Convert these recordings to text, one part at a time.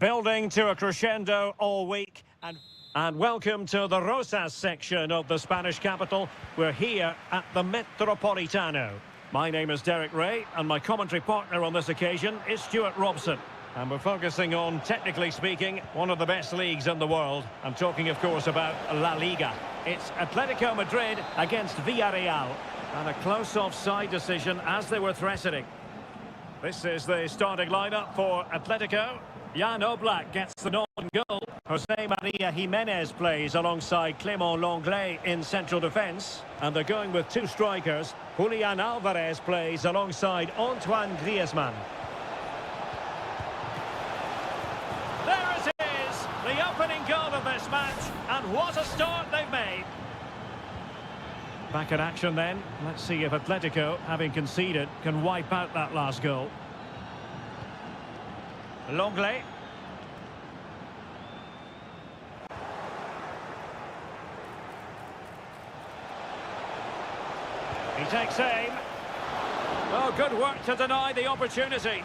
Building to a crescendo all week. And welcome to the Rosas section of the Spanish capital. We're here at the Metropolitano. My name is Derek Ray, and my commentary partner on this occasion is Stuart Robson. And we're focusing on, technically speaking, one of the best leagues in the world. I'm talking, of course, about La Liga. It's Atletico Madrid against Villarreal. And a close offside decision as they were threatening. This is the starting lineup for Atletico. Jan Oblak gets the non-goal. Jose Maria Jimenez plays alongside Clément Lenglet in central defence. And they're going with two strikers. Julian Alvarez plays alongside Antoine Griezmann. There it is! The opening goal of this match. And what a start they've made. Back in action then. Let's see if Atletico, having conceded, can wipe out that last goal. Lenglet. He takes aim. Oh, good work to deny the opportunity.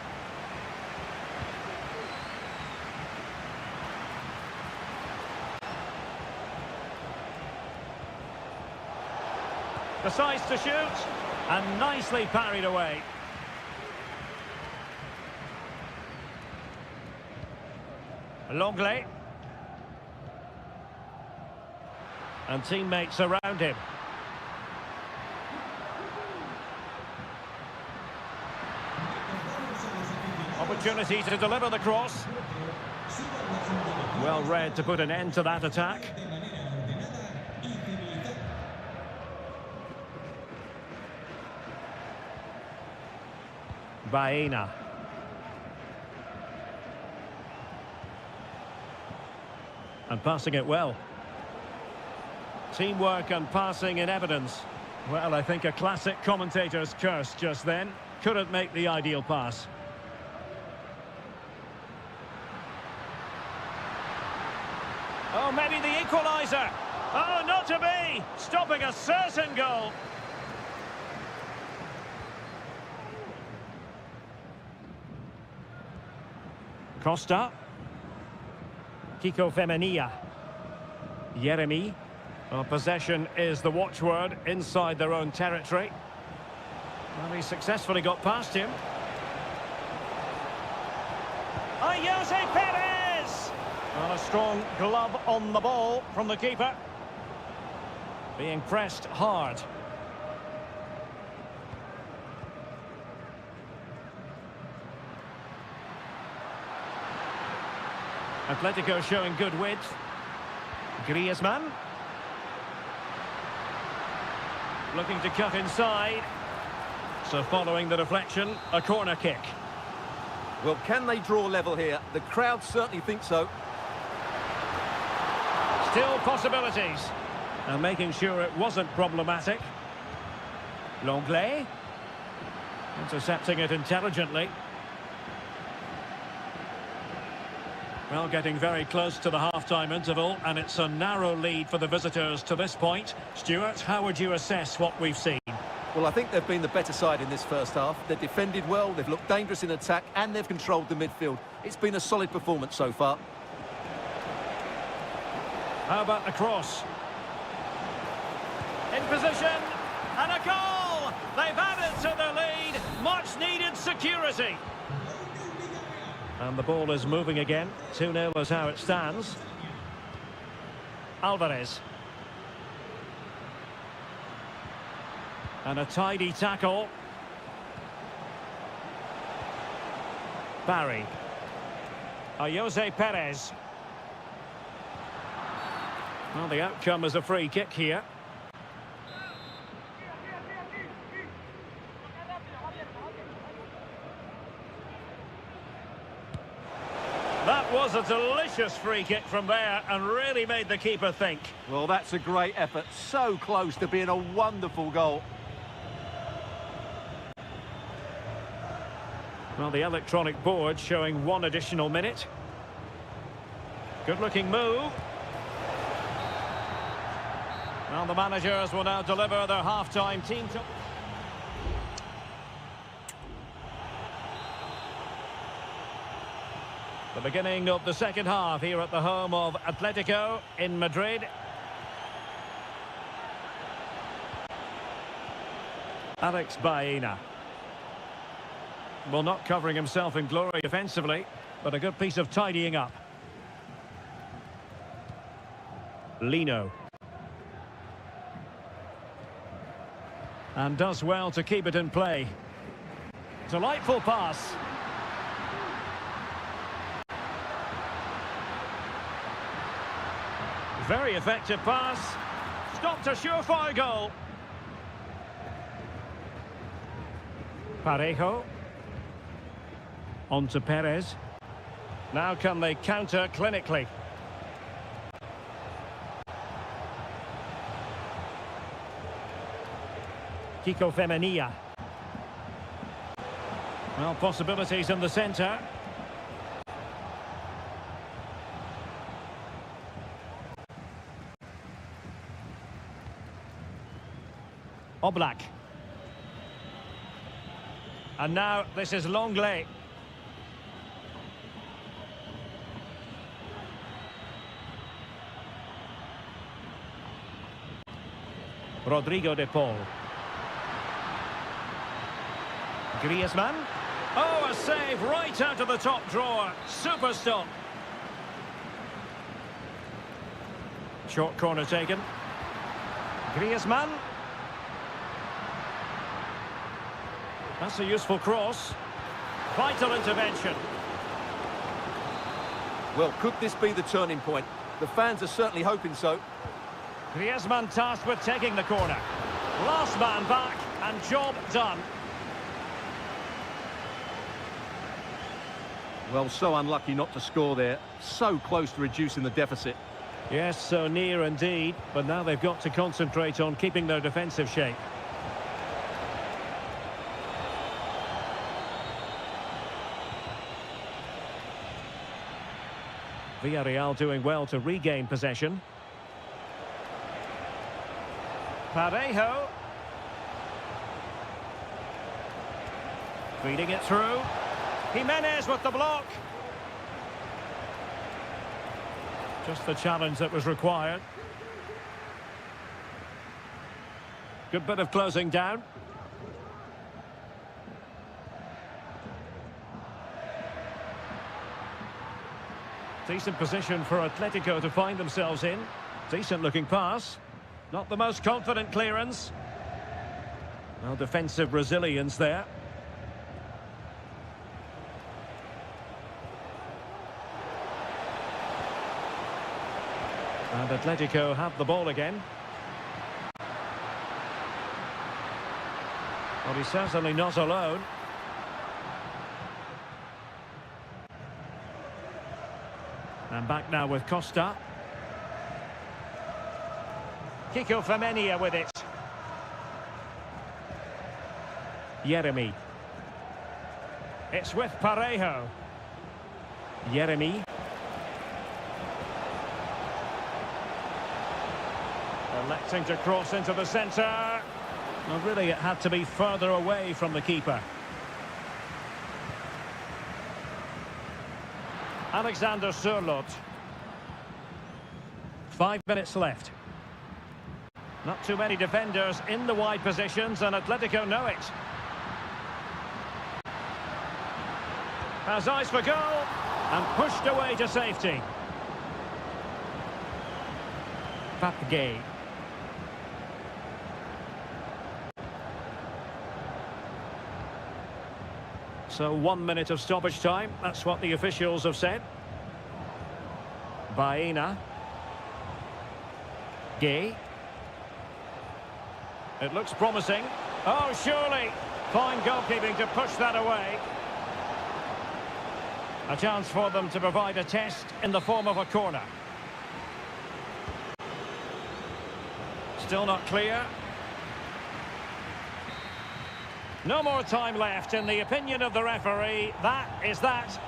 Decides to shoot, and nicely parried away. Lenglet. And teammates around him. Opportunity to deliver the cross. Well read to put an end to that attack. Baena. And passing it well. Teamwork and passing in evidence. Well, I think a classic commentator's curse just then. Couldn't make the ideal pass. Oh, maybe the equaliser. Oh, not to be. Stopping a certain goal. Costa. Kiko Femenia. Yeremi. Well, possession is the watchword inside their own territory. Well, he successfully got past him. Jose Perez! Well, a strong glove on the ball from the keeper. Being pressed hard. Atletico showing good width. Griezmann. Looking to cut inside. So following the deflection, a corner kick. Well, can they draw level here? The crowd certainly think so. Still possibilities. And making sure it wasn't problematic. Lenglet. Intercepting it intelligently. Well, getting very close to the half-time interval, and it's a narrow lead for the visitors to this point. Stuart, how would you assess what we've seen? Well, I think they've been the better side in this first half. They've defended well, they've looked dangerous in attack, and they've controlled the midfield. It's been a solid performance so far. How about the cross? In position, and a goal! They've added to the lead. Much-needed security. And the ball is moving again. 2-0 is how it stands. Alvarez. And a tidy tackle. Barry. Jose Perez. Well, the outcome is a free kick here. That was a delicious free kick from there and really made the keeper think. Well, that's a great effort. So close to being a wonderful goal. Well, the electronic board showing one additional minute. Good-looking move. Well, the managers will now deliver their half-time team to... The beginning of the second half here at the home of Atletico in Madrid. Alex Baena. Well, not covering himself in glory defensively, but a good piece of tidying up. Lino. And does well to keep it in play. Delightful pass. Very effective pass. Stopped a surefire goal. Parejo. On to Perez. Now can they counter clinically? Kiko Femenia. Well, possibilities in the centre. Oblak. And now this is Longley. Rodrigo de Paul. Griezmann. Oh, a save right out of the top drawer. Super stop. Short corner taken. Griezmann. That's a useful cross. Vital intervention. Well, could this be the turning point? The fans are certainly hoping so. Griezmann tasked with taking the corner. Last man back and job done. Well, so unlucky not to score there. So close to reducing the deficit. Yes, so near indeed. But now they've got to concentrate on keeping their defensive shape. Villarreal doing well to regain possession. Parejo. Feeding it through. Jimenez with the block. Just the challenge that was required. Good bit of closing down. Decent position for Atletico to find themselves in. Decent looking pass. Not the most confident clearance. Well, defensive resilience there. And Atletico have the ball again. Well, he's certainly not alone. And back now with Costa. Kiko Femenia with it. Yeremy. It's with Parejo. Yeremy. Electing to cross into the centre. Well, really, it had to be further away from the keeper. Alexander Sørloth. 5 minutes left. Not too many defenders in the wide positions, and Atletico know it. Has eyes for goal, and pushed away to safety. Papgay. So 1 minute of stoppage time, that's what the officials have said. Baena. Gay. It looks promising. Oh, surely. Fine goalkeeping to push that away. A chance for them to provide a test in the form of a corner. Still not clear. No more time left. In the opinion of the referee, that is that.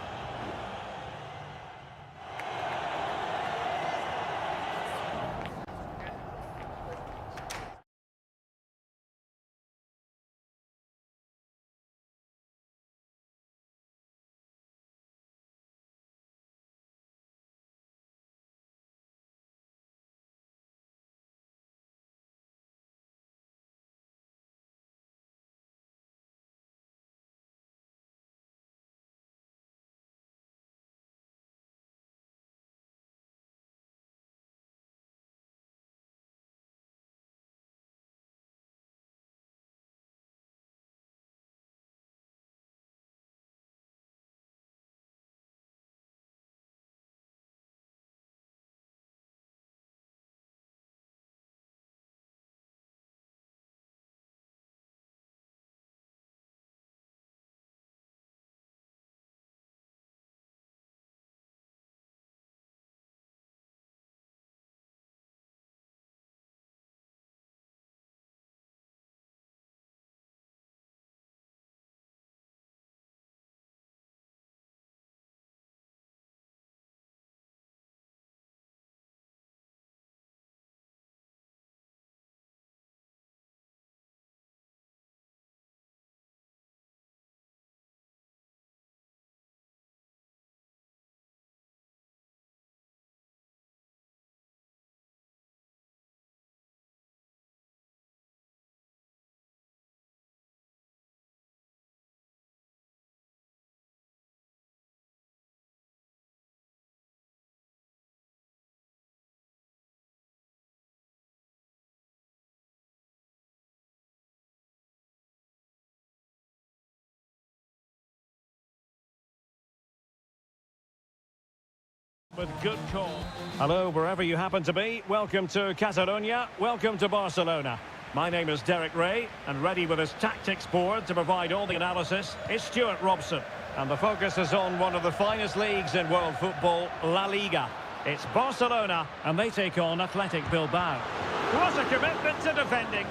With good call. Hello, wherever you happen to be. Welcome to Catalonia. Welcome to Barcelona. My name is Derek Ray, and ready with his tactics board to provide all the analysis is Stuart Robson. And the focus is on one of the finest leagues in world football, La Liga. It's Barcelona, and they take on Athletic Bilbao. What a commitment to defending.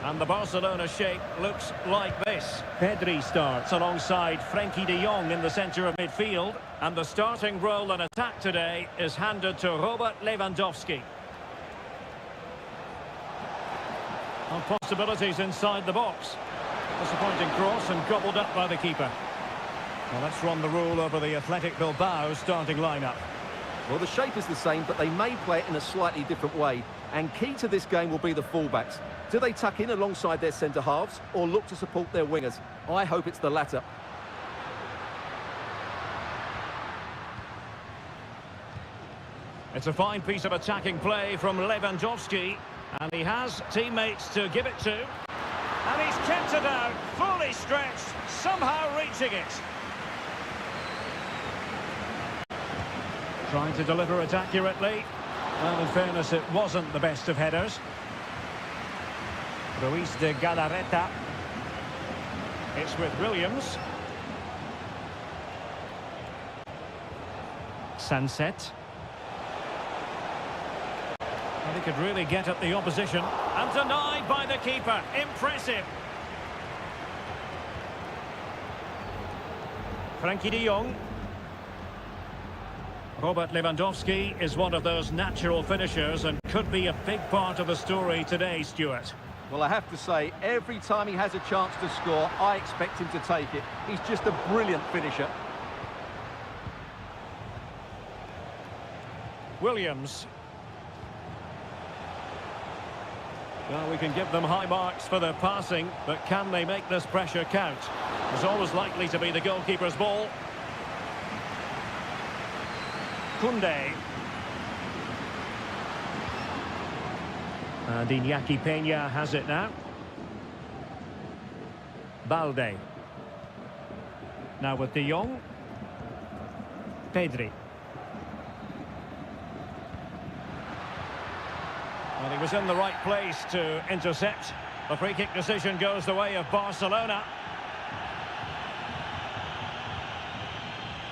And the Barcelona shape looks like this. Pedri starts alongside Frenkie de Jong in the centre of midfield. And the starting role in attack today is handed to Robert Lewandowski. On possibilities inside the box. Disappointing cross and gobbled up by the keeper. Well, let's run the rule over the Athletic Bilbao starting lineup. Well, the shape is the same, but they may play it in a slightly different way. And key to this game will be the fullbacks. Do they tuck in alongside their centre-halves or look to support their wingers? I hope it's the latter. It's a fine piece of attacking play from Lewandowski. And he has teammates to give it to. And he's kept it out, fully stretched, somehow reaching it. Trying to deliver it accurately. Well, in fairness, it wasn't the best of headers. Ruiz de Galarreta. It's with Williams. Sunset. Well, he could really get at the opposition. And denied by the keeper. Impressive. Frenkie de Jong. Robert Lewandowski is one of those natural finishers and could be a big part of the story today, Stuart. Well, I have to say, every time he has a chance to score, I expect him to take it. He's just a brilliant finisher. Williams. Well, we can give them high marks for their passing, but can they make this pressure count? It's always likely to be the goalkeeper's ball. Koundé. And Iñaki Peña has it now. Balde. Now with de Jong. Pedri. Well, he was in the right place to intercept. The free kick decision goes the way of Barcelona.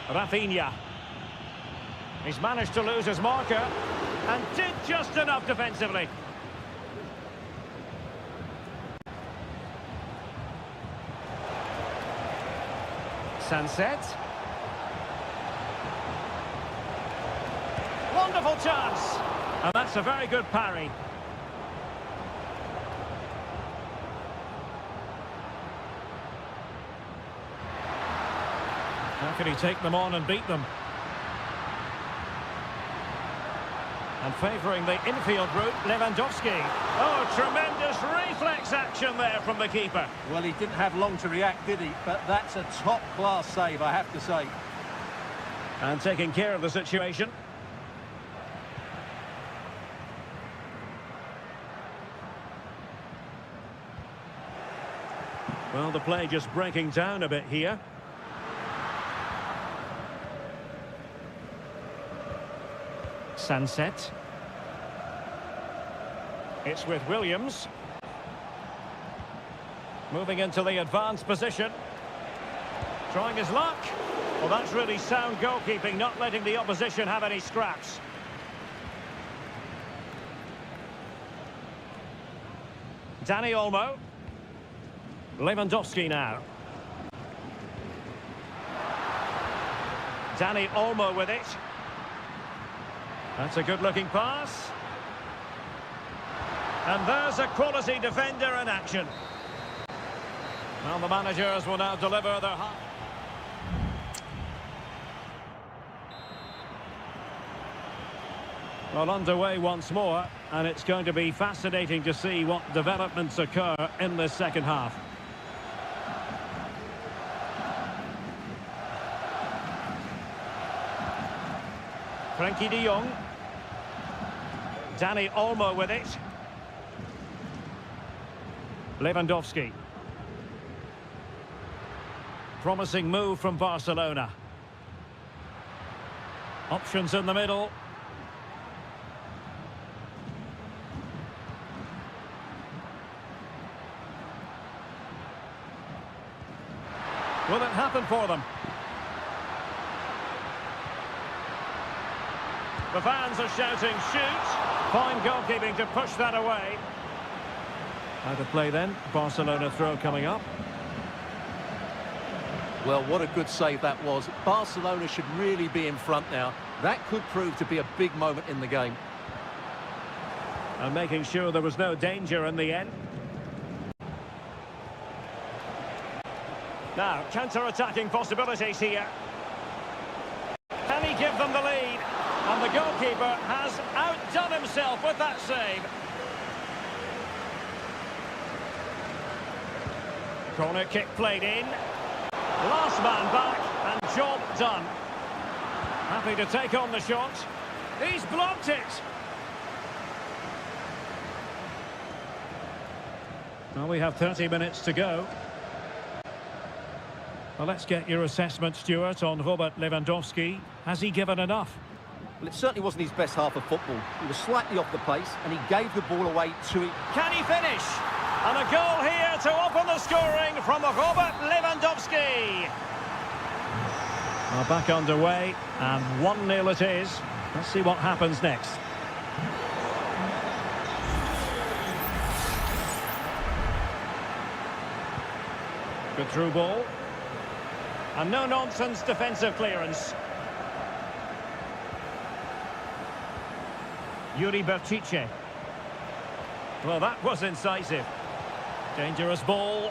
Rafinha. He's managed to lose his marker and did just enough defensively. Sunset. Wonderful chance. And that's a very good parry. How can he take them on and beat them? And favouring the infield route, Lewandowski. Oh, tremendous reflex action there from the keeper. Well, he didn't have long to react, did he? But that's a top-class save, I have to say. And taking care of the situation. Well, the play just breaking down a bit here. Sunset. It's with Williams. Moving into the advanced position. Trying his luck. Well, that's really sound goalkeeping, not letting the opposition have any scraps. Dani Olmo. Lewandowski now. Dani Olmo with it. That's a good-looking pass. And there's a quality defender in action. Well, the managers will now deliver their... Well, underway once more, and it's going to be fascinating to see what developments occur in this second half. Frenkie de Jong. Dani Olmo with it. Lewandowski. Promising move from Barcelona. Options in the middle. Will it happen for them? The fans are shouting, shoot! Fine goalkeeping to push that away. How to play then? Barcelona throw coming up. Well, what a good save that was. Barcelona should really be in front now. That could prove to be a big moment in the game. And making sure there was no danger in the end. Now, counter-attacking possibilities here. Can he give them the lead? And the goalkeeper has outdone himself with that save. Corner kick played in. Last man back and job done. Happy to take on the shot. He's blocked it. Well, we have 30 minutes to go. Well, let's get your assessment, Stuart, on Robert Lewandowski. Has he given enough? Well, it certainly wasn't his best half of football. He was slightly off the pace and he gave the ball away to him. Can he finish? And a goal here to open the scoring from Robert Lewandowski. Well, back underway, and 1-0 it is. Let's see what happens next. Good through ball. And no-nonsense defensive clearance. Yuri Berchiche. Well, that was incisive. Dangerous ball.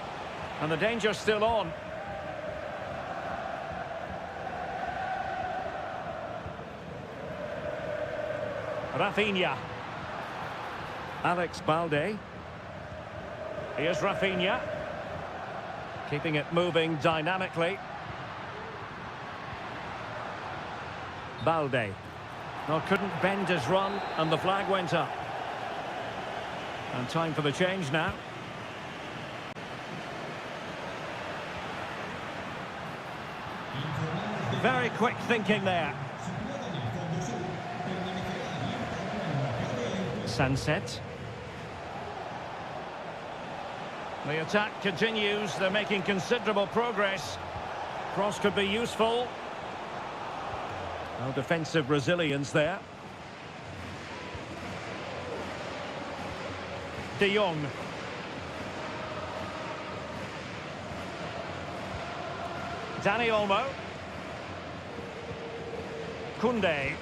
And the danger's still on. Rafinha. Alex Balde. Here's Rafinha. Keeping it moving dynamically. Balde. Well, couldn't bend his run, and the flag went up. And time for the change now. Very quick thinking there. Sunset. The attack continues. They're making considerable progress. Cross could be useful. Well, defensive resilience there. De Jong. Dani Olmo. Koundé.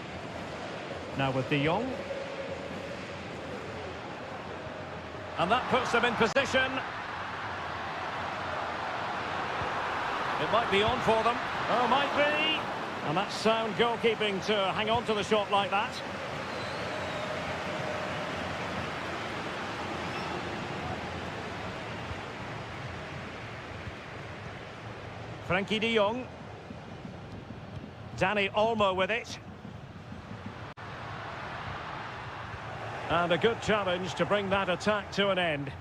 Now with De Jong. And that puts them in position. It might be on for them. Oh, might be. And that's sound goalkeeping to hang on to the shot like that. Frankie de Jong. Dani Olmo with it. And a good challenge to bring that attack to an end.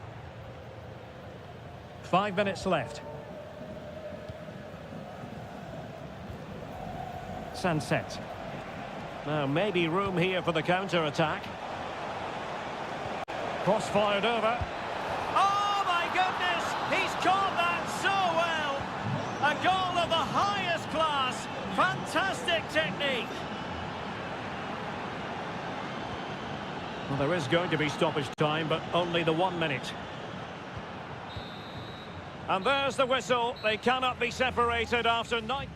5 minutes left. Sunset. Now maybe room here for the counter-attack. Cross fired over. Oh my goodness! He's caught that so well! A goal of the highest class. Fantastic technique. Well, there is going to be stoppage time, but only the 1 minute. And there's the whistle. They cannot be separated after 9.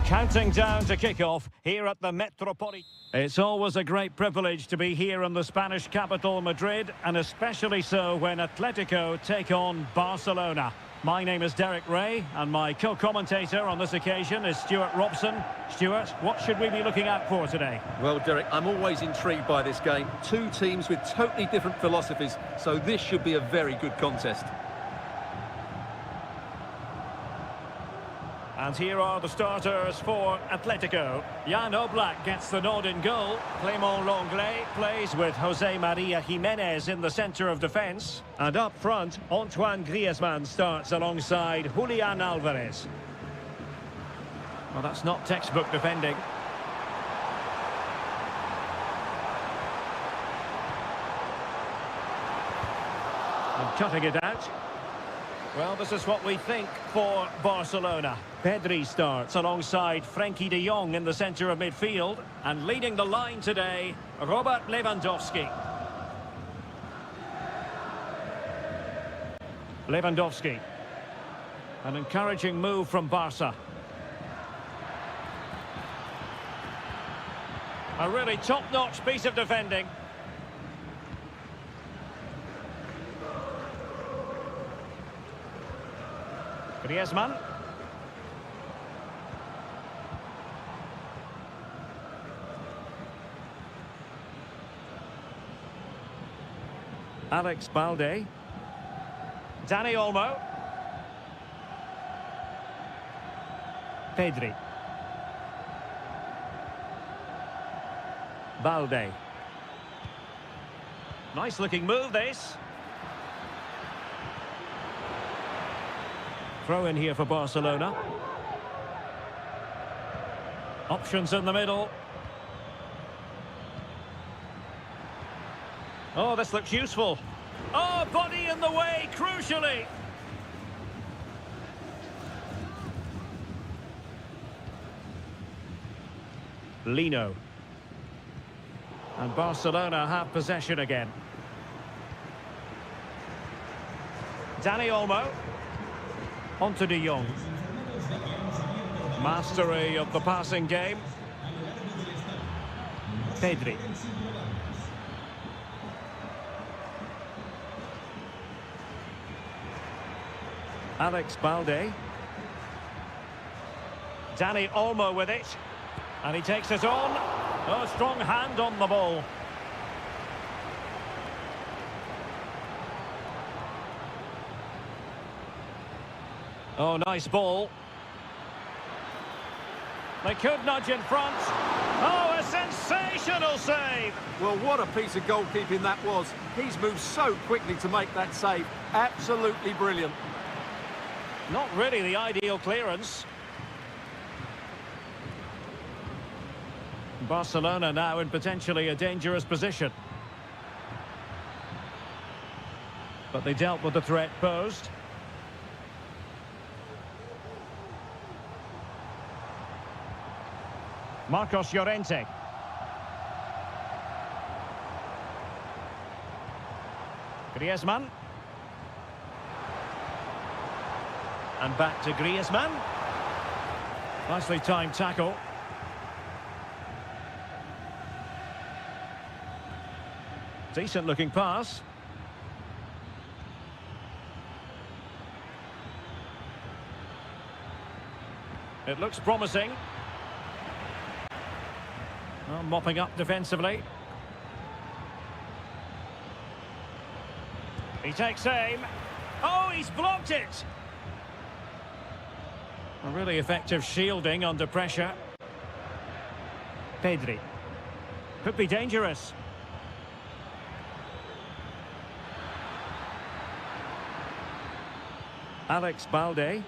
Counting down to kick-off here at the Metropolitan. It's always a great privilege to be here in the Spanish capital, Madrid, and especially so when Atletico take on Barcelona. My name is Derek Ray, and my co-commentator on this occasion is Stuart Robson. Stuart, what should we be looking out for today? Well, Derek, I'm always intrigued by this game. Two teams with totally different philosophies, so this should be a very good contest. And here are the starters for Atletico. Jan Oblak gets the nod in goal. Clément Lenglet plays with José María Jiménez in the centre of defence. And up front, Antoine Griezmann starts alongside Julián Álvarez. Well, that's not textbook defending. And cutting it out. Well, this is what we think for Barcelona. Pedri starts alongside Frenkie de Jong in the centre of midfield. And leading the line today, Robert Lewandowski. Lewandowski. An encouraging move from Barca. A really top-notch piece of defending. Griezmann. Alex Balde. Dani Olmo. Pedri. Balde. Nice looking move this. Throw in here for Barcelona. Options in the middle. Oh, this looks useful. Oh, body in the way, crucially. Lino. And Barcelona have possession again. Dani Olmo. Onto de Jong. Mastery of the passing game. Pedri. Alex Balde. Dani Olmo with it. And he takes it on. Oh, strong hand on the ball. Oh, nice ball. They could nudge in front. Oh, a sensational save! Well, what a piece of goalkeeping that was. He's moved so quickly to make that save. Absolutely brilliant. Not really the ideal clearance. Barcelona now in potentially a dangerous position. But they dealt with the threat posed. Marcos Llorente. Griezmann. And back to Griezmann. Nicely timed tackle. Decent looking pass. It looks promising. Well, mopping up defensively. He takes aim. Oh, he's blocked it! A really effective shielding under pressure. Pedri. Could be dangerous. Alex Balde.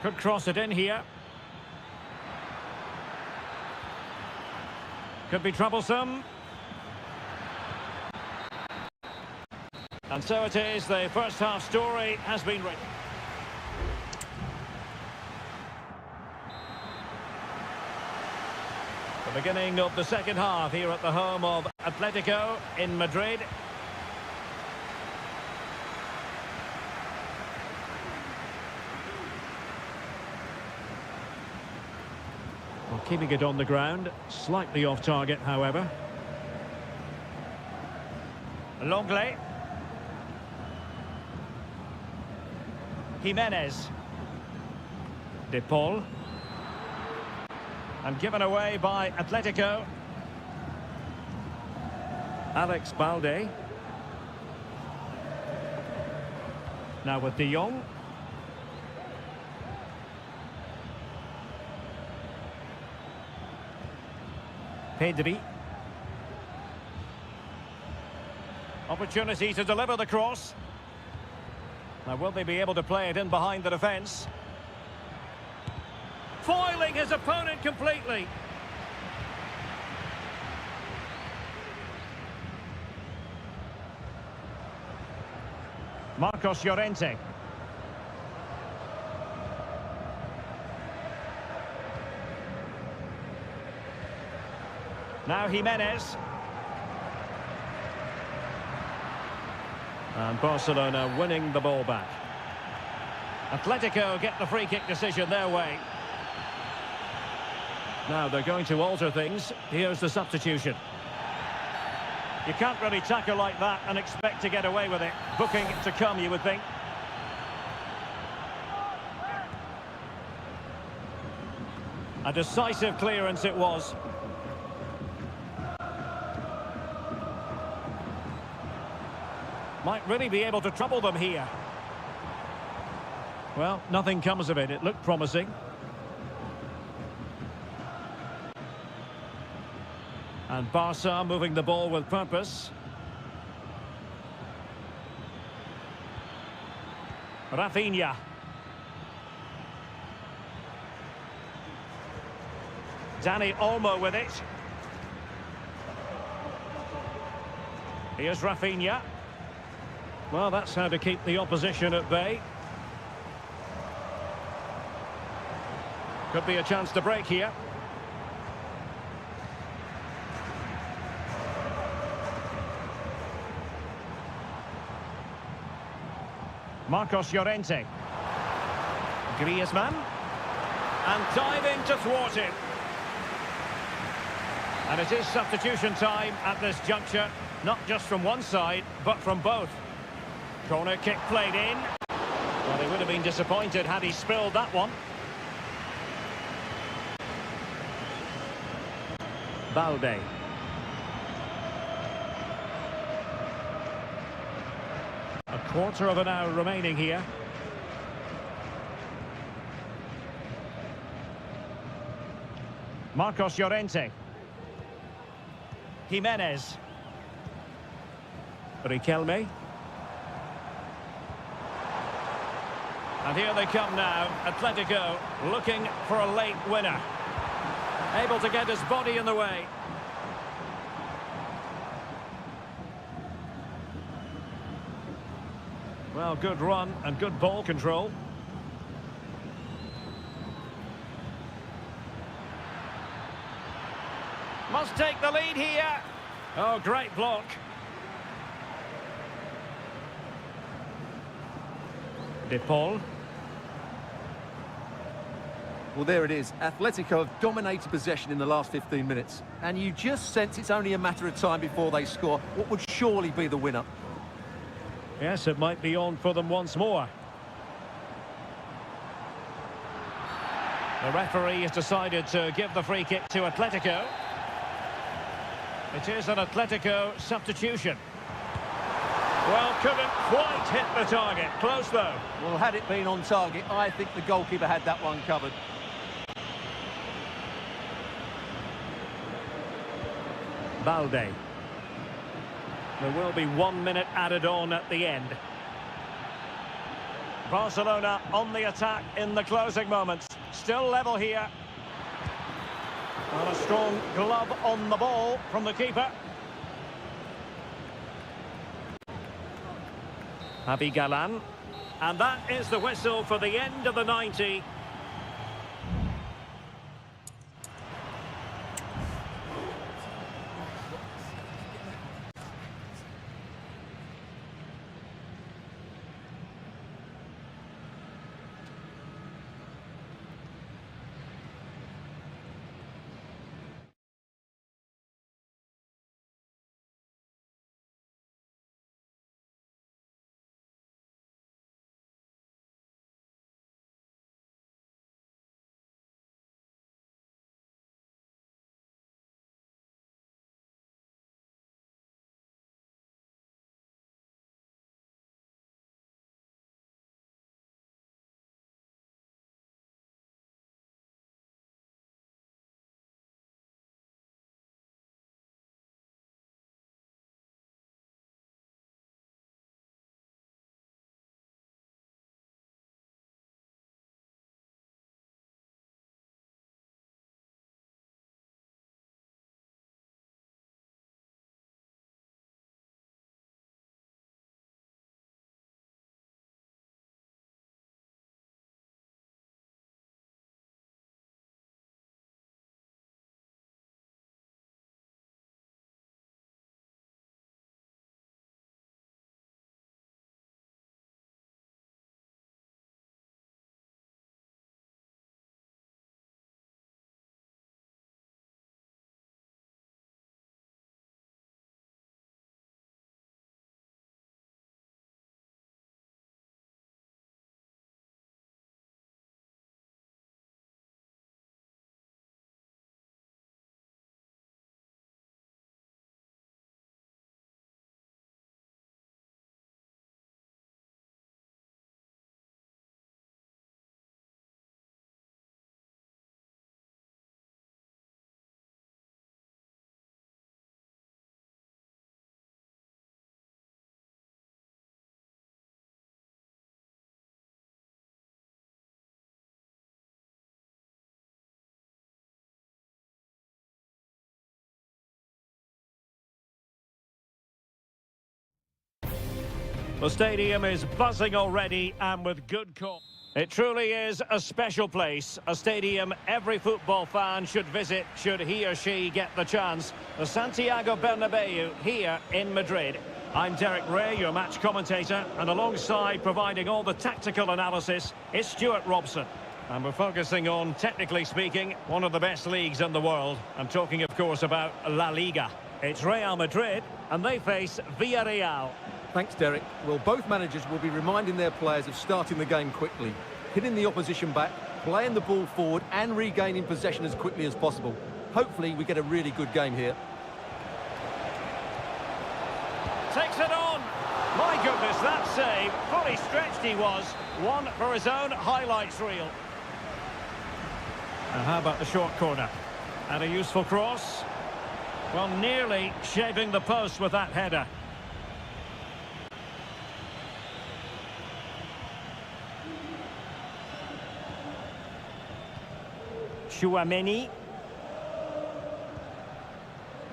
Could cross it in here. Could be troublesome. And so it is, the first half story has been written. The beginning of the second half here at the home of Atletico in Madrid. Well, keeping it on the ground, slightly off target, however. Longley. Jimenez. De Paul. And given away by Atletico. Alex Balde. Now with De Jong. Pedri. Opportunity to deliver the cross. Now will they be able to play it in behind the defence? Foiling his opponent completely. Marcos Llorente. Now Jimenez. And Barcelona winning the ball back. Atletico get the free kick decision their way. Now they're going to alter things. Here's the substitution. You can't really tackle like that and expect to get away with it. Booking to come, you would think. A decisive clearance it was. Might really be able to trouble them here. Well, nothing comes of it. It looked promising. And Barca moving the ball with purpose. Rafinha. Dani Olmo with it. Here's Rafinha. Well, that's how to keep the opposition at bay. Could be a chance to break here. Marcos Llorente. Griezmann. And diving to thwart it. And it is substitution time at this juncture. Not just from one side, but from both. Corner kick played in. Well, he would have been disappointed had he spilled that one. Balde. A quarter of an hour remaining here. Marcos Llorente. Jimenez. Riquelme. And here they come now, Atletico looking for a late winner. Able to get his body in the way. Well, good run and good ball control. Must take the lead here. Oh, great block. De Paul. Well, there it is. Atletico have dominated possession in the last 15 minutes. And you just sense it's only a matter of time before they score what would surely be the winner. Yes, it might be on for them once more. The referee has decided to give the free kick to Atletico. It is an Atletico substitution. Well, couldn't quite hit the target. Close, though. Well, had it been on target, I think the goalkeeper had that one covered. Balde. There will be 1 minute added on at the end. Barcelona on the attack in the closing moments. Still level here. And a strong glove on the ball from the keeper. Javi Galan. And that is the whistle for the end of the 90. The stadium is buzzing already and with good cause. It truly is a special place, a stadium every football fan should visit should he or she get the chance. The Santiago Bernabeu here in Madrid. I'm Derek Ray, your match commentator, and alongside providing all the tactical analysis is Stuart Robson. And we're focusing on, technically speaking, one of the best leagues in the world. I'm talking, of course, about La Liga. It's Real Madrid, and they face Villarreal. Thanks, Derek. Well, both managers will be reminding their players of starting the game quickly, hitting the opposition back, playing the ball forward, and regaining possession as quickly as possible. Hopefully, we get a really good game here. Takes it on. My goodness, that save. Fully stretched he was. One for his own highlights reel. And how about the short corner? And a useful cross. Well, nearly shaving the post with that header. Chouameni.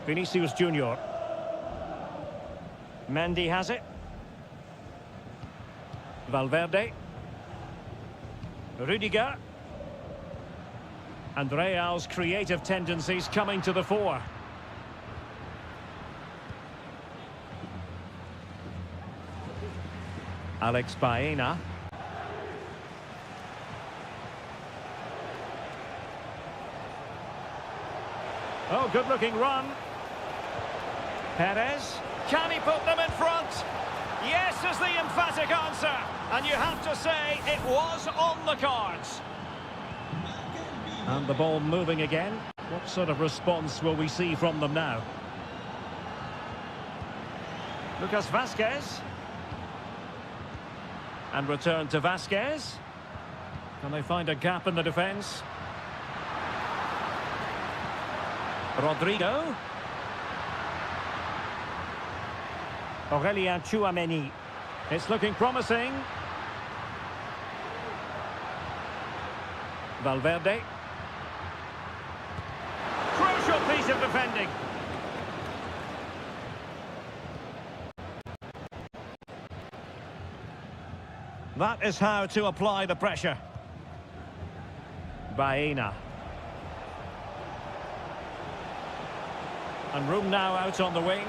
Vinicius Junior. Mendy has it. Valverde. Rudiger. And Real's creative tendencies coming to the fore. Alex Baena. Oh, good-looking run. Perez. Can he put them in front? Yes is the emphatic answer. And you have to say it was on the cards. And the ball moving again. What sort of response will we see from them now? Lucas Vazquez. And return to Vazquez. Can they find a gap in the defence? Rodrigo. Aurelien Chouameni. It's looking promising. Valverde. Crucial piece of defending. That is how to apply the pressure. Baena. And room now out on the wing.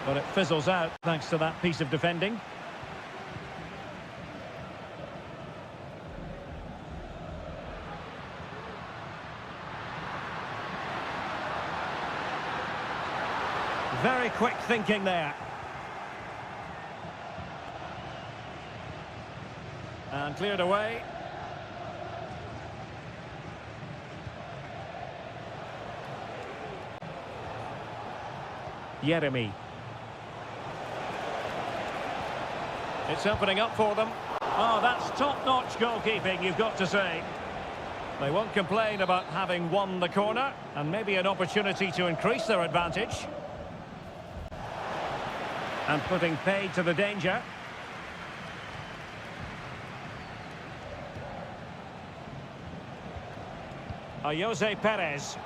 But it fizzles out thanks to that piece of defending. Very quick thinking there. And cleared away. Yeremy. It's opening up for them. Oh, that's top-notch goalkeeping, you've got to say. They won't complain about having won the corner, and maybe an opportunity to increase their advantage. And putting paid to the danger. Jose Perez.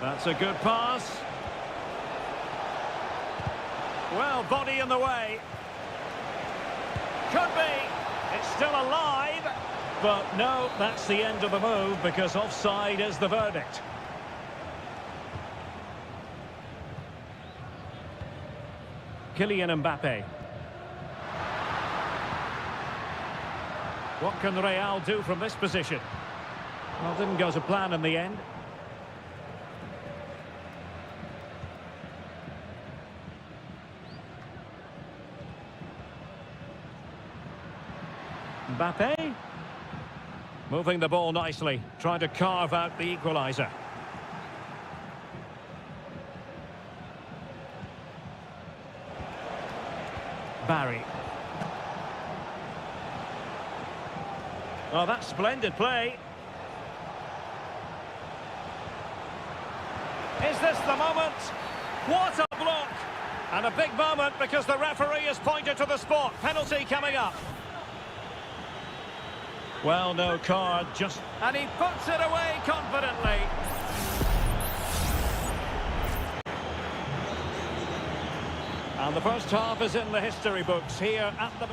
That's a good pass. Well, body in the way. Could be. It's still alive. But no, that's the end of the move because offside is the verdict. Kylian Mbappe. What can Real do from this position? Well, didn't go to plan in the end. Mbappe. Moving the ball nicely, trying to carve out the equaliser. Barry. Oh, that's splendid play. Is this the moment? What a block! And a big moment because the referee has pointed to the spot. Penalty coming up. Well, no card, just... And he puts it away confidently. And the first half is in the history books here at the...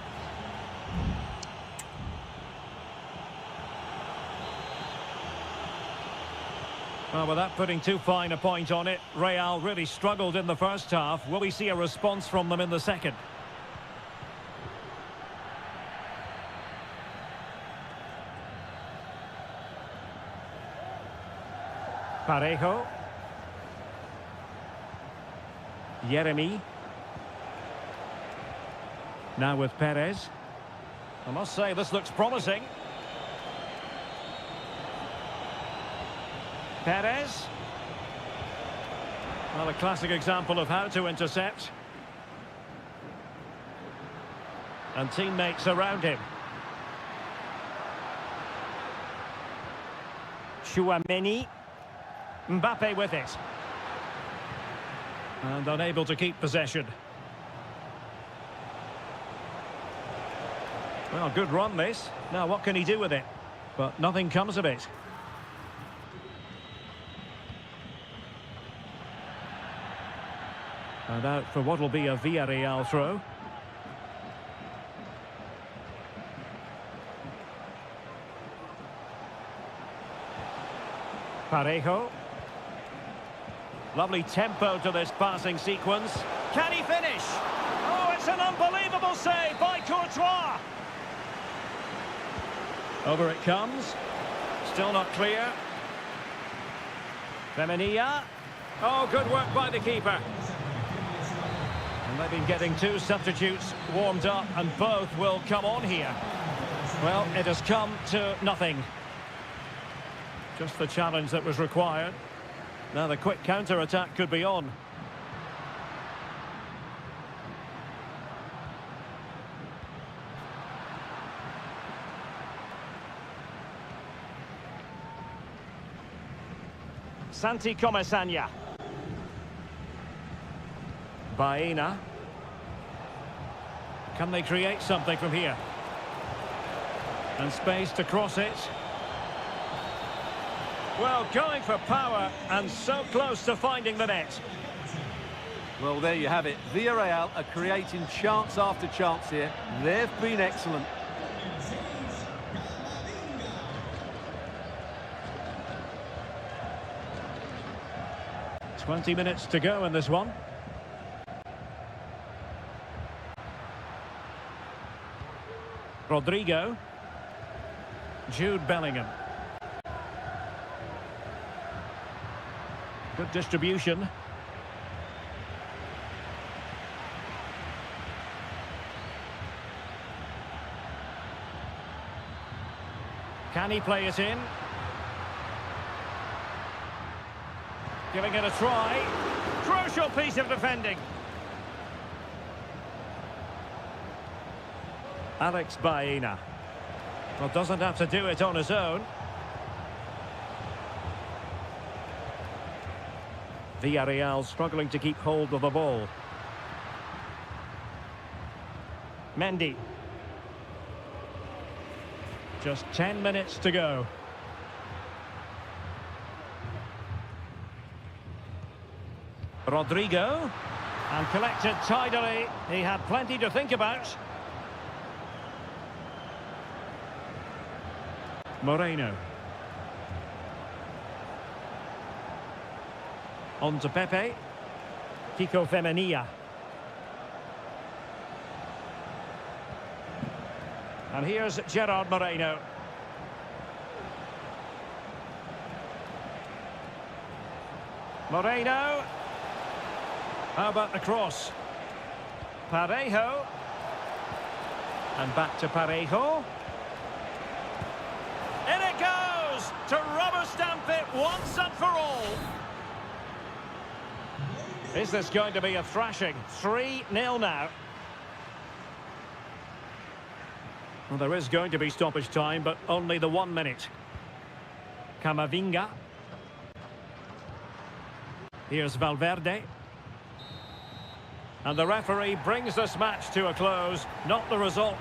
Well, without putting too fine a point on it, Real really struggled in the first half. Will we see a response from them in the second? Parejo. Jeremy. Now with Perez. I must say, this looks promising. Perez. Well, a classic example of how to intercept. And teammates around him. Chouameni. Mbappe with it. And unable to keep possession. Well, good run this. Now, what can he do with it? But nothing comes of it. And out for what will be a Villarreal throw. Parejo. Lovely tempo to this passing sequence. Can he finish? Oh, it's an unbelievable save by Courtois. Over it comes. Still not clear. Femenia. Oh, good work by the keeper. And they've been getting two substitutes warmed up, and both will come on here. Well, it has come to nothing. Just the challenge that was required. Now the quick counter-attack could be on. Santi Comesaña. Baena. Can they create something from here? And space to cross it. Well, going for power and so close to finding the net. Well, there you have it. Villarreal are creating chance after chance here. They've been excellent. "20 minutes to go in this one. Rodrigo. Jude Bellingham. Good distribution. Can he play it in? Giving it a try. Crucial piece of defending. Alex Baena. Well, doesn't have to do it on his own. Villarreal struggling to keep hold of the ball. Mendy. Just 10 minutes to go. Rodrigo. And collected tidily. He had plenty to think about. Moreno. On to Pepe. Kiko Femenia. And here's Gerard Moreno. Moreno. How about the cross? Parejo. And back to Parejo. In it goes! To rubber stamp it once and for all. Is this going to be a thrashing? 3-0 now. Well, there is going to be stoppage time, but only the 1 minute. Camavinga. Here's Valverde. And the referee brings this match to a close. Not the result.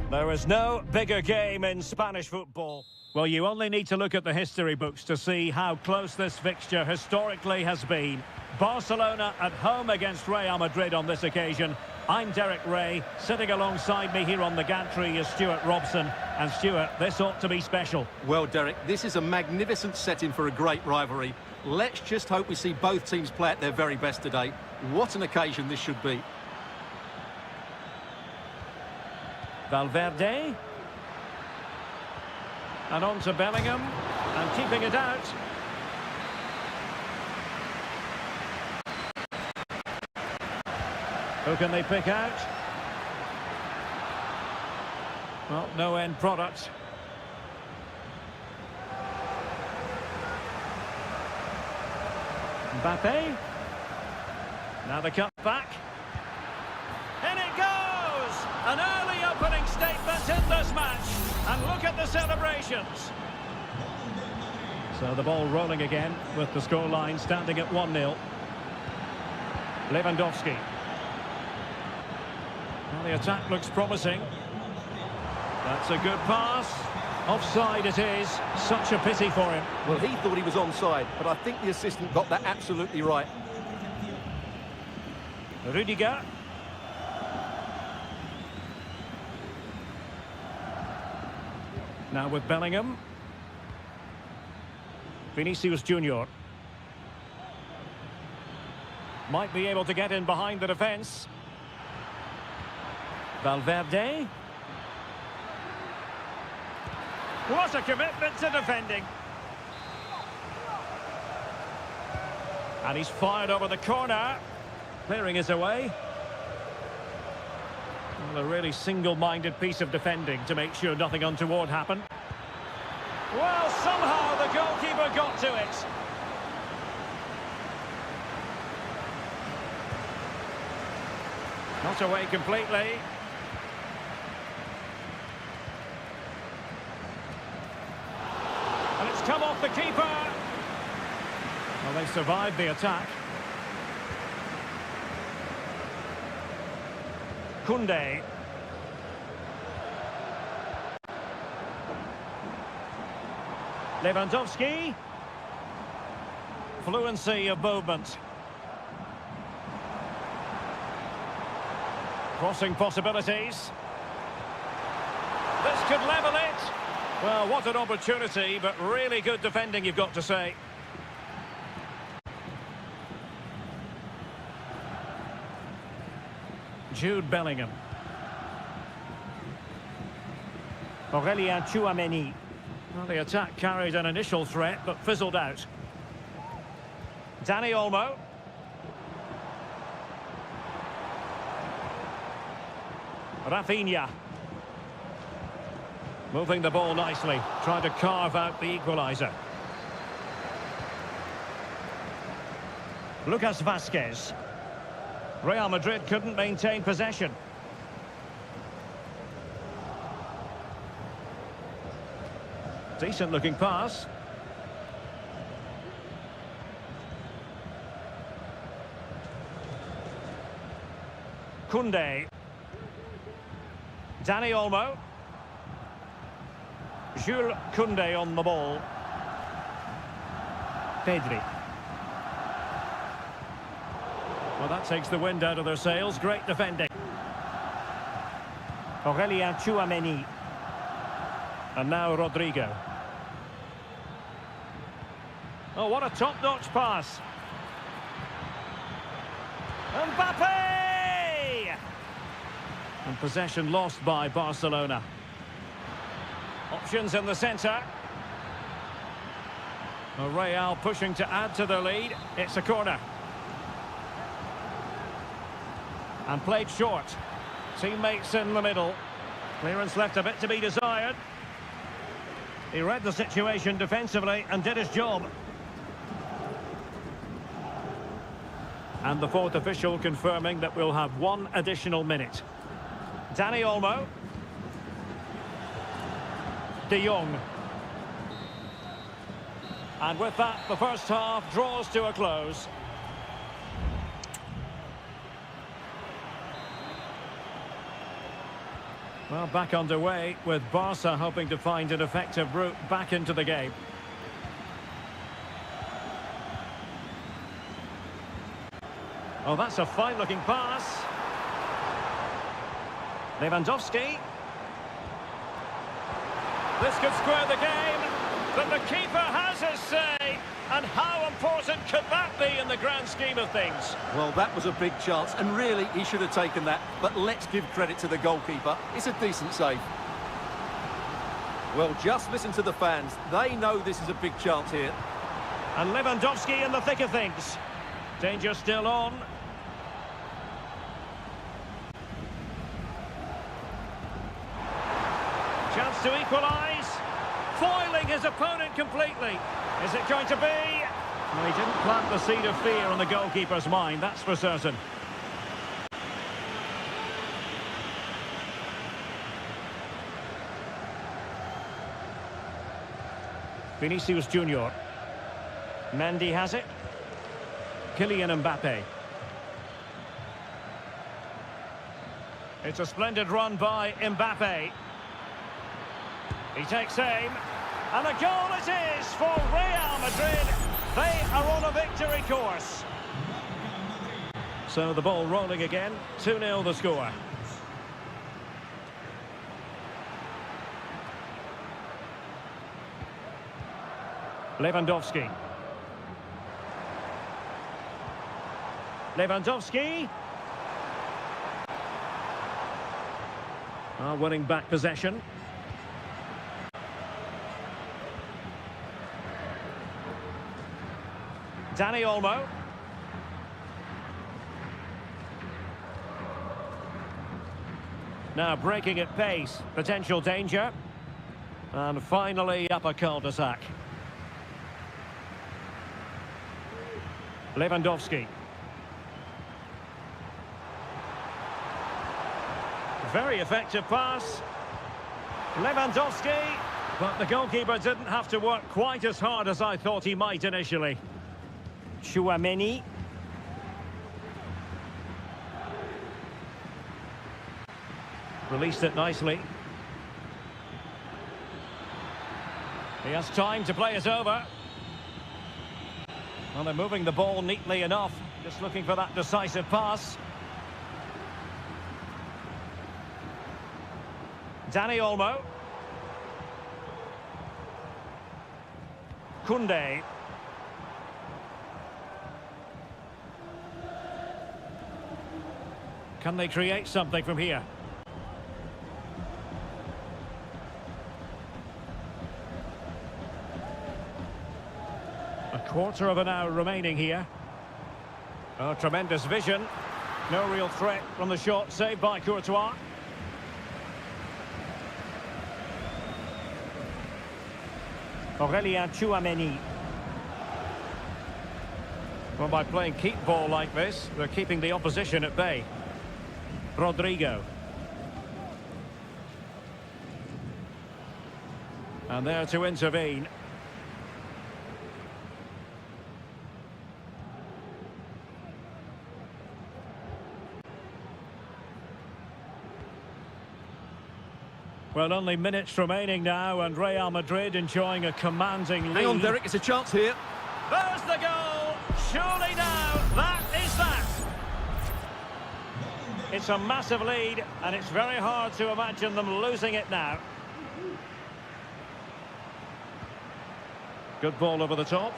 There is no bigger game in Spanish football. Well, you only need to look at the history books to see how close this fixture historically has been. Barcelona at home against Real Madrid on this occasion. I'm Derek Ray. Sitting alongside me here on the gantry is Stuart Robson. And Stuart, this ought to be special. Well, Derek, this is a magnificent setting for a great rivalry. Let's just hope we see both teams play at their very best today. What an occasion this should be. Valverde. And on to Bellingham. And keeping it out. Who can they pick out? Well, no end product. Mbappe. Now the cut back. And it goes! An early opening statement in this match. And look at the celebrations. So the ball rolling again with the scoreline standing at 1-0. Lewandowski. Well, the attack looks promising. That's a good pass. Offside it is. Such a pity for him. Well, he thought he was onside, but I think the assistant got that absolutely right. Rudiger. Now with Bellingham. Vinicius Junior. Might be able to get in behind the defence. Valverde. What a commitment to defending. And he's fired over the corner. Clearing his away. Well, a really single-minded piece of defending to make sure nothing untoward happened. Well, somehow the goalkeeper got to it. Not away completely. And it's come off the keeper. Well, they survived the attack. Koundé. Lewandowski. Fluency of movement. Crossing possibilities. This could level it. Well, what an opportunity, but really good defending, you've got to say. Jude Bellingham. Aurélien Tchouameni. Well, the attack carried an initial threat, but fizzled out. Dani Olmo. Rafinha. Moving the ball nicely, trying to carve out the equaliser. Lucas Vázquez. Real Madrid couldn't maintain possession. Decent looking pass. Koundé. Dani Olmo. Jules Koundé on the ball. Pedri. Well, that takes the wind out of their sails. Great defending. Aurélien Tchouameni. And now Rodrigo. Oh, what a top-notch pass. Mbappe! And possession lost by Barcelona. Options in the centre. Real pushing to add to the lead. It's a corner. And played short. Teammates in the middle. Clearance left a bit to be desired. He read the situation defensively and did his job. And the fourth official confirming that we'll have one additional minute. Dani Olmo. De Jong. And with that, the first half draws to a close. Well, back underway with Barca hoping to find an effective route back into the game. Oh, that's a fine-looking pass. Lewandowski. This could square the game, but the keeper has his say. And how important could that be in the grand scheme of things? Well, that was a big chance, and really, he should have taken that. But let's give credit to the goalkeeper. It's a decent save. Well, just listen to the fans. They know this is a big chance here. And Lewandowski in the thick of things. Danger still on. Chance to equalise. Foiling his opponent completely. Is it going to be? Well, he didn't plant the seed of fear on the goalkeeper's mind, that's for certain. Vinicius Junior. Mendy has it. Kylian Mbappe. It's a splendid run by Mbappe. He takes aim. And a goal it is for Real Madrid. They are on a victory course. So the ball rolling again. 2-0 the score. Lewandowski. Lewandowski. Winning back possession. Dani Olmo. Now breaking at pace, potential danger. And finally up a cul-de-sac. Lewandowski. Very effective pass. Lewandowski. But the goalkeeper didn't have to work quite as hard as I thought he might initially. Tchouaméni. Released it nicely. He has time to play it over. Well, they're moving the ball neatly enough. Just looking for that decisive pass. Dani Olmo. Koundé. Can they create something from here? A quarter of an hour remaining here. Oh, tremendous vision. No real threat from the shot, saved by Courtois. Aurélien Tchouaméni. Well, by playing keep ball like this, they're keeping the opposition at bay. Rodrigo. And there to intervene. Well, only minutes remaining now, and Real Madrid enjoying a commanding lead. Hang on, Derek, it's a chance here. There's the goal! Surely now, that is that! It's a massive lead, and it's very hard to imagine them losing it now. Good ball over the top.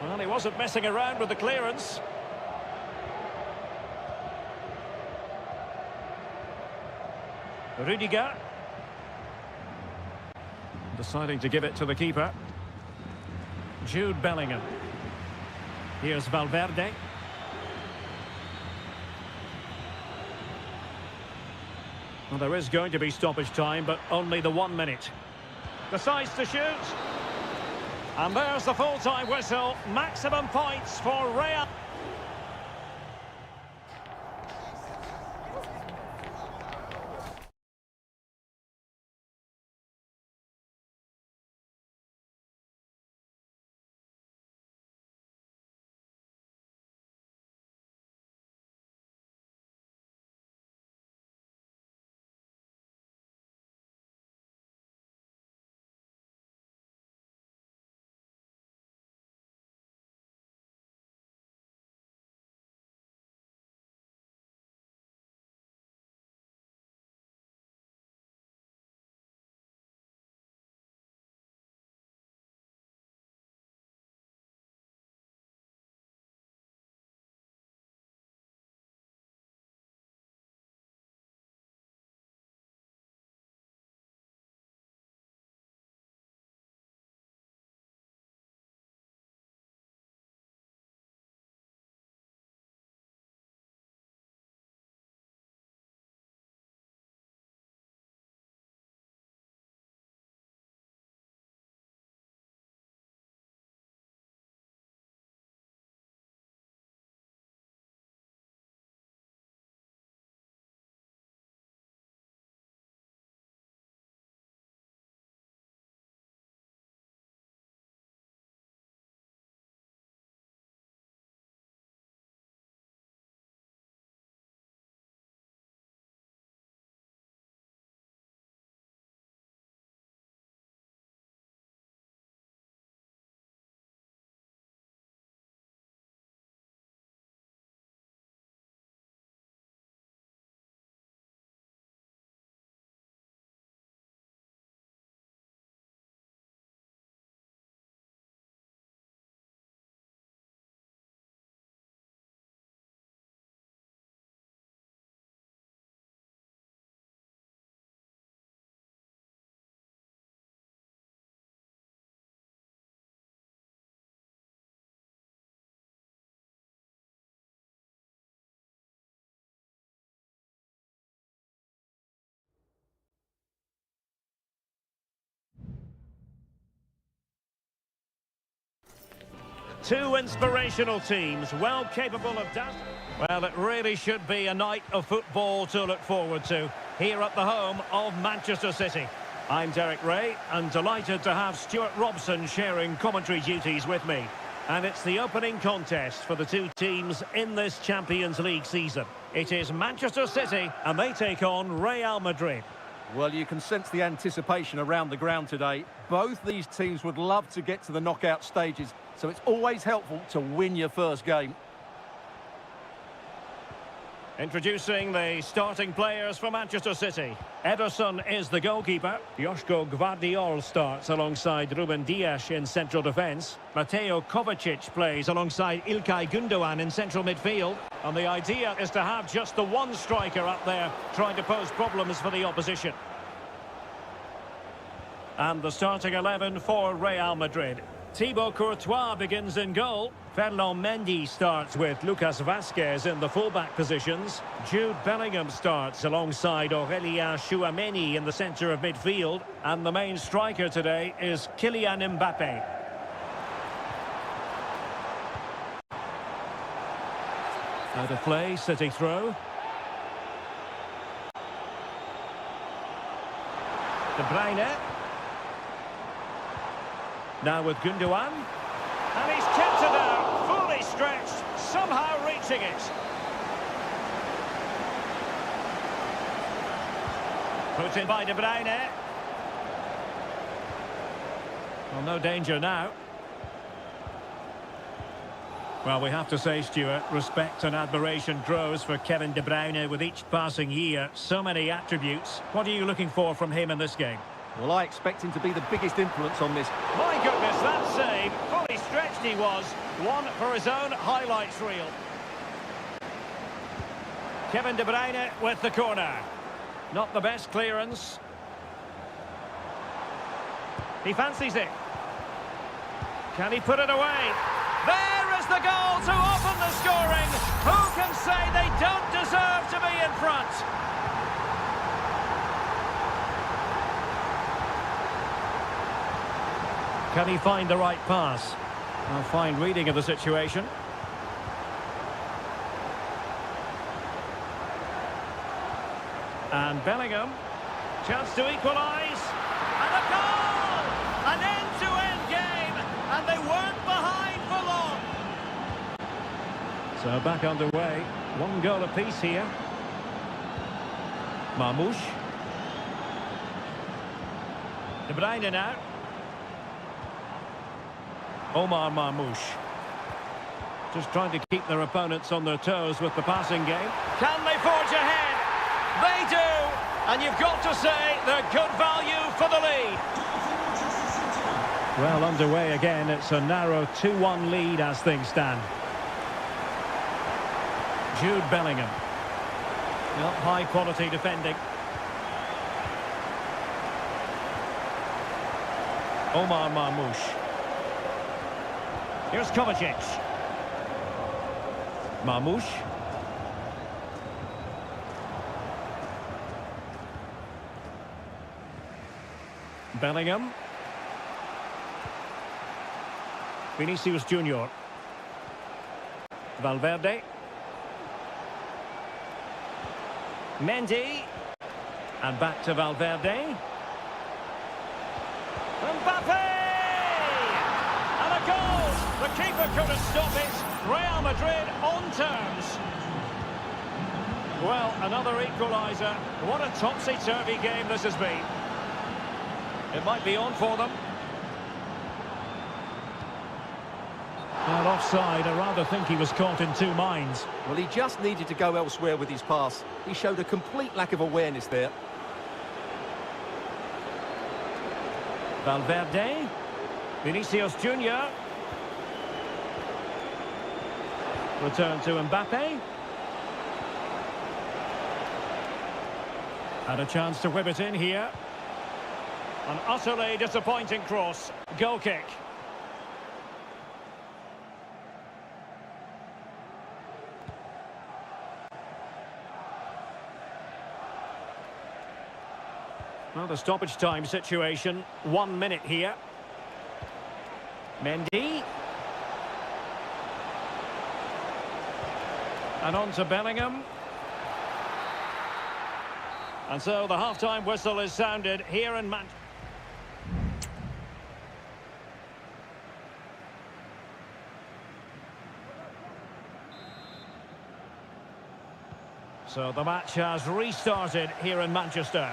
Well, he wasn't messing around with the clearance. Rudiger. Deciding to give it to the keeper. Jude Bellingham. Here's Valverde. Well, there is going to be stoppage time, but only the 1 minute. Decides to shoot. And there's the full-time whistle. Maximum points for Real. Two inspirational teams, well capable of dazzling. Well, it really should be a night of football to look forward to, here at the home of Manchester City. I'm Derek Ray, and delighted to have Stuart Robson sharing commentary duties with me. And it's the opening contest for the two teams in this Champions League season. It is Manchester City, and they take on Real Madrid. Well, you can sense the anticipation around the ground today. Both these teams would love to get to the knockout stages, so it's always helpful to win your first game. Introducing the starting players for Manchester City. Ederson is the goalkeeper. Joško Gvardiol starts alongside Ruben Dias in central defence. Mateo Kovacic plays alongside Ilkay Gundogan in central midfield. And the idea is to have just the one striker up there trying to pose problems for the opposition. And the starting 11 for Real Madrid. Thibaut Courtois begins in goal. Ferland Mendy starts with Lucas Vazquez in the fullback positions. Jude Bellingham starts alongside Aurélien Tchouaméni in the centre of midfield. And the main striker today is Kylian Mbappé. Out of play, City throw. De Bruyne. Now with Gundogan. And he's kept it out, fully stretched, somehow reaching it. Put in by De Bruyne. Well, no danger now. Well, we have to say, Stuart, respect and admiration grows for Kevin De Bruyne with each passing year. So many attributes. What are you looking for from him in this game? Well, I expect him to be the biggest influence on this. My goodness, that save. Fully stretched he was. One for his own highlights reel. Kevin De Bruyne with the corner. Not the best clearance. He fancies it. Can he put it away? There is the goal to open the scoring. Who can say they don't deserve to be in front? Can he find the right pass? A fine reading of the situation. And Bellingham. Chance to equalise. And a goal! An end-to-end game. And they weren't behind for long. So back underway. One goal apiece here. Marmoush. De Bruyne now. Omar Marmoush. Just trying to keep their opponents on their toes with the passing game. Can they forge ahead? They do! And you've got to say they're good value for the lead. Well, underway again. It's a narrow 2-1 lead as things stand. Jude Bellingham. Well, high quality defending. Omar Marmoush. Here's Kovacic. Marmoush. Bellingham. Vinicius Junior. Valverde. Mendy. And back to Valverde. Mbappé! And a goal! The keeper couldn't stop it. Real Madrid on terms. Well, another equaliser. What a topsy-turvy game this has been. It might be on for them. Well, offside. I rather think he was caught in two minds. Well, he just needed to go elsewhere with his pass. He showed a complete lack of awareness there. Valverde. Vinicius Junior. Return to Mbappé. Had a chance to whip it in here. An utterly disappointing cross. Goal kick. Well, the stoppage time situation. 1 minute here. Mendy. And on to Bellingham. And so the half-time whistle is sounded here in Manchester. So the match has restarted here in Manchester.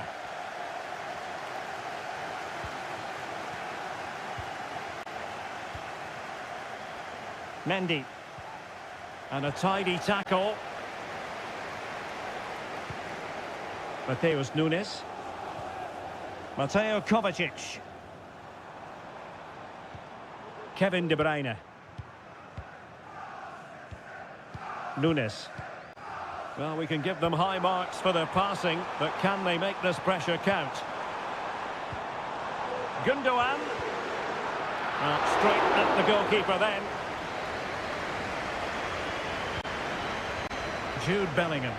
Mendy. And a tidy tackle. Mateus Nunes. Mateo Kovacic. Kevin De Bruyne. Nunes. Well, we can give them high marks for their passing, but can they make this pressure count? Gundogan. Straight at the goalkeeper then. Jude Bellingham.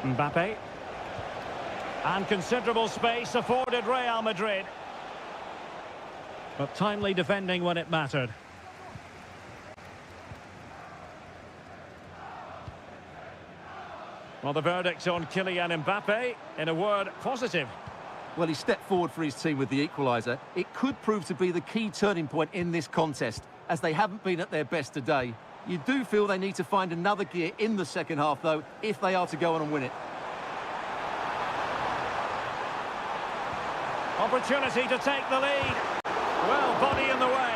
Mbappe. And considerable space afforded Real Madrid. But timely defending when it mattered. Well, the verdict on Kylian Mbappe, in a word, positive. Well, he stepped forward for his team with the equaliser. It could prove to be the key turning point in this contest, as they haven't been at their best today. You do feel they need to find another gear in the second half, though, if they are to go on and win it. Opportunity to take the lead. Well, body in the way.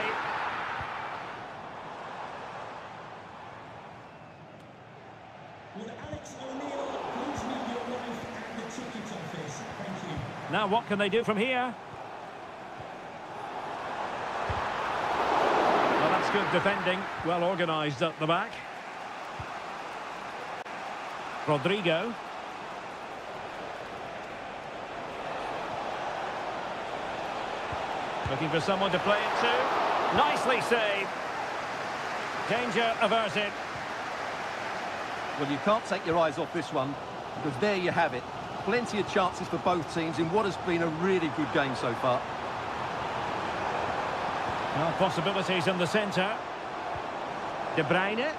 Now what can they do from here? Well, that's good defending. Well organised at the back. Rodrigo. Looking for someone to play it to. Nicely saved. Danger averted. Well, you can't take your eyes off this one, because there you have it. Plenty of chances for both teams in what has been a really good game so far. Well, possibilities in the centre. De Bruyne.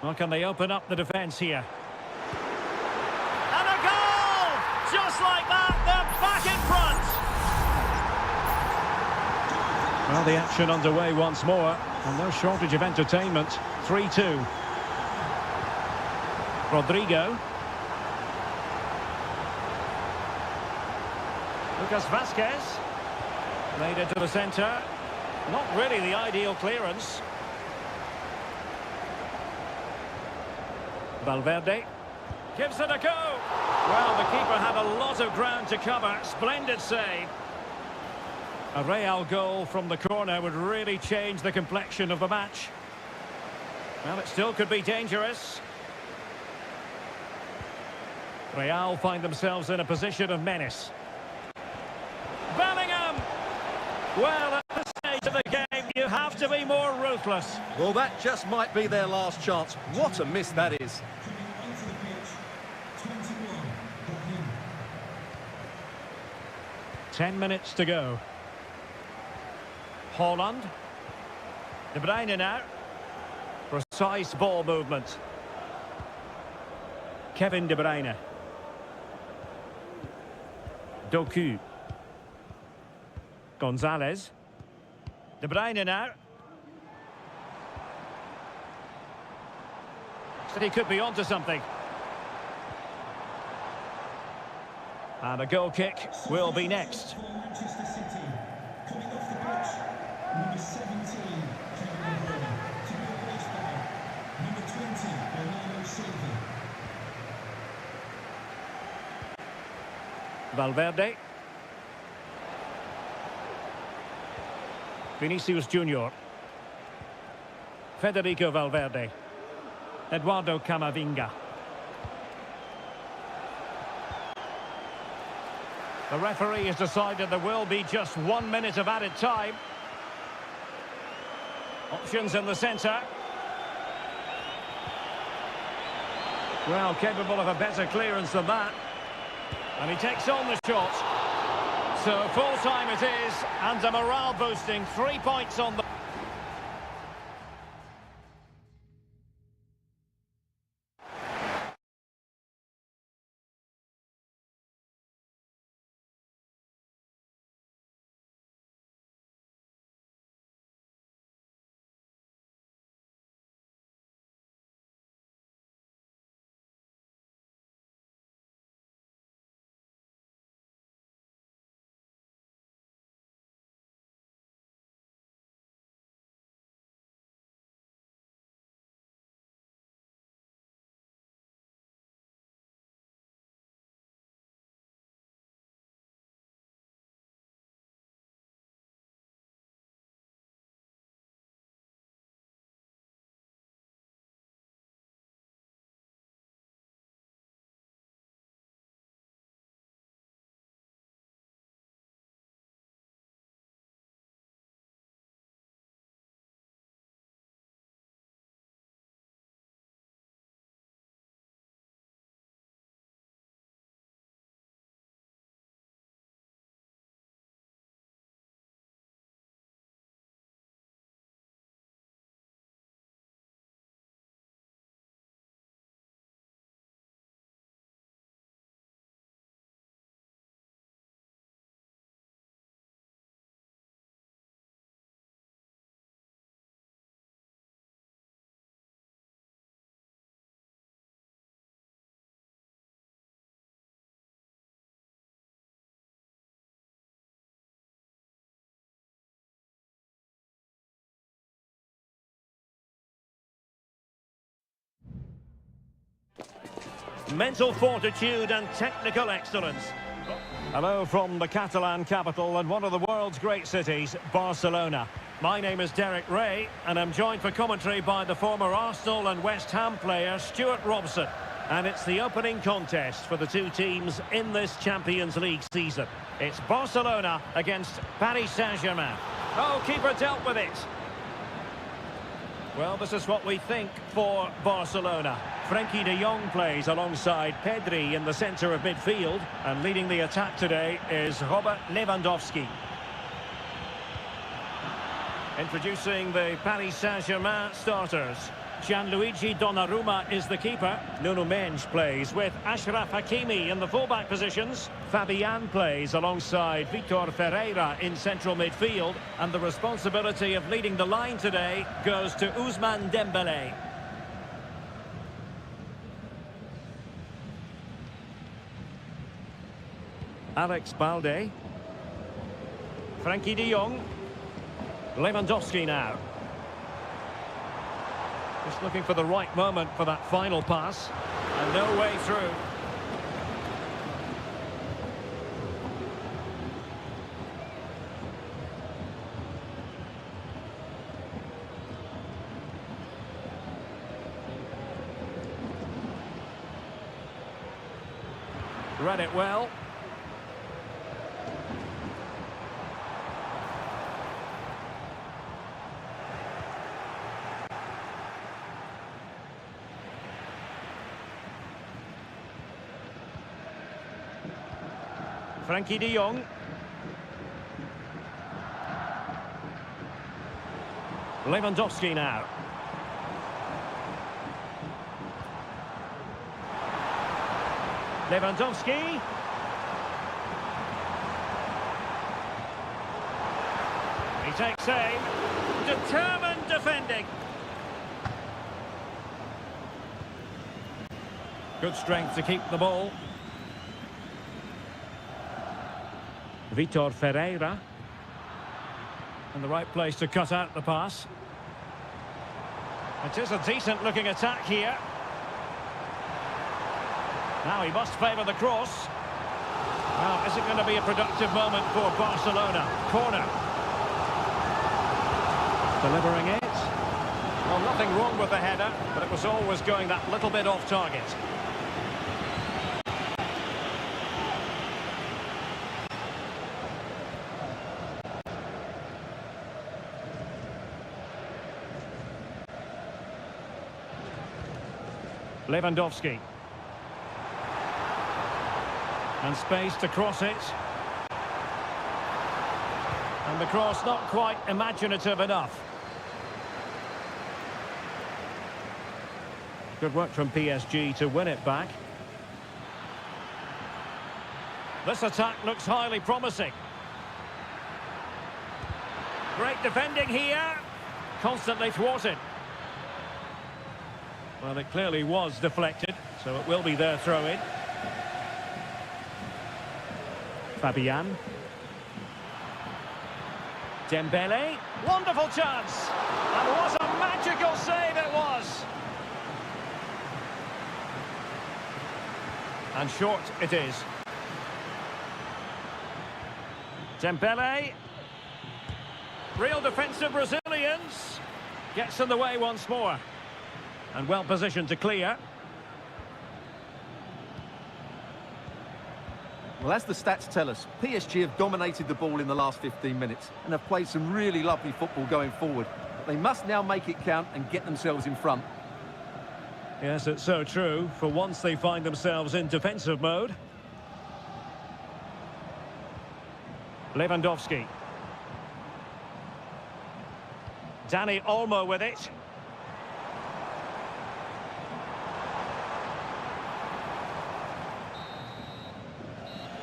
Well, can they open up the defence here? And a goal! Just like that, they're back in front! Well, the action underway once more, and no shortage of entertainment. 3-2. Rodrigo. Lucas Vazquez. Made into the centre. Not really the ideal clearance. Valverde. Gives it a go. Well, the keeper had a lot of ground to cover. Splendid save. A Real goal from the corner would really change the complexion of the match. Well, it still could be dangerous. Real find themselves in a position of menace. Bellingham! Well, at this stage of the game, you have to be more ruthless. Well, that just might be their last chance. What a miss that is. Ten minutes to go. Haaland. De Bruyne now. Precise ball movement. Kevin De Bruyne. Doku. Gonzalez. De Bruyne now. Said he could be onto something. And a goal kick will be next. Valverde. Vinicius Junior. Federico Valverde. Eduardo Camavinga. The referee has decided there will be just 1 minute of added time. Options in the centre. Well, capable of a better clearance than that. And he takes on the shot. So full time it is, and a morale boosting 3 points on the... Mental fortitude and technical excellence. Hello from the Catalan capital and one of the world's great cities, Barcelona. My name is Derek Ray, and I'm joined for commentary by the former Arsenal and West Ham player Stuart Robson. And it's the opening contest for the two teams in this Champions League season. It's Barcelona against Paris Saint-Germain. Oh, keeper dealt with it. Well, this is what we think for Barcelona. Frenkie de Jong plays alongside Pedri in the centre of midfield, and leading the attack today is Robert Lewandowski. Introducing the Paris Saint-Germain starters. Gianluigi Donnarumma is the keeper. Nuno Mendes plays with Achraf Hakimi in the fullback positions. Fabian plays alongside Vitor Ferreira in central midfield. And the responsibility of leading the line today goes to Ousmane Dembélé. Alex Balde. Frenkie de Jong. Lewandowski now. Just looking for the right moment for that final pass. And no way through. Read it well. Frenkie de Jong. Lewandowski now. Lewandowski. He takes aim. Determined defending. Good strength to keep the ball. Vitor Ferreira. And the right place to cut out the pass. It is a decent looking attack here. Now he must favour the cross. Well, is it going to be a productive moment for Barcelona? Corner. Delivering it. Well, nothing wrong with the header, but it was always going that little bit off target. Lewandowski. And space to cross it. the cross not quite imaginative enough. Good work from PSG to win it back. This attack looks highly promising. Great defending here. Constantly thwarted. Well, it clearly was deflected, so it will be their throw-in. Fabian. Dembele. Wonderful chance. And what a magical save it was. And short it is. Dembele. Real defensive resilience. Gets in the way once more. And well positioned to clear. Well, as the stats tell us, PSG have dominated the ball in the last 15 minutes and have played some really lovely football going forward. But they must now make it count and get themselves in front. Yes, it's so true. For once they find themselves in defensive mode. Lewandowski. Dani Olmo with it.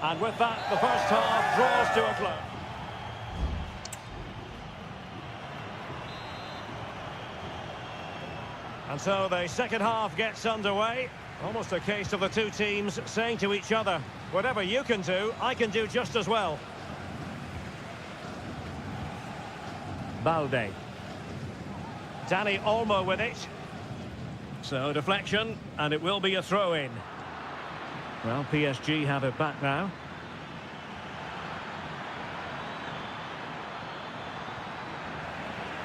And with that, the first half draws to a close. And so the second half gets underway. Almost a case of the two teams saying to each other, whatever you can do, I can do just as well. Balde. Dani Olmo with it. So deflection, and it will be a throw-in. Well, PSG have it back now.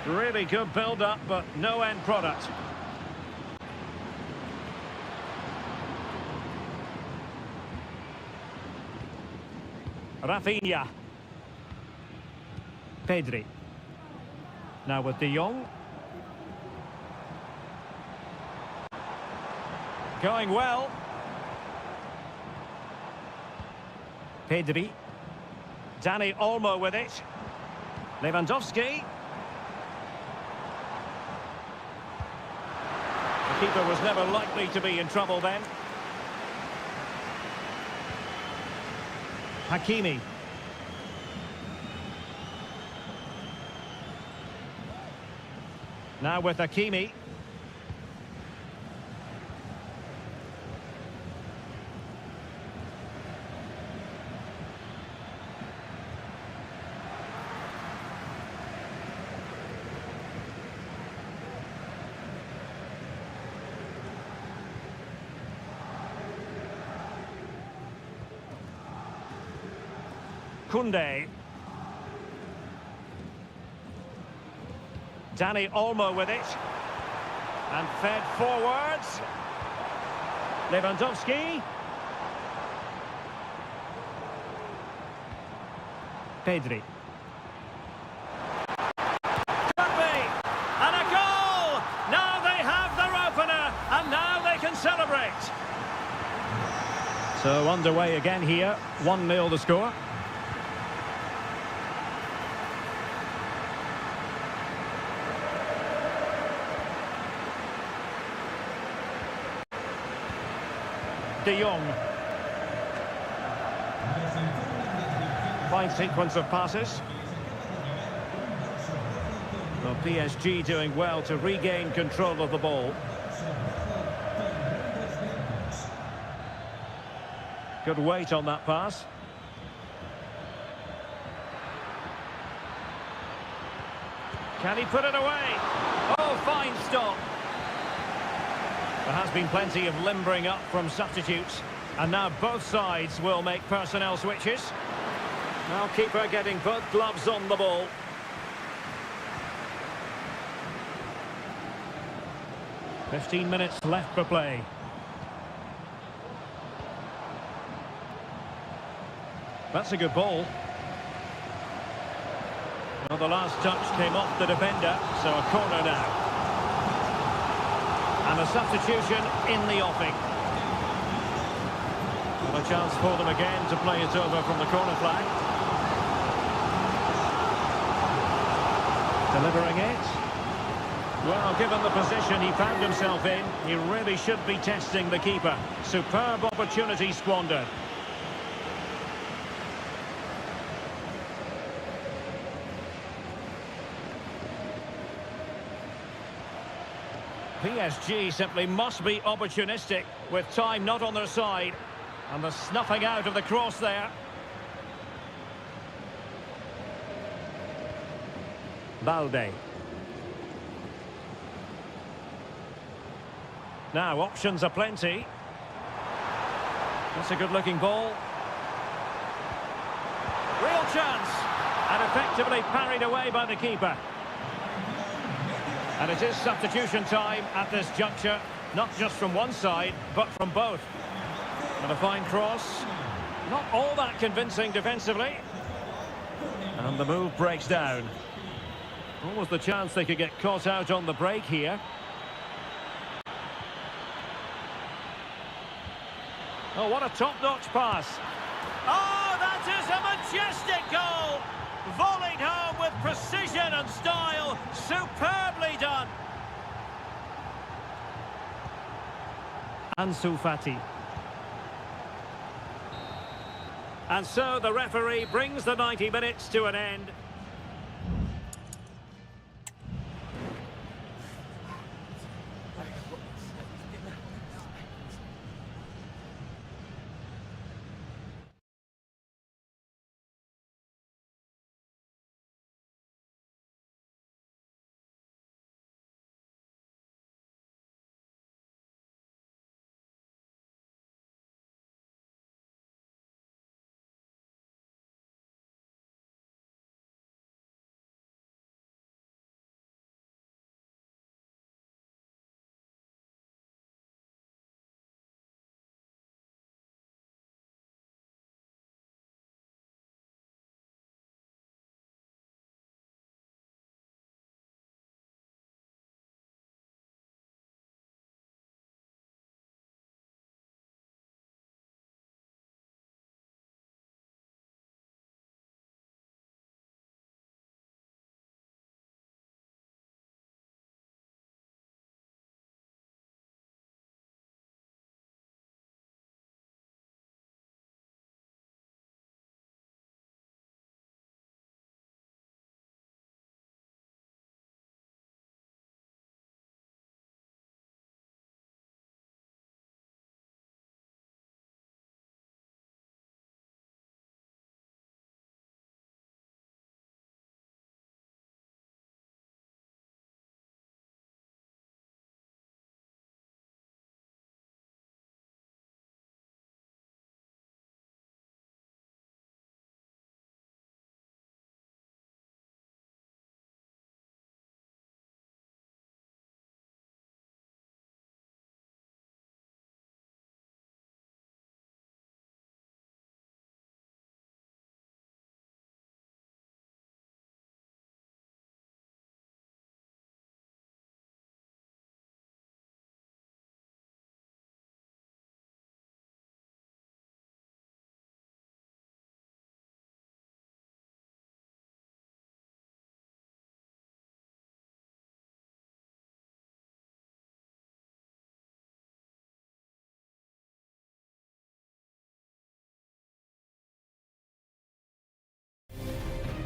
Really good build-up, but no end product. Rafinha. Pedri. Now with De Jong. Going well. Pedri. Dani Olmo with it. Lewandowski. The keeper was never likely to be in trouble then. Hakimi. Now with Hakimi. Koundé. Dani Olmo with it. And fed forwards. Lewandowski. Pedri. Could be. And a goal! Now they have their opener, and now they can celebrate. So underway again here. 1-0 the score. De Jong. Fine sequence of passes. Well, PSG doing well to regain control of the ball. Good weight on that pass. Can he put it away? Oh, fine stop. There has been plenty of limbering up from substitutes, and now both sides will make personnel switches. Now keeper getting both gloves on the ball. "15 minutes left for play. That's a good ball. Well, the last touch came off the defender, so a corner now. And a substitution in the offing. Well, a chance for them again to play it over from the corner flag. Delivering it. Well, given the position he found himself in, he really should be testing the keeper. Superb opportunity squandered. PSG simply must be opportunistic, with time not on their side. And the snuffing out of the cross there. Balde. Now, options are plenty. That's a good-looking ball. Real chance! And effectively parried away by the keeper. And it is substitution time at this juncture, not just from one side, but from both. And a fine cross. Not all that convincing defensively. And the move breaks down. What was the chance they could get caught out on the break here? Oh, what a top-notch pass. Oh, that is a majestic goal! Volleyed home with precision and style. Superbly done. Ansu Fati. And so the referee brings the 90 minutes to an end.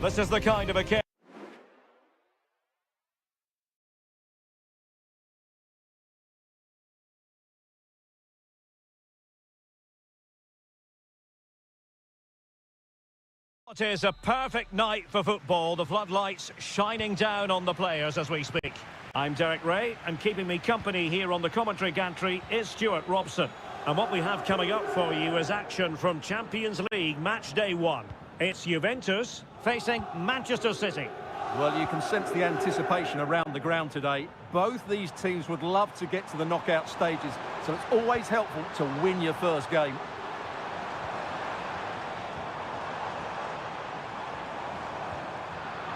This is the kind of a kick. It is a perfect night for football, the floodlights shining down on the players as we speak. I'm Derek Ray, and keeping me company here on the commentary gantry is Stuart Robson. And what we have coming up for you is action from Champions League match day 1. It's Juventus facing Manchester City. Well, you can sense the anticipation around the ground today. Both these teams would love to get to the knockout stages, so it's always helpful to win your first game.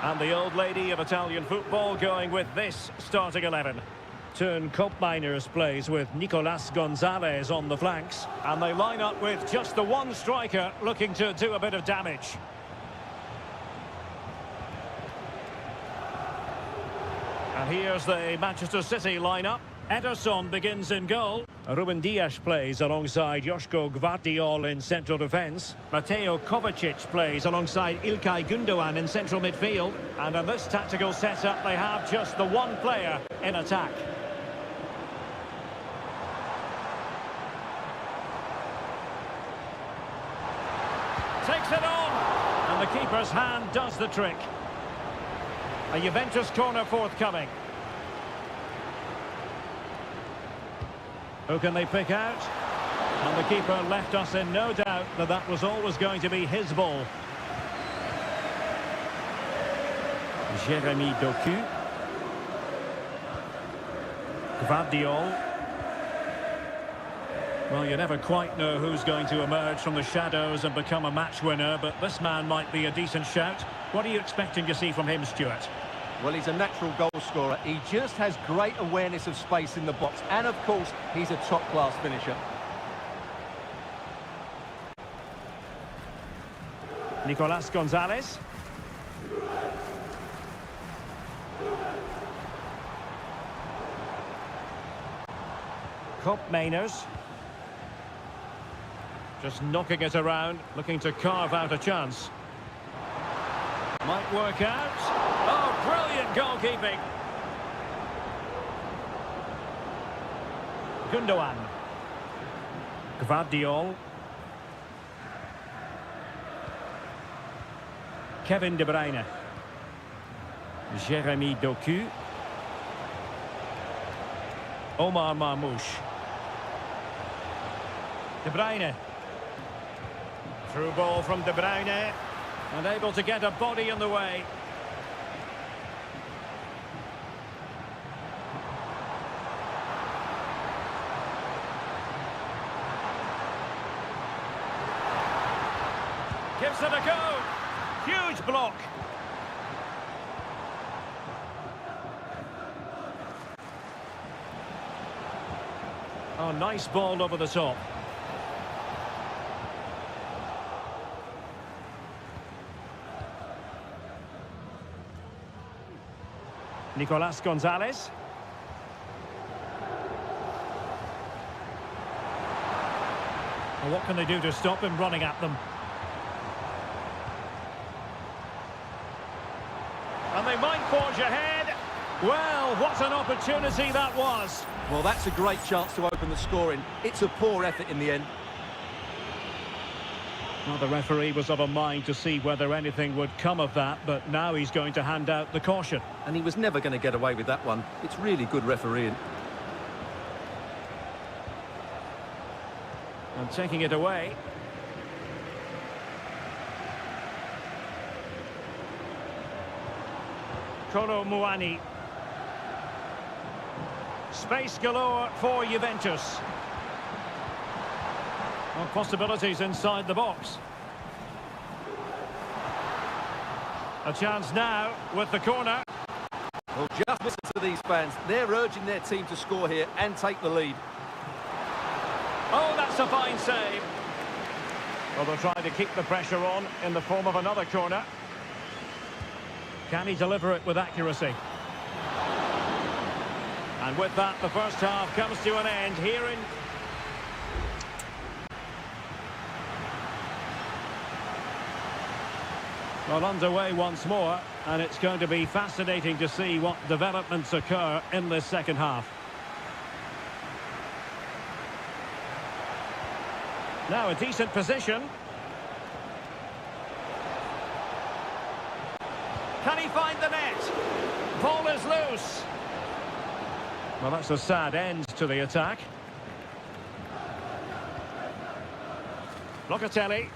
And the old lady of Italian football going with this starting 11. Turn Koopmeiners plays with Nicolas Gonzalez on the flanks. And they line up with just the one striker looking to do a bit of damage. And here's the Manchester City lineup. Ederson begins in goal. Ruben Dias plays alongside Joško Gvardiol in central defence. Mateo Kovacic plays alongside İlkay Gündoğan in central midfield. And in this tactical setup, they have just the one player in attack. Takes it on, and the keeper's hand does the trick. A Juventus corner forthcoming. Who can they pick out? And the keeper left us in no doubt that that was always going to be his ball. Jeremy Doku. Gvardiol. Well, you never quite know who's going to emerge from the shadows and become a match winner, but this man might be a decent shout. What are you expecting to see from him, Stuart? Well, he's a natural goal scorer. He just has great awareness of space in the box. And, of course, he's a top-class finisher. Nicolas Gonzalez. Cop Mainers. Just knocking it around, looking to carve out a chance. Might work out. Oh, brilliant goalkeeping. Gündoğan. Gvardiol. Kevin De Bruyne. Jeremy Doku. Omar Marmoush. De Bruyne. Through ball from De Bruyne. And able to get a body in the way. Gives it a go. Huge block. Oh, nice ball over the top. Nicolas Gonzalez. Well, what can they do to stop him running at them? And they might forge ahead. Well, what an opportunity that was. Well, that's a great chance to open the scoring. It's a poor effort in the end. Well, the referee was of a mind to see whether anything would come of that, but now he's going to hand out the caution. And he was never going to get away with that one. It's really good refereeing. And taking it away. Kolo Muani. Space galore for Juventus. Well, possibilities inside the box. A chance now with the corner. Well, just listen to these fans. They're urging their team to score here and take the lead. Oh, that's a fine save. Well, they're trying to keep the pressure on in the form of another corner. Can he deliver it with accuracy? And with that, the first half comes to an end here in... Well, underway once more, and it's going to be fascinating to see what developments occur in this second half. Now a decent position. Can he find the net? Ball is loose. Well, that's a sad end to the attack. Locatelli.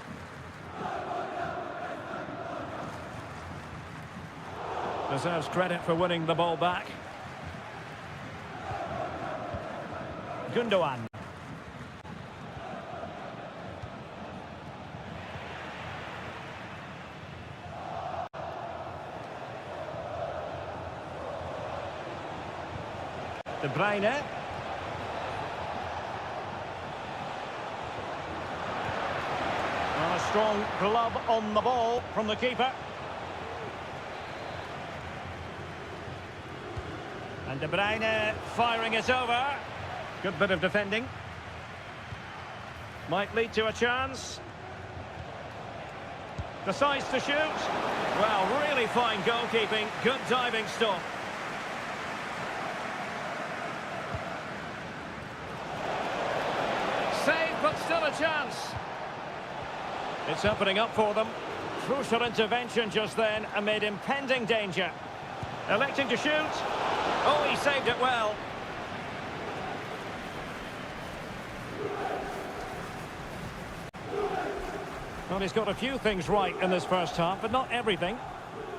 Deserves credit for winning the ball back. Gündoğan. De Bruyne. And a strong glove on the ball from the keeper. And De Bruyne firing it over. Good bit of defending. Might lead to a chance. Decides to shoot. Well, really fine goalkeeping. Good diving stop. Save, but still a chance. It's opening up for them. Crucial intervention just then amid impending danger. Electing to shoot. Oh, he saved it well. Well, he's got a few things right in this first half, but not everything.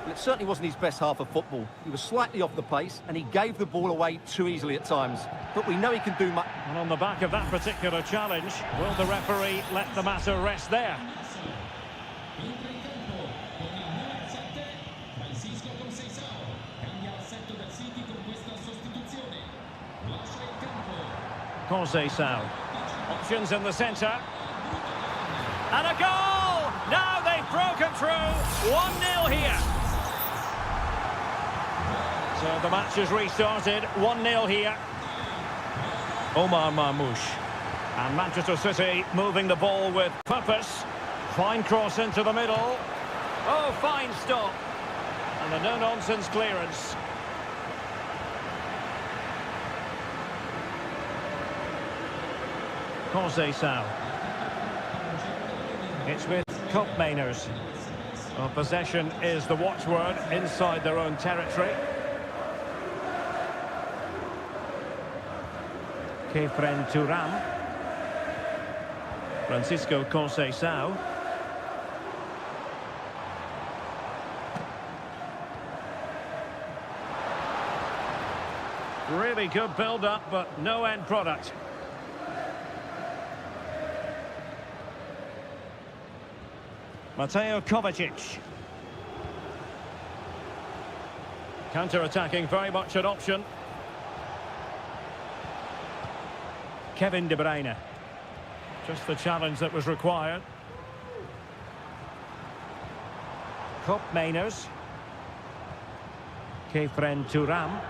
Well, it certainly wasn't his best half of football. He was slightly off the pace, and he gave the ball away too easily at times. But we know he can do much. And on the back of that particular challenge, will the referee let the matter rest there? Conceição. Options in the centre. And a goal! Now they've broken through. 1-0 here. So the match has restarted. 1-0 here. Omar Marmoush. And Manchester City moving the ball with purpose. Fine cross into the middle. Oh, fine stop. And a no-nonsense clearance. Conceição. It's with Mainers. Well, possession is the watchword inside their own territory. Kefren Turam. Francisco Conceição. Really good build-up, but no end product. Mateo Kovacic. Counter-attacking, very much an option. Kevin De Bruyne. Just the challenge that was required. Mainers. Kefren Turam.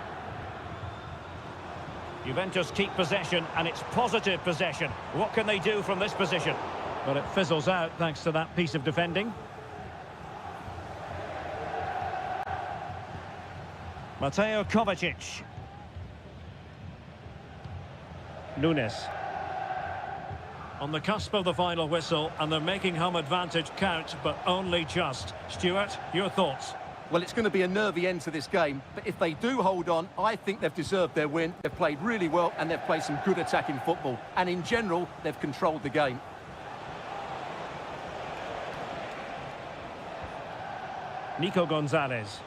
Juventus keep possession, and it's positive possession. What can they do from this position? But it fizzles out thanks to that piece of defending. Mateo Kovacic. Nunes. On the cusp of the final whistle, and they're making home advantage count, but only just. Stuart, your thoughts? Well, it's going to be a nervy end to this game, but if they do hold on, I think they've deserved their win. They've played really well, and they've played some good attacking football. And in general, they've controlled the game. Nico Gonzalez.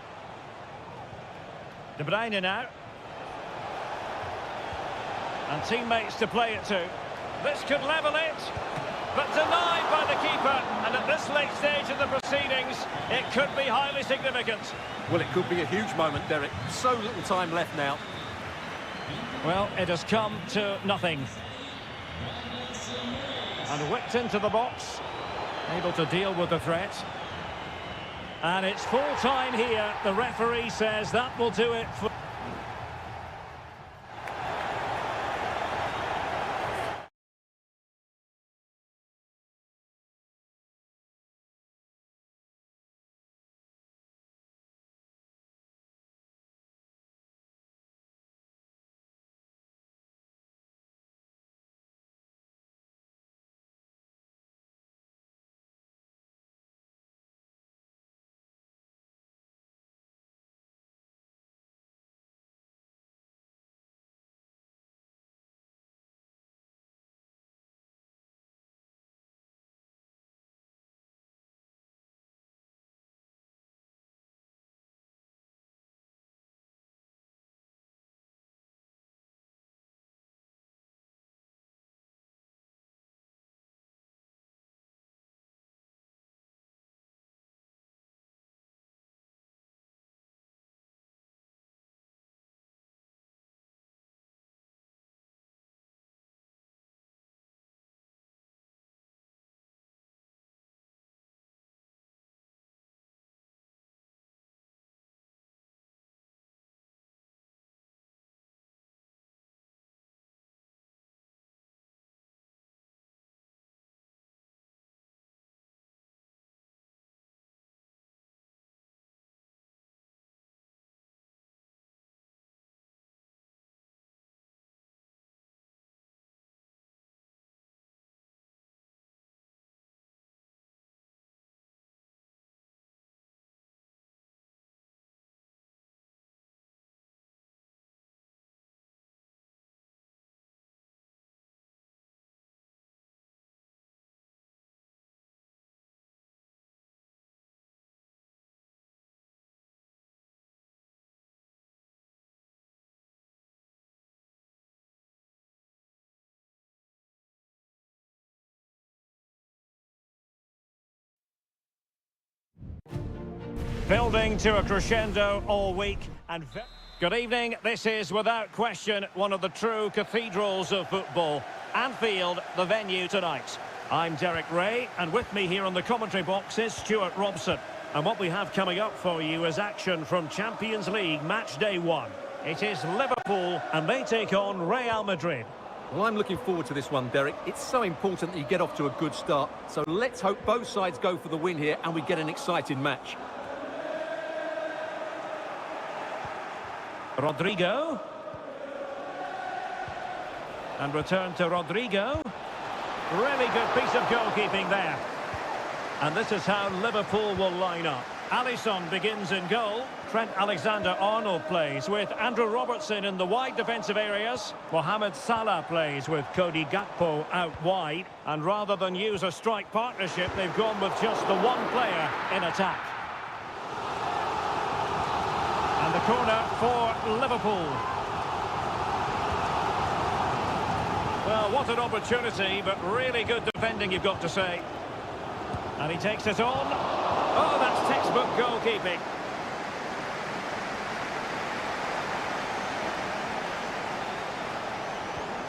De Bruyne now. And teammates to play it to. This could level it, but denied by the keeper. And at this late stage of the proceedings, it could be highly significant. Well, it could be a huge moment, Derek. So little time left now. Well, it has come to nothing. And whipped into the box. Able to deal with the threat. And it's full time here. The referee says that will do it for... Building to a crescendo all week and... Good evening. This is, without question, one of the true cathedrals of football. Anfield, the venue tonight. I'm Derek Ray, and with me here on the commentary box is Stuart Robson. And what we have coming up for you is action from Champions League match day 1. It is Liverpool, and they take on Real Madrid. Well, I'm looking forward to this one, Derek. It's so important that you get off to a good start. So let's hope both sides go for the win here and we get an exciting match. Rodrigo. And return to Rodrigo. Really good piece of goalkeeping there. And this is how Liverpool will line up. Alisson begins in goal. Trent Alexander-Arnold plays with Andrew Robertson in the wide defensive areas. Mohamed Salah plays with Cody Gakpo out wide. And rather than use a strike partnership, they've gone with just the one player in attack. And the corner for Liverpool. Well, what an opportunity, but really good defending, you've got to say. And he takes it on. Oh, that's textbook goalkeeping.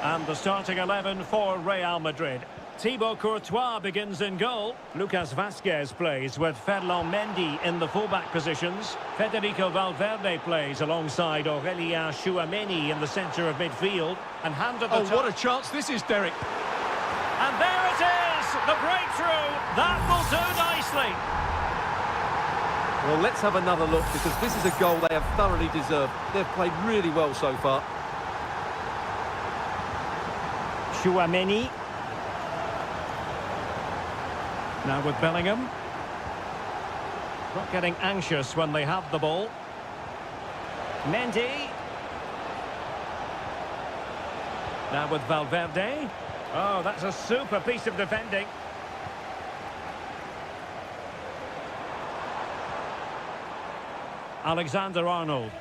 And the starting 11 for Real Madrid. Thibaut Courtois begins in goal. Lucas Vazquez plays with Ferland Mendy in the fullback positions. Federico Valverde plays alongside Aurélien Tchouameni in the centre of midfield. And handed the what a chance this is, Derek. And there it is, the breakthrough. That will do nicely. Well, let's have another look because this is a goal they have thoroughly deserved. They've played really well so far. Tchouameni. Now with Bellingham. Not getting anxious when they have the ball. Mendy. Now with Valverde. Oh, that's a super piece of defending. Alexander-Arnold.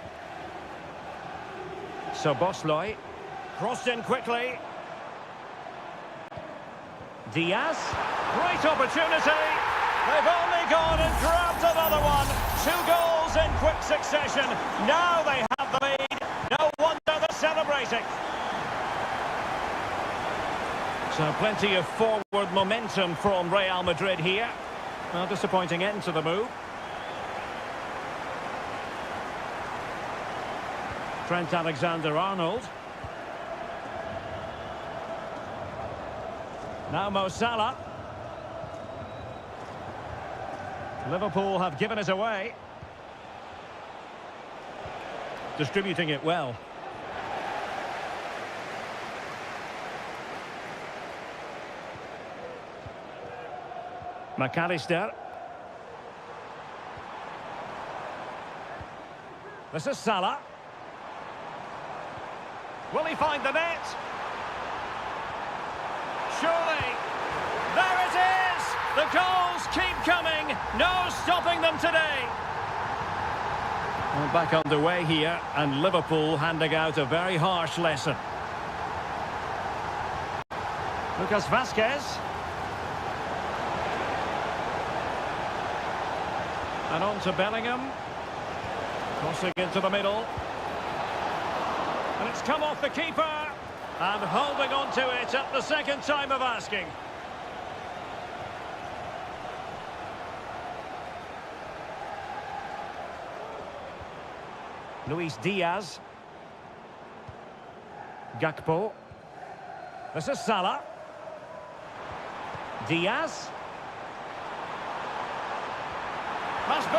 Szoboszlai. Crossed in quickly. Diaz. Great opportunity. They've only gone and grabbed another one. 2 goals in quick succession. Now they have the lead. No wonder they're celebrating. So plenty of forward momentum from Real Madrid here. Well, disappointing end to the move. Trent Alexander-Arnold. Now Mo Salah. Liverpool have given it away. Distributing it well. McAllister. This is Salah. Will he find the net? Surely. There it is! The goals keep coming. No stopping them today. Well, back underway here, and Liverpool handing out a very harsh lesson. Lucas Vazquez. And on to Bellingham. Crossing into the middle. And it's come off the keeper. And holding on to it at the second time of asking. Luis Diaz. Gakpo. This is Salah. Diaz. Must be.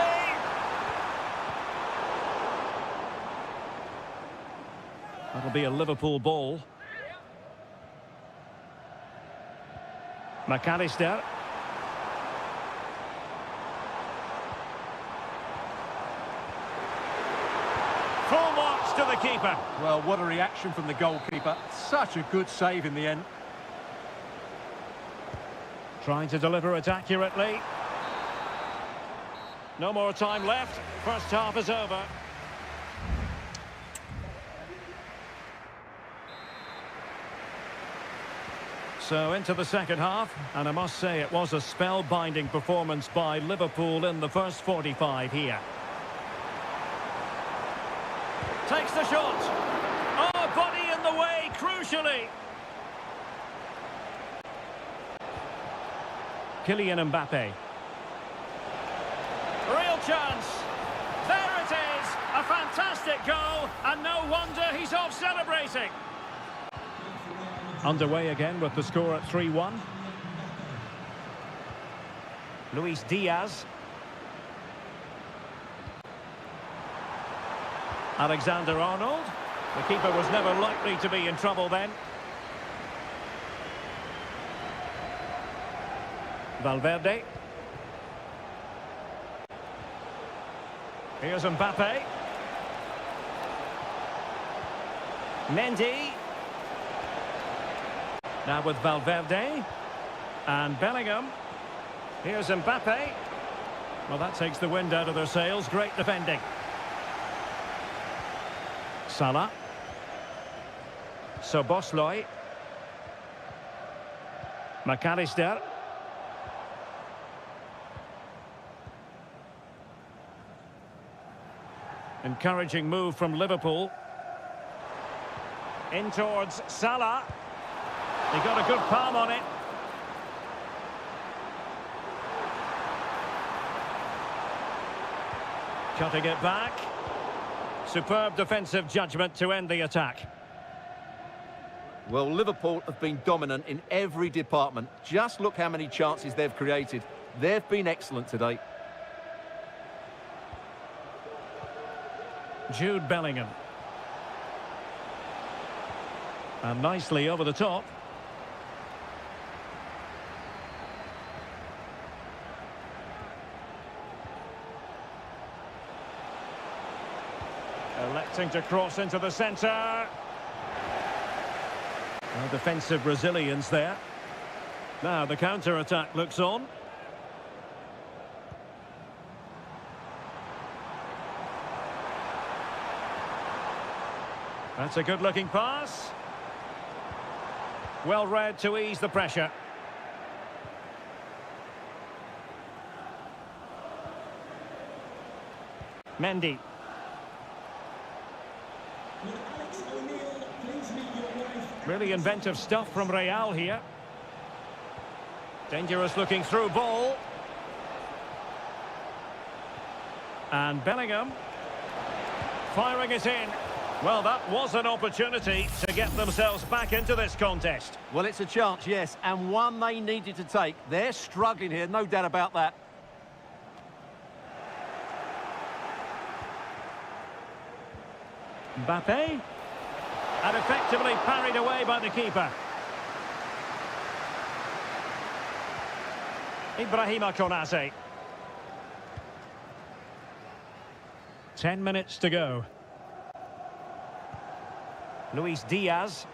That'll be a Liverpool ball. McAllister. Full marks to the keeper. Well, what a reaction from the goalkeeper. Such a good save in the end. Trying to deliver it accurately. No more time left. First half is over. So into the second half, and I must say it was a spellbinding performance by Liverpool in the first 45 here. Takes the shot. Oh, body in the way, crucially. Kylian Mbappe. Real chance. There it is. A fantastic goal, and no wonder he's off celebrating. Underway again with the score at 3-1. Luis Diaz. Alexander-Arnold. The keeper was never likely to be in trouble then. Valverde. Here's Mbappe. Mendy. Now with Valverde. And Bellingham. Here's Mbappe. Well, that takes the wind out of their sails. Great defending. Salah. Szoboszlai. McAllister. Encouraging move from Liverpool. In towards Salah. He got a good palm on it. Cutting it back. Superb defensive judgment to end the attack. Well, Liverpool have been dominant in every department. Just look how many chances they've created. They've been excellent today. Jude Bellingham. And nicely over the top. Electing to cross into the centre. Well, defensive resilience there. Now the counter-attack looks on. That's a good-looking pass. Well read to ease the pressure. Mendy. Really inventive stuff from Real here. Dangerous looking through ball. And Bellingham. Firing it in. Well, that was an opportunity to get themselves back into this contest. Well, it's a chance, yes, and one they needed to take. They're struggling here, no doubt about that. Mbappe. And effectively parried away by the keeper. Ibrahima Konate. 10 minutes to go. Luis Diaz.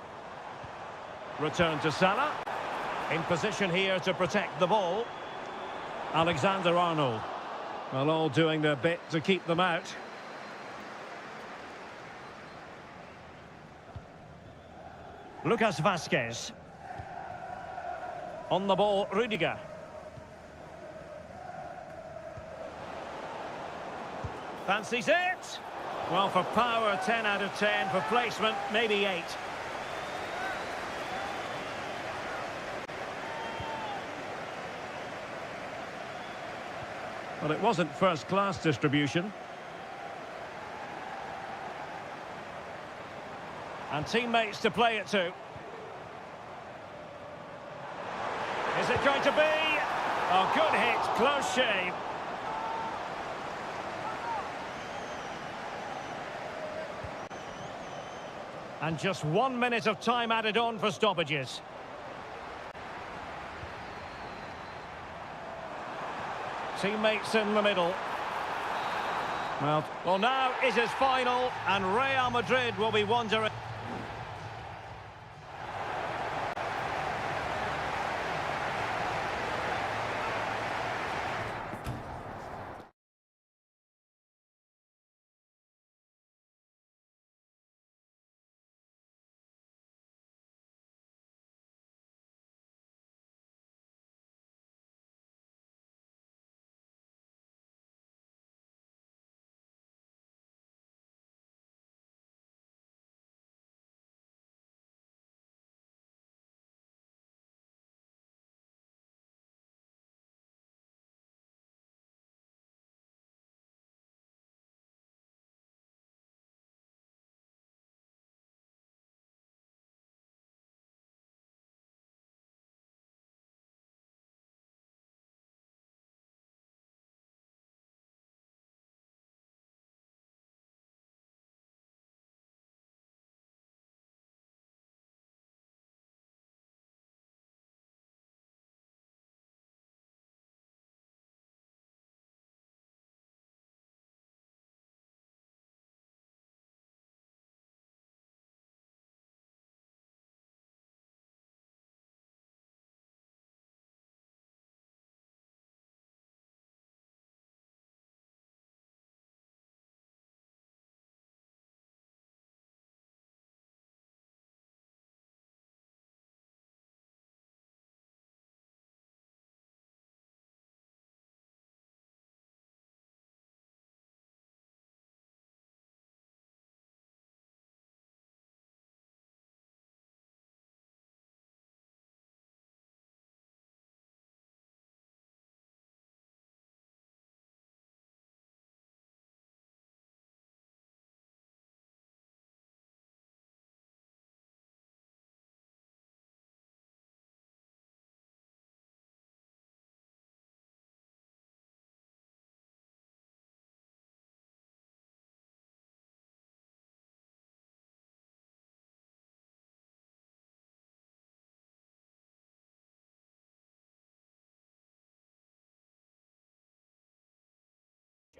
Return to Salah. In position here to protect the ball. Alexander-Arnold. Well, all doing their bit to keep them out. Lucas Vazquez. On the ball, Rudiger. Fancies it. Well, for power, 10 out of 10. For placement, maybe 8. Well, it wasn't first-class distribution. And teammates to play it to. Is it going to be? Oh, good hit, close shave. And just 1 minute of time added on for stoppages. Teammates in the middle. Well, now it is final, and Real Madrid will be wondering.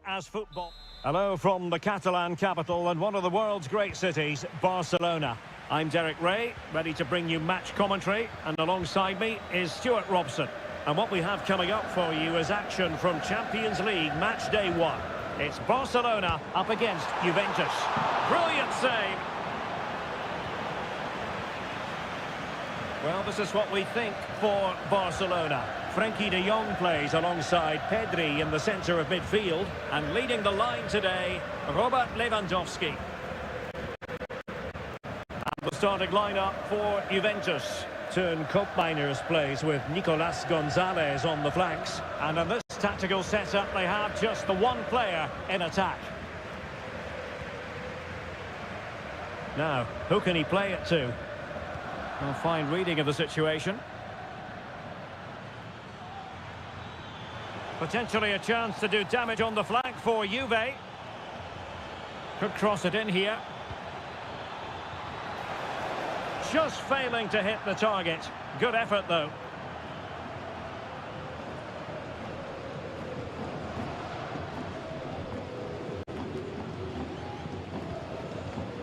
as football. Hello from the Catalan capital and one of the world's great cities, Barcelona. I'm Derek Ray, ready to bring you match commentary, and alongside me is Stuart Robson. And what we have coming up for you is action from Champions League match day 1. It's Barcelona up against Juventus. Brilliant save. Well, this is what we think for Barcelona. Frenkie de Jong plays alongside Pedri in the centre of midfield, and leading the line today, Robert Lewandowski. And the starting lineup for Juventus. Turn Koopmeiners plays with Nicolas Gonzalez on the flanks, and in this tactical setup they have just the one player in attack. Now, who can he play it to? A fine reading of the situation. Potentially a chance to do damage on the flank for Juve. Could cross it in here. Just failing to hit the target. Good effort though.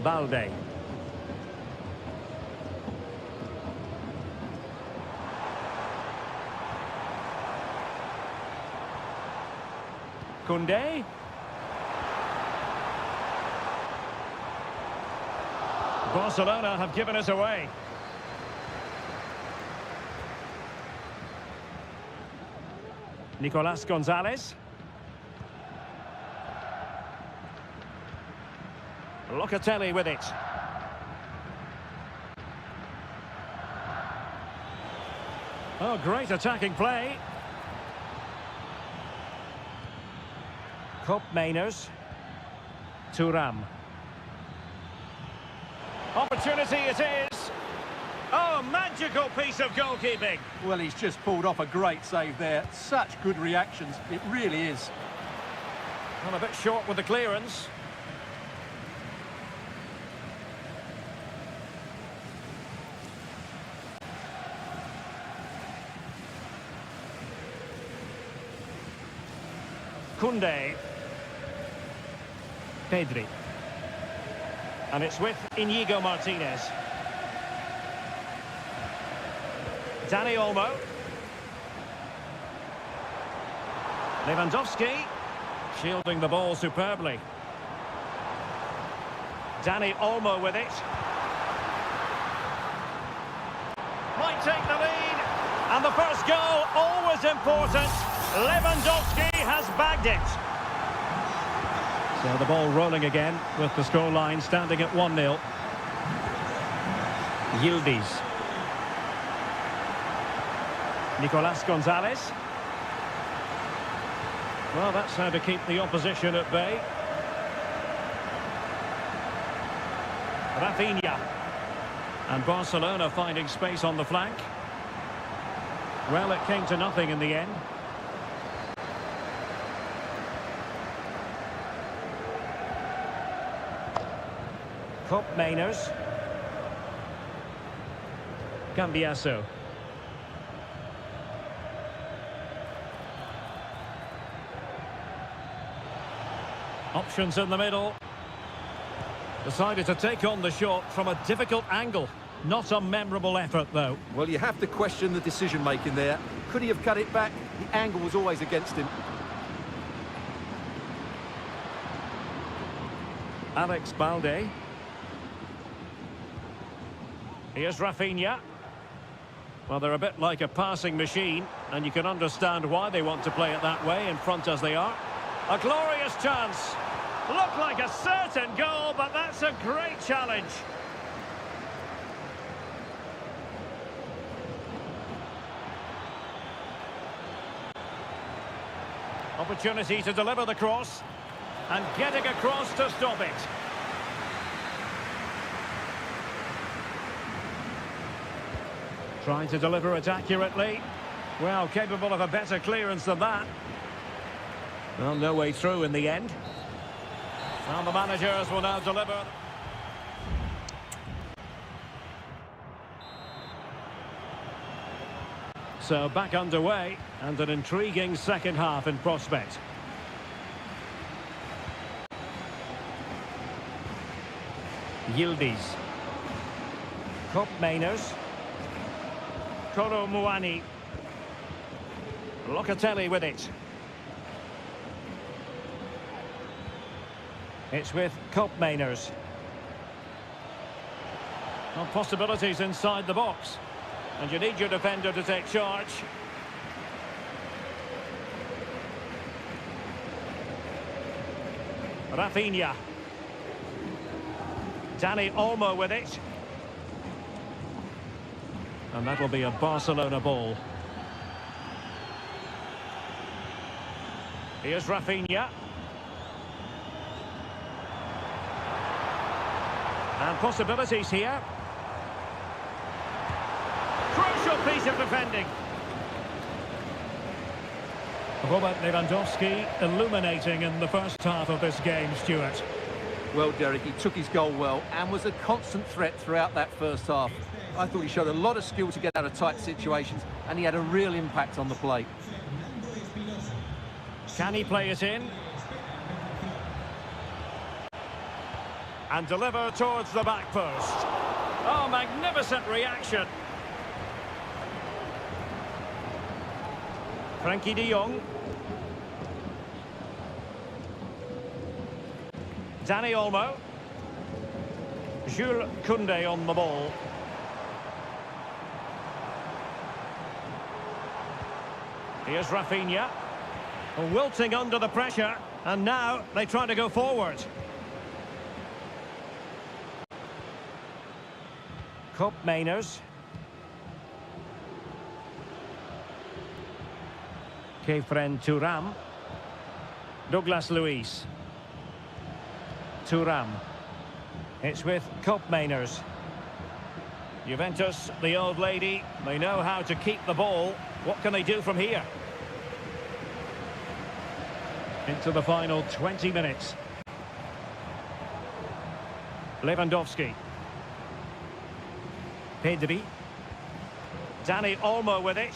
Balde. Koundé. Barcelona have given us away. Nicolas Gonzalez. Locatelli with it. Oh, great attacking play. Koopmeiners. Thuram. Opportunity it is. Oh, magical piece of goalkeeping. Well, he's just pulled off a great save there. Such good reactions. It really is. Well, a bit short with the clearance. Koundé. Pedri. And it's with Inigo Martinez. Dani Olmo. Lewandowski. Shielding the ball superbly. Dani Olmo with it. Might take the lead. And the first goal, always important. Lewandowski has bagged it. So the ball rolling again with the scoreline standing at 1-0. Yildiz. Nicolas Gonzalez. Well, that's how to keep the opposition at bay. Rafinha. And Barcelona finding space on the flank. Well, it came to nothing in the end. Koopmeiners. Cambiasso. Options in the middle. Decided to take on the shot from a difficult angle. Not a memorable effort, though. Well, you have to question the decision-making there. Could he have cut it back? The angle was always against him. Alex Balde. Here's Rafinha. Well, they're a bit like a passing machine, and you can understand why they want to play it that way, in front as they are. A glorious chance. Looked like a certain goal, but that's a great challenge. Opportunity to deliver the cross, and getting across to stop it. Trying to deliver it accurately. Well, capable of a better clearance than that. Well, no way through in the end. Well, the managers will now deliver. So back underway, and an intriguing second half in prospect. Yildiz. Kop Mainers. Koro Muani. Locatelli with it. It's with Kop Mainers. Well, possibilities inside the box. And you need your defender to take charge. Rafinha. Dani Olmo with it. And that will be a Barcelona ball. Here's Rafinha. And possibilities here. Crucial piece of defending. Robert Lewandowski illuminating in the first half of this game, Stuart. Well, Derek, he took his goal well and was a constant threat throughout that first half. I thought he showed a lot of skill to get out of tight situations, and he had a real impact on the play. Can he play it in? And deliver towards the back post. Oh, magnificent reaction. Frankie de Jong. Dani Olmo. Jules Koundé on the ball. Here's Rafinha. Wilting under the pressure. And now they try to go forward. Kop Mainers. Kefren Thuram. Douglas Luiz. Thuram. It's with Kop Mainers. Juventus, the old lady, they know how to keep the ball. What can they do from here? Into the final 20 minutes. Lewandowski. Pedri. Dani Olmo with it.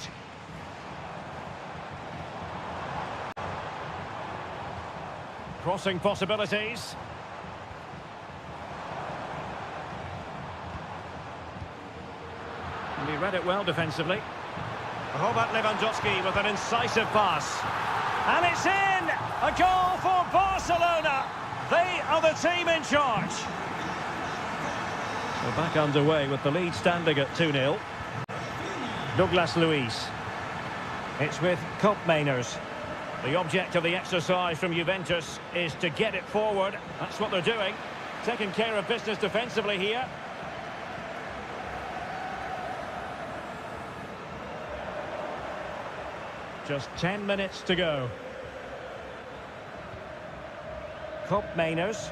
Crossing possibilities. And he read it well defensively. Robert Lewandowski with an incisive pass. And it's in! A goal for Barcelona! They are the team in charge. We're back underway with the lead standing at 2-0. Douglas Luiz. It's with Kop Mainers. The object of the exercise from Juventus is to get it forward. That's what they're doing. Taking care of business defensively here. Just 10 minutes to go. Kop Mainers.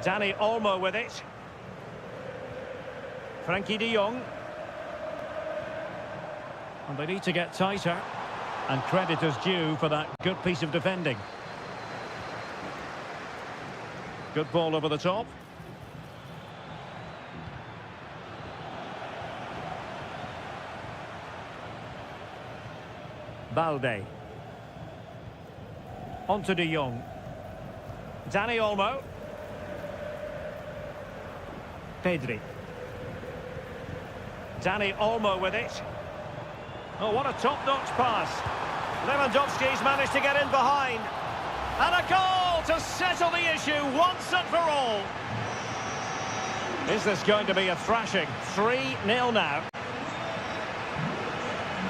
Dani Olmo with it. Frankie de Jong. And they need to get tighter. And credit is due for that good piece of defending. Good ball over the top. Balde. Onto de Jong. Dani Olmo. Pedri. Dani Olmo with it. Oh, what a top-notch pass. Lewandowski's managed to get in behind. And a goal to settle the issue once and for all. Is this going to be a thrashing? 3-0 now.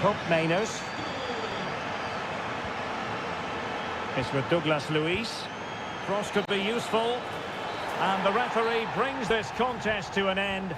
Kop Mainers. It's with Douglas Luiz. Cross could be useful. And the referee brings this contest to an end.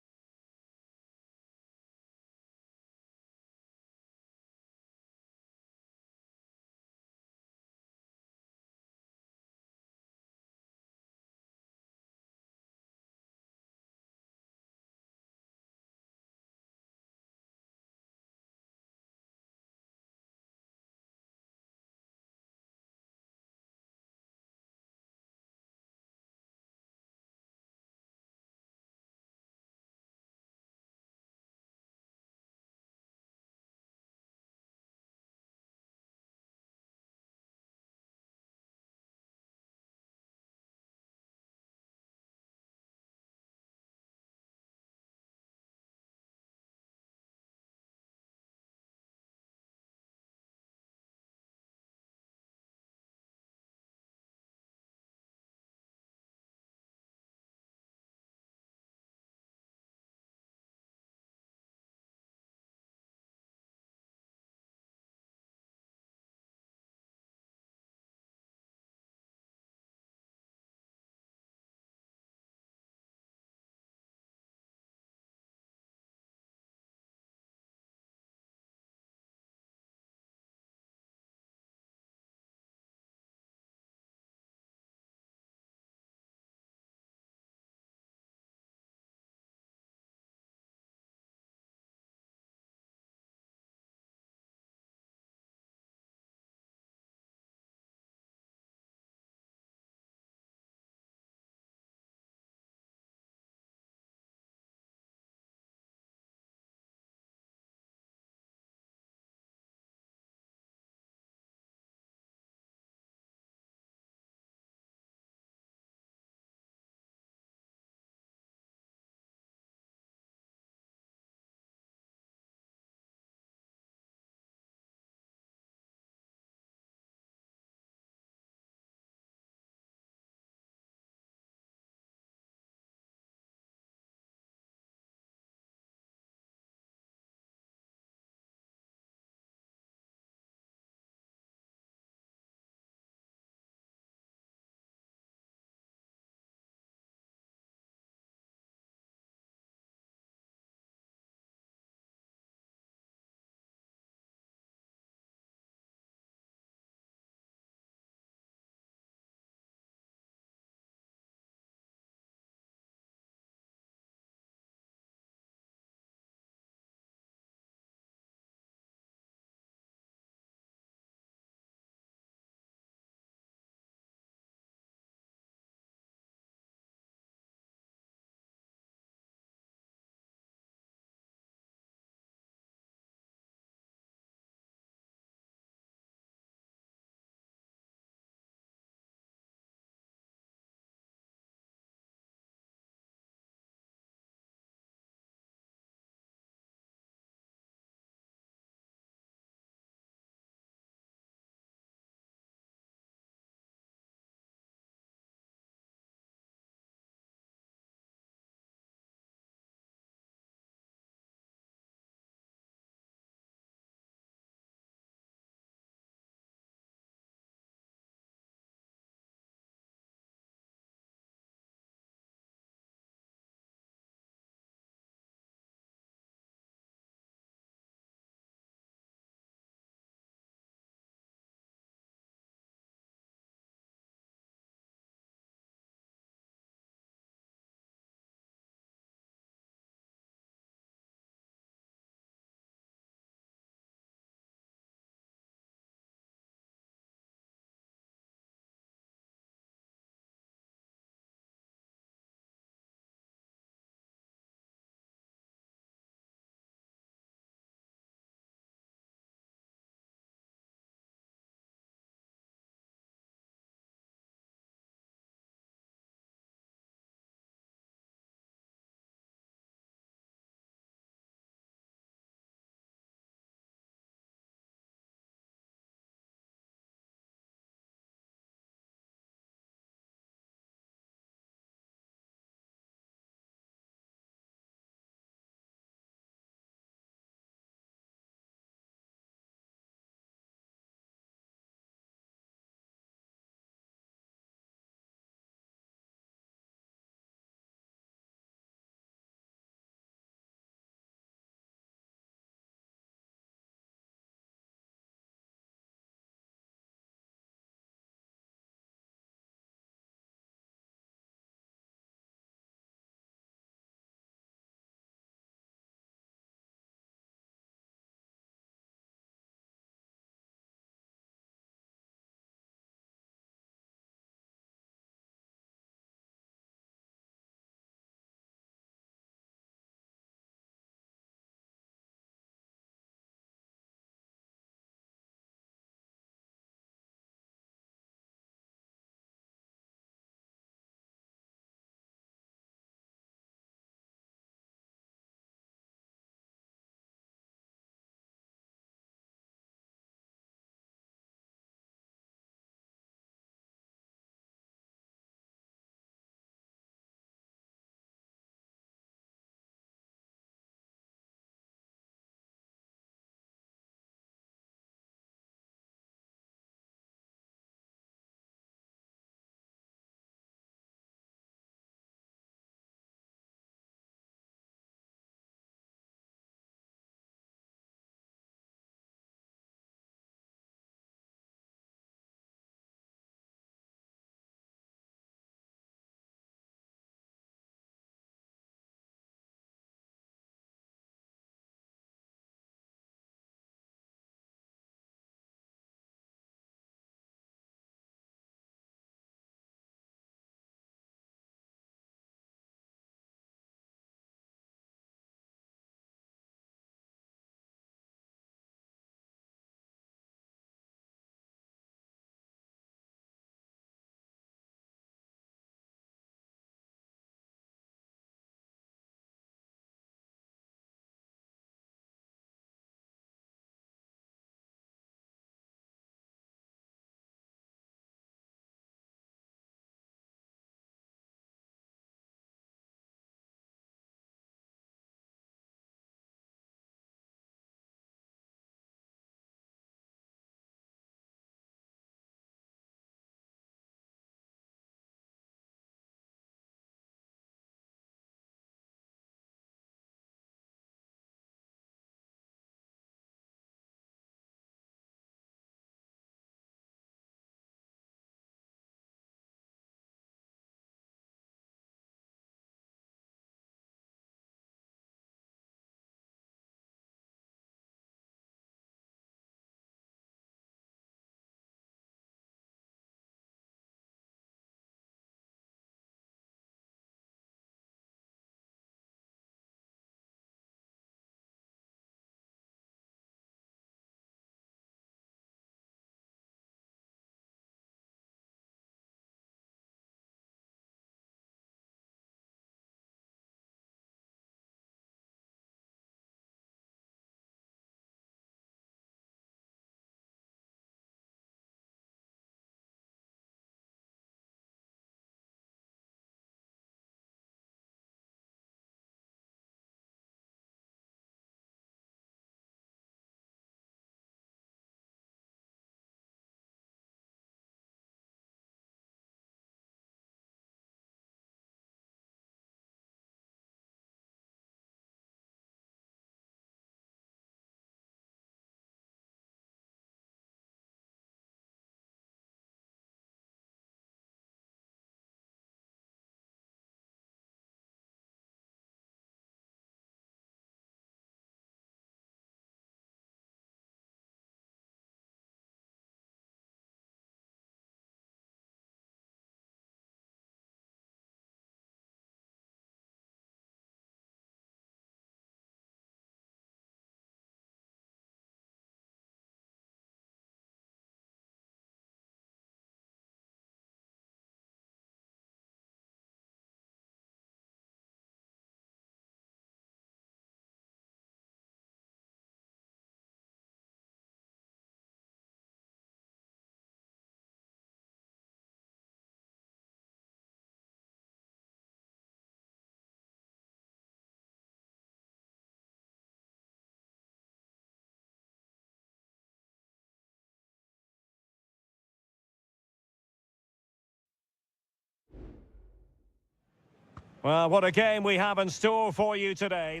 Well, what a game we have in store for you today.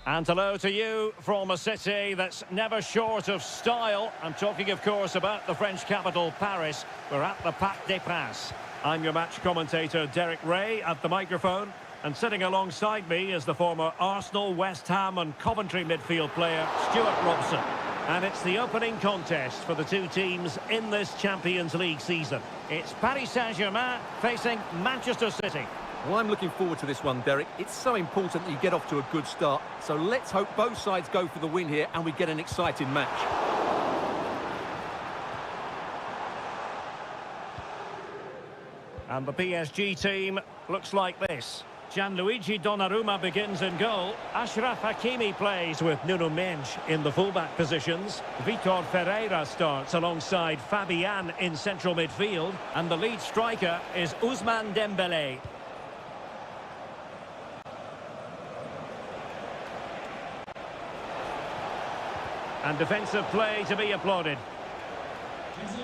And hello to you from a city that's never short of style. I'm talking, of course, about the French capital, Paris. We're at the Parc des Princes. I'm your match commentator, Derek Ray, at the microphone. And sitting alongside me is the former Arsenal, West Ham and Coventry midfield player, Stuart Robson. And it's the opening contest for the two teams in this Champions League season. It's Paris Saint-Germain facing Manchester City. Well, I'm looking forward to this one, Derek. It's so important that you get off to a good start. So let's hope both sides go for the win here and we get an exciting match. And the PSG team looks like this. Gianluigi Donnarumma begins in goal. Achraf Hakimi plays with Nuno Mendes in the fullback positions. Vitor Ferreira starts alongside Fabian in central midfield. And the lead striker is Ousmane Dembélé. And defensive play to be applauded.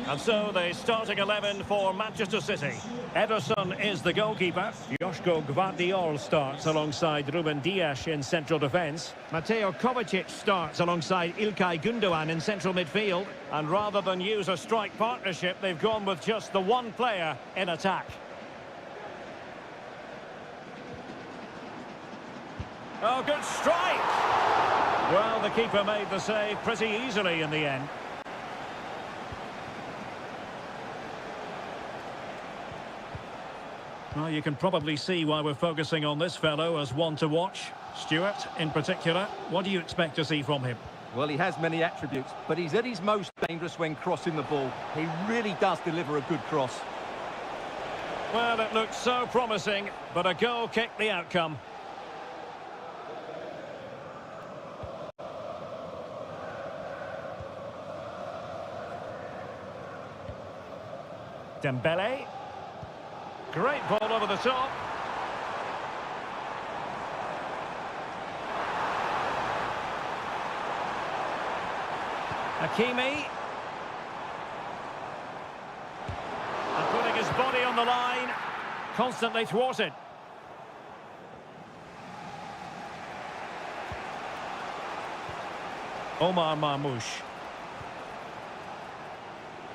And so the starting 11 for Manchester City. Ederson is the goalkeeper. Joško Gvardiol starts alongside Ruben Dias in central defence. Mateo Kovacic starts alongside Ilkay Gundogan in central midfield. And rather than use a strike partnership, they've gone with just the one player in attack. Oh, good strike! Well, the keeper made the save pretty easily in the end. Well, you can probably see why we're focusing on this fellow as one to watch. Stuart, in particular, what do you expect to see from him? Well, he has many attributes, but he's at his most dangerous when crossing the ball. He really does deliver a good cross. Well, it looked so promising, but a goal kicked the outcome. Dembélé. Great ball over the top. Hakimi. And putting his body on the line. Constantly thwarted. Omar Marmoush.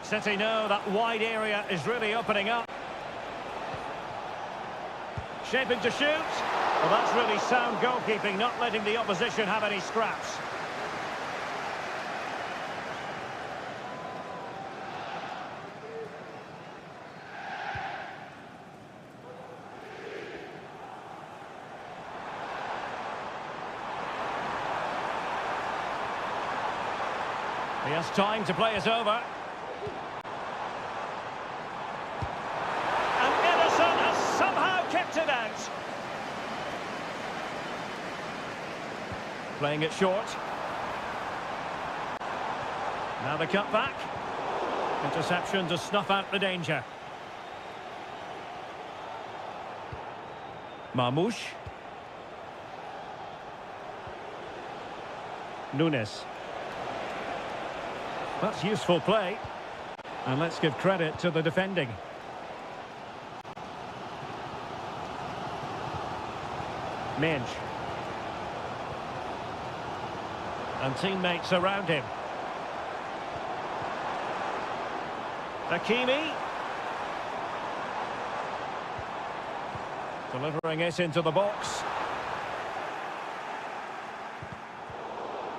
City know that wide area is really opening up. Shaping to shoot. Well, that's really sound goalkeeping, not letting the opposition have any scraps. He has time to play it over. It out. Playing it short. Now the cut back. Interception to snuff out the danger. Marmoush. Nunes. That's useful play. And let's give credit to the defending. Mendes. And teammates around him. Hakimi. Delivering it into the box.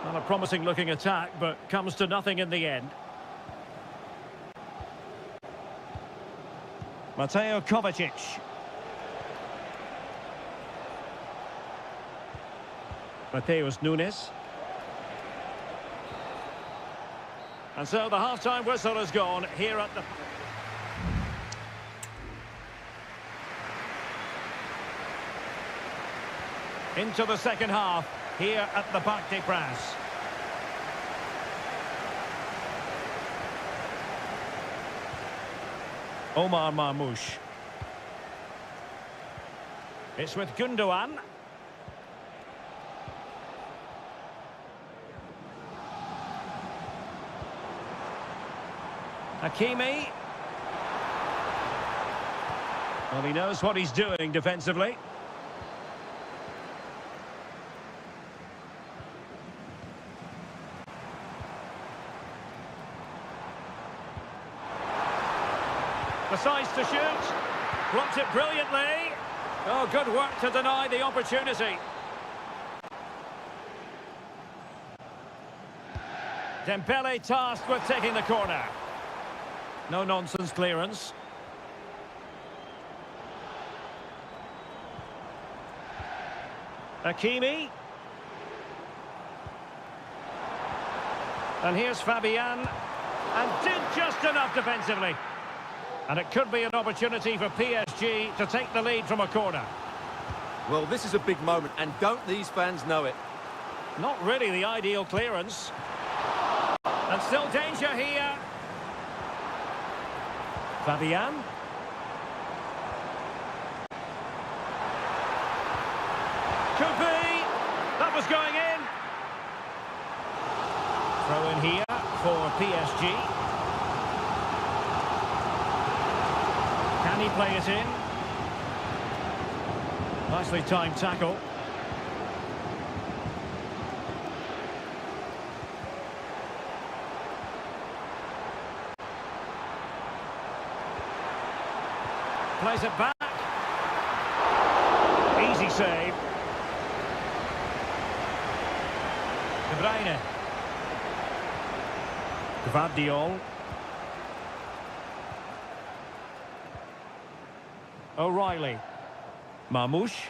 Not a promising looking attack, but comes to nothing in the end. Mateo Kovacic. Mateus Nunes. And so the half-time whistle has gone here at the... Into the second half here at the Parc des Princes. Omar Marmoush. It's with Gundogan. Hakimi. Well, he knows what he's doing defensively. Decides to shoot. Blocked it brilliantly. Oh, good work to deny the opportunity. Dembele tasked with taking the corner. No nonsense clearance. Hakimi. And here's Fabian. And did just enough defensively. And it could be an opportunity for PSG to take the lead from a corner. Well, this is a big moment, and don't these fans know it? Not really the ideal clearance. And still danger here. Fabian. Could be. That was going in. Throw in here for PSG. Can he play it in? Nicely timed tackle. Plays it back. Easy save. De Bruyne. Gvardiol. O'Reilly. Marmouche.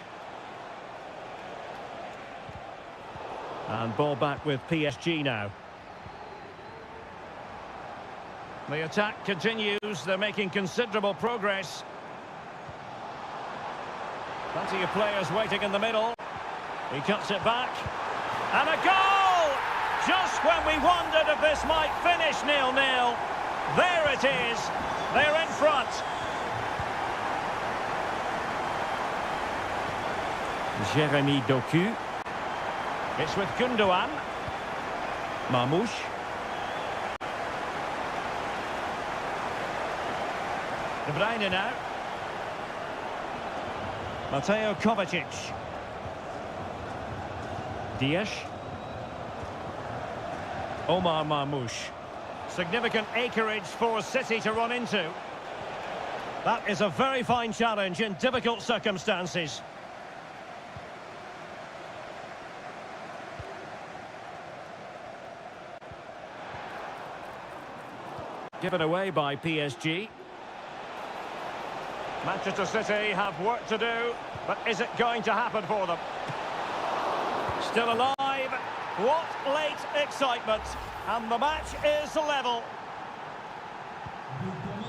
And ball back with PSG now. The attack continues. They're making considerable progress. Plenty of players waiting in the middle. He cuts it back. And a goal! Just when we wondered if this might finish 0-0. There it is. They're in front. Jeremy Doku. It's with Gundogan. Marmouche. De Bruyne now. Mateo Kovacic. Dias. Omar Marmouche. Significant acreage for City to run into. That is a very fine challenge in difficult circumstances. Given away by PSG. Manchester City have work to do, but is it going to happen for them? Still alive. What late excitement. And the match is level.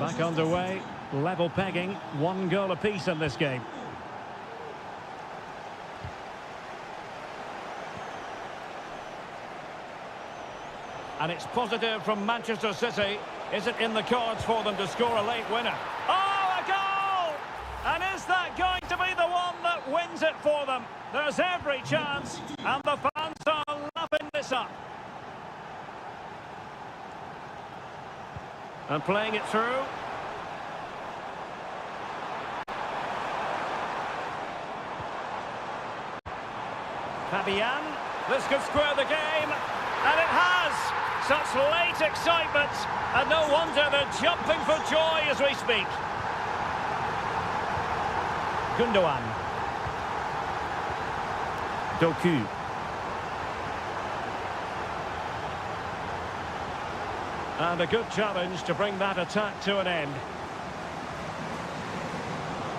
Back underway. Level pegging. 1 goal apiece in this game. And it's positive from Manchester City. Is it in the cards for them to score a late winner? Oh, a goal! And is that going to be the one that wins it for them? There's every chance, and the fans are lapping this up. And playing it through. Fabian. This could square the game, and it has. Such late excitement, and no wonder they're jumping for joy as we speak. Gundogan. Doku. And a good challenge to bring that attack to an end.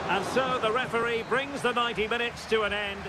And so the referee brings the 90 minutes to an end.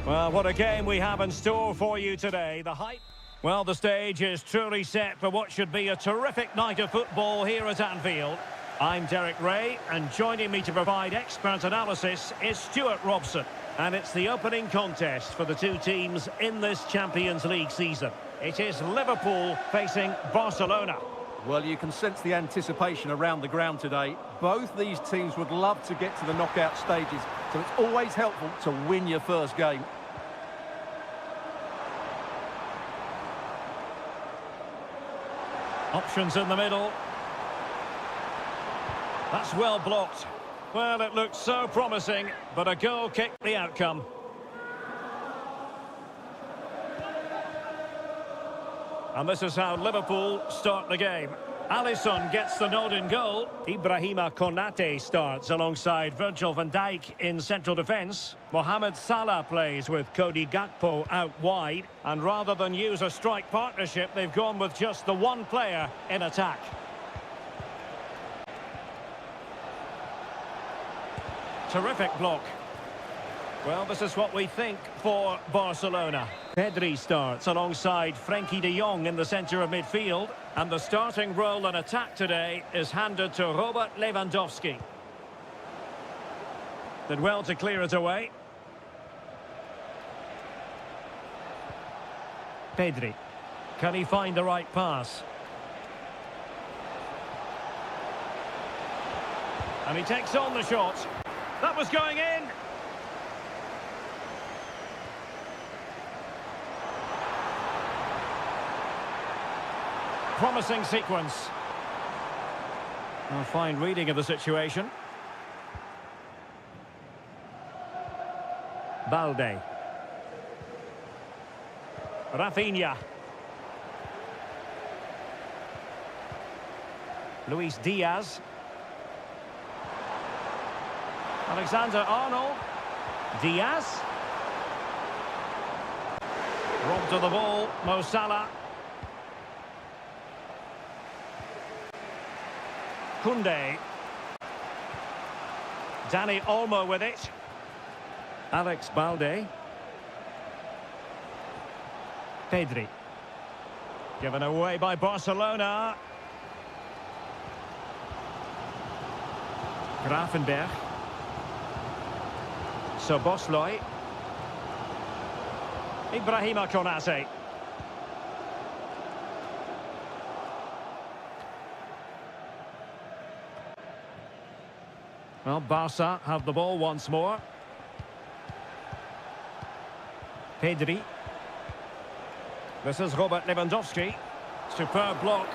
Well, what a game we have in store for you today. The hype. Well, the stage is truly set for what should be a terrific night of football here at Anfield. I'm Derek Ray, and joining me to provide expert analysis is Stuart Robson. And it's the opening contest for the two teams in this Champions League season. It is Liverpool facing Barcelona. Well, you can sense the anticipation around the ground today. Both these teams would love to get to the knockout stages, so it's always helpful to win your first game. Options in the middle. That's well blocked. Well, it looked so promising, but a goal kicked the outcome. And this is how Liverpool start the game. Alisson gets the nod in goal. Ibrahima Konate starts alongside Virgil van Dijk in central defence. Mohamed Salah plays with Cody Gakpo out wide. And rather than use a strike partnership, they've gone with just the one player in attack. Terrific block. Well, this is what we think for Barcelona. Pedri starts alongside Frenkie de Jong in the centre of midfield. And the starting role in attack today is handed to Robert Lewandowski. Did well to clear it away. Pedri. Can he find the right pass? And he takes on the shot. That was going in. Promising sequence. A fine reading of the situation. Balde. Rafinha. Luis Diaz. Alexander-Arnold. Diaz. Robbed to the ball. Mo Salah. Koundé. Dani Olmo with it. Alex Balde. Pedri. Given away by Barcelona. Gravenberch. Szoboszlai. Ibrahima Konate. Well, Barca have the ball once more. Pedri. This is Robert Lewandowski. Superb block.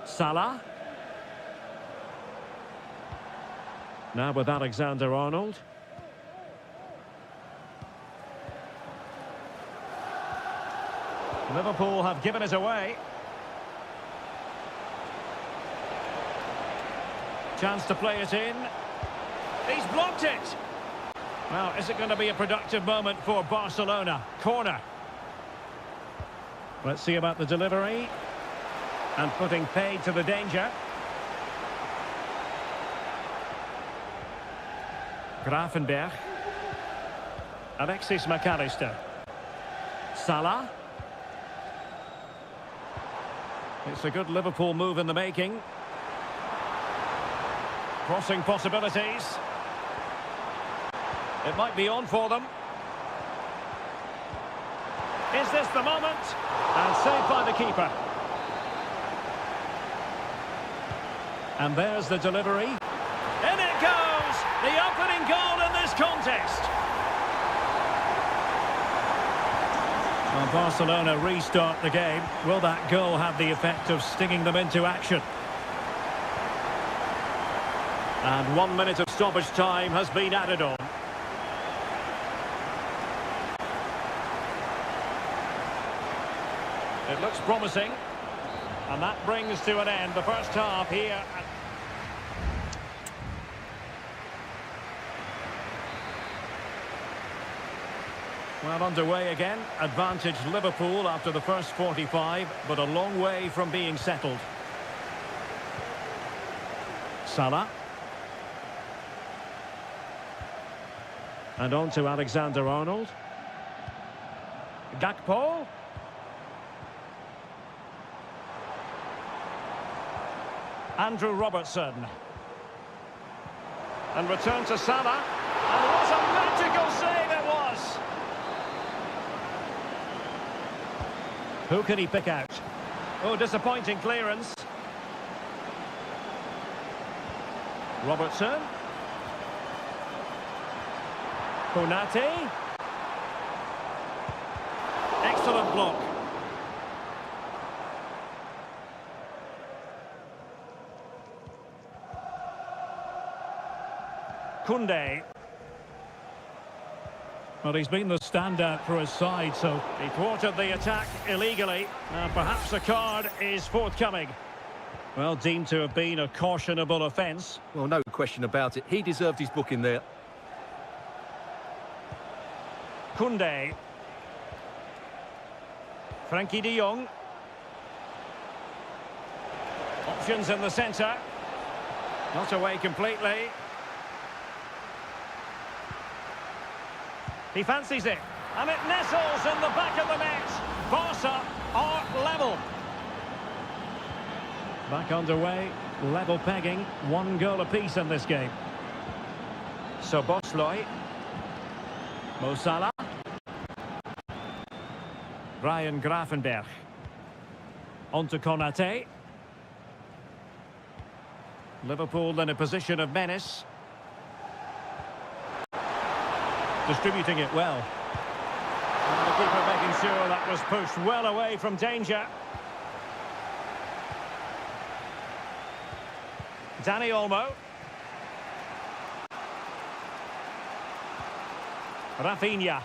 Salah. Now with Alexander-Arnold. Liverpool have given it away. Chance to play it in. He's blocked it. Well, is it going to be a productive moment for Barcelona? Corner. Let's see about the delivery. And putting paid to the danger. Gravenberch. Alexis McAllister. Salah. It's a good Liverpool move in the making. Crossing possibilities. It might be on for them. Is this the moment? And saved by the keeper. And there's the delivery. In it goes! The opening goal in this contest. Well, Barcelona restart the game. Will that goal have the effect of stinging them into action? And 1 minute of stoppage time has been added on. It looks promising. And that brings to an end the first half here. Well, underway again. Advantage Liverpool after the first 45, but a long way from being settled. Salah. And on to Alexander-Arnold. Gakpo. Andrew Robertson. And return to Salah. And what a magical save it was! Who can he pick out? Oh, disappointing clearance. Robertson. Konate. Excellent block. Koundé. Well, he's been the standout for his side, so he thwarted the attack illegally. Perhaps a card is forthcoming. Well, deemed to have been a cautionable offence. Well, no question about it. He deserved his booking there. Koundé. Frankie de Jong. Options in the centre. Not away completely. He fancies it, and it nestles in the back of the net. Barca are level. Back underway, level pegging, 1 goal apiece in this game. So Bosley, Mo Salah, Ryan Gravenberch, on to Konate. Liverpool in a position of menace. Distributing it well. And the keeper making sure that was pushed well away from danger. Dani Olmo. Rafinha.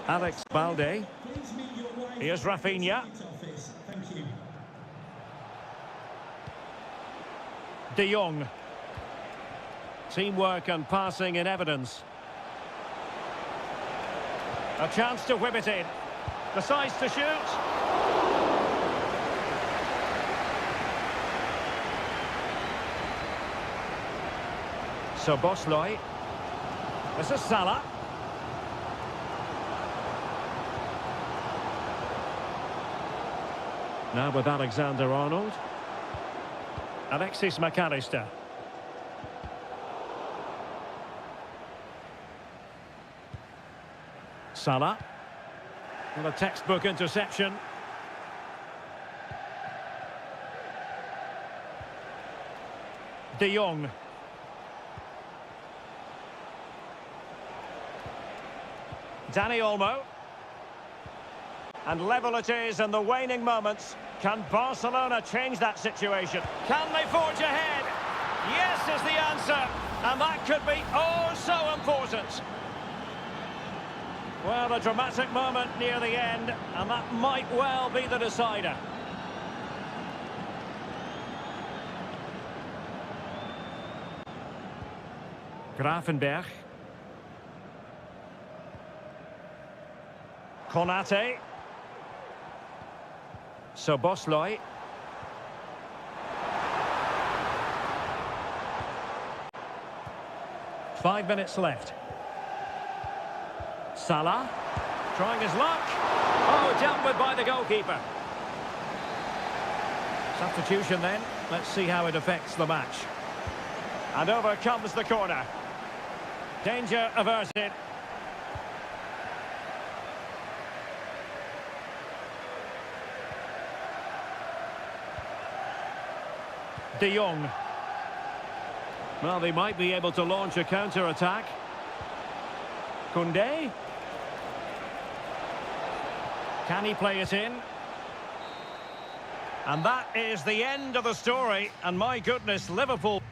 Alex Balde. Here's Rafinha. De Jong. Teamwork and passing in evidence. A chance to whip it in. Decides to shoot. So Bosley. This is Salah. Now with Alexander-Arnold. Alexis McAllister. Salah. Well, a textbook interception. De Jong. Dani Olmo. And level it is in the waning moments. Can Barcelona change that situation? Can they forge ahead? Yes is the answer. And that could be oh so important. Well, a dramatic moment near the end, and that might well be the decider. Gravenberch. Konate. So Bosley. Five minutes left. Salah, trying his luck. Oh, dealt with by the goalkeeper. Substitution then. Let's see how it affects the match. And over comes the corner. Danger averted. De Jong. Well, they might be able to launch a counter-attack. Koundé. Can he play it in? And that is the end of the story. And my goodness, Liverpool...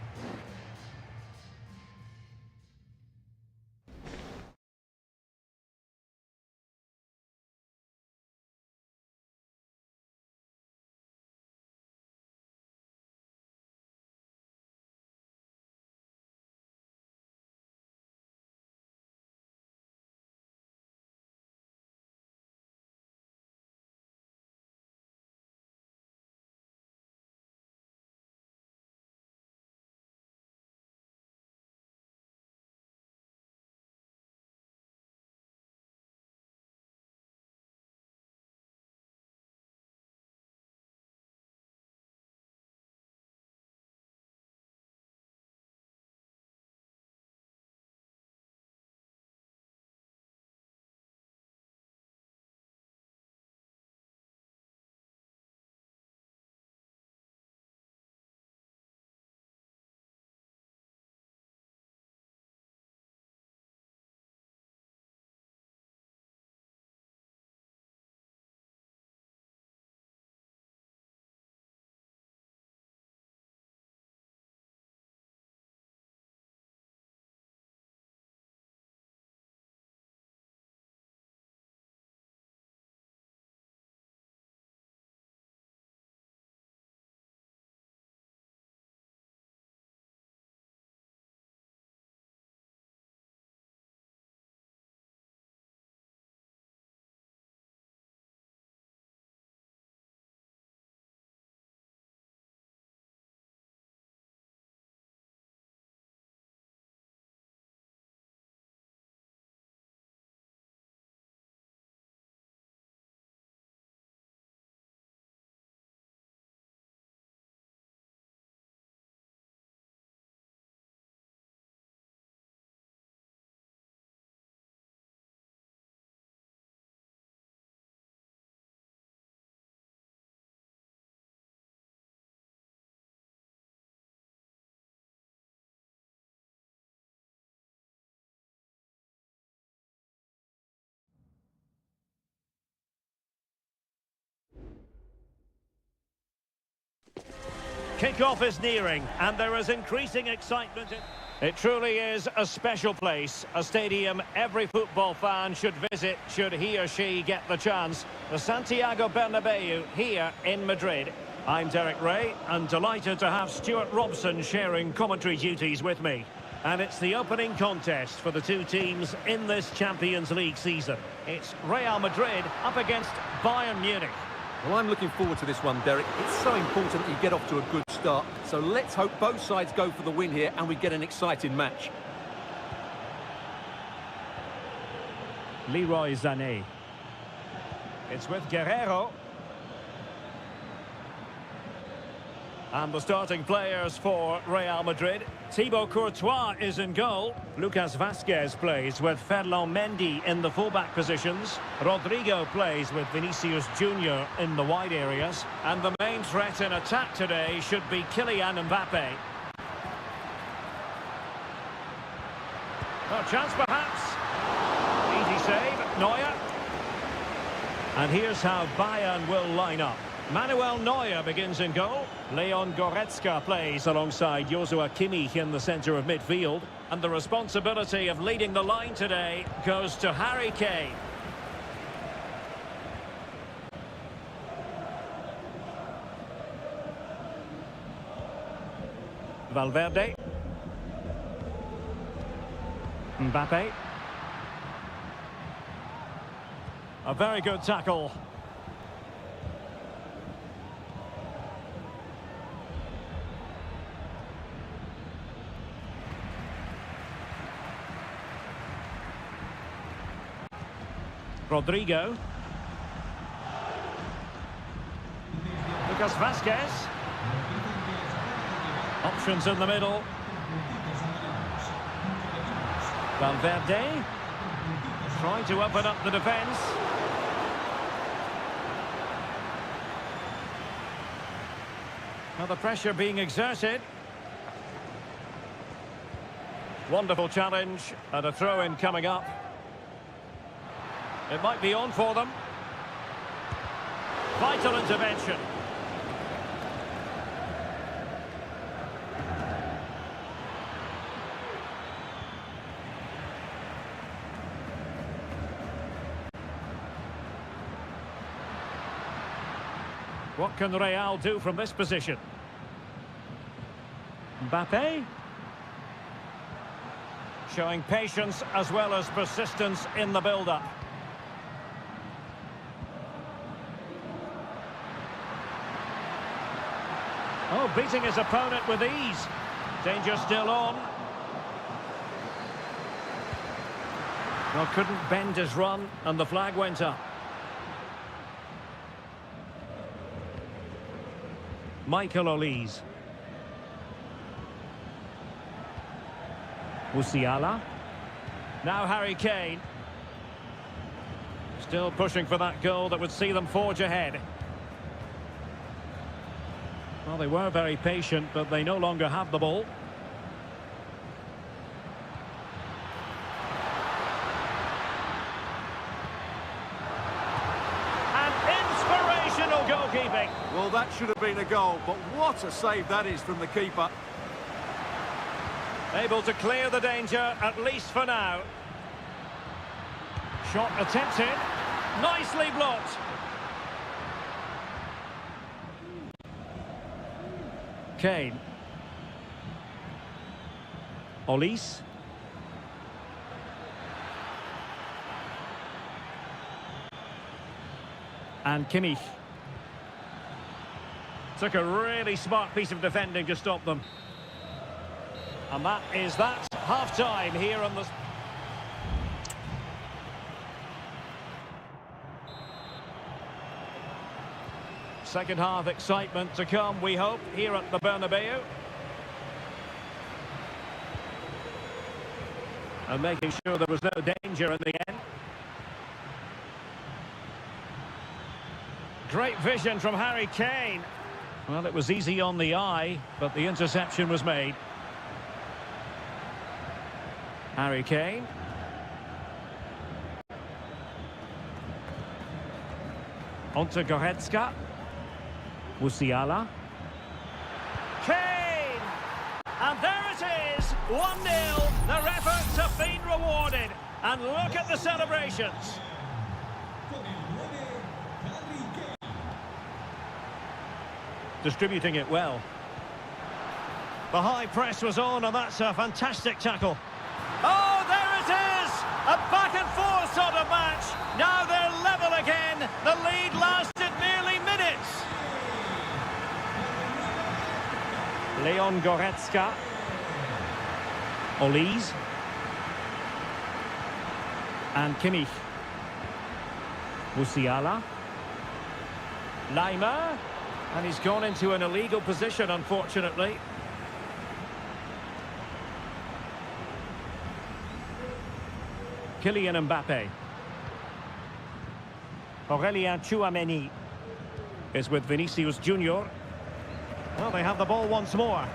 Kick-off is nearing, and there is increasing excitement. It truly is a special place, a stadium every football fan should visit should he or she get the chance. The Santiago Bernabeu here in Madrid. I'm Derek Ray, and delighted to have Stuart Robson sharing commentary duties with me. And it's the opening contest for the two teams in this Champions League season. It's Real Madrid up against Bayern Munich. Well, I'm looking forward to this one, Derek. It's so important that you get off to a good start. So let's hope both sides go for the win here and we get an exciting match. Leroy Sané. It's with Guerrero. And the starting players for Real Madrid. Thibaut Courtois is in goal. Lucas Vazquez plays with Ferland Mendy in the fullback positions. Rodrigo plays with Vinicius Junior in the wide areas. And the main threat in attack today should be Kylian Mbappe. A chance perhaps. Easy save, Neuer. And here's how Bayern will line up. Manuel Neuer begins in goal. Leon Goretzka plays alongside Joshua Kimmich in the centre of midfield. And the responsibility of leading the line today goes to Harry Kane. Valverde. Mbappe. A very good tackle. Rodrigo. Lucas Vazquez. Options in the middle. Valverde. Trying to open up the defence. Now the pressure being exerted. Wonderful challenge and a throw-in coming up. It might be on for them. Vital intervention. What can Real do from this position? Mbappe. Showing patience as well as persistence in the build-up. Oh, beating his opponent with ease. Danger still on. Well, couldn't bend his run, and the flag went up. Michael Olise. Musiala. Now Harry Kane. Still pushing for that goal that would see them forge ahead. Well, they were very patient, but they no longer have the ball. And inspirational goalkeeping. Well, that should have been a goal, but what a save that is from the keeper. Able to clear the danger, at least for now. Shot attempted. Nicely blocked. Kane. Olise. And Kimmich. Took a really smart piece of defending to stop them. And that is that. Half-time here on the... Second half excitement to come, we hope, here at the Bernabeu. And making sure there was no danger in the end. Great vision from Harry Kane. Well, it was easy on the eye, but the interception was made. Harry Kane. On to Goretzka. Musiala. Kane! And there it is, 1-0. Their efforts have been rewarded. And look at the celebrations. Distributing it well. The high press was on, and that's a fantastic tackle. Oh, there it is! A back-and-forth sort of match. Now they're level again. The lead lasted merely minutes. Leon Goretzka. Olise. And Kimmich. Musiala. Lima. And he's gone into an illegal position, unfortunately. Kylian Mbappe. Aurélien Tchouameni is with Vinicius Junior. Well, they have the ball once more.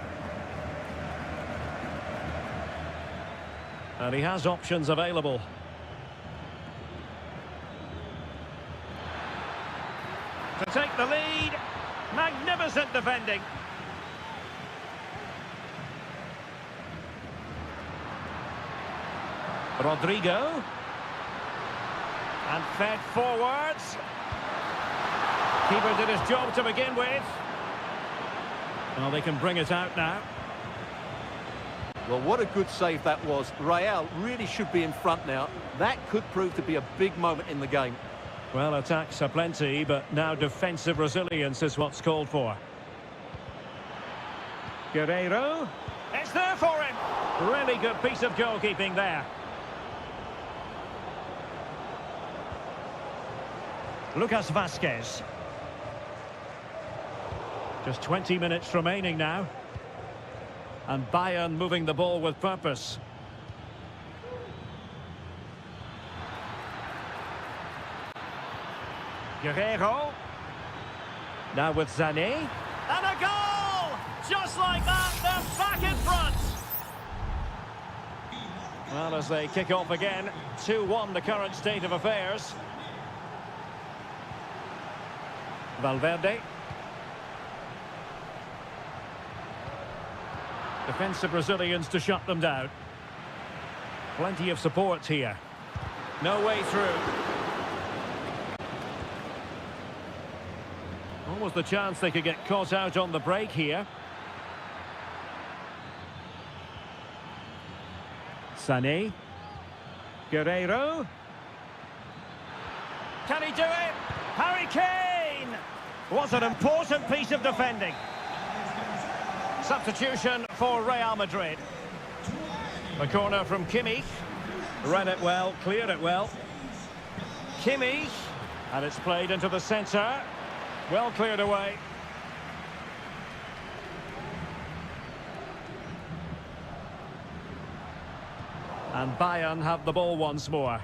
And he has options available. To take the lead. Magnificent defending. Rodrigo. And fed forwards. Keeper did his job to begin with. Well, they can bring it out now. Well, what a good save that was. Real really should be in front now. That could prove to be a big moment in the game. Well, attacks are plenty, but now defensive resilience is what's called for. Guerreiro. It's there for him. Really good piece of goalkeeping there. Lucas Vazquez. Just 20 minutes remaining now. And Bayern moving the ball with purpose. Guerreiro. Now with Sané. And a goal! Just like that, they're back in front. Well, as they kick off again, 2-1 the current state of affairs. Valverde. Defensive resilience to shut them down. Plenty of support here. No way through. Almost the chance they could get caught out on the break here. Sané. Guerreiro. Can he do it? Harry Kane! Was an important piece of defending. Substitution for Real Madrid. The corner from Kimmich. Read it well, cleared it well. Kimmich. And it's played into the centre. Well cleared away. And Bayern have the ball once more.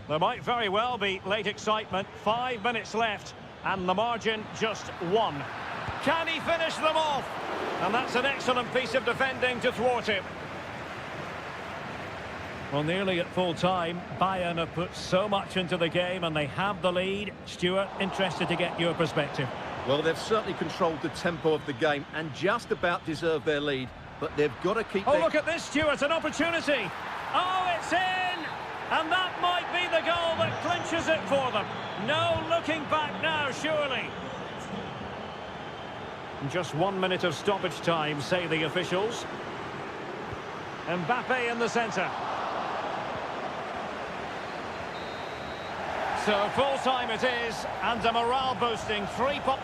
There might very well be late excitement. 5 minutes left. And the margin just 1. Can he finish them off? And that's an excellent piece of defending to thwart him. Well, nearly at full time, Bayern have put so much into the game and they have the lead. Stuart, interested to get your perspective. Well, they've certainly controlled the tempo of the game and just about deserved their lead. But they've got to keep... Oh, look at this, Stuart, an opportunity. Oh, it's in! And that might be the goal that clinches it for them. No looking back now, surely. Just 1 minute of stoppage time, say the officials. Mbappe in the centre. So full time it is, and a morale boosting 3-point.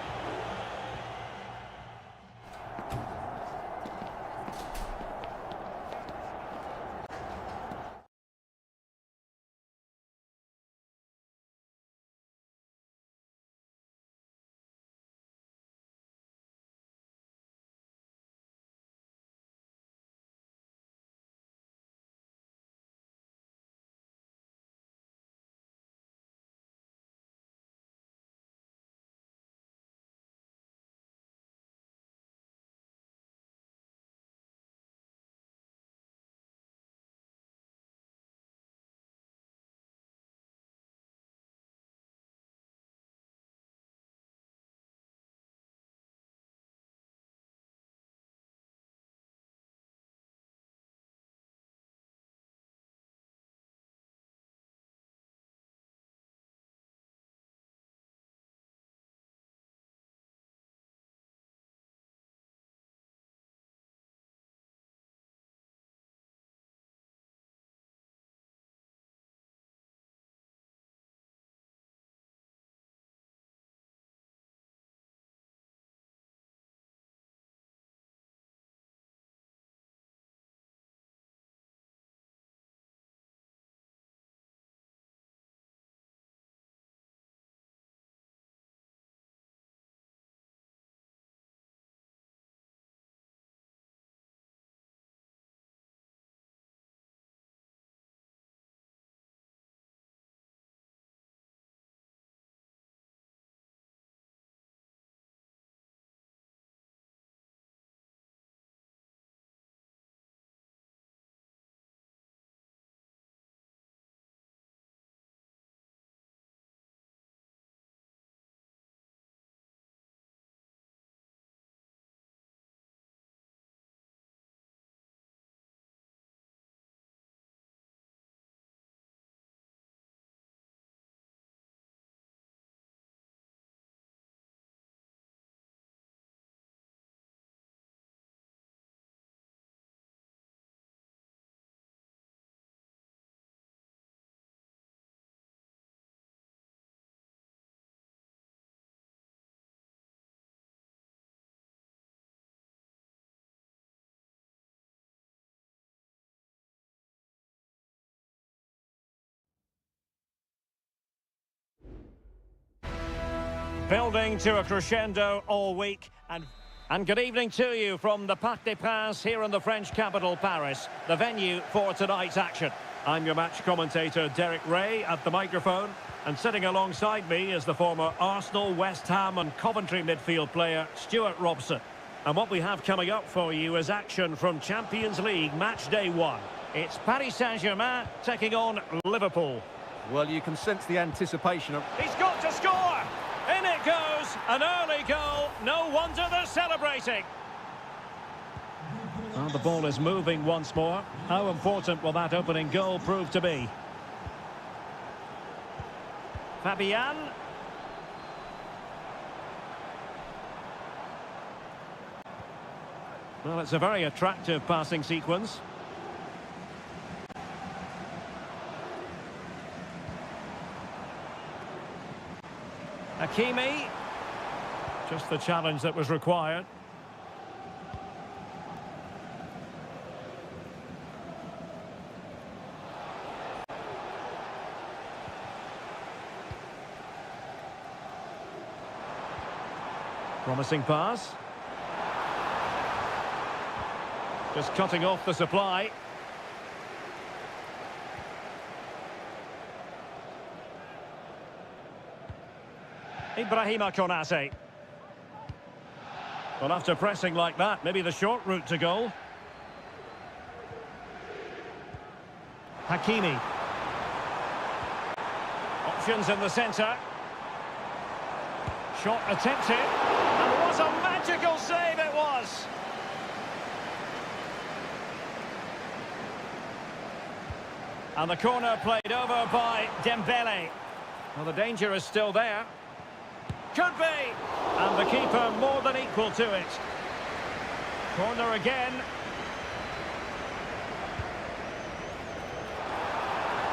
Building to a crescendo all week. And good evening to you from the Parc des Princes here in the French capital, Paris, the venue for tonight's action. I'm your match commentator, Derek Ray, at the microphone. And sitting alongside me is the former Arsenal, West Ham and Coventry midfield player, Stuart Robson. And what we have coming up for you is action from Champions League match day 1. It's Paris Saint-Germain taking on Liverpool. Well, you can sense the anticipation of... He's got to score! In it goes! An early goal. No wonder they're celebrating. Well, the ball is moving once more. How important will that opening goal prove to be? Fabian. Well, it's a very attractive passing sequence. Hakimi. Just the challenge that was required. Promising pass. Just cutting off the supply. Ibrahima Konate. Well, after pressing like that, maybe the short route to goal. Hakimi. Options in the centre. Shot attempted. And what a magical save it was! And the corner played over by Dembele. Well, the danger is still there. Could be! And the keeper more than equal to it. Corner again.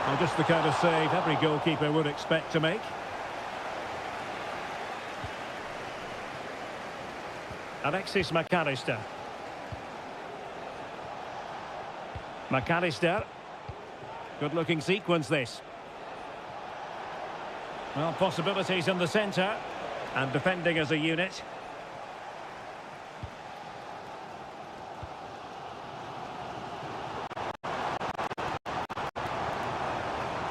Well, just the kind of save every goalkeeper would expect to make. Alexis McAllister. McAllister. Good-looking sequence, this. Well, possibilities in the centre. And defending as a unit.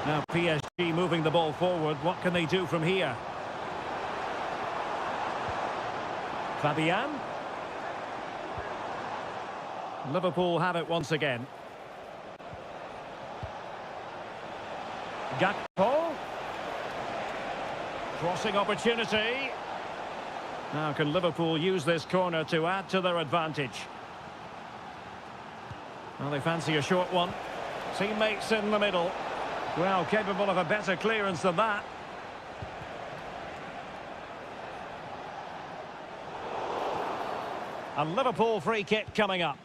Now PSG moving the ball forward. What can they do from here? Fabian. Liverpool have it once again. Gakpo. Crossing opportunity. Now can Liverpool use this corner to add to their advantage? Well, they fancy a short one. Teammates in the middle. Well, capable of a better clearance than that. A Liverpool free kick coming up.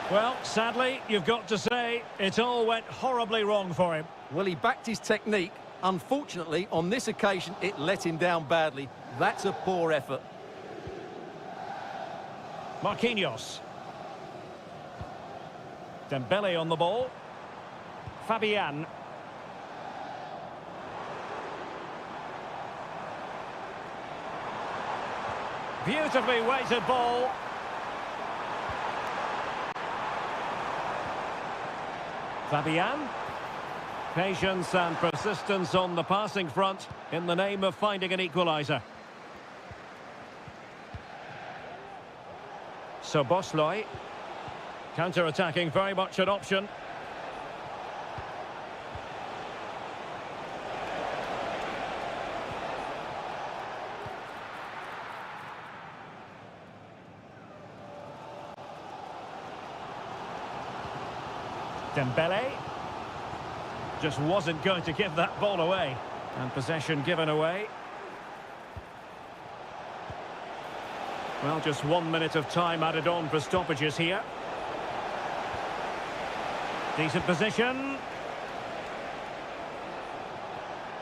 Well, sadly, you've got to say, it all went horribly wrong for him. Well, he backed his technique. Unfortunately, on this occasion, it let him down badly. That's a poor effort. Marquinhos. Dembele on the ball. Fabian. Beautifully weighted ball. Fabian. Patience and persistence on the passing front in the name of finding an equaliser. So Bosley. Counter-attacking, very much an option. Dembele just wasn't going to give that ball away. And possession given away. Well, just 1 minute of time added on for stoppages here. Decent position.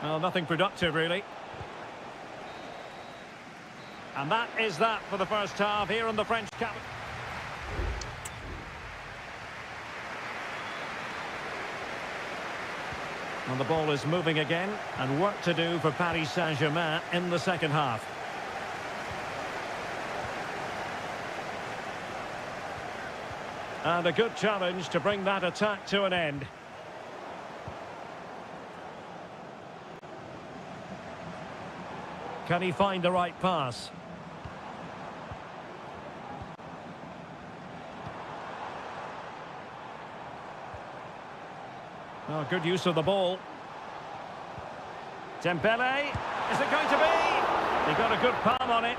Well, nothing productive, really. And that is that for the first half here in the French capital. And the ball is moving again, and work to do for Paris Saint-Germain in the second half. And a good challenge to bring that attack to an end. Can he find the right pass? Oh, good use of the ball. Dembele, is it going to be? He got a good palm on it.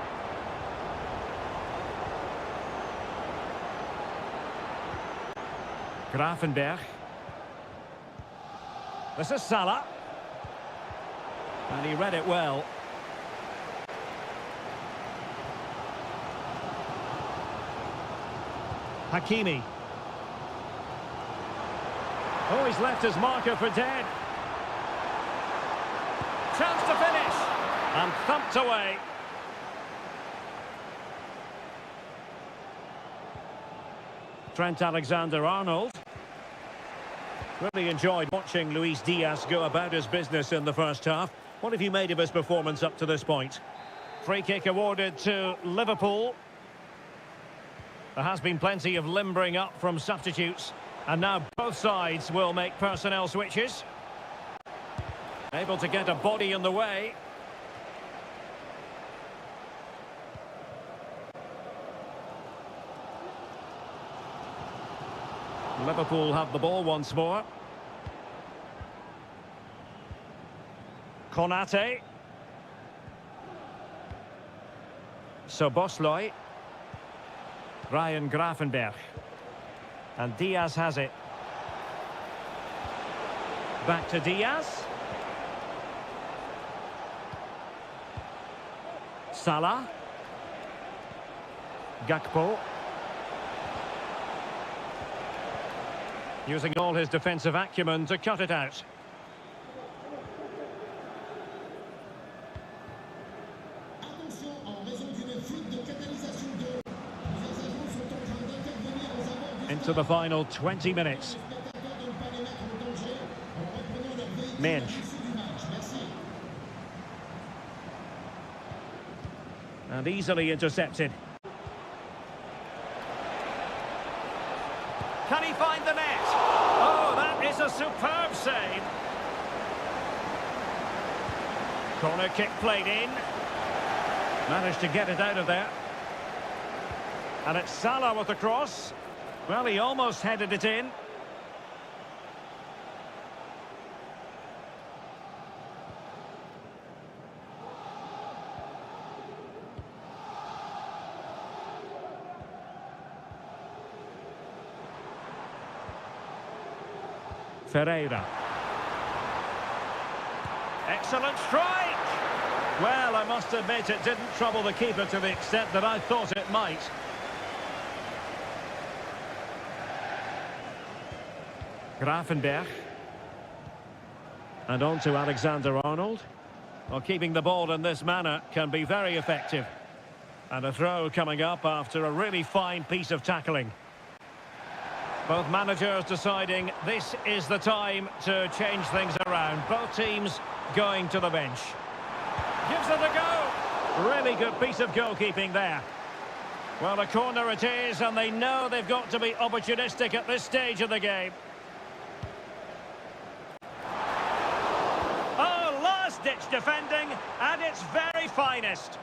Grafenberg. This is Salah. And he read it well. Hakimi. Oh, he's left his marker for dead. Chance to finish. And thumped away. Trent Alexander-Arnold. Really enjoyed watching Luis Diaz go about his business in the first half. What have you made of his performance up to this point? Free kick awarded to Liverpool. There has been plenty of limbering up from substitutes. And now both sides will make personnel switches. Able to get a body in the way. Liverpool have the ball once more. Konate. Szoboszlai. Ryan Grafenberg. And Diaz has it. Back to Diaz. Salah. Gakpo. Using all his defensive acumen to cut it out. Into the final 20 minutes. Minge. And easily intercepted. Can he find the net? Oh, that is a superb save. Corner kick played in. Managed to get it out of there. And it's Salah with the cross. Well, he almost headed it in. Ferreira. Excellent strike! Well, I must admit it didn't trouble the keeper to the extent that I thought it might. Grafenberg. And on to Alexander-Arnold. Well, keeping the ball in this manner can be very effective. And a throw coming up after a really fine piece of tackling. Both managers deciding this is the time to change things around. Both teams going to the bench. Gives it a go. Really good piece of goalkeeping there. Well, a corner it is, and they know they've got to be opportunistic at this stage of the game. Oh, last-ditch defending at its very finest.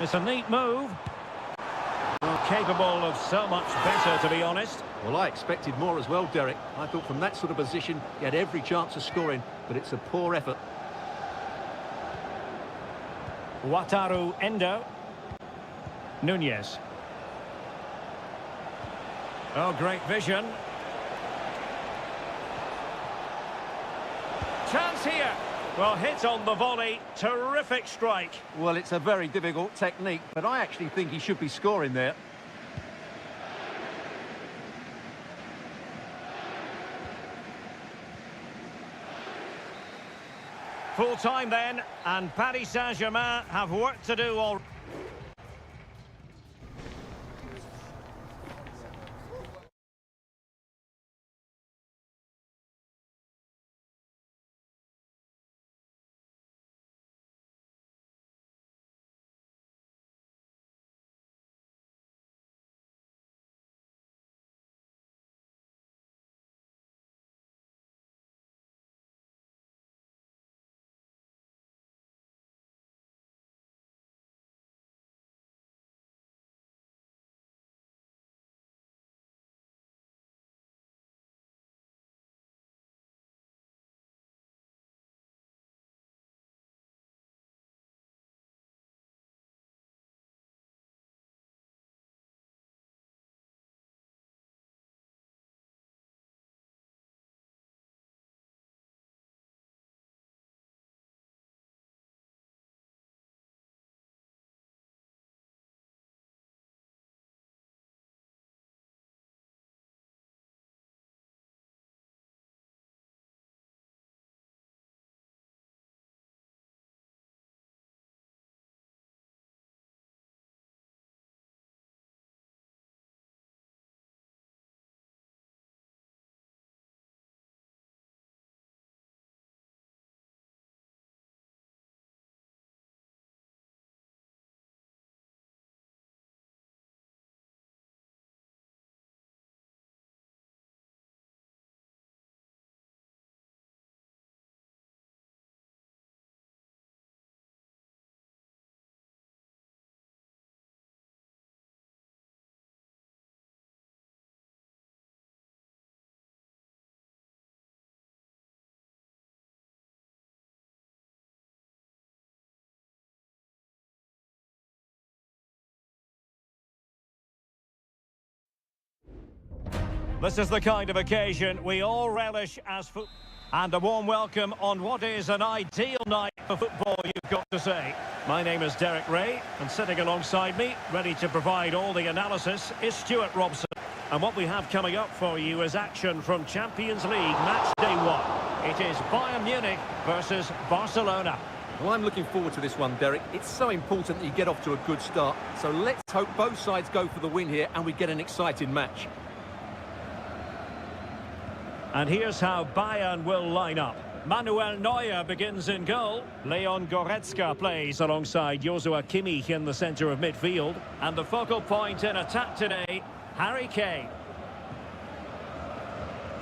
It's a neat move. Capable of so much better, to be honest. Well, I expected more as well, Derek. I thought from that sort of position, he had every chance of scoring, but it's a poor effort. Wataru Endo. Nunez. Oh, great vision. Chance here. Well, hit on the volley. Terrific strike. Well, it's a very difficult technique, but I actually think he should be scoring there. Full time then, and Paris Saint-Germain have work to do already. This is the kind of occasion we all relish as football. And a warm welcome on what is an ideal night for football, you've got to say. My name is Derek Ray, and sitting alongside me, ready to provide all the analysis, is Stuart Robson. And what we have coming up for you is action from Champions League match day 1. It is Bayern Munich versus Barcelona. Well, I'm looking forward to this one, Derek. It's so important that you get off to a good start. So let's hope both sides go for the win here and we get an exciting match. And here's how Bayern will line up. Manuel Neuer begins in goal. Leon Goretzka plays alongside Joshua Kimmich in the centre of midfield. And the focal point in attack today, Harry Kane.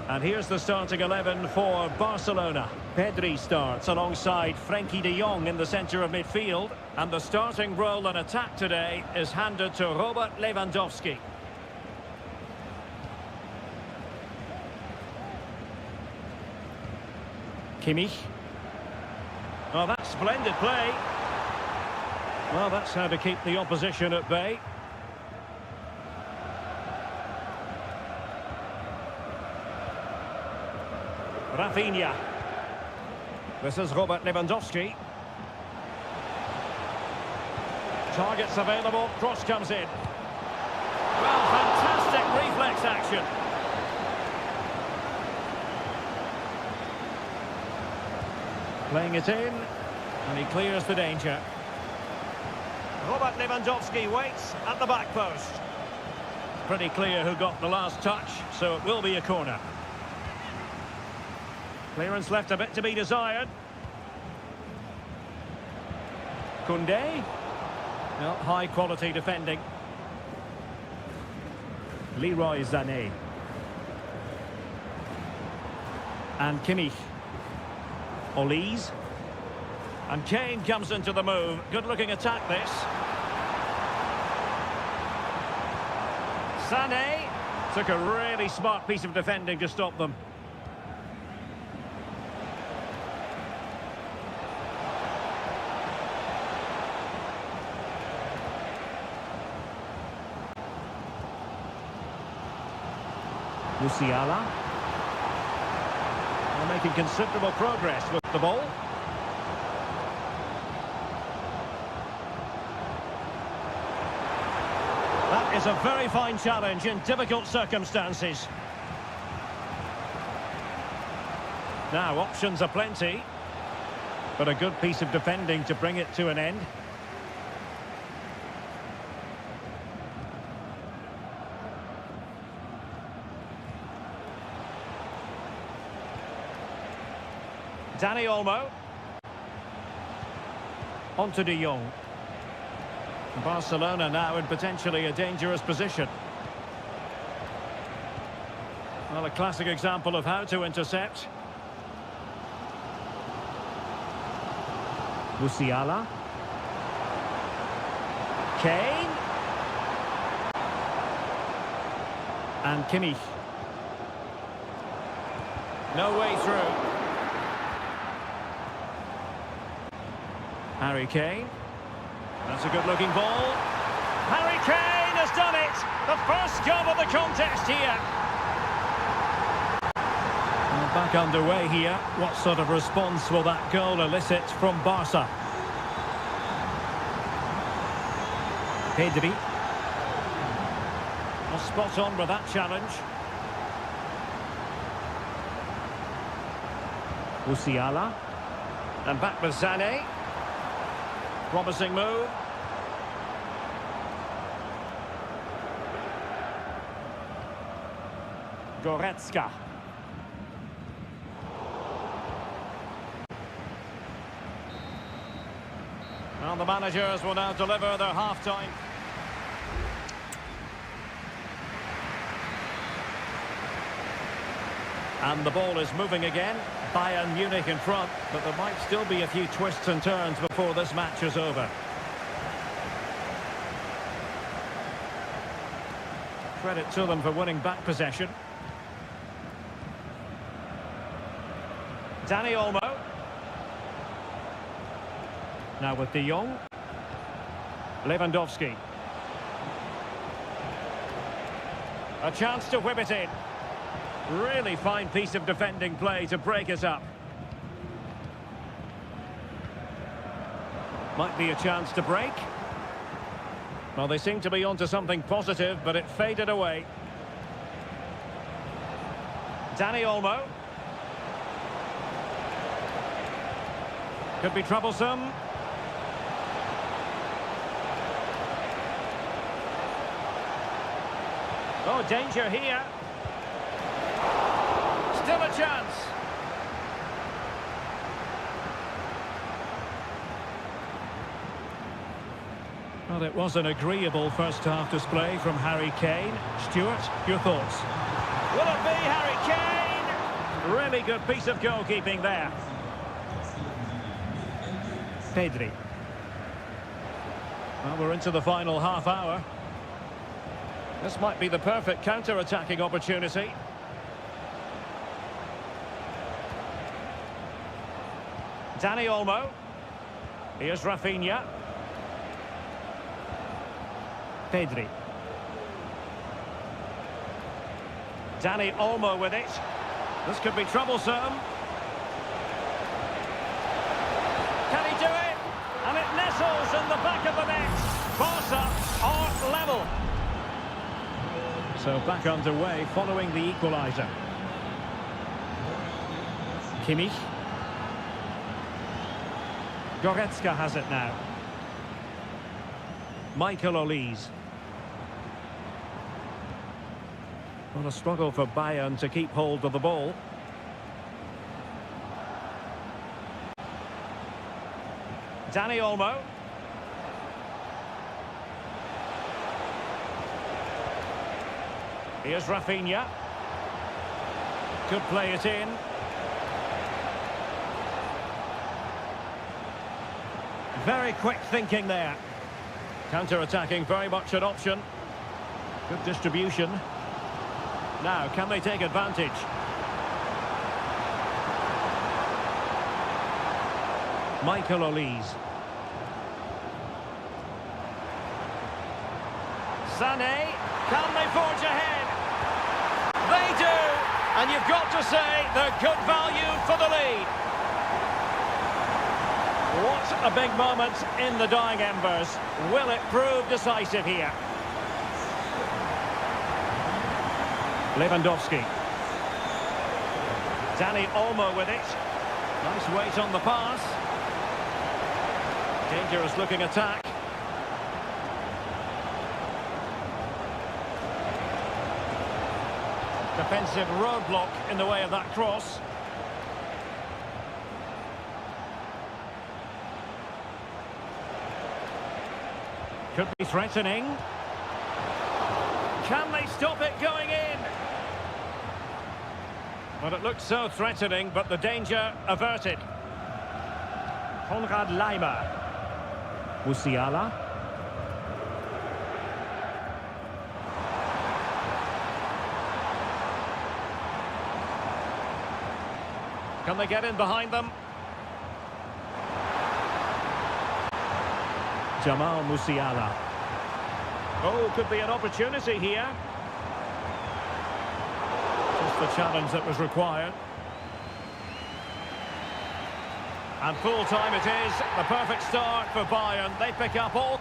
And here's the starting 11 for Barcelona. Pedri starts alongside Frenkie de Jong in the centre of midfield. And the starting role in attack today is handed to Robert Lewandowski. Kimmich. Oh, that's splendid play. Well, that's how to keep the opposition at bay. Rafinha. This is Robert Lewandowski. Targets available, cross comes in. Well, fantastic reflex action. Playing it in, and he clears the danger. Robert Lewandowski waits at the back post. Pretty clear who got the last touch, so it will be a corner. Clearance left a bit to be desired. Koundé. Well, high quality defending. Leroy Sané. And Kimmich. Olise. And Kane comes into the move. Good looking attack this. Sané took a really smart piece of defending to stop them. Musiala. They're making considerable progress with the ball. That is a very fine challenge in difficult circumstances. Now, options are plenty, but a good piece of defending to bring it to an end. Dani Olmo. On to de Jong. Barcelona now in potentially a dangerous position. Well, a classic example of how to intercept. Musiala. Kane. And Kimmich. No way through. Harry Kane. That's a good-looking ball. Harry Kane has done it! The first goal of the contest here. And back underway here. What sort of response will that goal elicit from Barca? Pedri. Well, spot on with that challenge. Musiala. And back with Sané. Promising move. Goretzka. Well, the managers will now deliver their half-time. And the ball is moving again. Bayern Munich in front, but there might still be a few twists and turns before this match is over. Credit to them for winning back possession. Dani Olmo. Now with de Jong. Lewandowski. A chance to whip it in. Really fine piece of defending play to break it up. Might be a chance to break. Well, they seem to be onto something positive, but it faded away. Dani Olmo. Could be troublesome. Oh, danger here. Still a chance. Well, it was an agreeable first half display from Harry Kane. Stuart, your thoughts? Will it be Harry Kane? Really good piece of goalkeeping there. Pedri. Well, we're into the final half hour. This might be the perfect counter-attacking opportunity. Dani Olmo. Here's Rafinha. Pedri. Dani Olmo with it. This could be troublesome. Can he do it? And it nestles in the back of the net. Barca are level. So back underway following the equaliser. Kimmich. Goretzka has it now. Michael Olise. Well, a struggle for Bayern to keep hold of the ball. Dani Olmo. Here's Rafinha. Could play it in. Very quick thinking there. Counter-attacking, very much an option. Good distribution. Now, can they take advantage? Michael Olise. Sané. Can they forge ahead? They do! And you've got to say they're good value for the lead. What a big moment in the dying embers. Will it prove decisive here? Lewandowski. Dani Olmo with it. Nice weight on the pass. Dangerous looking attack. Defensive roadblock in the way of that cross. Could be threatening. Can they stop it going in? Well, it looks so threatening, but the danger averted. Konrad Laimer. Musiala. Can they get in behind them? Jamal Musiala. Oh, could be an opportunity here. Just the challenge that was required. And full time it is. The perfect start for Bayern. They pick up all...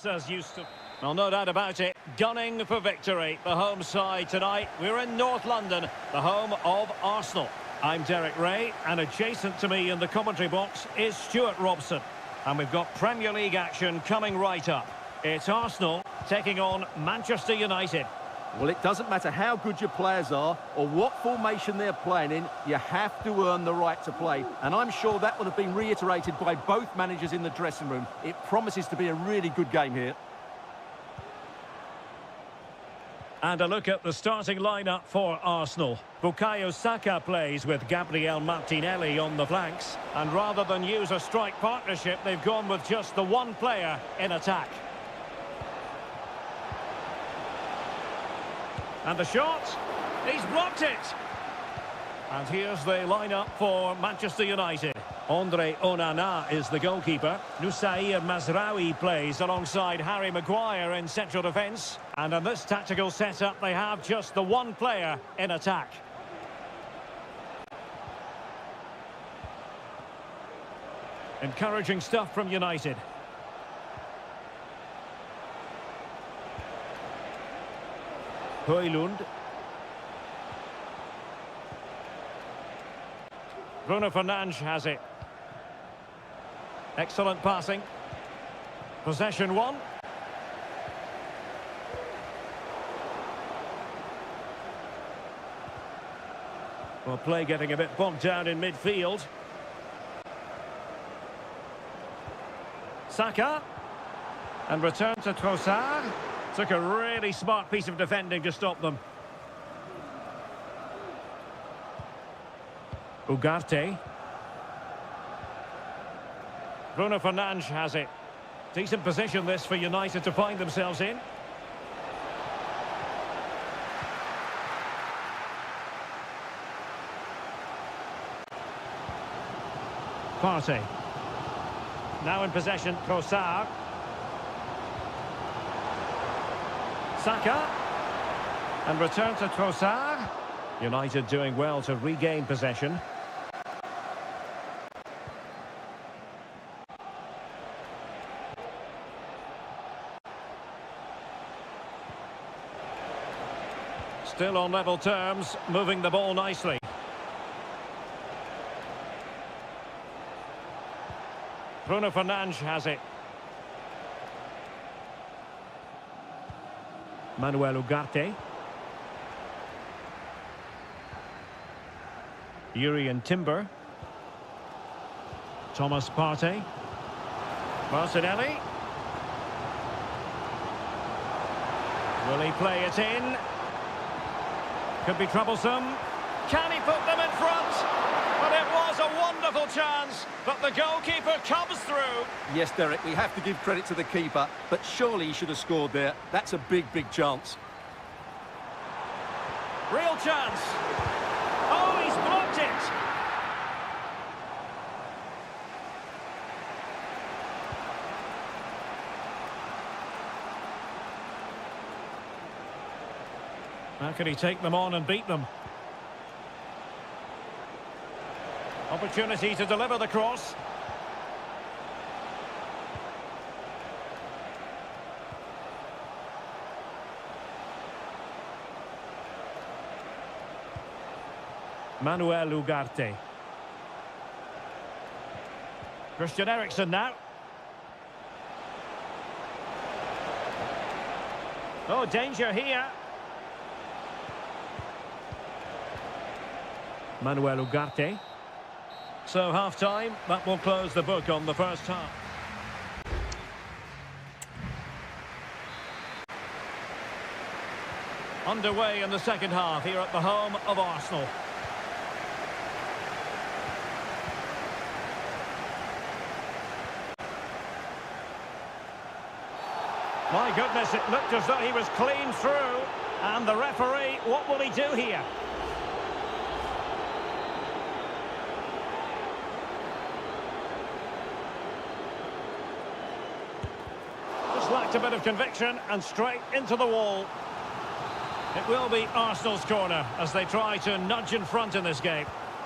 It's as used to. Well, no doubt about it. Gunning for victory. The home side tonight. We're in North London, the home of Arsenal. I'm Derek Ray, and adjacent to me in the commentary box is Stuart Robson. And we've got Premier League action coming right up. It's Arsenal taking on Manchester United. Well, it doesn't matter how good your players are or what formation they're playing in, you have to earn the right to play. And I'm sure that will have been reiterated by both managers in the dressing room. It promises to be a really good game here. And a look at the starting lineup for Arsenal. Bukayo Saka plays with Gabriel Martinelli on the flanks. And rather than use a strike partnership, they've gone with just the one player in attack. And the shot, he's blocked it. And here's the lineup for Manchester United. Andre Onana is the goalkeeper. Nusair Mazraoui plays alongside Harry Maguire in central defence. And in this tactical setup, they have just the one player in attack. Encouraging stuff from United. Højlund. Bruno Fernandes has it. Excellent passing. Possession one. Well, play getting a bit bogged down in midfield. Saka. And return to Trossard. Took a really smart piece of defending to stop them. Ugarte. Bruno Fernandes has it. Decent position this for United to find themselves in. Partey. Now in possession, Trossard. Saka. And return to Trossard. United doing well to regain possession. Still on level terms, moving the ball nicely. Bruno Fernandes has it. Manuel Ugarte. Urian Timber. Thomas Partey. Martinelli. Will he play it in? Could be troublesome. Can he put them in front? But it was a wonderful chance, but the goalkeeper comes through. Yes, Derek, we have to give credit to the keeper, but surely he should have scored there. That's a big, big chance. Real chance. Oh, he's blocked it. How can he take them on and beat them? Opportunity to deliver the cross. Manuel Ugarte. Christian Eriksen now. Oh, danger here. Manuel Ugarte. So half-time, that will close the book on the first half. Underway in the second half here at the home of Arsenal. My goodness, it looked as though he was clean through. And the referee, what will he do here? Just lacked a bit of conviction and straight into the wall. It will be Arsenal's corner as they try to nudge in front in this game.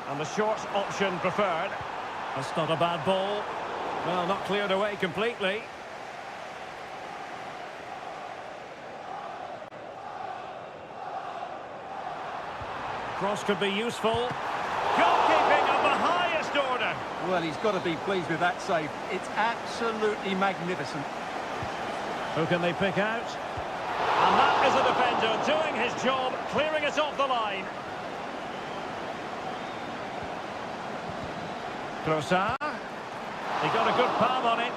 And the short option preferred. That's not a bad ball. Well, not cleared away completely. Cross could be useful. Goalkeeping of the highest order. Well, he's got to be pleased with that save. It's absolutely magnificent. Who can they pick out? And that is a defender doing his job, clearing it off the line. Trossard. He got a good palm on it.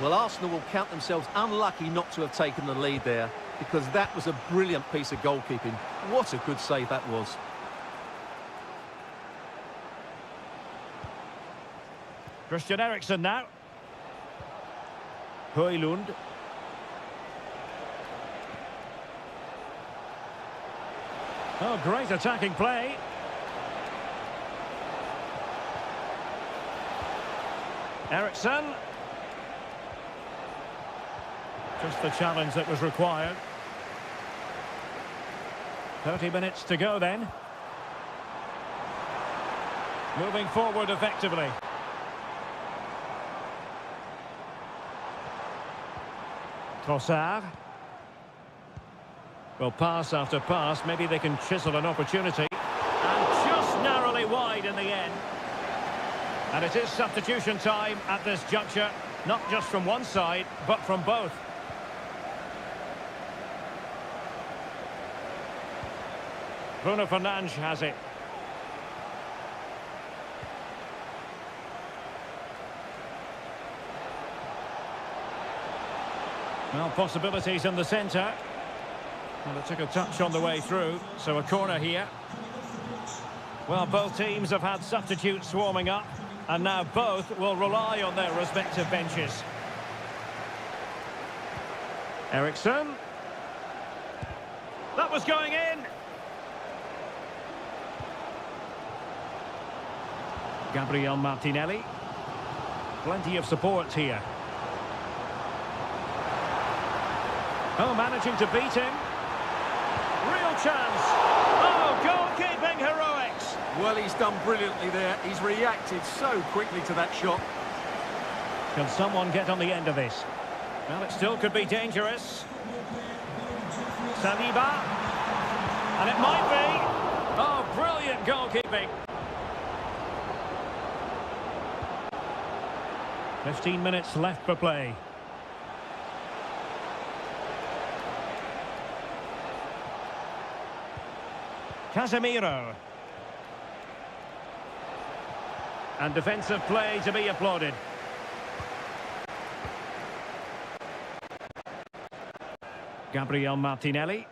Well, Arsenal will count themselves unlucky not to have taken the lead there, because that was a brilliant piece of goalkeeping. What a good save that was. Christian Eriksen now. Højlund. Oh, great attacking play. Eriksen. Just the challenge that was required. 30 minutes to go then. Moving forward effectively. Trossard. Well, pass after pass, maybe they can chisel an opportunity. And just narrowly wide in the end. And it is substitution time at this juncture, not just from one side, but from both. Bruno Fernandes has it. Well, possibilities in the centre. Well, it took a touch on the way through, so a corner here. Well, both teams have had substitutes swarming up, and now both will rely on their respective benches. Eriksen. That was going in. Gabriel Martinelli. Plenty of support here. Oh, managing to beat him. Real chance. Oh, goalkeeping heroics. Well, he's done brilliantly there. He's reacted so quickly to that shot. Can someone get on the end of this? Well, it still could be dangerous. Saliba. And it might be. Oh, brilliant goalkeeping. 15 minutes left for play. Casemiro. And defensive play to be applauded. Gabriel Martinelli.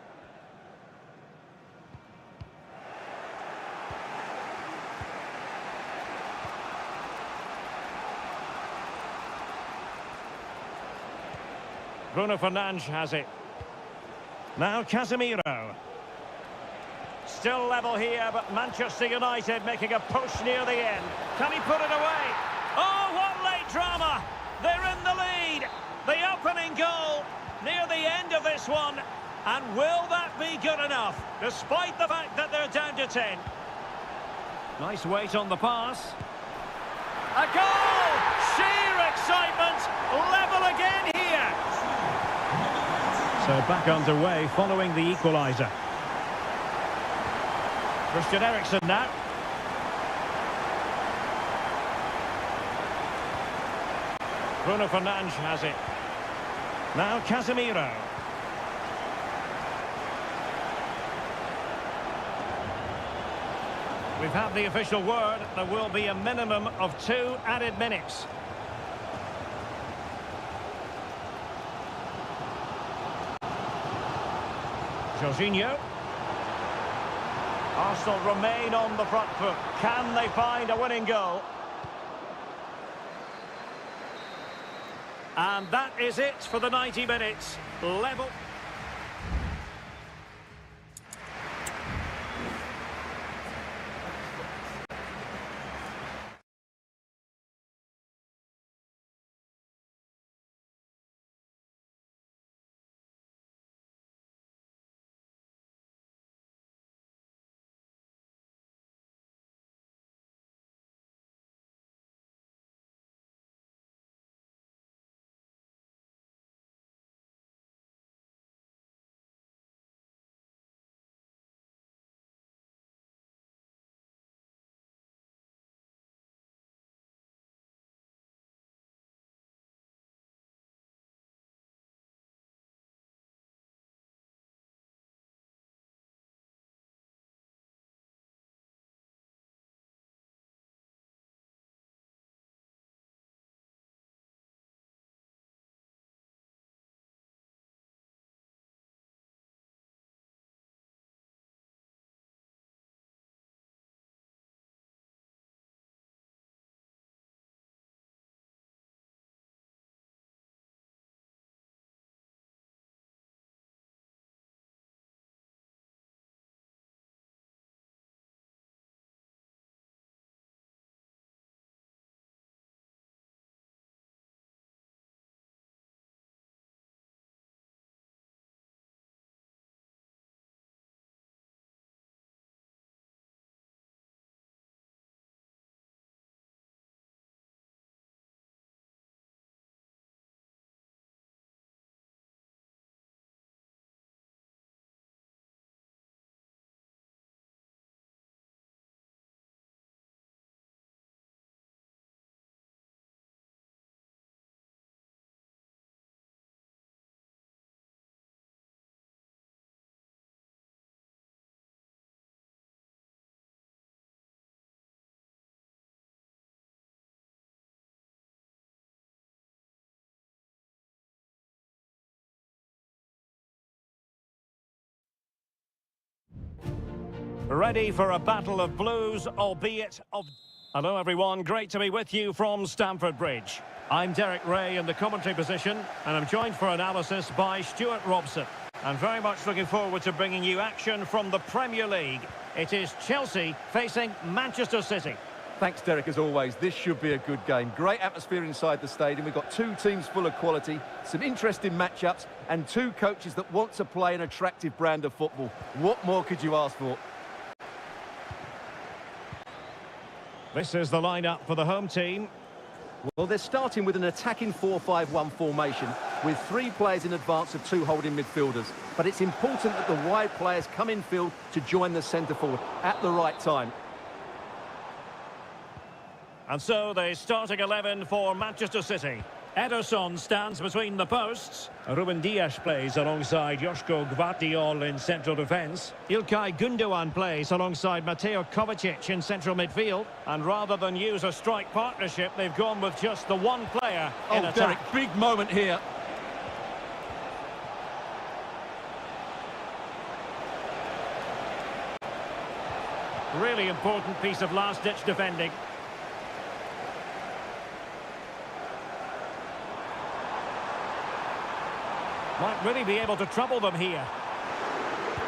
Bruno Fernandes has it. Now Casemiro. Still level here, but Manchester United making a push near the end. Can he put it away? Oh, what late drama! They're in the lead. The opening goal near the end of this one. And will that be good enough, despite the fact that they're down to 10? Nice weight on the pass. A goal! Sheer excitement! Level again here! So back underway following the equaliser. Christian Eriksen now. Bruno Fernandes has it. Now Casemiro. We've had the official word. There will be a minimum of 2 added minutes. Jorginho. Arsenal remain on the front foot. Can they find a winning goal? And that is it for the 90 minutes. Level. Ready for a battle of blues, albeit of... Hello everyone, great to be with you from Stamford Bridge. I'm Derek Ray in the commentary position, and I'm joined for analysis by Stuart Robson. I'm very much looking forward to bringing you action from the Premier League. It is Chelsea facing Manchester City. Thanks, Derek, as always. This should be a good game. Great atmosphere inside the stadium. We've got two teams full of quality, some interesting matchups, and two coaches that want to play an attractive brand of football. What more could you ask for? This is the lineup for the home team. Well, they're starting with an attacking 4-5-1 formation with three players in advance of two holding midfielders. But it's important that the wide players come in field to join the centre forward at the right time. And so the starting 11 for Manchester City. Ederson stands between the posts. Ruben Dias plays alongside Joško Gvardiol in central defence. Ilkay Gundogan plays alongside Mateo Kovacic in central midfield. And rather than use a strike partnership, they've gone with just the one player in attack. Derek, big moment here. Really important piece of last-ditch defending. Might really be able to trouble them here.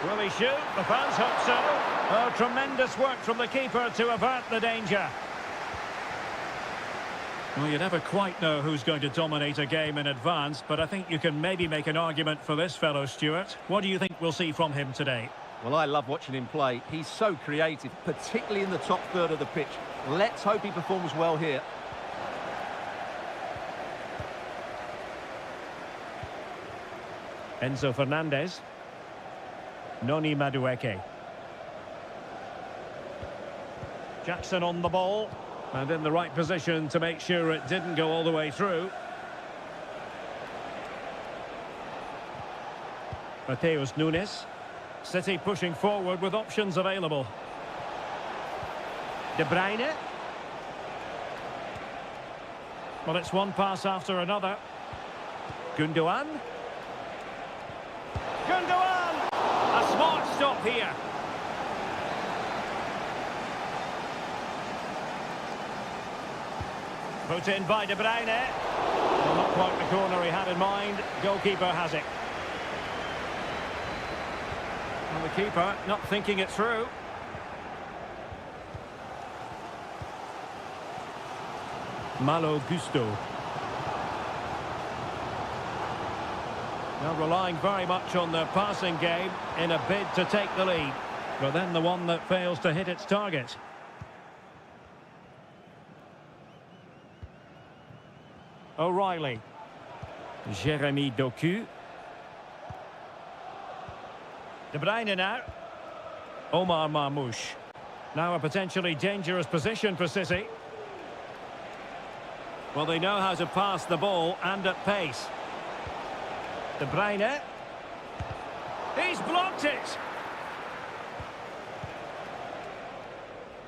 Will he shoot? The fans hope so. Oh, tremendous work from the keeper to avert the danger. Well, you never quite know who's going to dominate a game in advance, but I think you can maybe make an argument for this fellow, Stuart. What do you think we'll see from him today? Well, I love watching him play. He's so creative, particularly in the top third of the pitch. Let's hope he performs well here. Enzo Fernandez. Noni Madueke. Jackson on the ball. And in the right position to make sure it didn't go all the way through. Mateus Nunes. City pushing forward with options available. De Bruyne. Well, it's one pass after another. Gundogan. Gundogan! A smart stop here. Put in by De Bruyne. Well, not quite the corner he had in mind. Goalkeeper has it. And the keeper not thinking it through. Malo Gusto. Now relying very much on their passing game in a bid to take the lead. But then the one that fails to hit its target. O'Reilly. Jeremy Doku. De Bruyne now. Omar Marmoush. Now a potentially dangerous position for City. Well, they know how to pass the ball and at pace. De Bruyne. He's blocked it.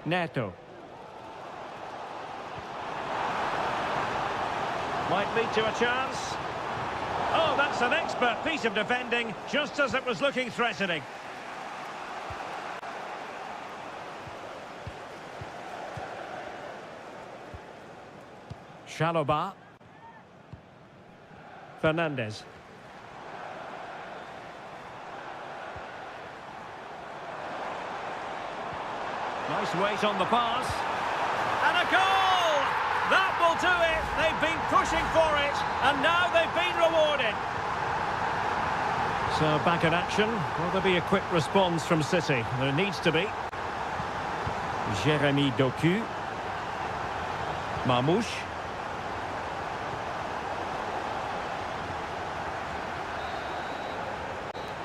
Neto. Might lead to a chance. Oh, that's an expert piece of defending, just as it was looking threatening. Chalobah. Fernandez. Nice weight on the pass. And a goal! That will do it. They've been pushing for it, and now they've been rewarded. So back in action. Will there be a quick response from City? There needs to be. Jeremy Doku. Marmoush.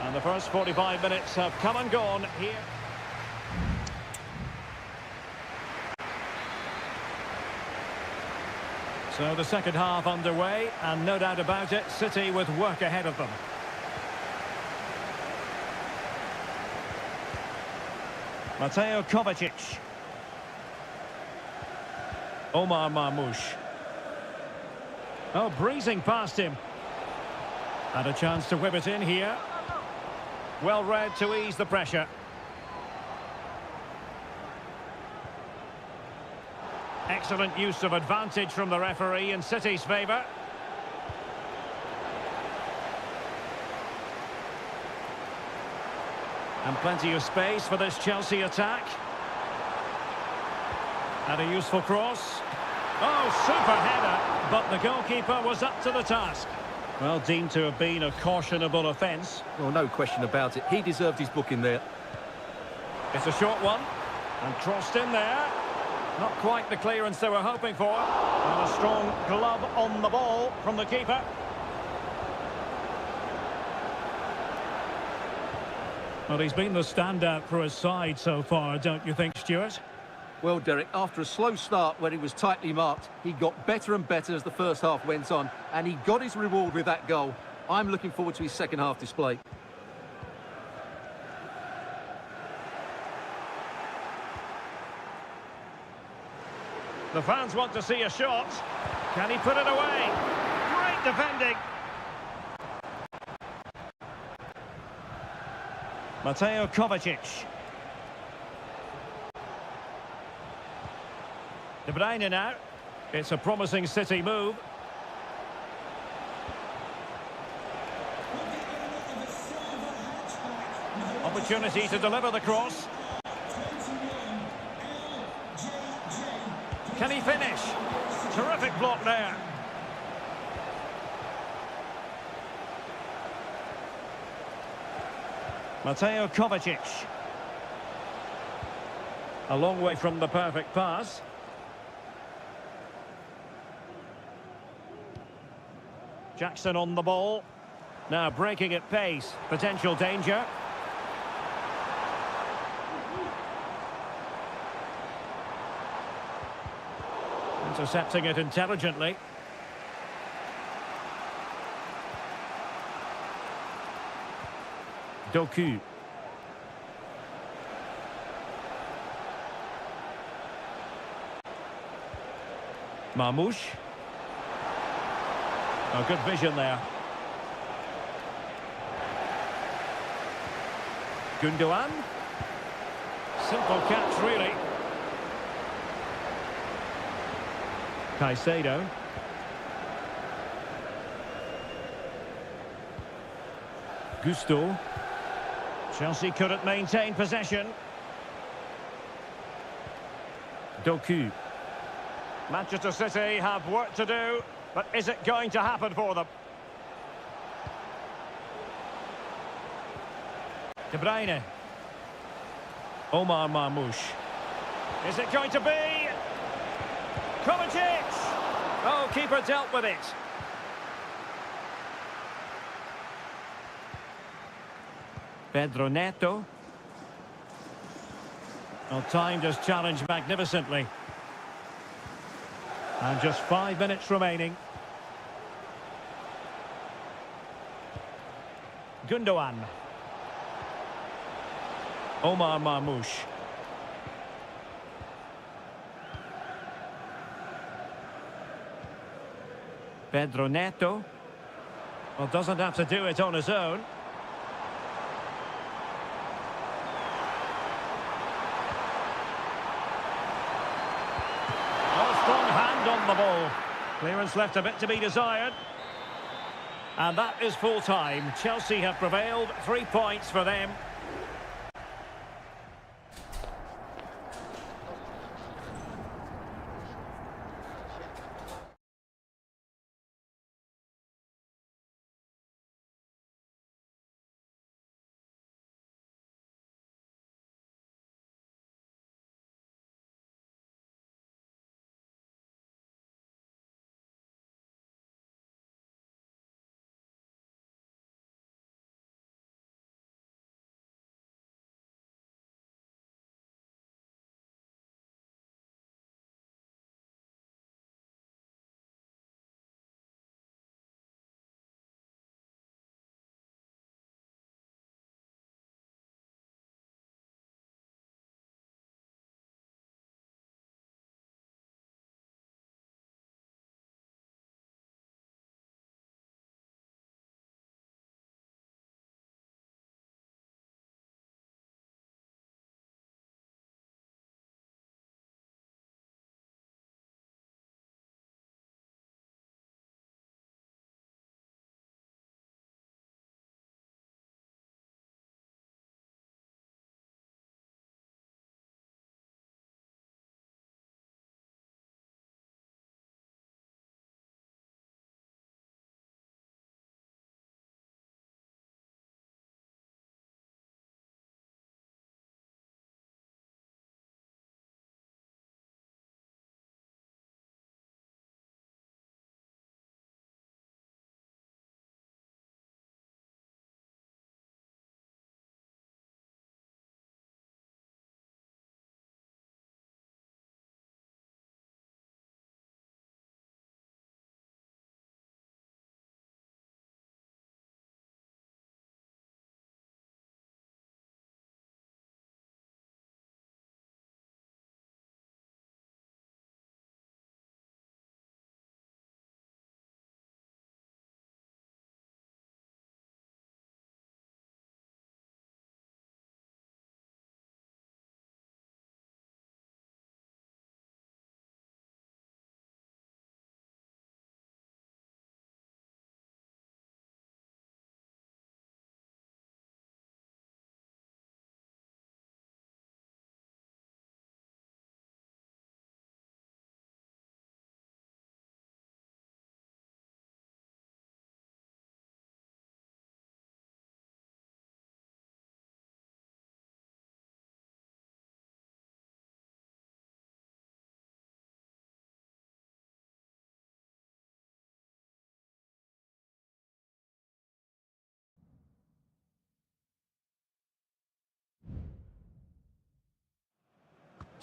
And the first 45 minutes have come and gone here. So the second half underway, and no doubt about it, City with work ahead of them. Mateo Kovacic. Omar Marmoush. Oh, breezing past him. Had a chance to whip it in here. Well read to ease the pressure. Excellent use of advantage from the referee in City's favour. And plenty of space for this Chelsea attack. And a useful cross. Oh, super header, but the goalkeeper was up to the task. Well, deemed to have been a cautionable offence. Well, no question about it. He deserved his booking there. It's a short one. And crossed in there. Not quite the clearance they were hoping for. And a strong glove on the ball from the keeper. Well, he's been the standout for his side so far, don't you think, Stuart? Well, Derek, after a slow start where he was tightly marked, he got better and better as the first half went on, and he got his reward with that goal. I'm looking forward to his second half display. The fans want to see a shot. Can he put it away? Great defending. Mateo Kovacic. De Bruyne now. It's a promising City move. Opportunity to deliver the cross. Can he finish? Terrific block there. Mateo Kovacic. A long way from the perfect pass. Jackson on the ball. Now breaking at pace. Potential danger. Intercepting it intelligently. Doku. Marmoush. Oh, good vision there. Gundogan. Simple catch, really. Caicedo. Gusto. Chelsea couldn't maintain possession. Doku. Manchester City have work to do, but is it going to happen for them? De Bruyne. Omar Marmoush. Is it going to be? Kovacic! Oh, keeper dealt with it. Pedro Neto. Well, timed his challenge magnificently. And just 5 minutes remaining. Gundogan. Omar Marmoush. Pedro Neto. Well, doesn't have to do it on his own. Strong hand on the ball. Clearance left a bit to be desired. And that is full time. Chelsea have prevailed. 3 points for them.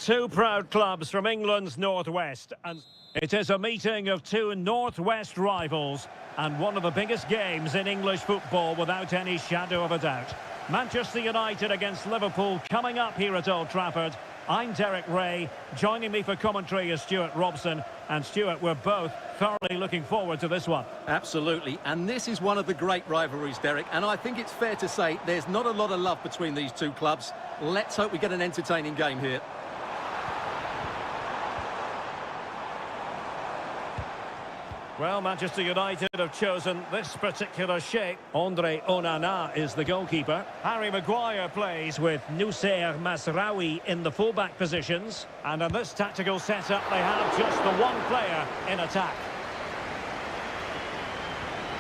Two proud clubs from England's northwest, and it is a meeting of two northwest rivals and one of the biggest games in English football without any shadow of a doubt. Manchester United against Liverpool coming up here at Old Trafford. I'm Derek Ray. Joining me for commentary is Stuart Robson. And Stuart, we're both thoroughly looking forward to this one. Absolutely, and this is one of the great rivalries, Derek, and I think it's fair to say there's not a lot of love between these two clubs. Let's hope we get an entertaining game here. Well, Manchester United have chosen this particular shape. Andre Onana is the goalkeeper. Harry Maguire plays with Noussair Mazraoui in the fullback positions. And in this tactical setup, they have just the one player in attack.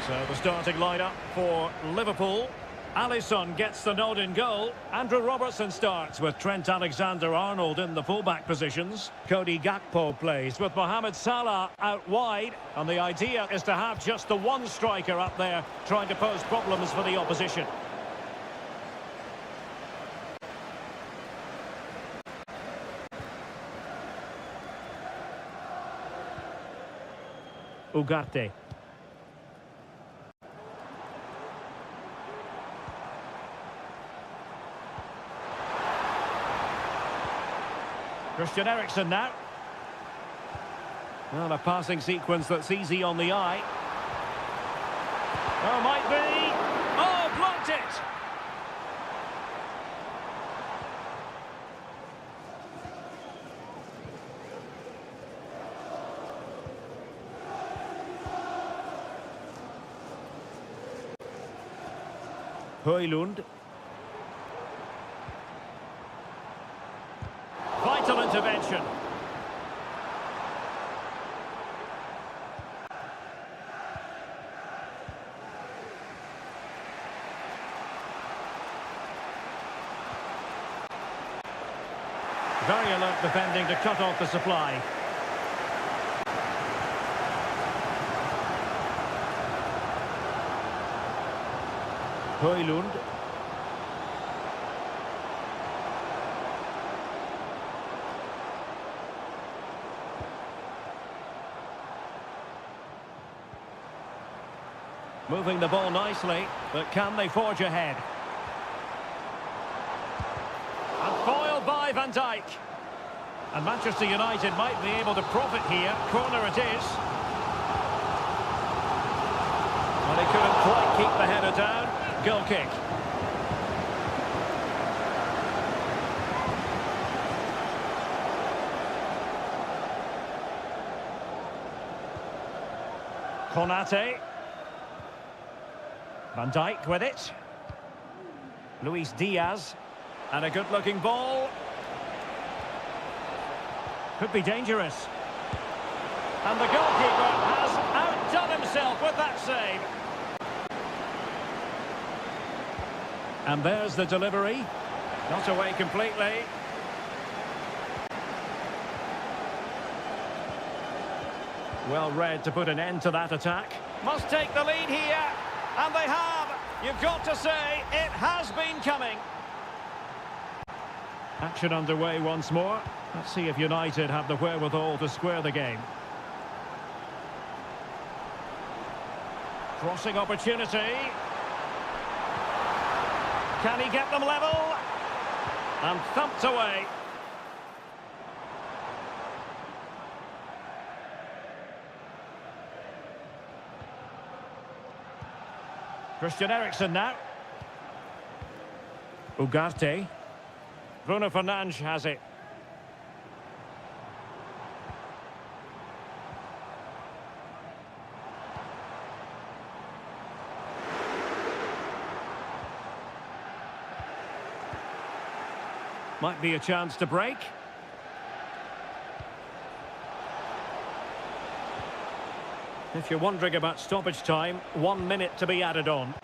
So the starting lineup for Liverpool. Alisson gets the nod in goal. Andrew Robertson starts with Trent Alexander-Arnold in the fullback positions. Cody Gakpo plays with Mohamed Salah out wide. And the idea is to have just the one striker up there trying to pose problems for the opposition. Ugarte. Christian Eriksen now. Well, a passing sequence that's easy on the eye. Oh, might be. Oh, blocked it! Højlund. Vital intervention. Very alert defending to cut off the supply. Højlund. Moving the ball nicely, but can they forge ahead? And foiled by Van Dijk. And Manchester United might be able to profit here. Corner it is. Well, they couldn't quite keep the header down. Goal kick. Konate. Van Dijk with it. Luis Diaz. And a good-looking ball. Could be dangerous. And the goalkeeper has outdone himself with that save. And there's the delivery. Not away completely. Well read to put an end to that attack. Must take the lead here. And they have. You've got to say, it has been coming. Action underway once more. Let's see if United have the wherewithal to square the game. Crossing opportunity. Can he get them level? And thumped away. Christian Eriksen now. Ugarte. Bruno Fernandes has it. Might be a chance to break. If you're wondering about stoppage time, 1 minute to be added on.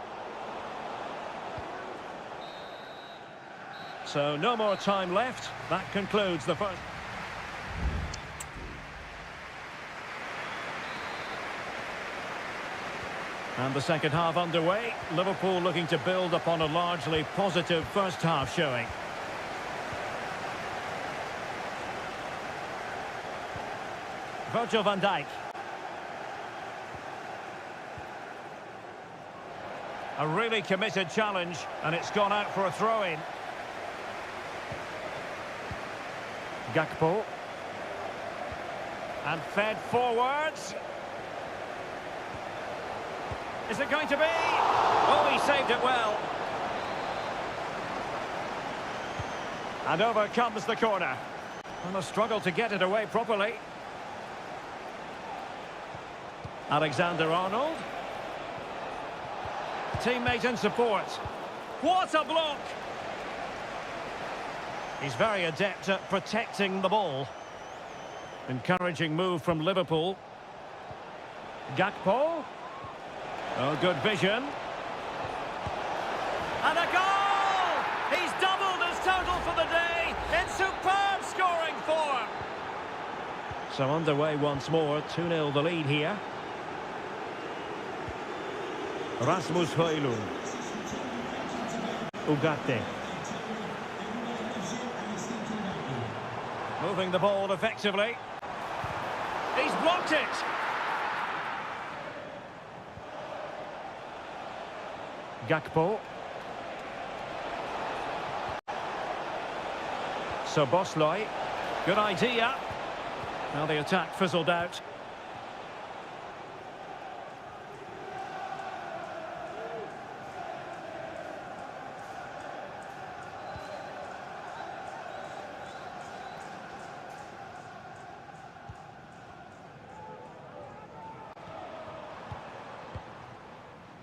So no more time left. That concludes the first. And the second half underway. Liverpool looking to build upon a largely positive first half showing. Virgil van Dijk. A really committed challenge, and it's gone out for a throw-in. Gakpo. And fed forwards. Is it going to be? Oh, he saved it well. And over comes the corner. And a struggle to get it away properly. Alexander-Arnold. Teammate in support. What a block! He's very adept at protecting the ball. Encouraging move from Liverpool. Gakpo. Oh, good vision. And a goal! He's doubled his total for the day in superb scoring form. So underway once more, 2-0 the lead here. Rasmus Højlund. Ugarte. Moving the ball effectively. He's blocked it. Gakpo. Soboslai. Good idea. Now the attack fizzled out.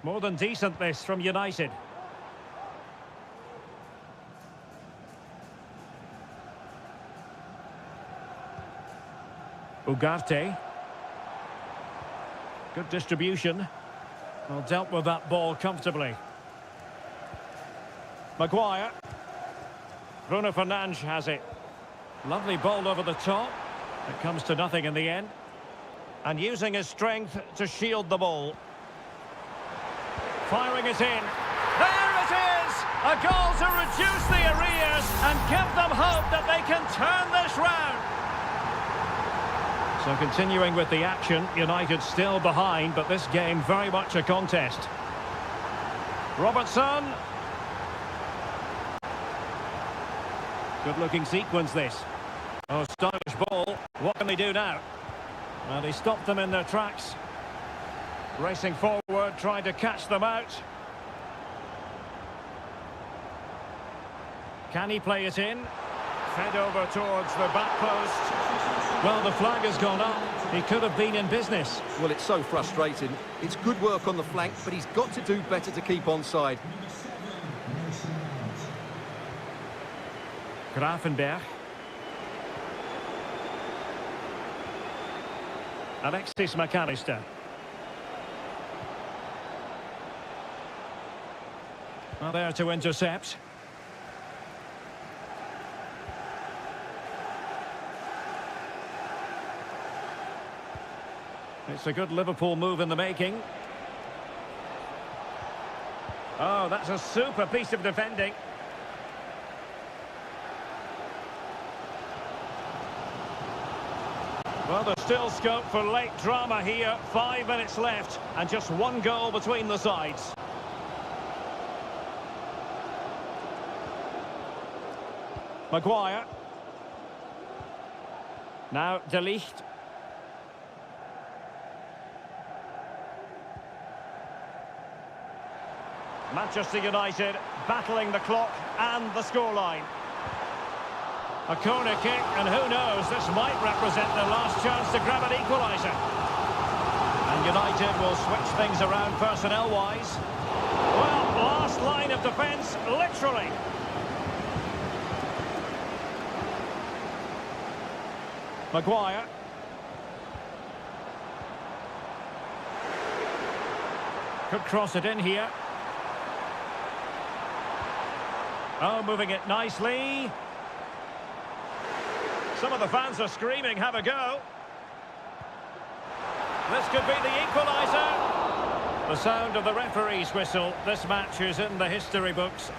More than decent this from United. Ugarte. Good distribution. Well, dealt with that ball comfortably. Maguire. Bruno Fernandes has it. Lovely ball over the top. It comes to nothing in the end. And using his strength to shield the ball. Firing it in. There it is! A goal to reduce the arrears and give them hope that they can turn this round. So continuing with the action, United still behind, but this game very much a contest. Robertson. Good-looking sequence, this. Oh, stylish ball. What can they do now? Well, they stopped them in their tracks. Racing forward, trying to catch them out. Can he play it in? Fed over towards the back post. Well, the flag has gone up. He could have been in business. Well, it's so frustrating. It's good work on the flank, but he's got to do better to keep onside. Grafenberg. Alexis McAllister. Well, there to intercept. It's a good Liverpool move in the making. Oh, that's a super piece of defending. Well, there's still scope for late drama here. 5 minutes left and just one goal between the sides. Maguire. Now De Ligt. Manchester United battling the clock and the scoreline. A corner kick, and who knows, this might represent their last chance to grab an equaliser. And United will switch things around personnel-wise. Well, last line of defence, literally. Maguire. Could cross it in here. Oh, moving it nicely. Some of the fans are screaming, have a go. This could be the equaliser. The sound of the referee's whistle. This match is in the history books.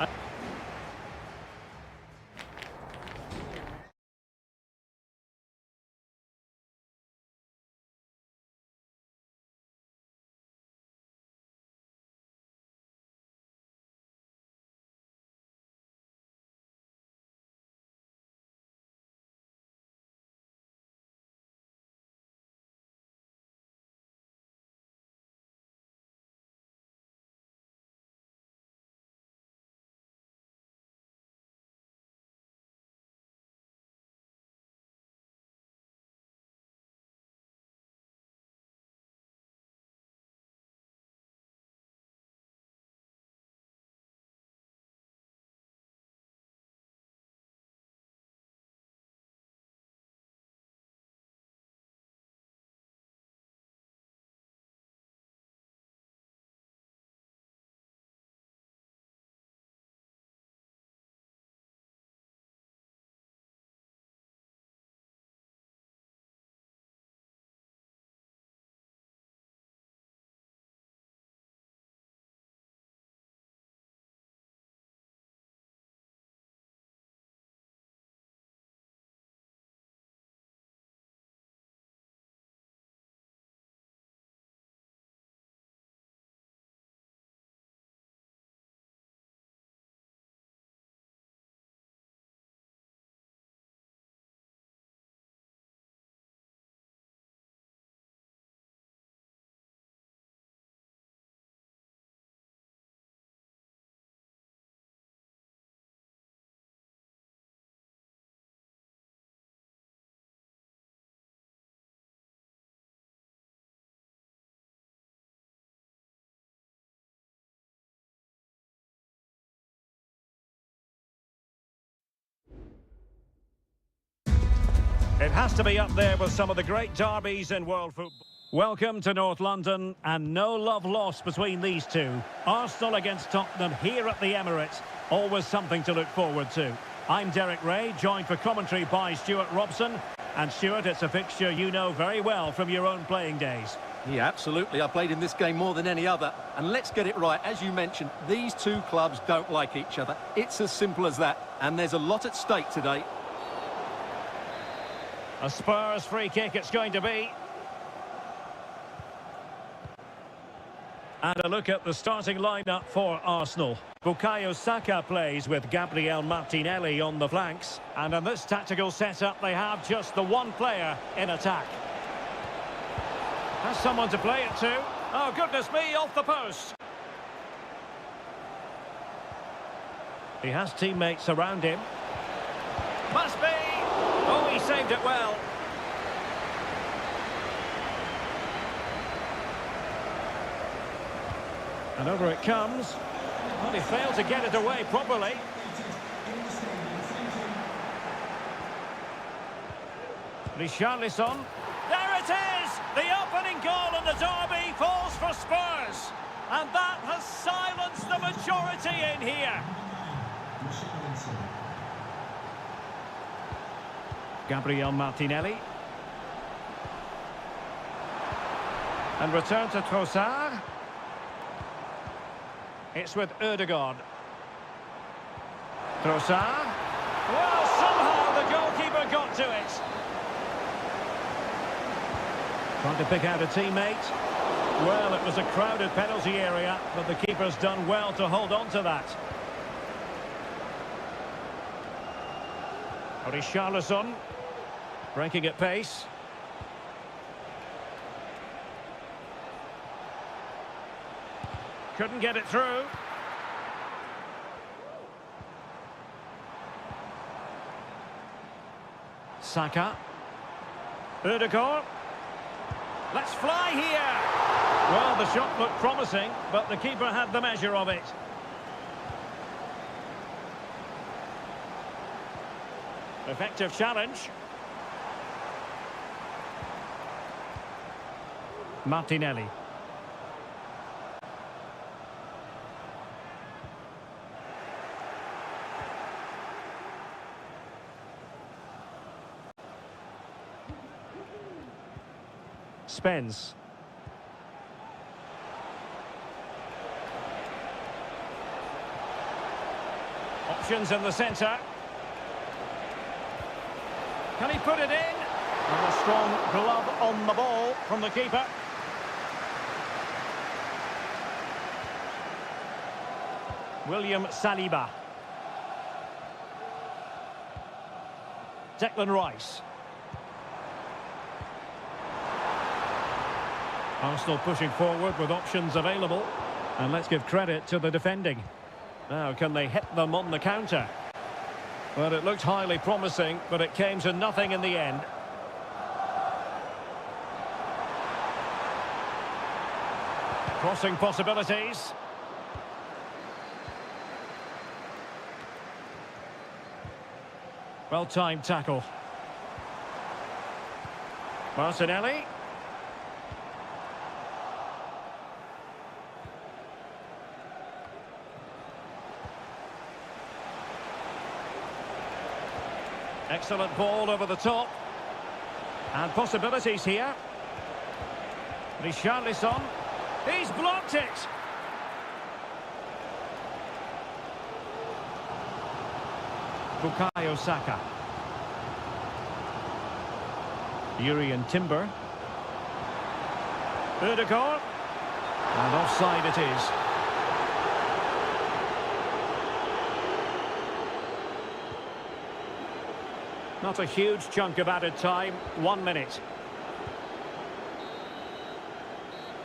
It has to be up there with some of the great derbies in world football. Welcome to North London, and no love lost between these two. Arsenal against Tottenham here at the Emirates. Always something to look forward to. I'm Derek Ray, joined for commentary by Stuart Robson. And Stuart, it's a fixture you know very well from your own playing days. Yeah, absolutely. I played in this game more than any other. And let's get it right. As you mentioned, these two clubs don't like each other. It's as simple as that. And there's a lot at stake today. A Spurs free kick it's going to be. And a look at the starting lineup for Arsenal. Bukayo Saka plays with Gabriel Martinelli on the flanks. And in this tactical setup, they have just the one player in attack. Has someone to play it to. Oh, goodness me, off the post. He has teammates around him. Must be. Oh, he saved it well. And over it comes. Well, he failed to get it away properly. Richarlison. There it is! The opening goal in the derby falls for Spurs. And that has silenced the majority in here. Gabriel Martinelli. And return to Trossard. It's with Ødegaard. Trossard. Well, somehow the goalkeeper got to it. Trying to pick out a teammate. Well, it was a crowded penalty area, but the keeper's done well to hold on to that. Richarlison. Breaking at pace. Couldn't get it through. Saka. Ødegaard. Let's fly here. Well, the shot looked promising, but the keeper had the measure of it. Effective challenge. Martinelli. Spence. Options in the centre. Can he put it in? And a strong glove on the ball from the keeper. William Saliba. Declan Rice. Arsenal pushing forward with options available. And let's give credit to the defending. Now, can they hit them on the counter? Well, it looked highly promising, but it came to nothing in the end. Crossing possibilities. Well-timed tackle. Martinelli. Excellent ball over the top. And possibilities here. Richarlison. He's blocked it. Bukayo Saka. Urian Timber. Ødegaard. And offside it is. Not a huge chunk of added time, 1 minute.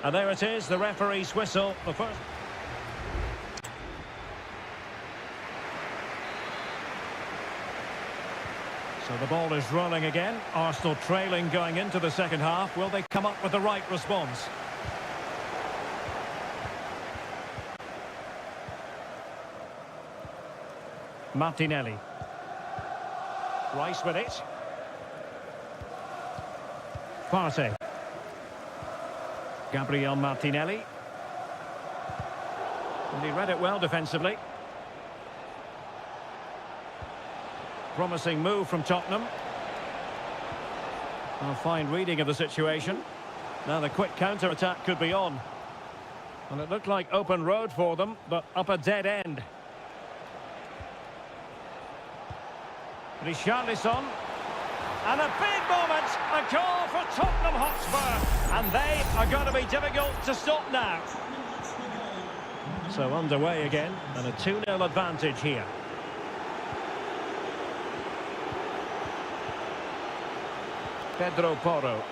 And there it is, the referee's whistle, the first. So the ball is rolling again. Arsenal trailing going into the second half. Will they come up with the right response? Martinelli. Rice with it. Partey. Gabriel Martinelli. And he read it well defensively. Promising move from Tottenham. A fine reading of the situation. Now the quick counter-attack could be on. And it looked like open road for them, but up a dead end. Richarlison. And a big moment, a goal for Tottenham Hotspur. And they are going to be difficult to stop now. So underway again, and a 2-0 advantage here. Pedro Porro.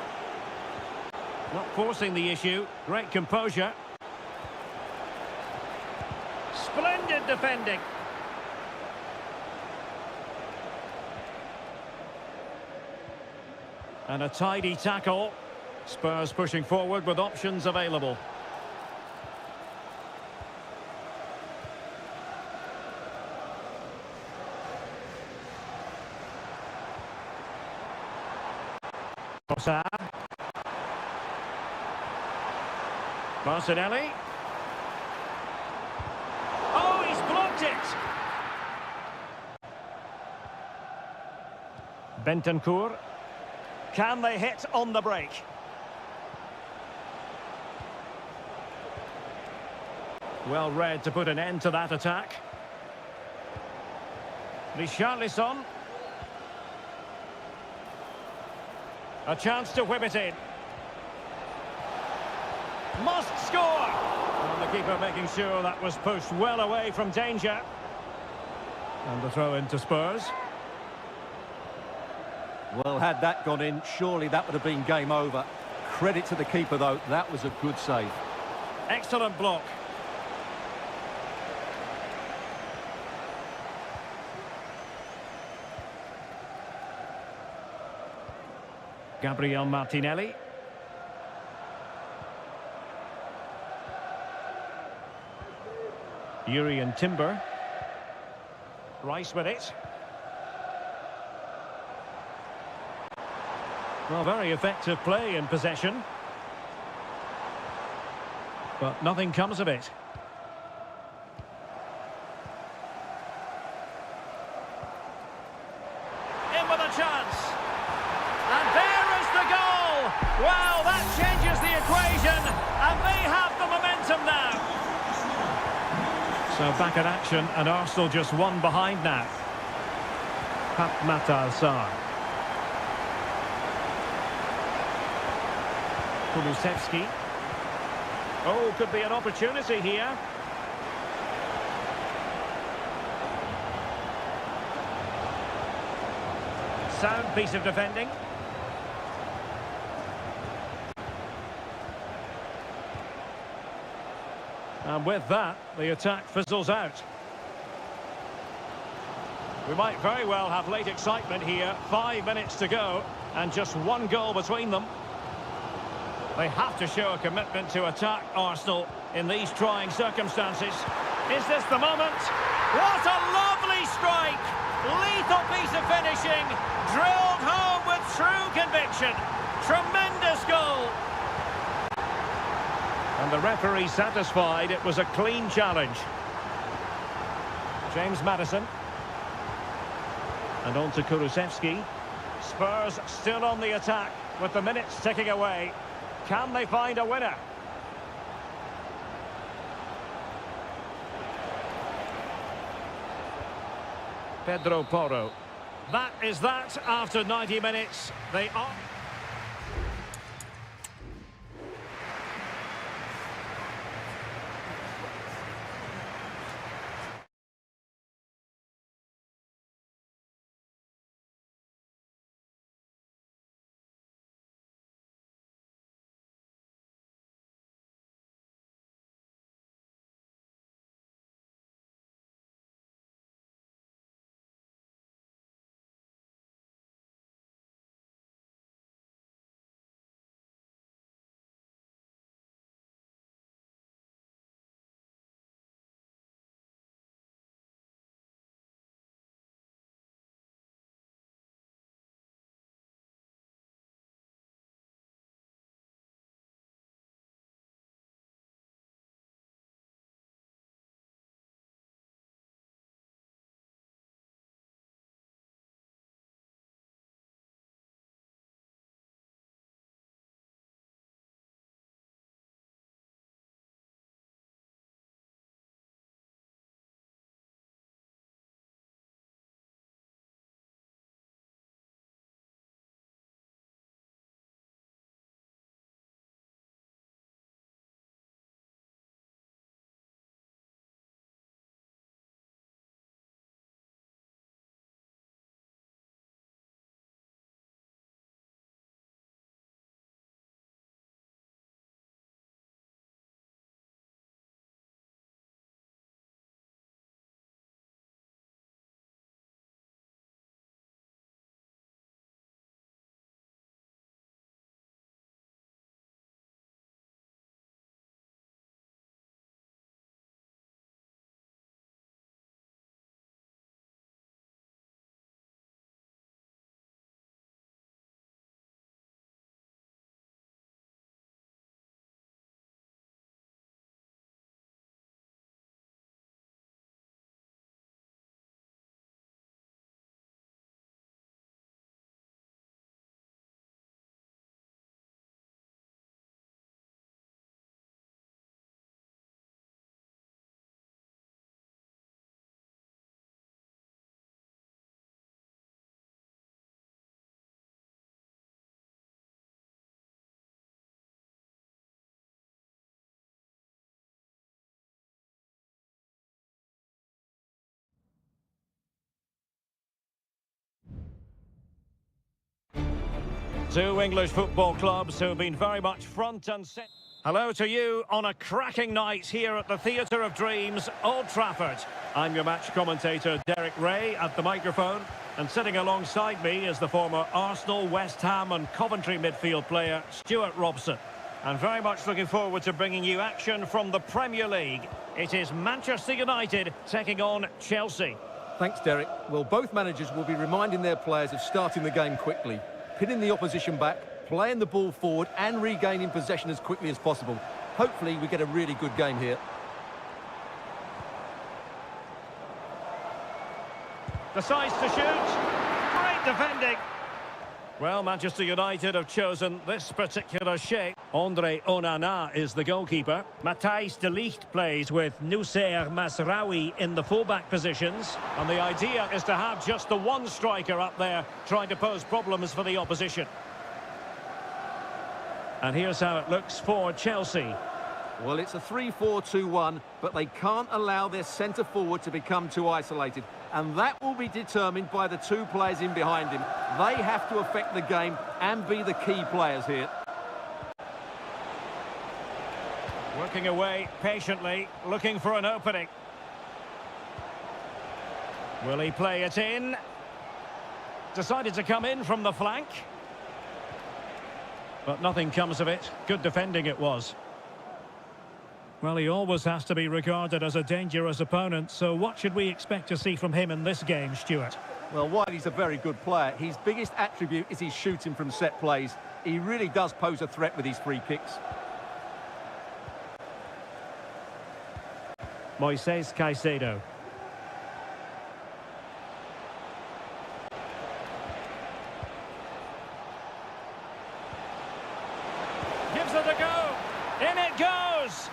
Not forcing the issue, great composure. Splendid defending. And a tidy tackle. Spurs pushing forward with options available. Martinelli. Oh, he's blocked it. Bentancur. Can they hit on the break? Well read to put an end to that attack. Richarlison. A chance to whip it in. Must score! And the keeper making sure that was pushed well away from danger. And the throw into Spurs. Well, had that gone in, surely that would have been game over. Credit to the keeper, though. That was a good save. Excellent block. Gabriel Martinelli. Urian Timber. Rice with it. Well, very effective play in possession. But nothing comes of it. In with a chance. And there is the goal! Wow, that changes the equation. And they have the momentum now. So back in action, and Arsenal just one behind now. Matar Sarr. Kulusevski. Oh, could be an opportunity here. Sound piece of defending. And with that, the attack fizzles out. We might very well have late excitement here. 5 minutes to go, and just one goal between them. They have to show a commitment to attack Arsenal in these trying circumstances. Is this the moment? What a lovely strike! Lethal piece of finishing, drilled home with true conviction. Tremendous goal! And the referee satisfied it was a clean challenge. James Maddison. And on to Kulusevski. Spurs still on the attack with the minutes ticking away. Can they find a winner? Pedro Porro. That is that after 90 minutes. They are... Two English football clubs who have been very much front and centre. Hello to you on a cracking night here at the Theatre of Dreams, Old Trafford. I'm your match commentator, Derek Ray, at the microphone. And sitting alongside me is the former Arsenal, West Ham and Coventry midfield player, Stuart Robson. And very much looking forward to bringing you action from the Premier League. It is Manchester United taking on Chelsea. Thanks, Derek. Well, both managers will be reminding their players of starting the game quickly, pinning the opposition back, playing the ball forward and regaining possession as quickly as possible. Hopefully we get a really good game here. Decides to shoot. Great defending. Well, Manchester United have chosen this particular shape. Andre Onana is the goalkeeper. Matthijs de Ligt plays with Noussair Masraoui in the fullback positions. And the idea is to have just the one striker up there trying to pose problems for the opposition. And here's how it looks for Chelsea. Well, it's a 3-4-2-1, but they can't allow their centre-forward to become too isolated. And that will be determined by the two players in behind him. They have to affect the game and be the key players here. Working away patiently, looking for an opening. Will he play it in? Decided to come in from the flank. But nothing comes of it. Good defending it was. Well, he always has to be regarded as a dangerous opponent, so what should we expect to see from him in this game, Stuart? Well, while he's a very good player, his biggest attribute is his shooting from set plays. He really does pose a threat with his free kicks. Moises Caicedo. Gives it a go. In it goes.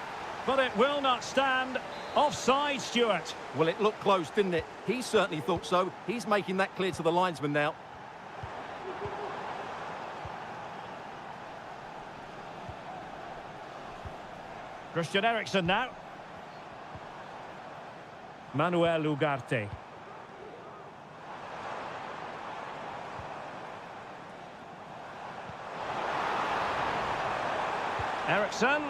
But it will not stand. Offside, Stuart. Well, it looked close, didn't it? He certainly thought so. He's making that clear to the linesman now. Christian Eriksen now. Manuel Ugarte. Eriksen.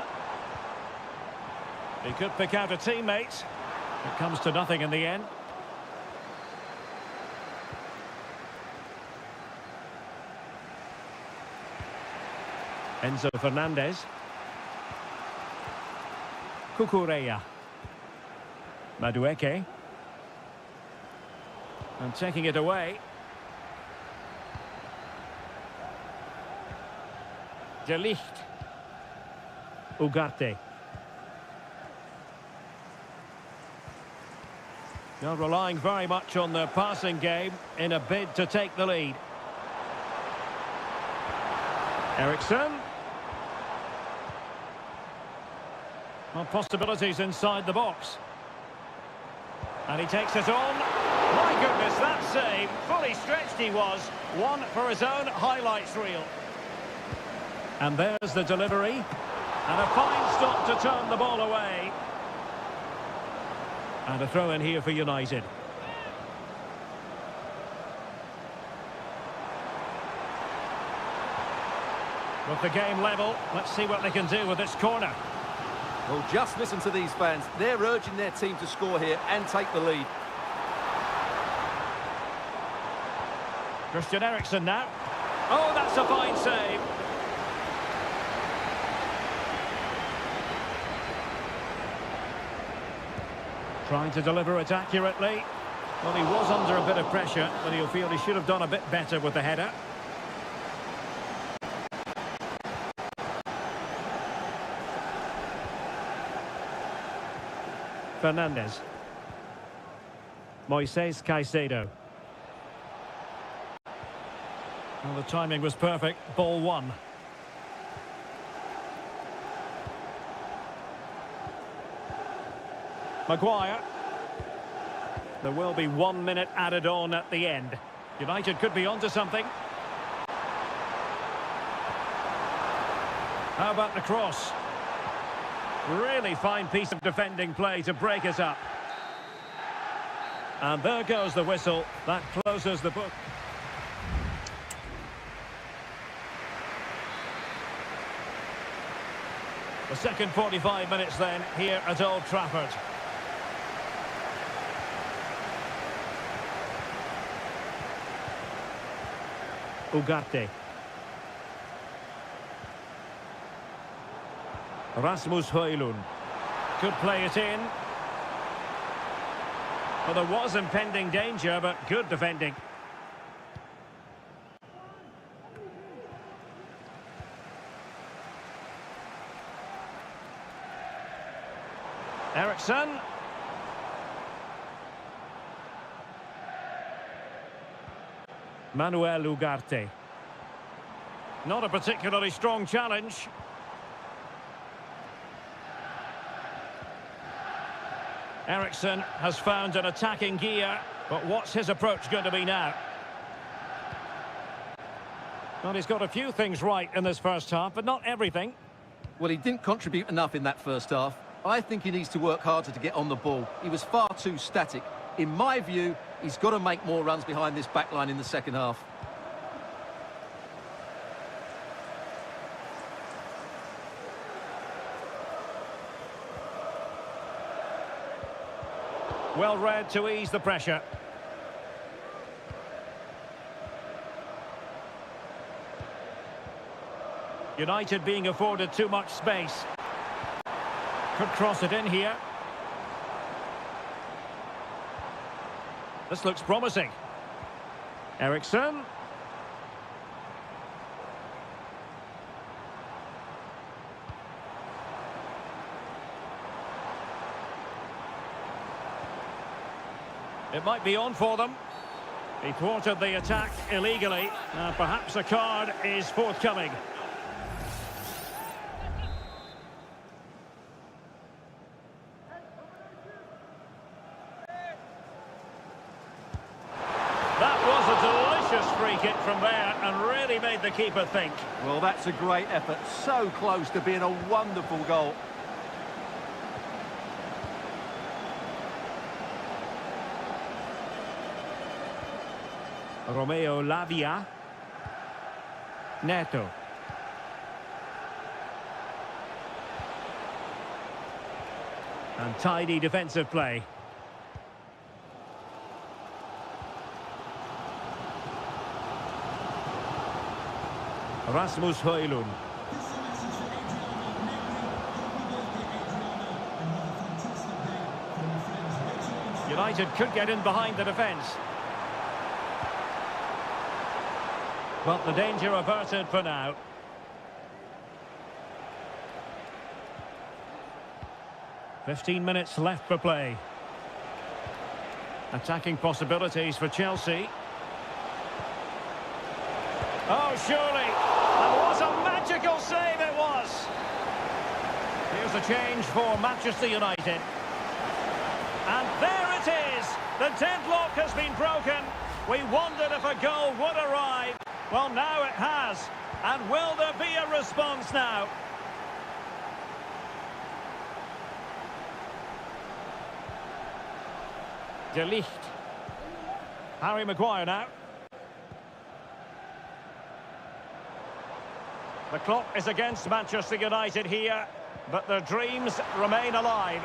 He could pick out a teammate. It comes to nothing in the end. Enzo Fernandez. Cucurella. Madueke. And taking it away. De Ligt. Ugarte. Now relying very much on their passing game in a bid to take the lead. Eriksen. Well, possibilities inside the box. And he takes it on. My goodness, that save. Fully stretched he was. One for his own highlights reel. And there's the delivery. And a fine stop to turn the ball away. And a throw in here for United. With the game level, let's see what they can do with this corner. Well, just listen to these fans. They're urging their team to score here and take the lead. Christian Eriksen now. Oh, that's a fine save. Trying to deliver it accurately. Well, he was under a bit of pressure, but he'll feel he should have done a bit better with the header. Fernandez. Moises Caicedo. Well, the timing was perfect. Ball one. Maguire. There will be 1 minute added on at the end. United could be onto something. How about the cross? Really fine piece of defending play to break it up. And there goes the whistle. That closes the book. The second 45 minutes then here at Old Trafford. Ugarte. Rasmus Højlund. Could play it in. Well, there was impending danger, but good defending. Eriksson. Manuel Ugarte. Not a particularly strong challenge. Eriksson has found an attacking gear, but what's his approach going to be now? Well, he's got a few things right in this first half, but not everything. Well, he didn't contribute enough in that first half. I think he needs to work harder to get on the ball. He was far too static. In my view, he's got to make more runs behind this back line in the second half. Well read to ease the pressure. United being afforded too much space. Could cross it in here. This looks promising. Eriksson. It might be on for them. He thwarted the attack illegally. Perhaps a card is forthcoming. That was a delicious free kick from there and really made the keeper think. Well, that's a great effort. So close to being a wonderful goal. Romeo Lavia. Neto. And tidy defensive play. Rasmus Højlund. United could get in behind the defence. Well, the danger averted for now. "15 minutes left for play. Attacking possibilities for Chelsea. Oh, surely. And what a magical save it was. Here's a change for Manchester United. And there it is. The deadlock has been broken. We wondered if a goal would arrive. Well, now it has. And will there be a response now? De Ligt. Harry Maguire now. The clock is against Manchester United here, but their dreams remain alive.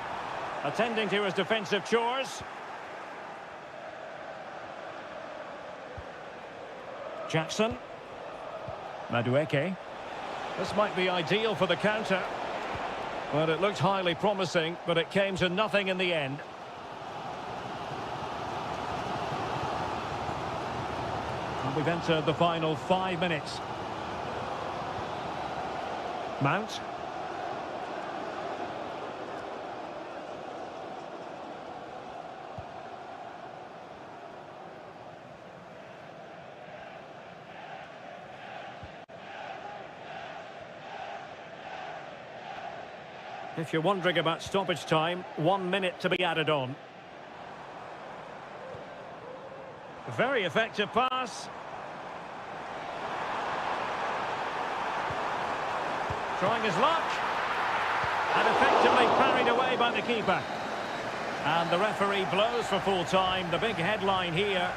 Attending to his defensive chores. Jackson. Madueke. This might be ideal for the counter. Well, it looked highly promising, but it came to nothing in the end. And we've entered the final 5 minutes. Mount. If you're wondering about stoppage time, 1 minute to be added on. Very effective pass. Trying his luck. And effectively parried away by the keeper. And the referee blows for full time. The big headline here.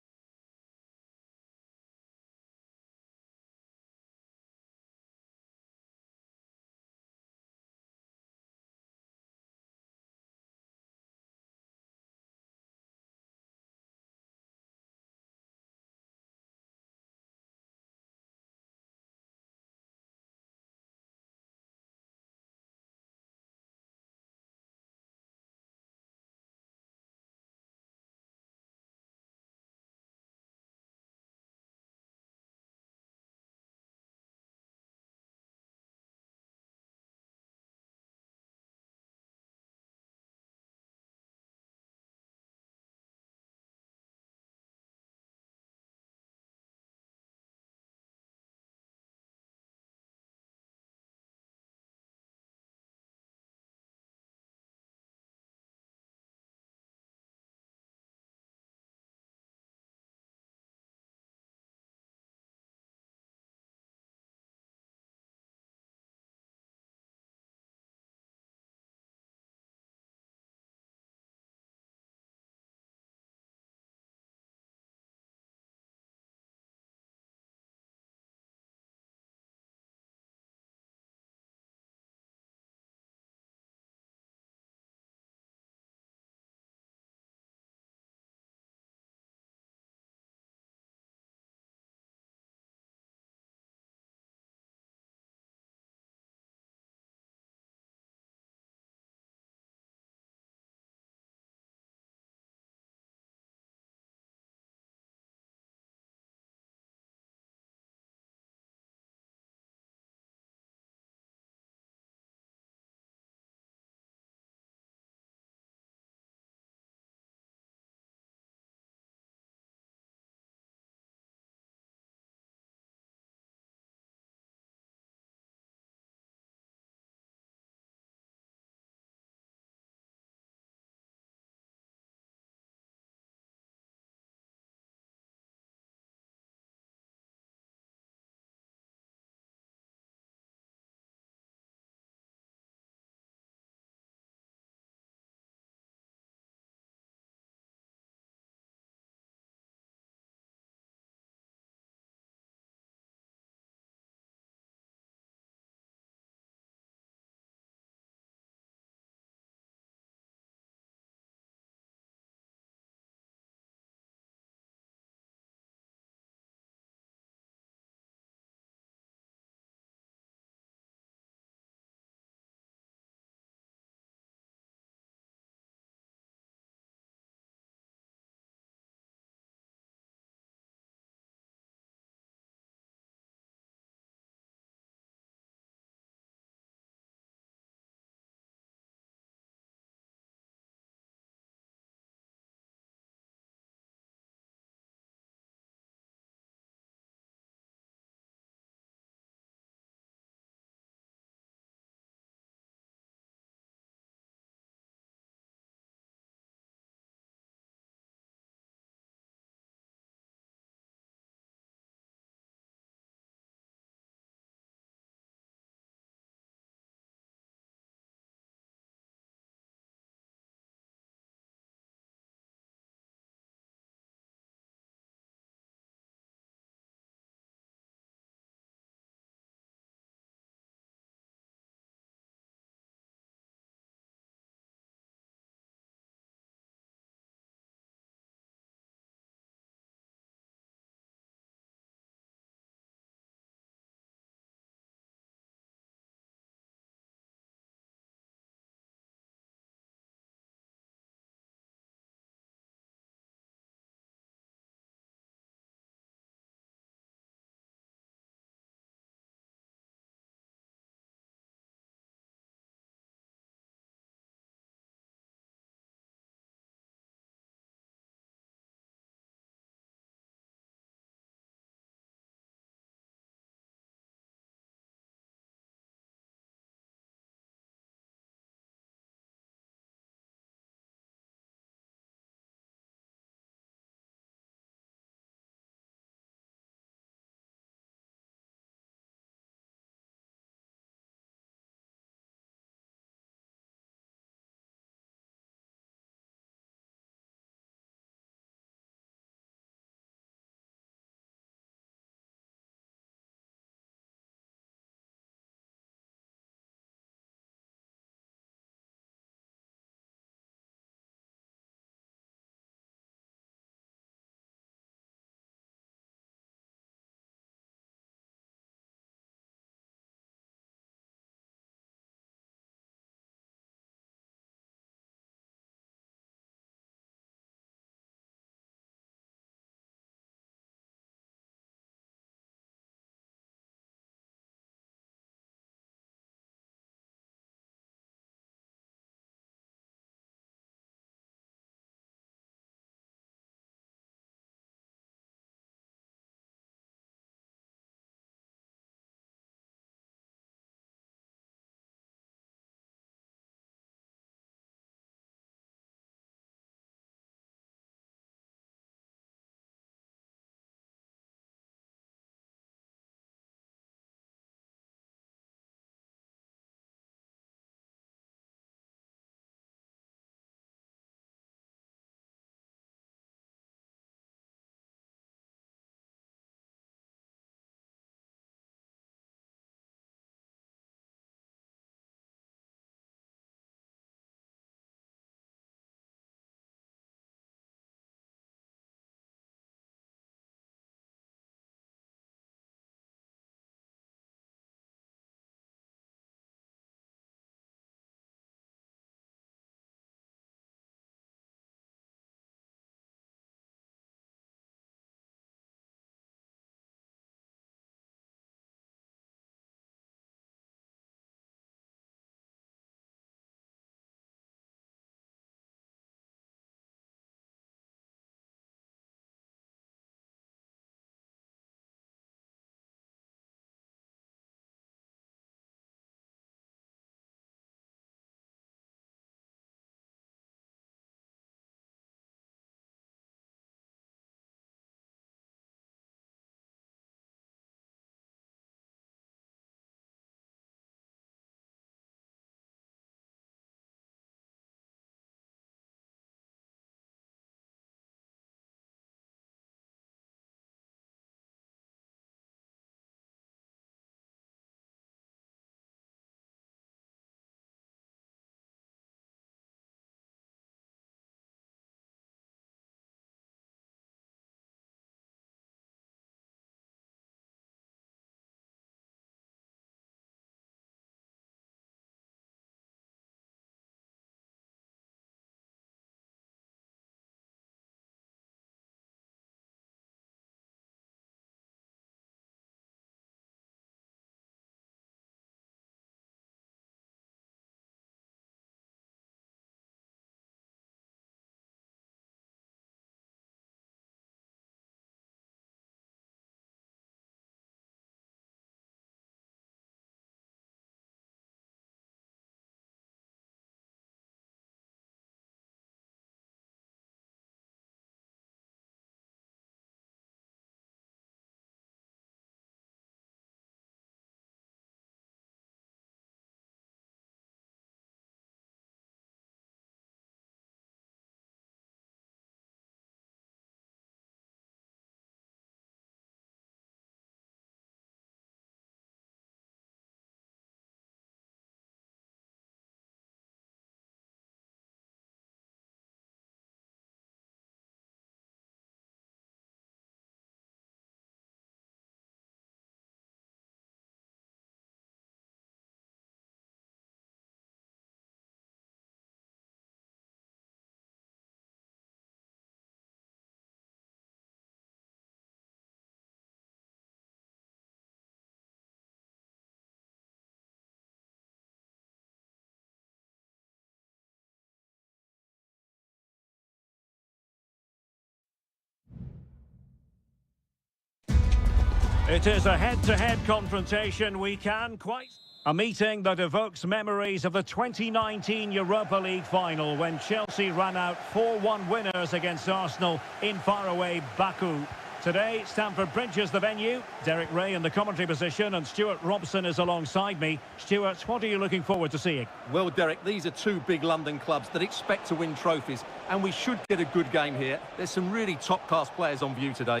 It is a head-to-head confrontation. We can quite... A meeting that evokes memories of the 2019 Europa League final when Chelsea ran out 4-1 winners against Arsenal in faraway Baku. Today, Stamford Bridge is the venue. Derek Ray in the commentary position and Stuart Robson is alongside me. Stuart, what are you looking forward to seeing? Well, Derek, these are two big London clubs that expect to win trophies, and we should get a good game here. There's some really top-class players on view today.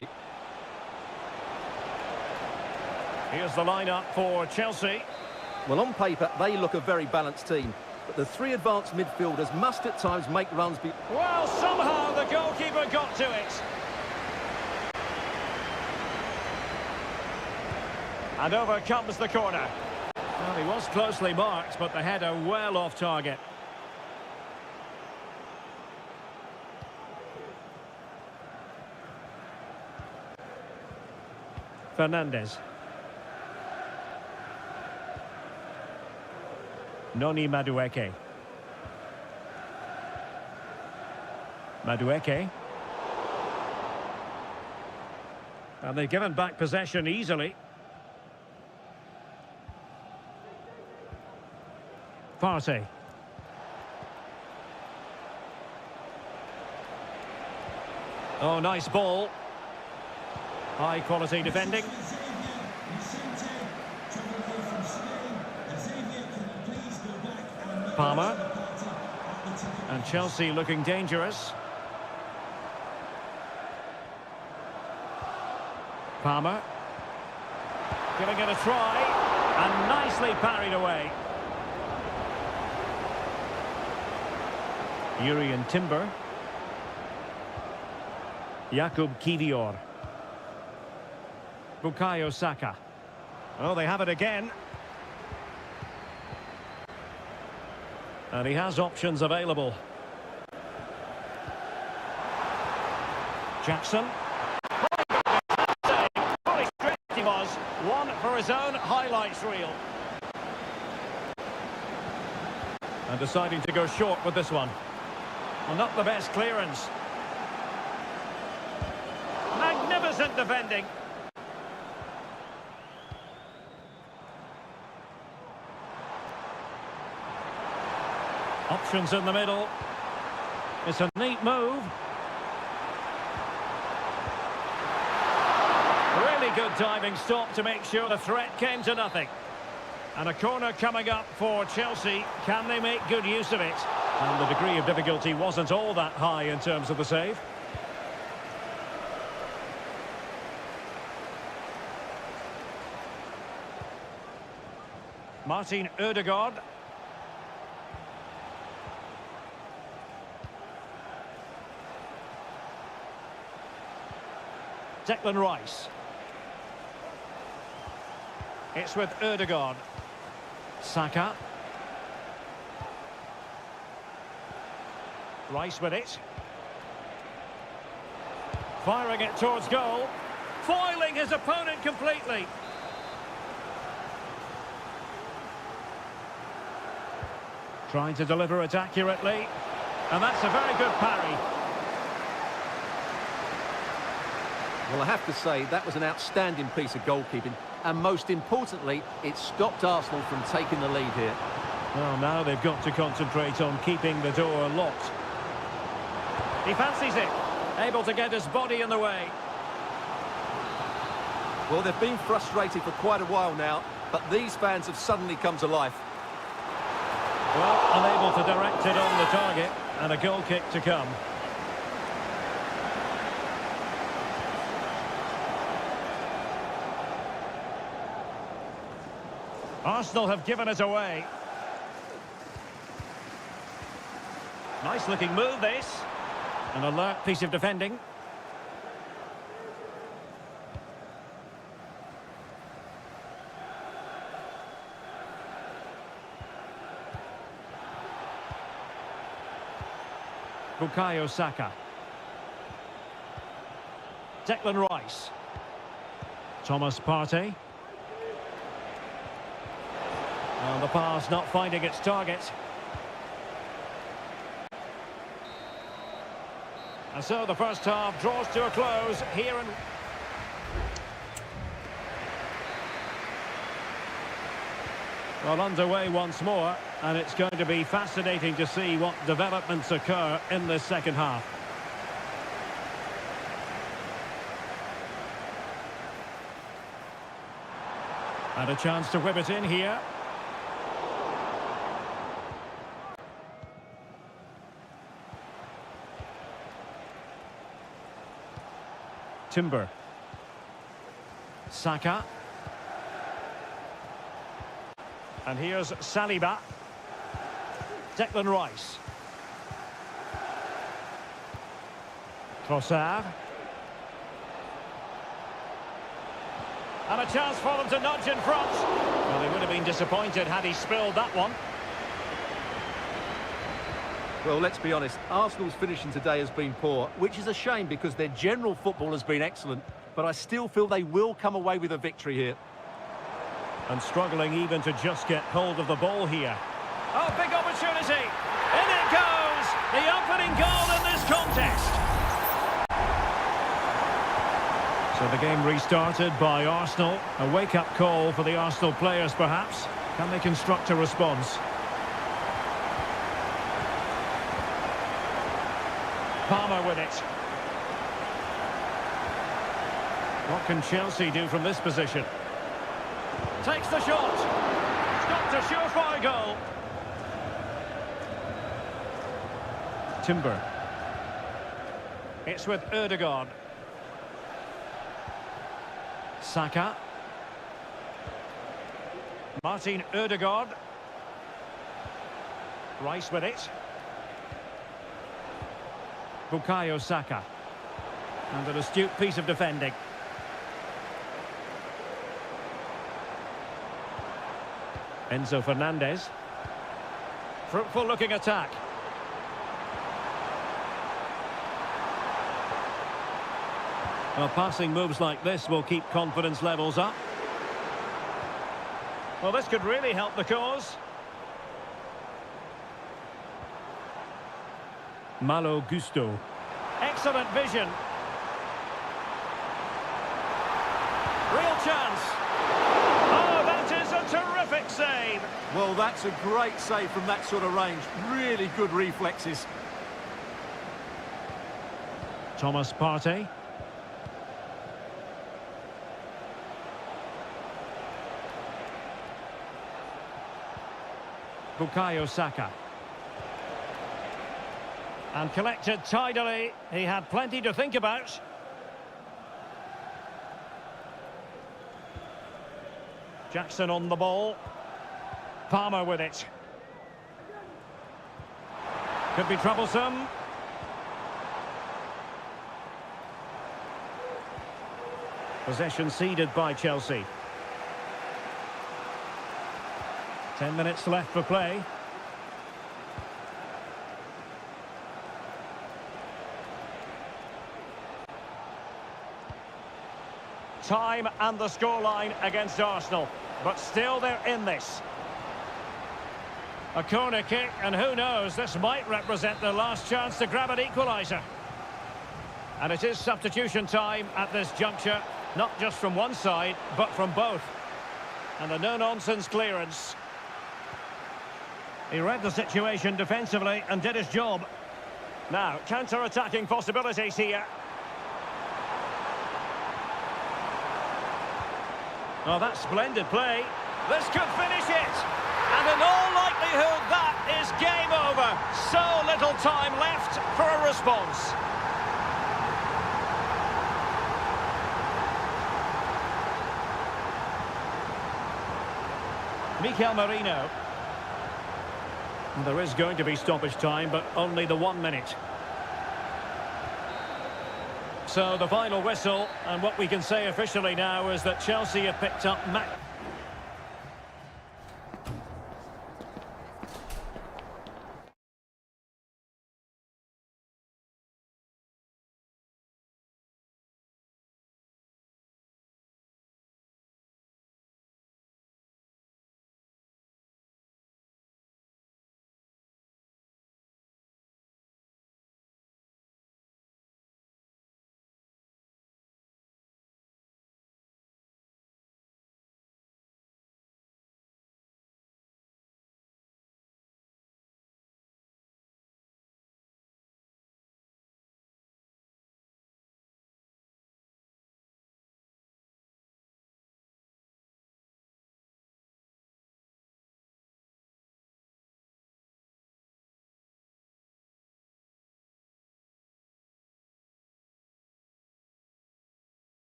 Here's the lineup for Chelsea. Well, on paper, they look a very balanced team, but the three advanced midfielders must at times make runs. Well, somehow the goalkeeper got to it. And over comes the corner. Well, he was closely marked, but the header well off target. Fernandez. Noni Madueke. Madueke. And they've given back possession easily. Partey. Oh, nice ball. High quality defending. Palmer. And Chelsea looking dangerous. Palmer. Giving it a try. And nicely parried away. Urian Timber. Jakub Kivior. Bukayo Saka. Oh, they have it again. And he has options available. Jackson. Fully strict he was. One for his own highlights reel. And deciding to go short with this one. Well, not the best clearance. Magnificent defending. Options in the middle. It's a neat move. Really good diving stop to make sure the threat came to nothing. And a corner coming up for Chelsea. Can they make good use of it? And the degree of difficulty wasn't all that high in terms of the save. Martin Ødegaard. Declan Rice. It's with Ødegaard. Saka. Rice with it. Firing it towards goal. Foiling his opponent completely. Trying to deliver it accurately. And that's a very good parry. Well, I have to say, that was an outstanding piece of goalkeeping. And most importantly, it stopped Arsenal from taking the lead here. Well, now they've got to concentrate on keeping the door locked. He fancies it. Able to get his body in the way. Well, they've been frustrated for quite a while now, but these fans have suddenly come to life. Well, unable to direct it on the target, and a goal kick to come. Arsenal have given it away. Nice looking move, this. An alert piece of defending. Bukayo Saka. Declan Rice. Thomas Partey. And the pass not finding its target. And so the first half draws to a close here. Well, underway once more, and it's going to be fascinating to see what developments occur in this second half. And a chance to whip it in here. Timber. Saka. And here's Saliba. Declan Rice. Trossard. And a chance for them to nudge in front. Well, they would have been disappointed had he spilled that one. Well, let's be honest, Arsenal's finishing today has been poor, which is a shame because their general football has been excellent, but I still feel they will come away with a victory here. And struggling even to just get hold of the ball here. Oh, big opportunity! In it goes! The opening goal in this contest! So the game restarted by Arsenal. A wake-up call for the Arsenal players, perhaps. Can they construct a response? Palmer with it. What can Chelsea do from this position? Takes the shot. Stopped a surefire goal. Timber. It's with Ødegaard. Saka. Martin Ødegaard. Rice with it. Bukayo Saka. And an astute piece of defending. Enzo Fernandez. Fruitful looking attack. Well, passing moves like this will keep confidence levels up. Well, this could really help the cause. Malo Gusto. Excellent vision. Real chance. Oh, that is a terrific save. Well, that's a great save from that sort of range. Really good reflexes. Thomas Partey. Bukayo Saka. And collected tidily. He had plenty to think about. Jackson on the ball. Palmer with it. Could be troublesome. Possession ceded by Chelsea. 10 minutes left for play. Time and the scoreline against Arsenal, but still they're in this. A corner kick, and who knows, this might represent their last chance to grab an equaliser. And it is substitution time at this juncture, not just from one side, but from both. And a no-nonsense clearance. He read the situation defensively and did his job. Now, counter-attacking possibilities here. Oh, that's splendid play. This could finish it. And in all likelihood, that is game over. So little time left for a response. Mikel Merino. There is going to be stoppage time, but only the 1 minute. So the final whistle, and what we can say officially now is that Chelsea have picked up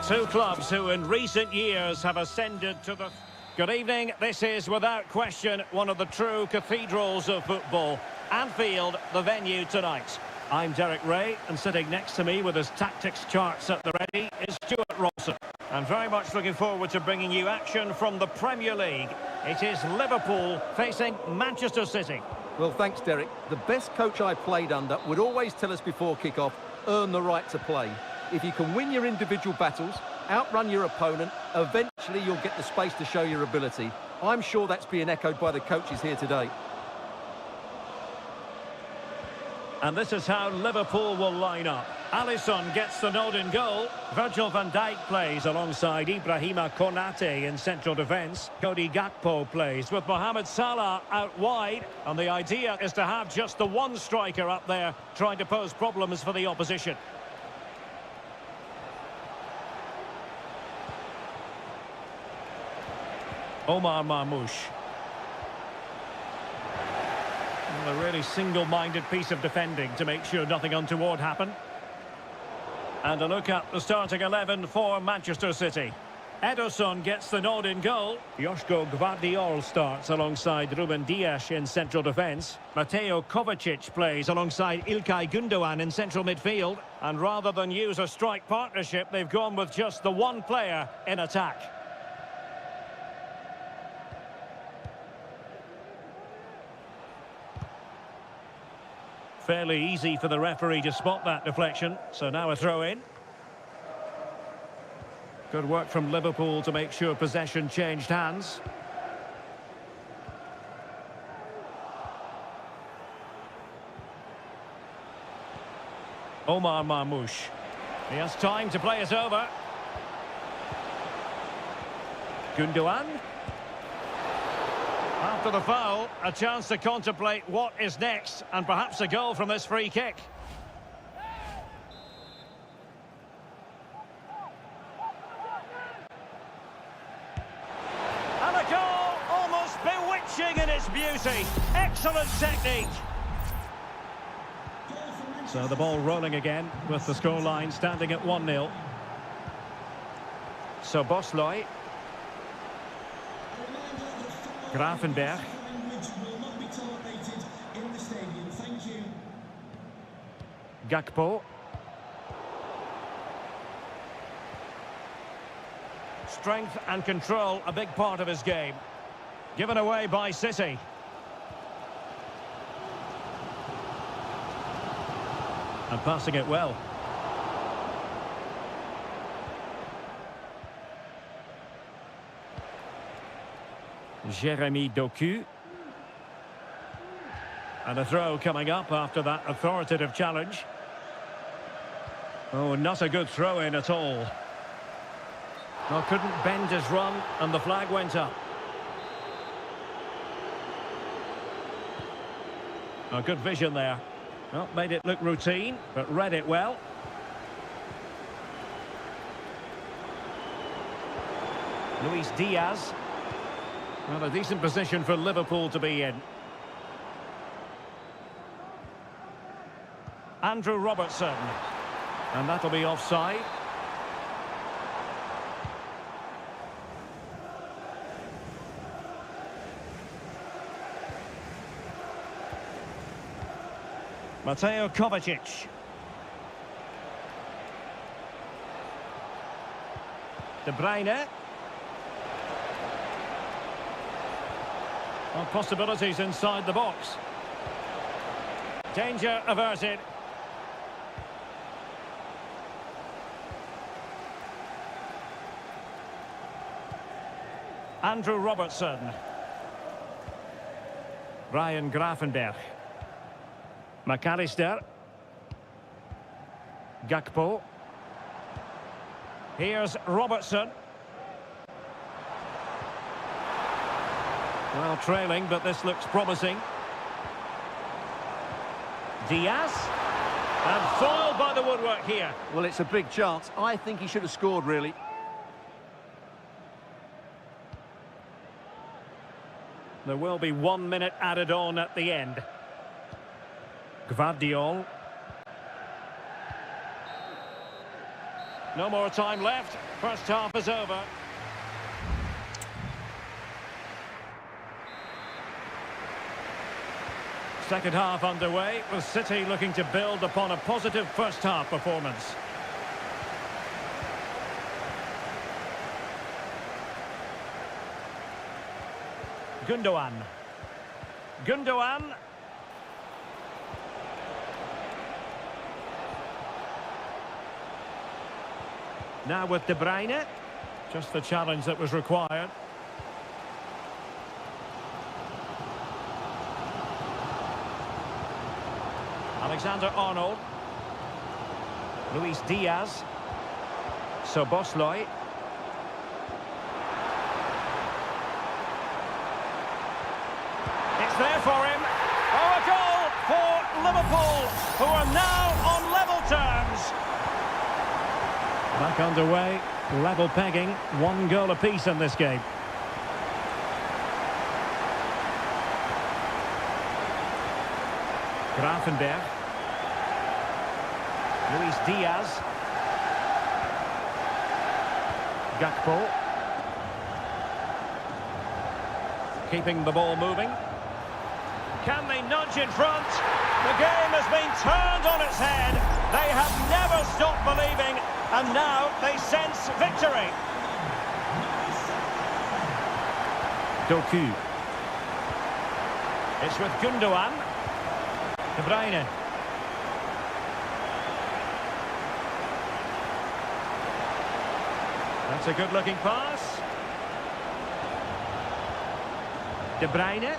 Two clubs who in recent years have ascended to the... Good evening. This is without question one of the true cathedrals of football. Anfield, the venue tonight. I'm Derek Ray, and sitting next to me with his tactics charts at the ready is Stuart Robson. I'm very much looking forward to bringing you action from the Premier League. It is Liverpool facing Manchester City. Well, thanks, Derek. The best coach I played under would always tell us before kick-off, earn the right to play. If you can win your individual battles, outrun your opponent, eventually you'll get the space to show your ability. I'm sure that's being echoed by the coaches here today. And this is how Liverpool will line up. Alisson gets the nod in goal. Virgil van Dijk plays alongside Ibrahima Konate in central defence. Cody Gakpo plays with Mohamed Salah out wide. And the idea is to have just the one striker up there trying to pose problems for the opposition. Omar Marmoush. Well, a really single-minded piece of defending to make sure nothing untoward happened. And a look at the starting 11 for Manchester City. Ederson gets the nod in goal. Joško Gvardiol starts alongside Ruben Dias in central defence. Mateo Kovacic plays alongside Ilkay Gundogan in central midfield. And rather than use a strike partnership, they've gone with just the one player in attack. Fairly easy for the referee to spot that deflection. So now a throw in. Good work from Liverpool to make sure possession changed hands. Omar Marmoush. He has time to play it over. Gundogan. After the foul, a chance to contemplate what is next, and perhaps a goal from this free kick. And a goal, almost bewitching in its beauty. Excellent technique. So the ball rolling again, with the scoreline standing at 1-0. So Bosloy. Grafenberg. Gakpo. Strength and control, a big part of his game. Given away by City. And passing it well. Jeremy Doku. And a throw coming up after that authoritative challenge. Oh, not a good throw-in at all. Well, couldn't bend his run, and the flag went up. A good vision there. Well, made it look routine, but read it well. Luis Diaz. Well, a decent position for Liverpool to be in. Andrew Robertson. And that'll be offside. Mateo Kovacic. De Bruyne. Well, possibilities inside the box. Danger averted. Andrew Robertson. Ryan Grafenberg. McAllister. Gakpo. Here's Robertson. Well, trailing, but this looks promising. Diaz. And foiled by the woodwork here. Well, it's a big chance. I think he should have scored, really. There will be 1 minute added on at the end. Gvardiol. No more time left. First half is over. Second half underway, with City looking to build upon a positive first half performance. Gundogan. Gundogan. Now with De Bruyne. Just the challenge that was required. Alexander-Arnold. Luis Diaz. Szoboszlai. It's there for him. Oh, a goal for Liverpool, who are now on level terms. Back underway, level pegging, 1 goal apiece in this game. Grafenberg. Luis Diaz. Gakpo. Keeping the ball moving. Can they nudge in front? The game has been turned on its head. They have never stopped believing, and now they sense victory. Doku. It's with Gundogan. De Bruyne. That's a good-looking pass. De Bruyne.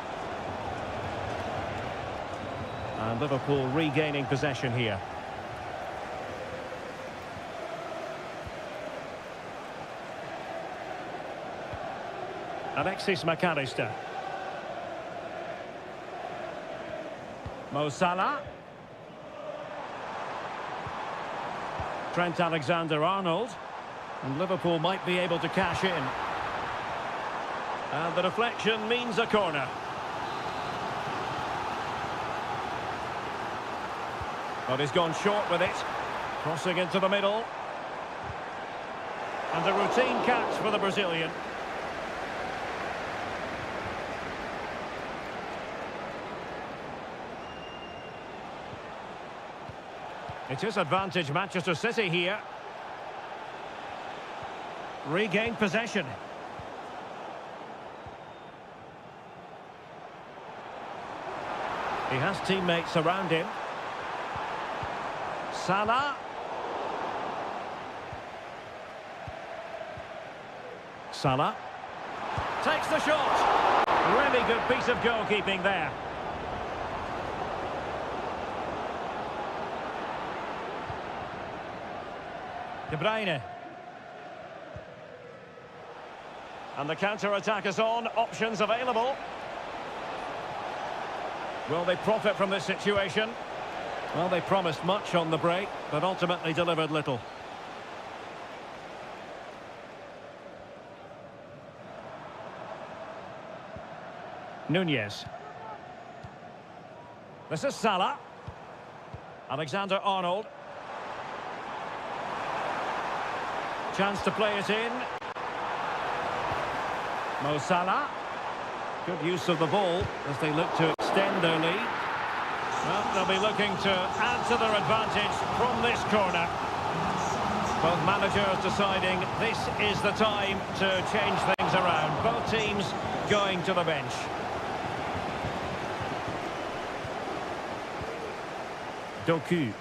And Liverpool regaining possession here. Alexis McAllister. Mo Salah. Trent Alexander-Arnold. And Liverpool might be able to cash in. And the deflection means a corner. But he's gone short with it. Crossing into the middle. And a routine catch for the Brazilian. It is advantage Manchester City here. Regain possession. He has teammates around him. Salah. Salah. Takes the shot. Really good piece of goalkeeping there. De Bruyne. And the counter-attack is on. Options available. Will they profit from this situation? Well, they promised much on the break, but ultimately delivered little. Nunez. This is Salah. Alexander-Arnold. Chance to play it in. Mo Salah. Good use of the ball as they look to extend their lead. Well, they'll be looking to add to their advantage from this corner. Both managers deciding this is the time to change things around. Both teams going to the bench. Doku.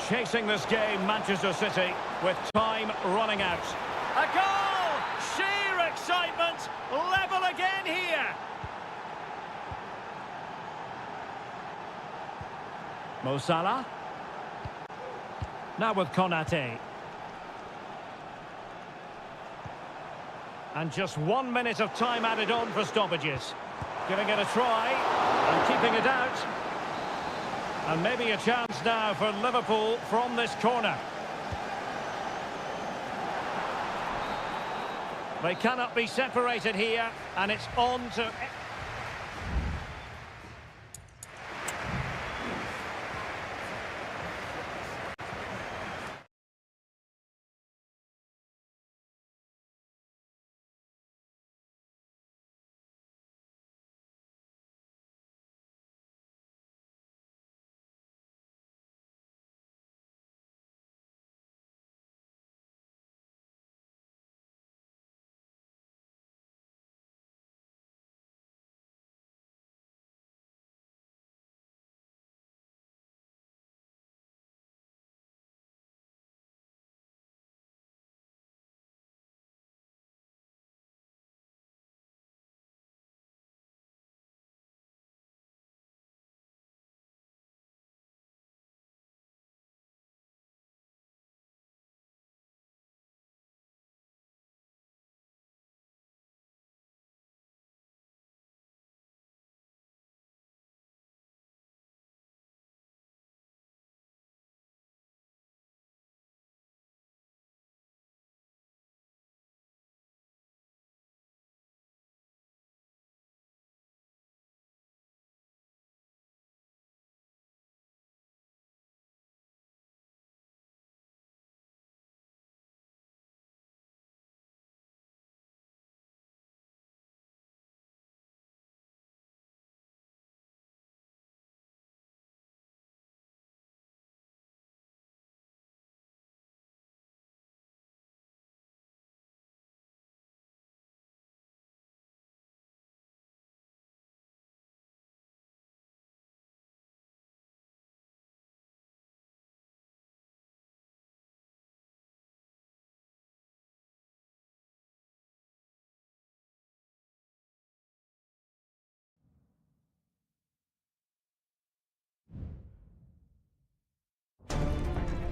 Chasing this game, Manchester City, with time running out. A goal! Sheer excitement! Level again here! Mo Salah. Now with Konate. And just 1 minute of time added on for stoppages. Giving it a try and keeping it out. And maybe a chance now for Liverpool from this corner. They cannot be separated here, and it's on to...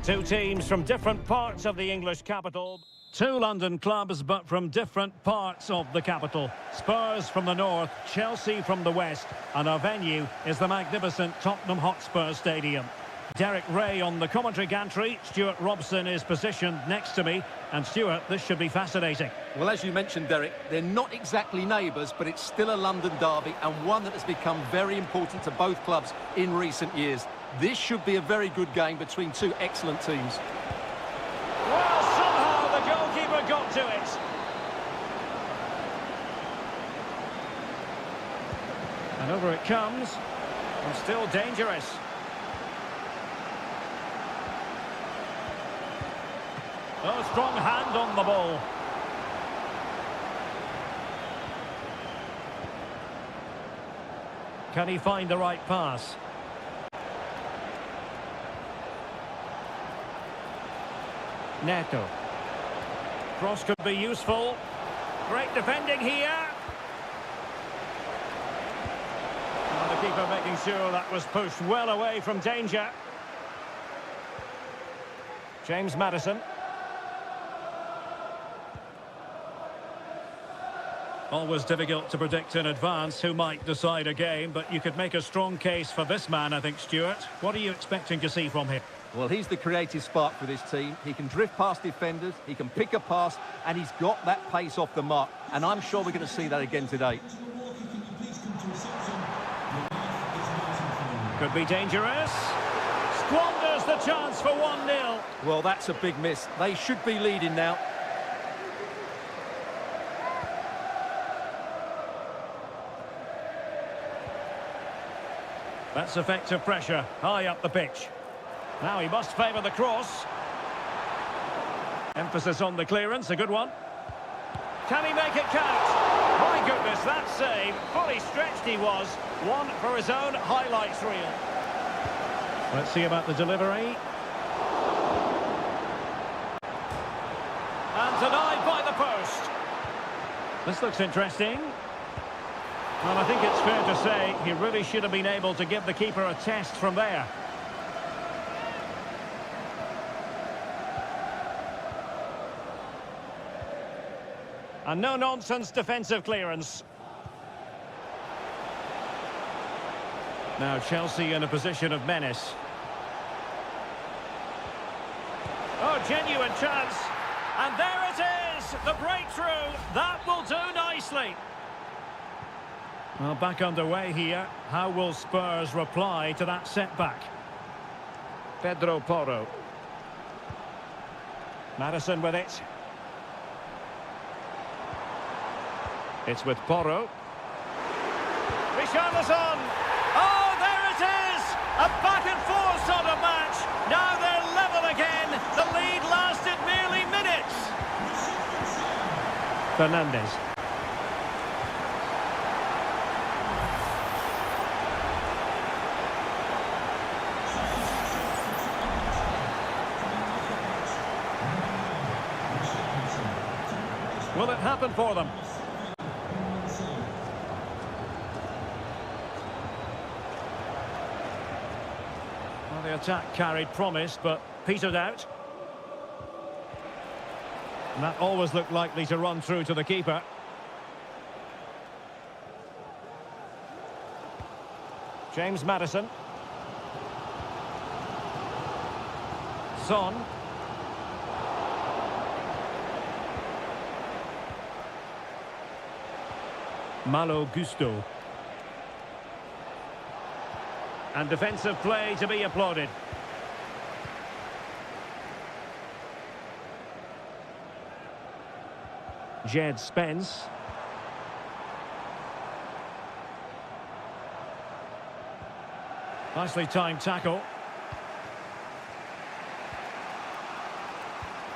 Two teams from different parts of the English capital. Two London clubs, but from different parts of the capital. Spurs from the north, Chelsea from the west, and our venue is the magnificent Tottenham Hotspur Stadium. Derek Ray on the commentary gantry. Stuart Robson is positioned next to me. And Stuart, this should be fascinating. Well, as you mentioned, Derek, they're not exactly neighbours, but it's still a London derby and one that has become very important to both clubs in recent years. This should be a very good game between two excellent teams. Well, somehow the goalkeeper got to it. And over it comes. And still dangerous. Oh, strong hand on the ball. Can he find the right pass? Neto. Cross could be useful. Great defending here. And the keeper making sure that was pushed well away from danger. James Maddison. Always difficult to predict in advance who might decide a game, but you could make a strong case for this man, I think, Stuart. What are you expecting to see from him? Well, he's the creative spark for this team. He can drift past defenders, he can pick a pass, and he's got that pace off the mark. And I'm sure we're going to see that again today. Could be dangerous. Squanders the chance for 1-0. Well, that's a big miss. They should be leading now. That's effective pressure, high up the pitch. Now he must favour the cross. Emphasis on the clearance, a good one. Can he make it count? My goodness, that save. Fully stretched he was. One for his own highlights reel. Let's see about the delivery. And denied by the post. This looks interesting. Well, I think it's fair to say he really should have been able to give the keeper a test from there. And no-nonsense defensive clearance. Now Chelsea in a position of menace. Oh, genuine chance. And there it is, the breakthrough. That will do nicely. Well, back underway here. How will Spurs reply to that setback? Pedro Porro. Maddison with it. It's with Porro. Richarlison. Oh, there it is! A back-and-forth sort of match. Now they're level again. The lead lasted merely minutes. Fernandez. Will it happen for them? Well, the attack carried promise, but petered out. And that always looked likely to run through to the keeper. James Maddison. Son. Malo Gusto. And defensive play to be applauded. Jed Spence. Nicely timed tackle.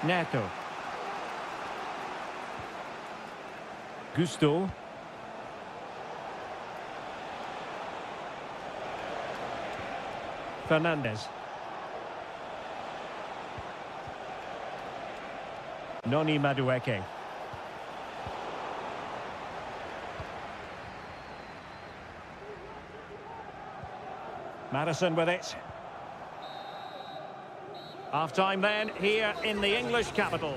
Neto. Gusto. Fernandez. Noni Madueke. Maddison with it. Half-time then, here in the English capital.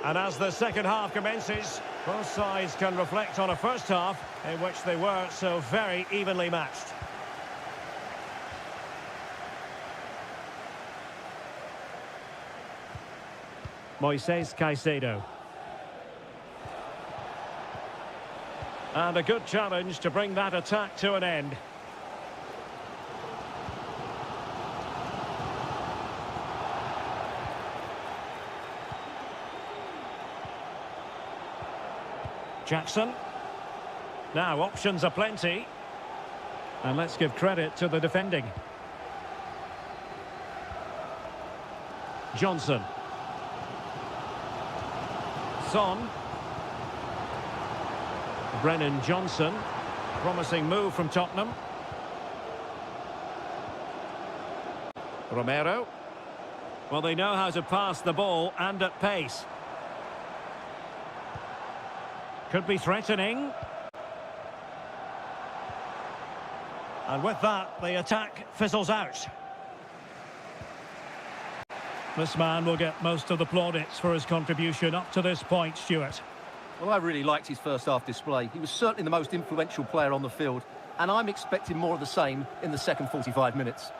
And as the second half commences, both sides can reflect on a first half in which they were so very evenly matched. Moises Caicedo. And a good challenge to bring that attack to an end. Jackson. Now, options are plenty. And let's give credit to the defending. Johnson. Son. Brennan Johnson. Promising move from Tottenham. Romero. Well, they know how to pass the ball and at pace. Could be threatening. And with that, the attack fizzles out. This man will get most of the plaudits for his contribution up to this point, Stuart. Well, I really liked his first half display. He was certainly the most influential player on the field, and I'm expecting more of the same in the second 45 minutes.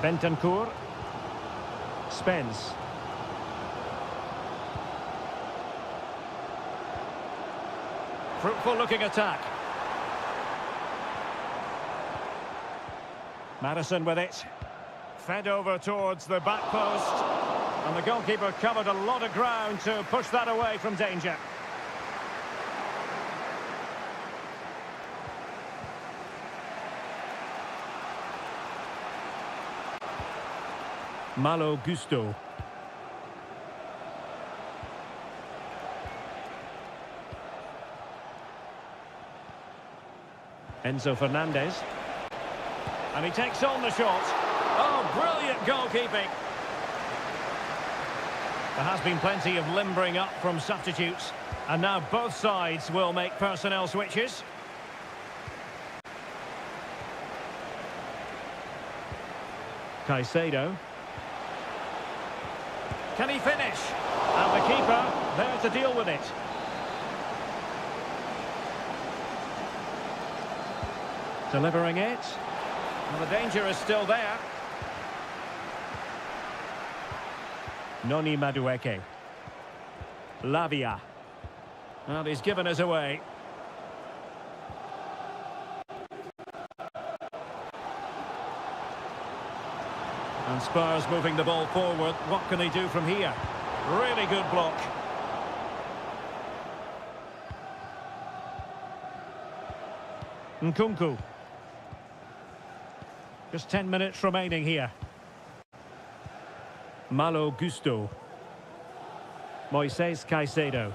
Bentancur. Spence. Fruitful looking attack. Madison with it. Fed over towards the back post. And the goalkeeper covered a lot of ground to push that away from danger. Malo Gusto. Enzo Fernandez. And he takes on the shot. Oh, brilliant goalkeeping. There has been plenty of limbering up from substitutes. And now both sides will make personnel switches. Caicedo. Can he finish? And the keeper there to deal with it. Delivering it. And the danger is still there. Noni Madueke. Lavia. And he's given us away. And Spurs moving the ball forward. What can they do from here? Really good block. Nkunku. Just 10 minutes remaining here. Malo Gusto. Moises Caicedo.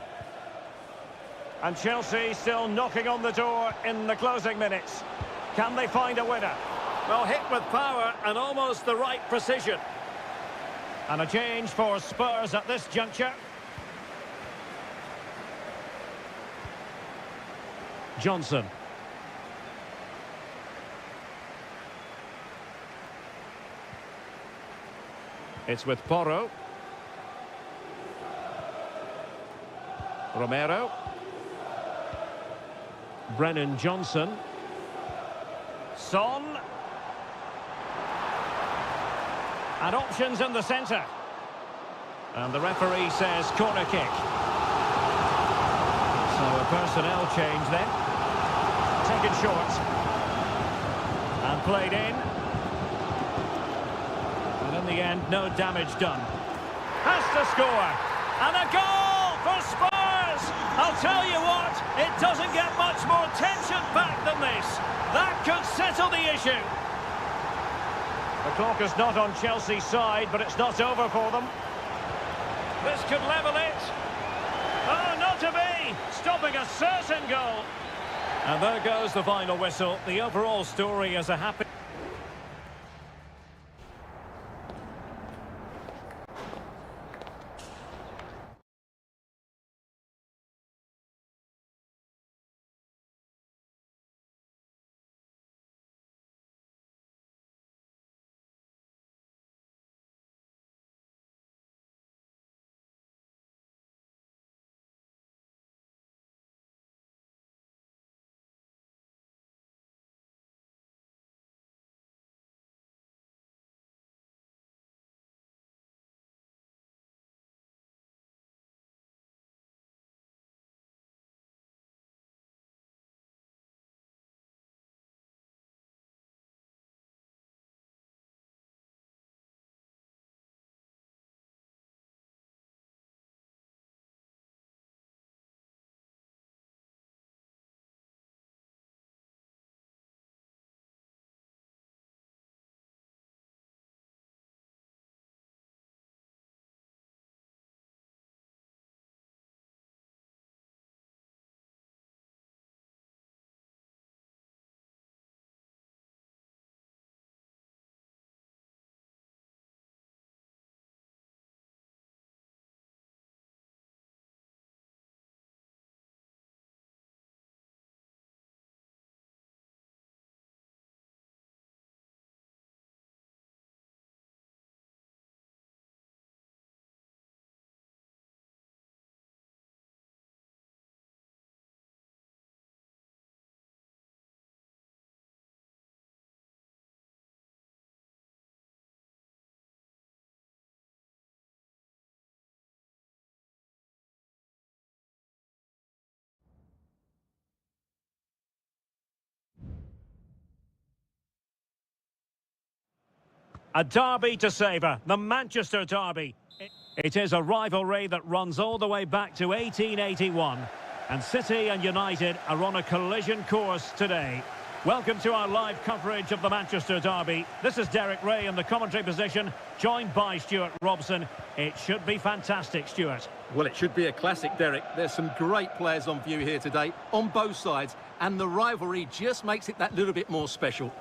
And Chelsea still knocking on the door in the closing minutes. Can they find a winner? Well, hit with power and almost the right precision. And a change for Spurs at this juncture. Johnson. It's with Porro. Romero. Brennan Johnson. Son. And options in the centre. And the referee says corner kick. So a personnel change then. Taken short. And played in. And in the end, no damage done. Has to score. And a goal for Spurs! I'll tell you what, it doesn't get much more tension-packed than this. That could settle the issue. The clock is not on Chelsea's side, but it's not over for them. This could level it. Oh, not to be! Stopping a certain goal. And there goes the final whistle. The overall story is a happy... A derby to savour, the Manchester derby. It is a rivalry that runs all the way back to 1881. And City and United are on a collision course today. Welcome to our live coverage of the Manchester derby. This is Derek Ray in the commentary position, joined by Stuart Robson. It should be fantastic, Stuart. Well, it should be a classic, Derek. There's some great players on view here today, on both sides, and the rivalry just makes it that little bit more special.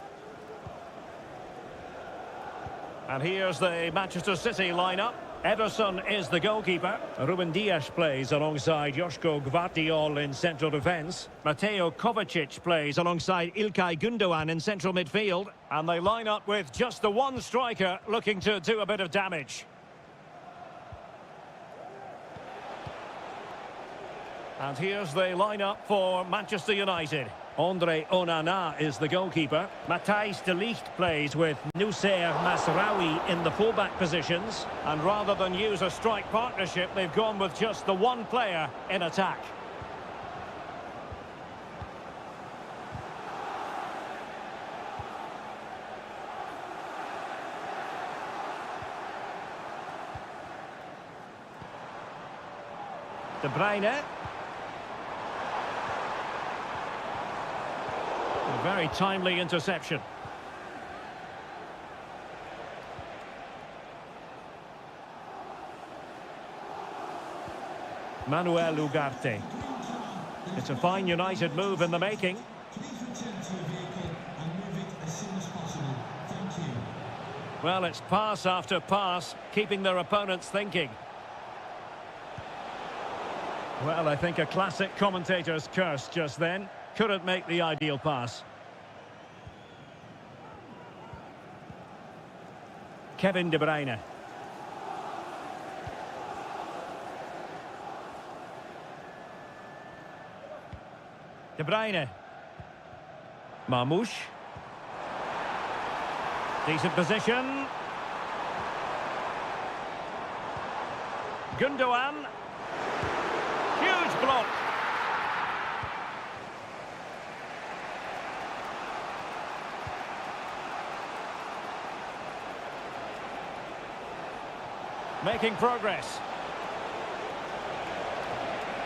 And here's the Manchester City lineup. Ederson is the goalkeeper. Ruben Dias plays alongside Joško Gvardiol in central defence. Mateo Kovacic plays alongside Ilkay Gundogan in central midfield. And they line up with just the one striker looking to do a bit of damage. And here's the lineup for Manchester United. Andre Onana is the goalkeeper. Matthijs de Ligt plays with Noussair Masraoui in the fullback positions. And rather than use a strike partnership, they've gone with just the one player in attack. De Bruyne. A very timely interception. Manuel Ugarte. It's a fine United move in the making. Well, it's pass after pass, keeping their opponents thinking. Well, I think a classic commentator's curse just then. Couldn't make the ideal pass. Kevin De Bruyne. De Bruyne. Marmoush. Decent position. Gundogan. Huge block. Making progress.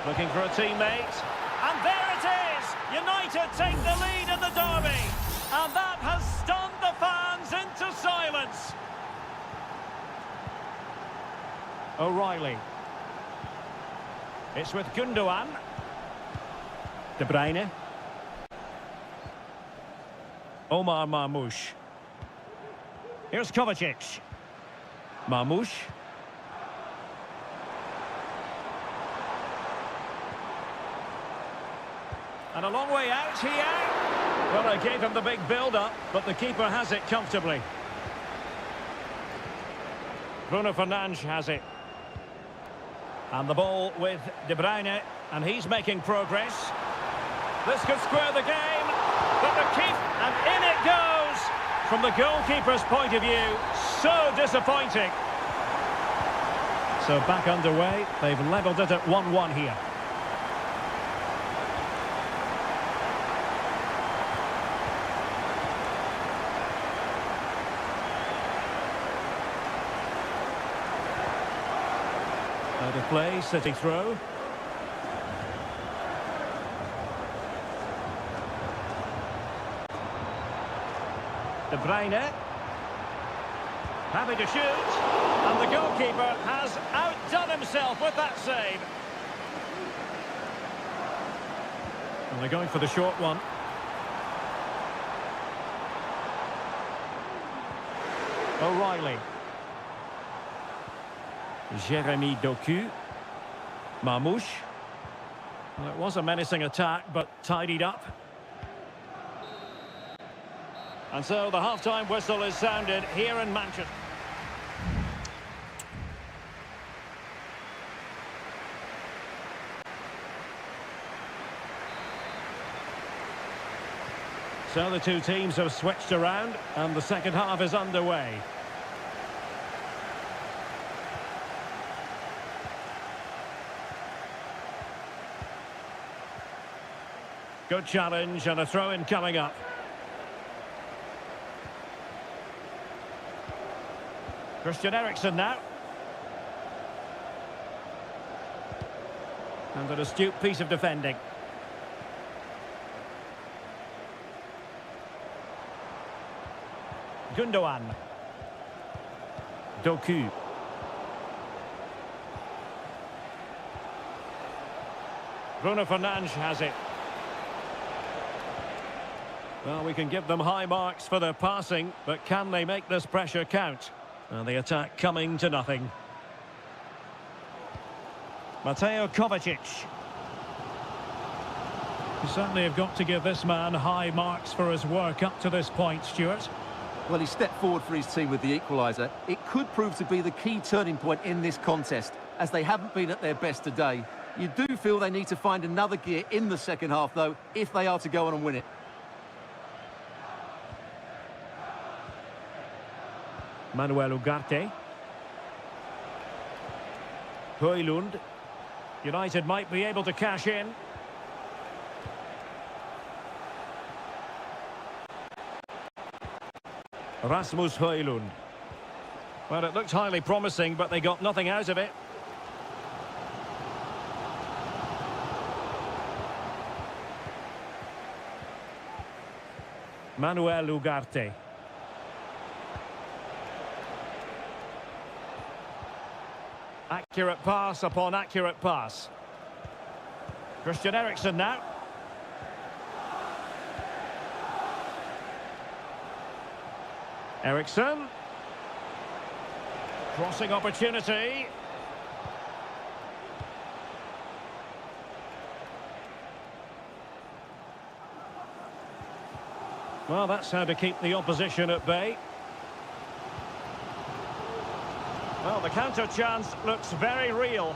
Looking for a teammate. And there it is! United take the lead in the derby. And that has stunned the fans into silence. O'Reilly. It's with Gundogan. De Bruyne. Omar Marmoush. Here's Kovacic. Marmoush. And a long way out here. Well, I gave him the big build-up, but the keeper has it comfortably. Bruno Fernandes has it. And the ball with De Bruyne, and he's making progress. This could square the game, but the keep, and in it goes! From the goalkeeper's point of view, so disappointing. So back underway, they've levelled it at 1-1 here. Out of play, City throw. De Bruyne. Happy to shoot. And the goalkeeper has outdone himself with that save. And they're going for the short one. O'Reilly. Jeremy Doku. Marmoush. Well, it was a menacing attack, but tidied up. And so the half-time whistle is sounded here in Manchester. So the two teams have switched around, and the second half is underway. Good challenge and a throw-in coming up. Christian Eriksen now. And an astute piece of defending. Gundogan. Doku. Bruno Fernandes has it. Well, we can give them high marks for their passing, but can they make this pressure count? And the attack coming to nothing. Mateo Kovacic. You certainly have got to give this man high marks for his work up to this point, Stuart. Well, he stepped forward for his team with the equaliser. It could prove to be the key turning point in this contest, as they haven't been at their best today. You do feel they need to find another gear in the second half, though, if they are to go on and win it. Manuel Ugarte. Højlund. United might be able to cash in. Rasmus Højlund. Well, it looked highly promising, but they got nothing out of it. Manuel Ugarte. Accurate pass upon accurate pass. Christian Eriksen now. Eriksen. Crossing opportunity. Well, that's how to keep the opposition at bay. Well, the counter chance looks very real.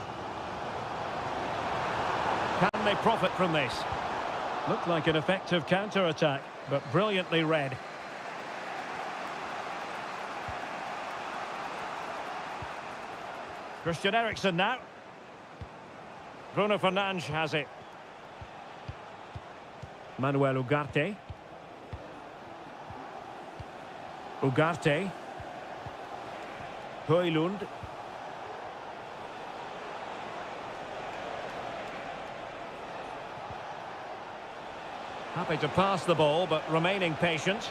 Can they profit from this? Looked like an effective counter-attack, but brilliantly read. Christian Eriksen now. Bruno Fernandes has it. Manuel Ugarte. Ugarte. Højlund. Happy to pass the ball, but remaining patient.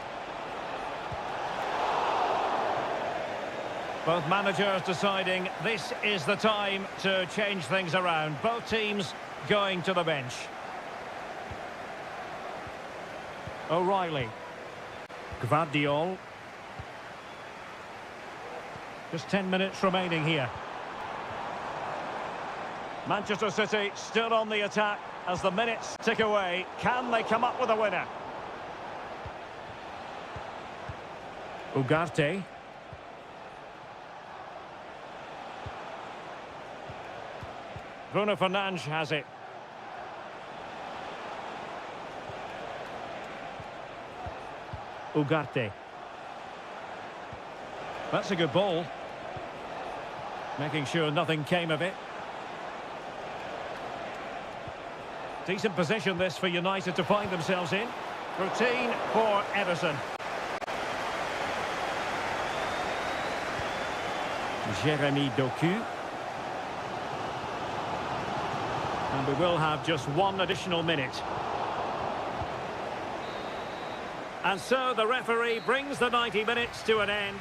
Both managers deciding this is the time to change things around. Both teams going to the bench. O'Reilly. Gvardiol. Just 10 minutes remaining here. Manchester City still on the attack as the minutes tick away. Can they come up with a winner? Ugarte. Bruno Fernandes has it. Ugarte. That's a good ball. Making sure nothing came of it. Decent position this for United to find themselves in. Routine for Ederson. Jeremy Doku. And we will have just one additional minute. And so the referee brings the 90 minutes to an end.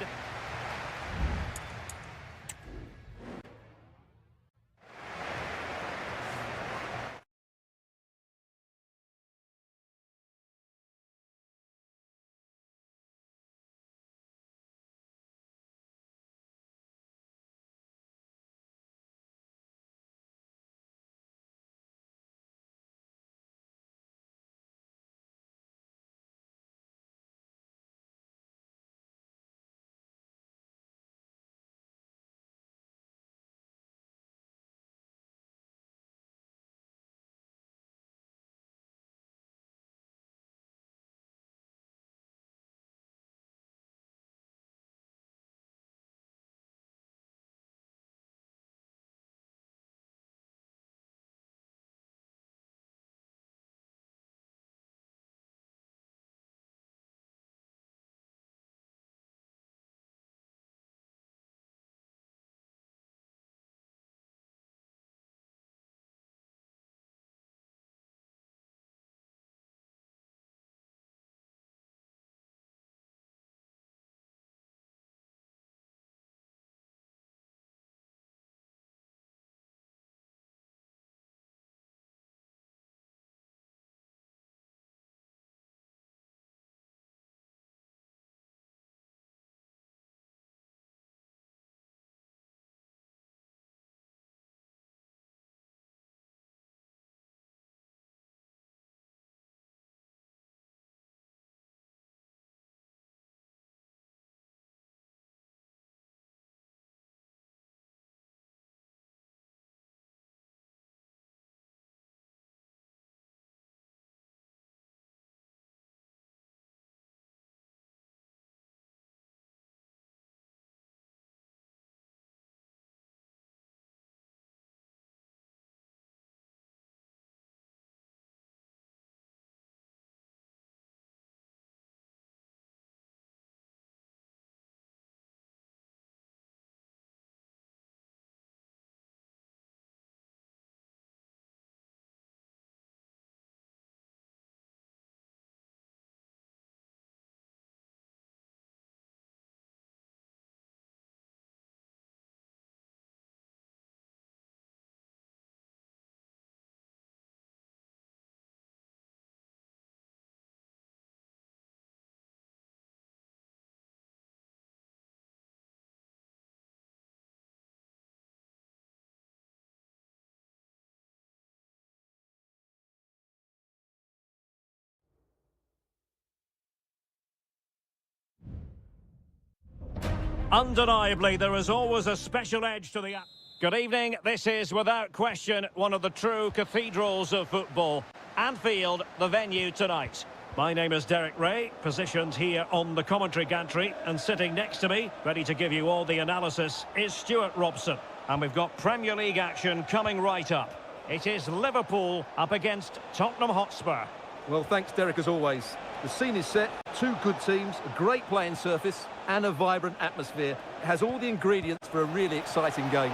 Undeniably, there is always a special edge to the... Good evening. This is, without question, one of the true cathedrals of football. Anfield, the venue tonight. My name is Derek Ray, positioned here on the commentary gantry, and sitting next to me, ready to give you all the analysis, is Stuart Robson. And we've got Premier League action coming right up. It is Liverpool up against Tottenham Hotspur. Well, thanks, Derek, as always. The scene is set, two good teams, a great playing surface, and a vibrant atmosphere. It has all the ingredients for a really exciting game.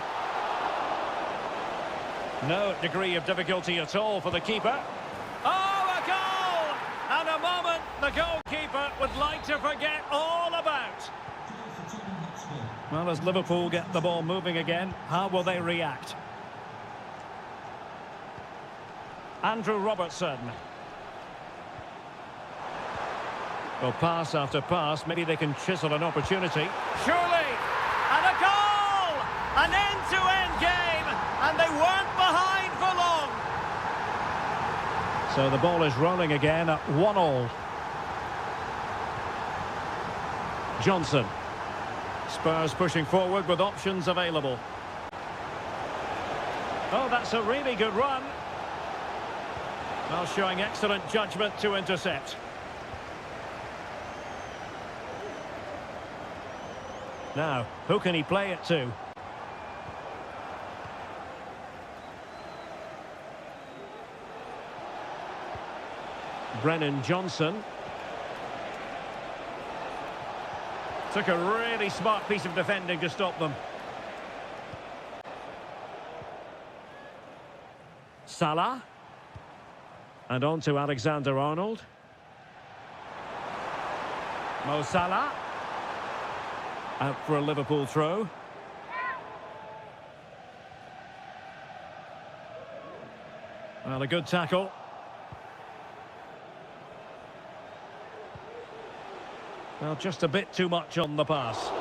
No degree of difficulty at all for the keeper. Oh, a goal! And a moment the goalkeeper would like to forget all about. Well, as Liverpool get the ball moving again, how will they react? Andrew Robertson. Well, pass after pass, maybe they can chisel an opportunity. Surely! And a goal! An end-to-end game, and they weren't behind for long. So the ball is rolling again at 1-1. Johnson. Spurs pushing forward with options available. Oh, that's a really good run. Well, showing excellent judgment to intercept. Now, who can he play it to? Brennan Johnson. Took a really smart piece of defending to stop them. Salah. And on to Alexander-Arnold. Mo Salah. Out for a Liverpool throw. Well, a good tackle. Well, just a bit too much on the pass.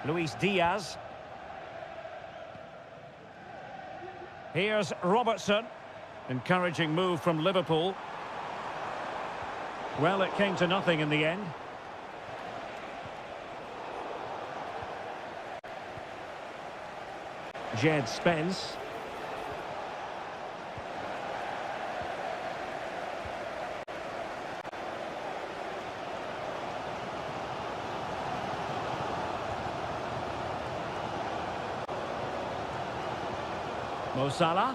Luis Diaz. Here's Robertson. Encouraging move from Liverpool. Well, it came to nothing in the end. Jed Spence. Mo Salah.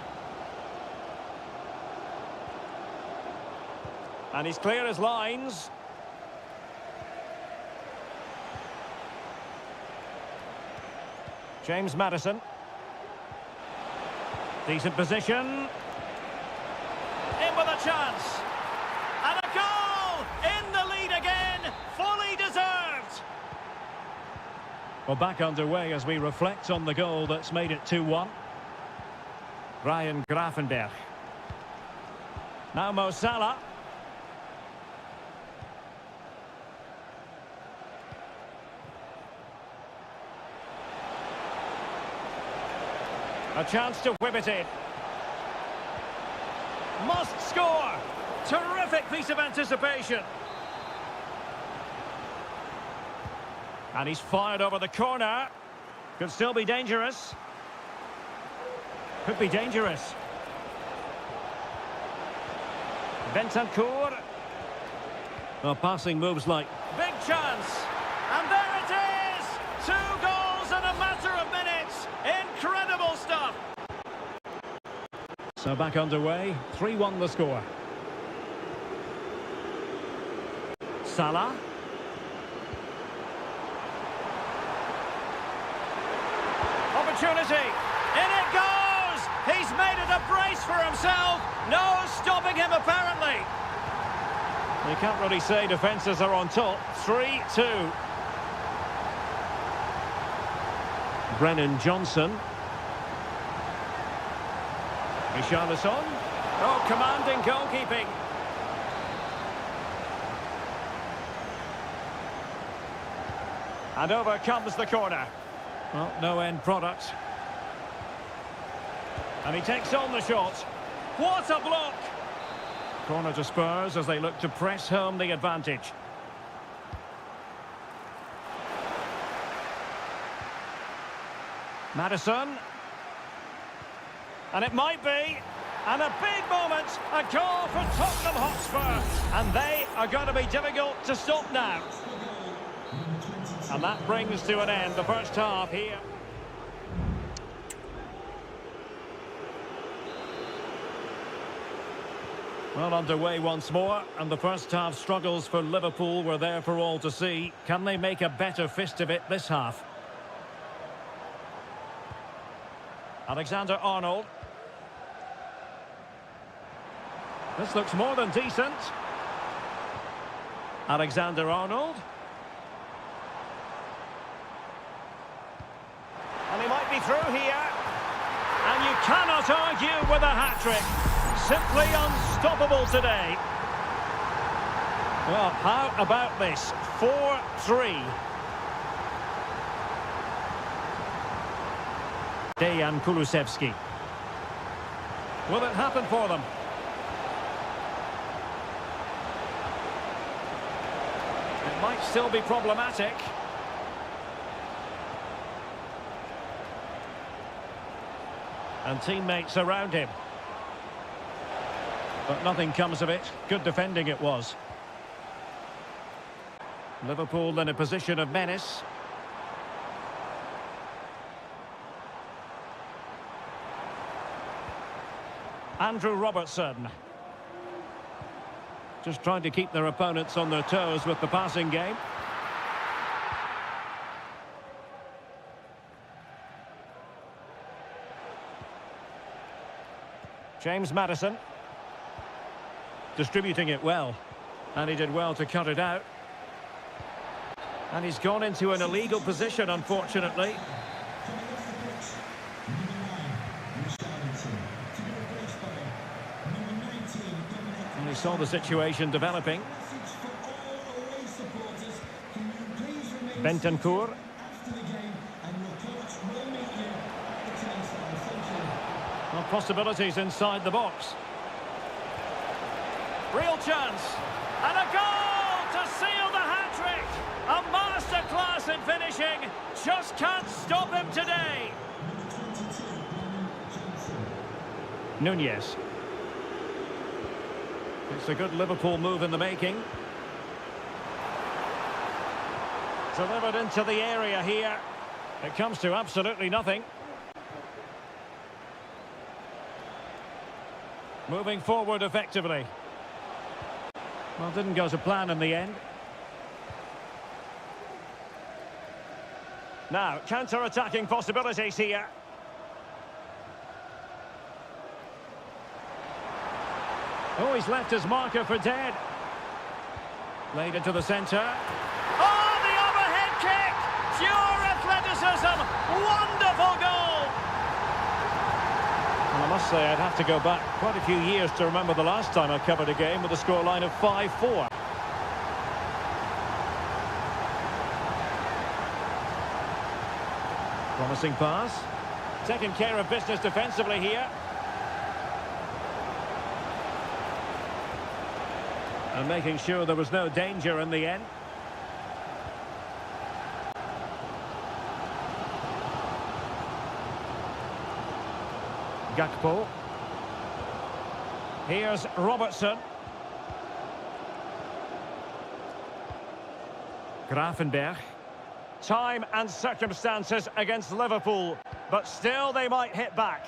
And he's clear as lines. James Maddison. Decent position. In with a chance. And a goal! In the lead again. Fully deserved. Well, back underway as we reflect on the goal that's made it 2-1. Ryan Gravenberch. Now Mo Salah. A chance to whip it in. Must score. Terrific piece of anticipation. And he's fired over the corner. Could still be dangerous. Could be dangerous. Bentancur. Well, passing moves like... Big chance. And there it is. 2 goals in a matter of minutes. Incredible stuff. So back underway. 3-1 the score. Salah. Opportunity. In it goes. He's made it a brace for himself. No stopping him, apparently. You can't really say defences are on top. 3-2. Brennan Johnson. Richarlison. Oh, commanding goalkeeping. And over comes the corner. Well, no end product. And he takes on the shot. What a block! Corner to Spurs as they look to press home the advantage. Maddison. And it might be. And a big moment. A goal for Tottenham Hotspur. And they are going to be difficult to stop now. And that brings to an end the first half here. Well, underway once more, and the first half struggles for Liverpool were there for all to see. Can they make a better fist of it this half? Alexander-Arnold. This looks more than decent. Alexander-Arnold. And he might be through here. cannot argue with a hat-trick. Simply unstoppable today. Well, how about this? 4-3. Dejan Kulusevski. Will it happen for them? It might still be problematic. And teammates around him. But nothing comes of it. Good defending it was. Liverpool in a position of menace. Andrew Robertson. Just trying to keep their opponents on their toes with the passing game. James Maddison. Distributing it well. And he did well to cut it out. And he's gone into an illegal position, unfortunately. And he saw the situation developing. Bentancur. Well, possibilities inside the box. Real chance. And a goal to seal the hat-trick. A masterclass in finishing. Just can't stop him today. Nunez. It's a good Liverpool move in the making. Delivered into the area here. It comes to absolutely nothing. Moving forward effectively. Well, didn't go to plan in the end. Now, counter-attacking possibilities here. Oh, he's left his marker for dead. Laid into the centre. Oh, the overhead kick! Pure athleticism! Wonderful goal! And I must say, I'd have to go back quite a few years to remember the last time I covered a game with a scoreline of 5-4. Promising pass. Taking care of business defensively here. And making sure there was no danger in the end. Gakpo. Here's Robertson. Gravenberch. Time and circumstances against Liverpool, but still they might hit back.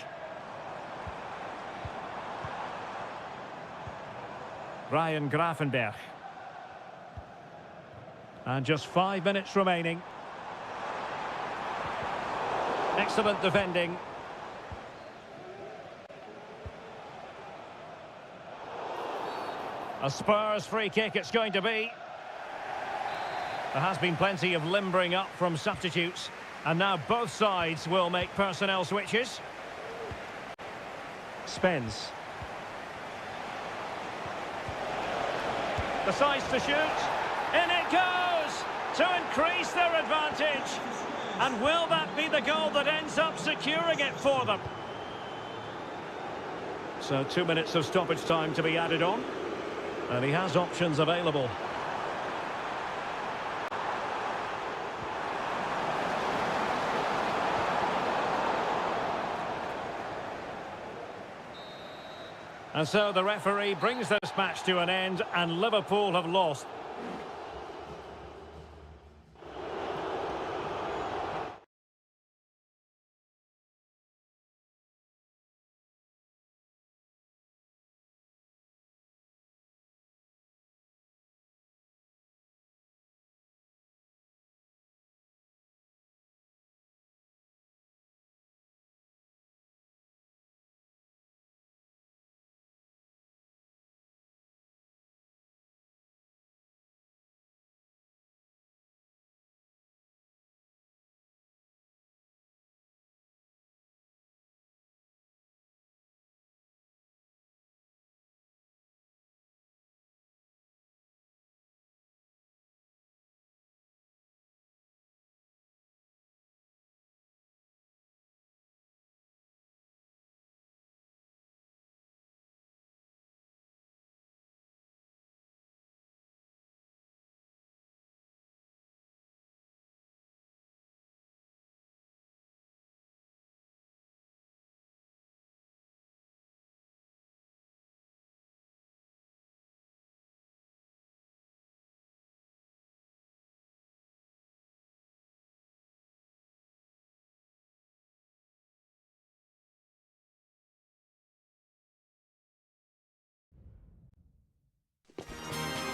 Ryan Gravenberch. And just 5 minutes remaining. Excellent defending. A Spurs free kick it's going to be. There has been plenty of limbering up from substitutes, and now both sides will make personnel switches. Spence. Decides to shoot. In it goes! To increase their advantage. And will that be the goal that ends up securing it for them? So 2 minutes of stoppage time to be added on. And he has options available. And so the referee brings this match to an end, and Liverpool have lost.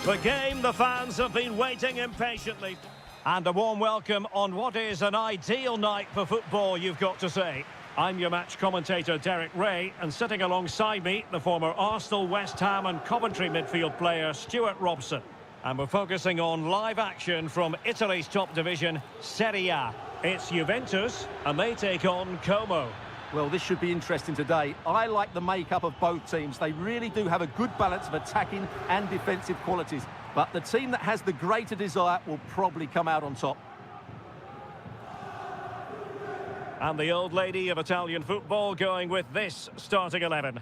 The game the fans have been waiting impatiently. And a warm welcome on what is an ideal night for football, you've got to say. I'm your match commentator, Derek Ray, and sitting alongside me, the former Arsenal, West Ham and Coventry midfield player, Stuart Robson. And we're focusing on live action from Italy's top division, Seria. It's Juventus, and they take on Como. Well, this should be interesting today. I like the makeup of both teams. They really do have a good balance of attacking and defensive qualities. But the team that has the greater desire will probably come out on top. And the old lady of Italian football going with this starting 11.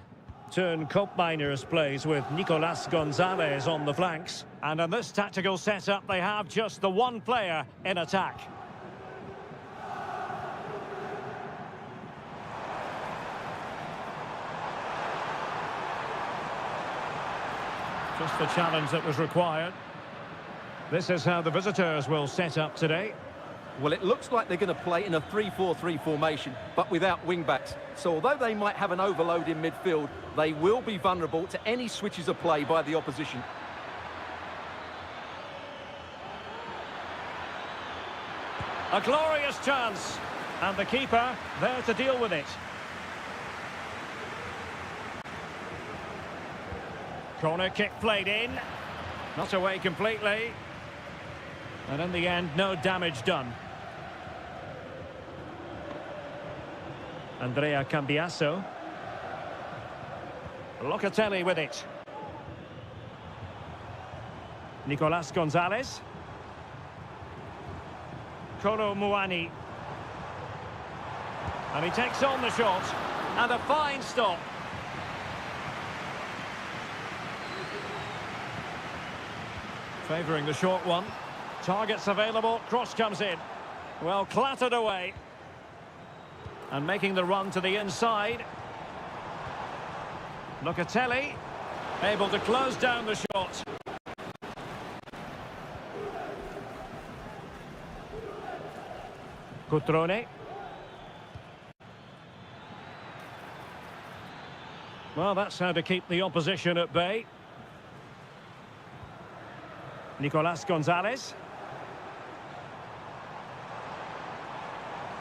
Turn Koopmeiners plays with Nicolas Gonzalez on the flanks. And in this tactical setup, they have just the one player in attack. Just the challenge that was required. This is how the visitors will set up today. Well, it looks like they're going to play in a 3-4-3 formation, but without wing-backs. So although they might have an overload in midfield, they will be vulnerable to any switches of play by the opposition. A glorious chance. And the keeper there to deal with it. Corner kick played in. Not away completely. And in the end, no damage done. Andrea Cambiasso. Locatelli with it. Nicolas Gonzalez. Kolo Muani. And he takes on the shot. And a fine stop. Favouring the short one. Targets available, cross comes in. Well, clattered away. And making the run to the inside. Locatelli, able to close down the shot. Cutrone. Well, that's how to keep the opposition at bay. Nicolas Gonzalez.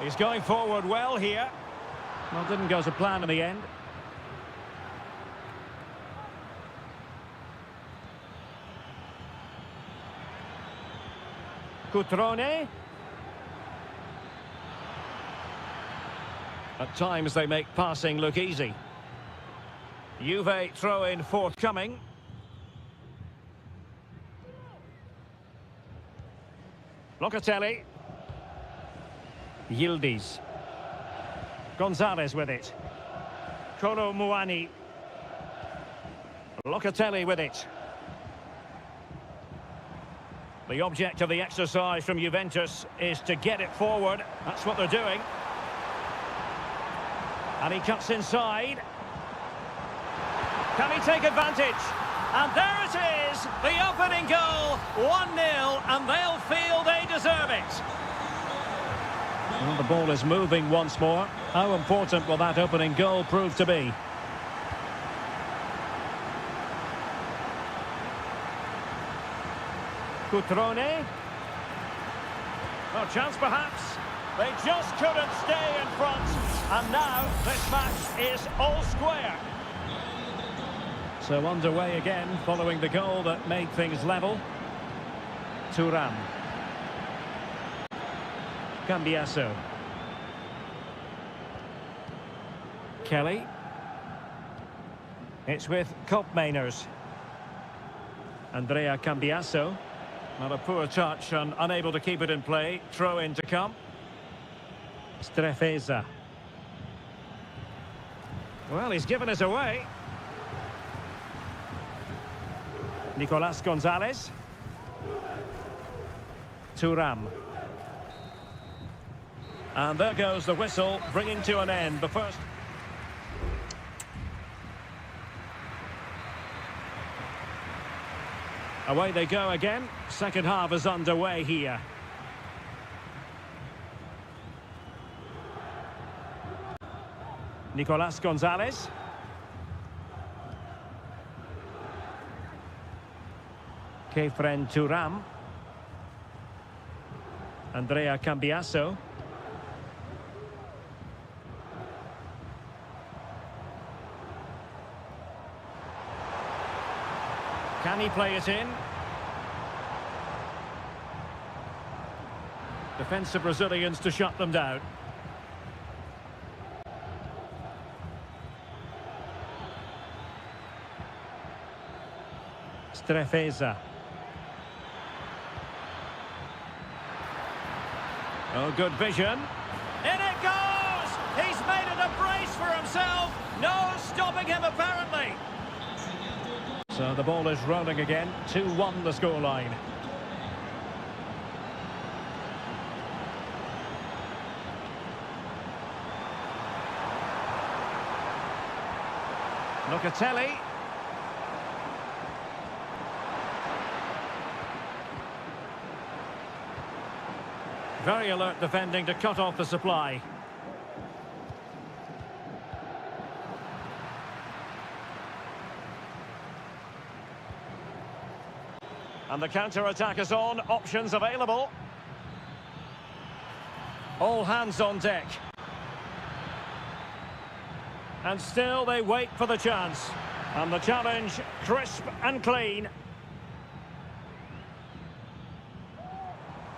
He's going forward well here. Well, didn't go to plan in the end. Cutrone. At times they make passing look easy. Juve throw-in forthcoming. Locatelli. Yildiz. Gonzalez with it. Kolo Muani. Locatelli with it. The object of the exercise from Juventus is to get it forward. That's what they're doing. And he cuts inside. Can he take advantage? And there it is, the opening goal, 1-0, and they'll feel they deserve it. Well, the ball is moving once more. How important will that opening goal prove to be? Cutrone. Oh, chance perhaps. They just couldn't stay in front. And now this match is all square. So underway again, following the goal that made things level. Thuram. Cambiasso. Kelly. It's with Koopmeiners. Andrea Cambiasso. Not a poor touch and unable to keep it in play. Throw in to come. Strefeza. Well, he's given us away. Nicolas Gonzalez. Thuram. And there goes the whistle, bringing to an end the first. Away they go again. Second half is underway here. Nicolas Gonzalez. Kefren Turam. Andrea Cambiasso. Can he play it in? Defensive Brazilians to shut them down. Strefeza. Oh, good vision. In it goes! He's made it a brace for himself. No stopping him, apparently. So the ball is rolling again. 2-1 the scoreline. Locatelli. Very alert defending to cut off the supply. And the counter-attack is on. Options available. All hands on deck. And still they wait for the chance. And the challenge, crisp and clean.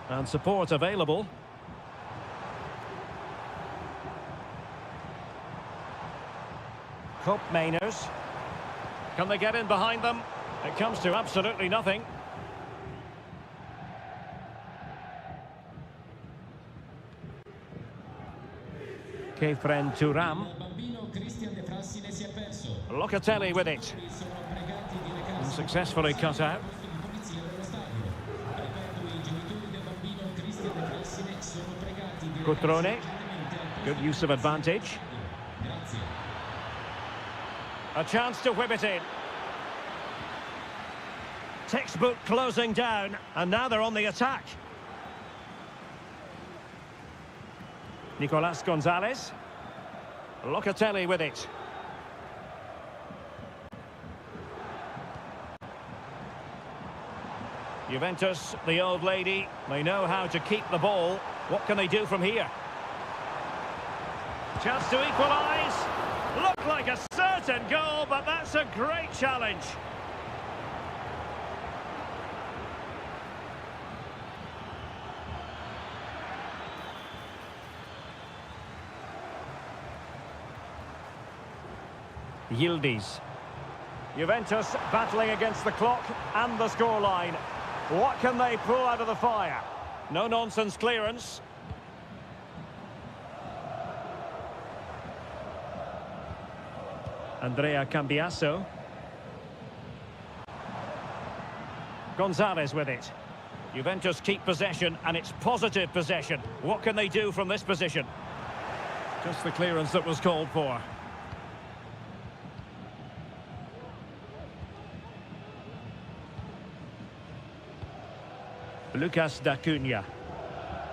And support available. Kopp Mainers. Can they get in behind them? It comes to absolutely nothing. Kefren Turam. Locatelli with it. And successfully cut out. Cutrone. Good use of advantage. A chance to whip it in. Textbook closing down, and now they're on the attack. Nicolas Gonzalez. Locatelli with it. Juventus, the old lady, they know how to keep the ball. What can they do from here? Chance to equalise. Looked like a certain goal, but that's a great challenge. Yildiz. Juventus battling against the clock and the scoreline. What can they pull out of the fire? No-nonsense clearance. Andrea Cambiasso. Gonzalez with it. Juventus keep possession, and it's positive possession. What can they do from this position? Just the clearance that was called for. Lucas D'Acunha.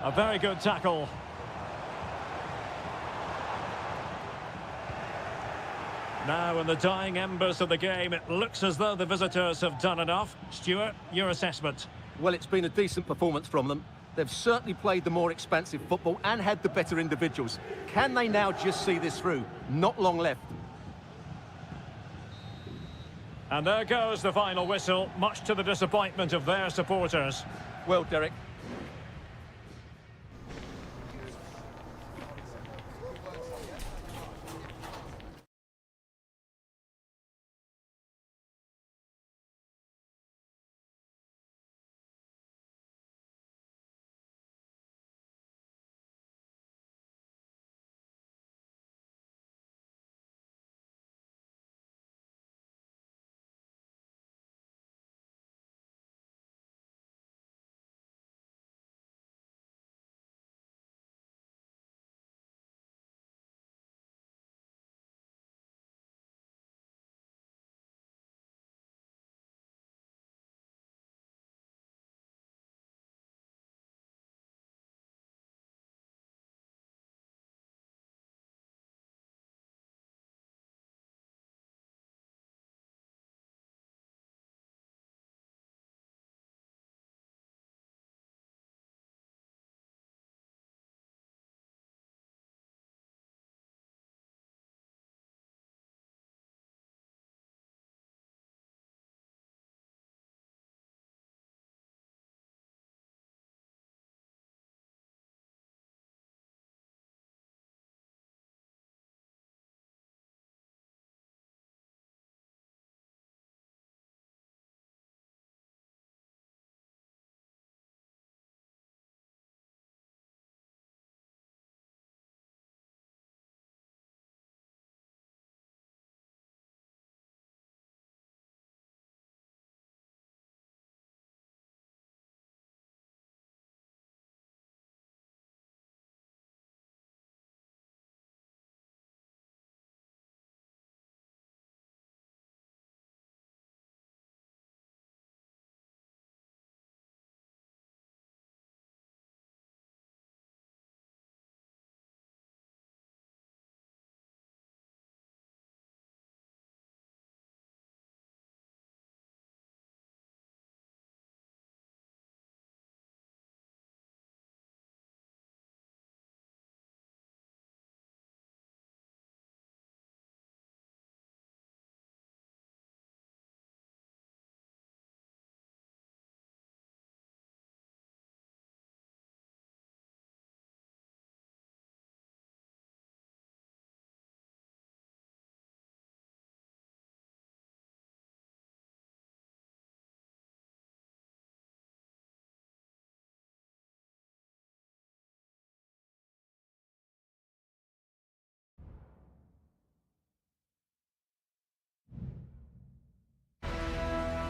A very good tackle. Now, in the dying embers of the game, it looks as though the visitors have done enough. Stuart, your assessment? Well, it's been a decent performance from them. They've certainly played the more expansive football and had the better individuals. Can they now just see this through? Not long left. And there goes the final whistle, much to the disappointment of their supporters. Well, Derek,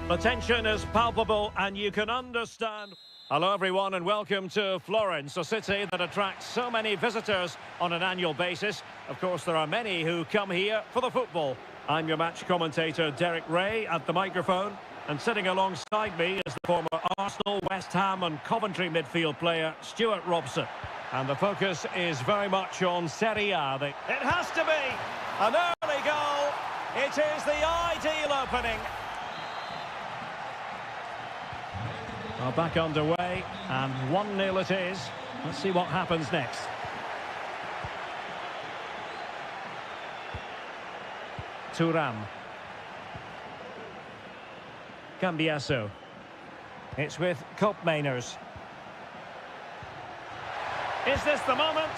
The tension is palpable and you can understand. Hello everyone and welcome to Florence, a city that attracts so many visitors on an annual basis. Of course, there are many who come here for the football. I'm your match commentator Derek Ray at the microphone, and sitting alongside me is the former Arsenal, West Ham and Coventry midfield player Stuart Robson. And the focus is very much on Seria. It has to be an early goal. It is the ideal opening. Well, back underway, and 1-0 it is. Let's see what happens next. Thuram. Cambiasso. It's with Koopmeiners. Is this the moment?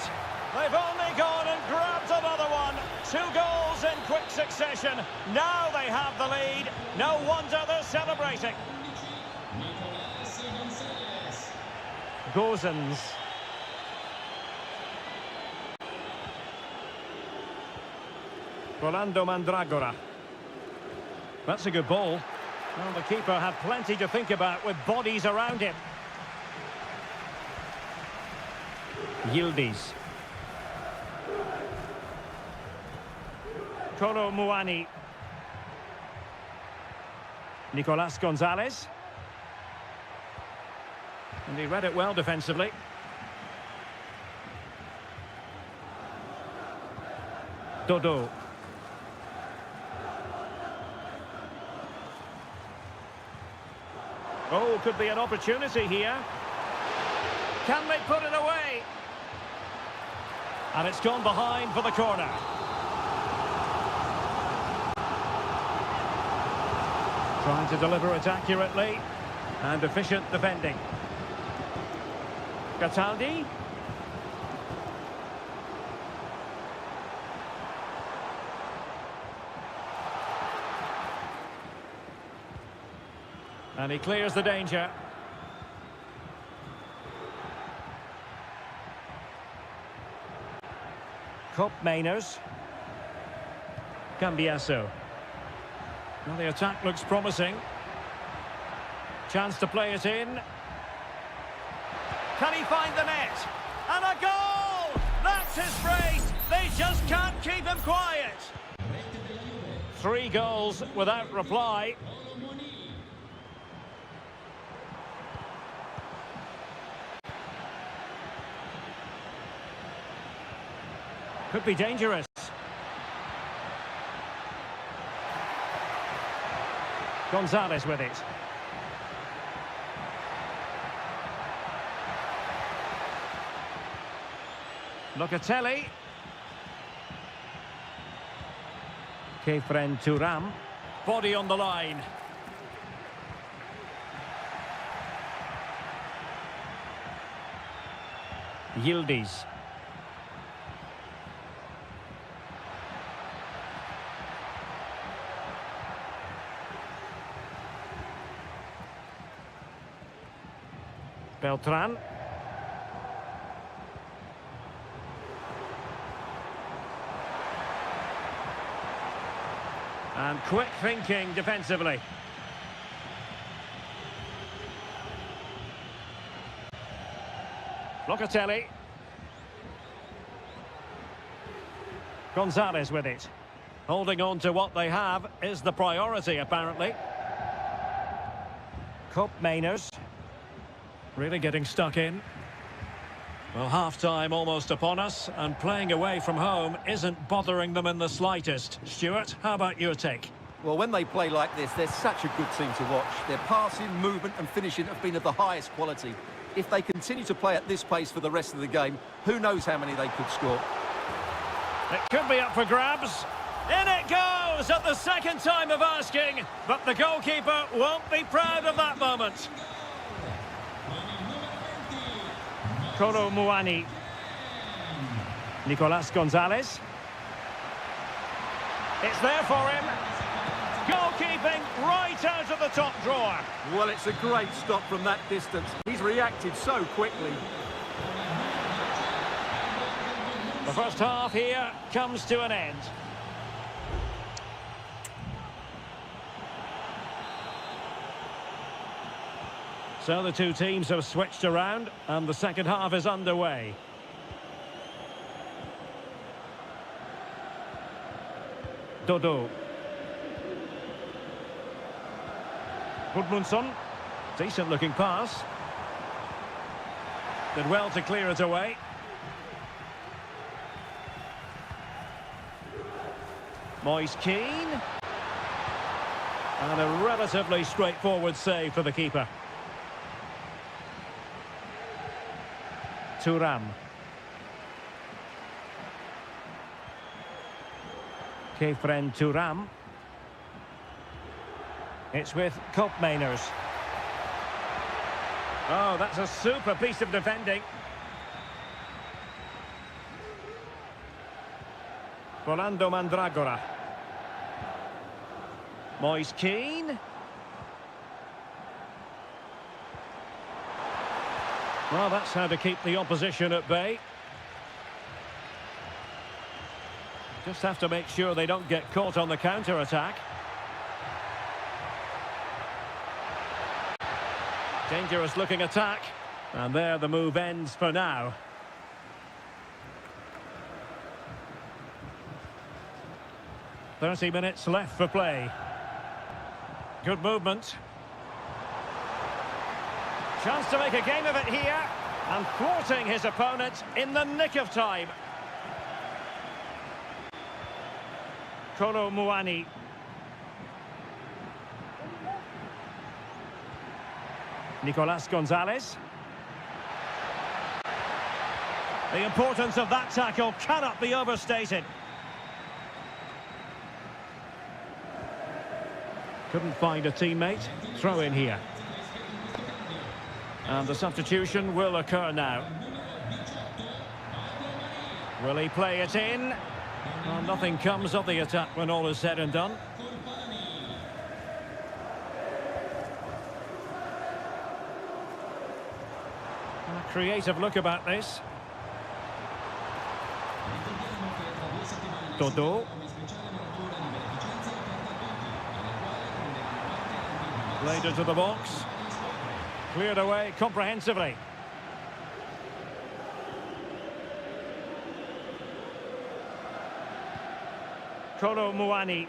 They've only gone and grabbed another one. 2 goals in quick succession. Now they have the lead. No wonder they're celebrating. Gozens. Rolando Mandragora. That's a good ball. Well, the keeper had plenty to think about with bodies around him. Yildiz. Kolo Muani. Nicolas Gonzalez. And he read it well defensively. Dodo. Oh, could be an opportunity here. Can they put it away? And it's gone behind for the corner. Trying to deliver it accurately. And efficient defending. Cataldi. And he clears the danger. Koopmeiners. Cambiasso. Well, the attack looks promising. Chance to play it in. Can he find the net? And a goal! That's his brace! They just can't keep him quiet! 3 goals without reply. Could be dangerous. Gonzalez with it. Locatelli. Kefren Thuram. Body on the line. Yildiz. Beltran. And quick thinking defensively. Locatelli. Gonzalez with it. Holding on to what they have is the priority, apparently. Koopmeiners. Really getting stuck in. Well, half-time almost upon us, and playing away from home isn't bothering them in the slightest. Stuart, how about your take? Well, when they play like this, they're such a good team to watch. Their passing, movement and finishing have been of the highest quality. If they continue to play at this pace for the rest of the game, who knows how many they could score. It could be up for grabs. In it goes at the second time of asking, but the goalkeeper won't be proud of that moment. Kolo Muani. Nicolas Gonzalez. It's there for him. Goalkeeping right out of the top drawer. Well, it's a great stop from that distance. He's reacted so quickly. The first half here comes to an end. So the two teams have switched around and the second half is underway. Dodo. Gudmundsson. Decent looking pass. Did well to clear it away. Moise Keane. And a relatively straightforward save for the keeper. Thuram. Kefren Thuram. It's with Koopmeiners. Oh, that's a super piece of defending. Rolando Mandragora. Moise Keane. Well, that's how to keep the opposition at bay. Just have to make sure they don't get caught on the counter-attack. Dangerous looking attack. And there the move ends for now. "30 minutes left for play. Good movement. Chance to make a game of it here. And thwarting his opponent in the nick of time. Kolo Muani. Nicolas Gonzalez. The importance of that tackle cannot be overstated. Couldn't find a teammate. Throw in here. And the substitution will occur now. Will he play it in? Well, nothing comes of the attack when all is said and done. A creative look about this. Dodo. Played into the box. Cleared away comprehensively. Kolo Muani.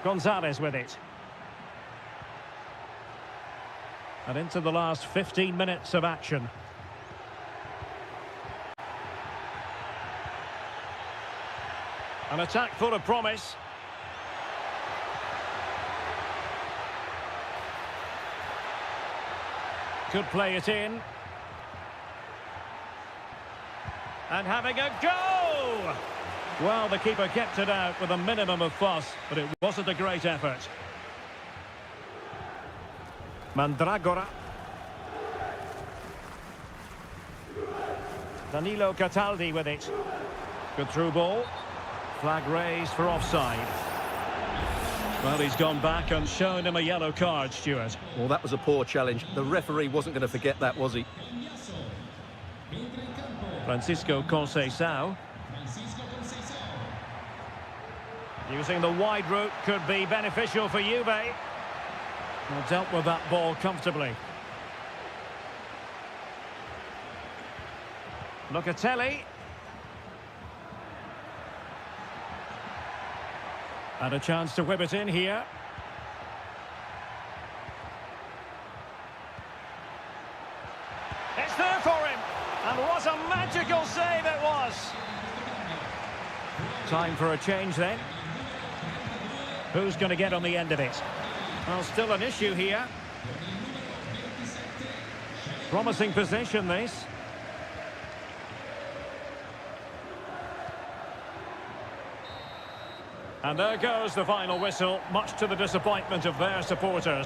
Gonzalez with it. And into the last 15 minutes of action. An attack full of promise. Could play it in. And having a go! Well, the keeper kept it out with a minimum of fuss, but it wasn't a great effort. Mandragora. Danilo Cataldi with it. Good through ball. Flag raised for offside. Well, he's gone back and shown him a yellow card, Stuart. Well, that was a poor challenge. The referee wasn't going to forget that, was he? Francisco Conceição. Using the wide route could be beneficial for Juve. Well, dealt with that ball comfortably. Locatelli. And a chance to whip it in here. It's there for him. And what a magical save it was. Time for a change then. Who's going to get on the end of it? Well, still an issue here. Promising position, this. And there goes the final whistle, much to the disappointment of their supporters.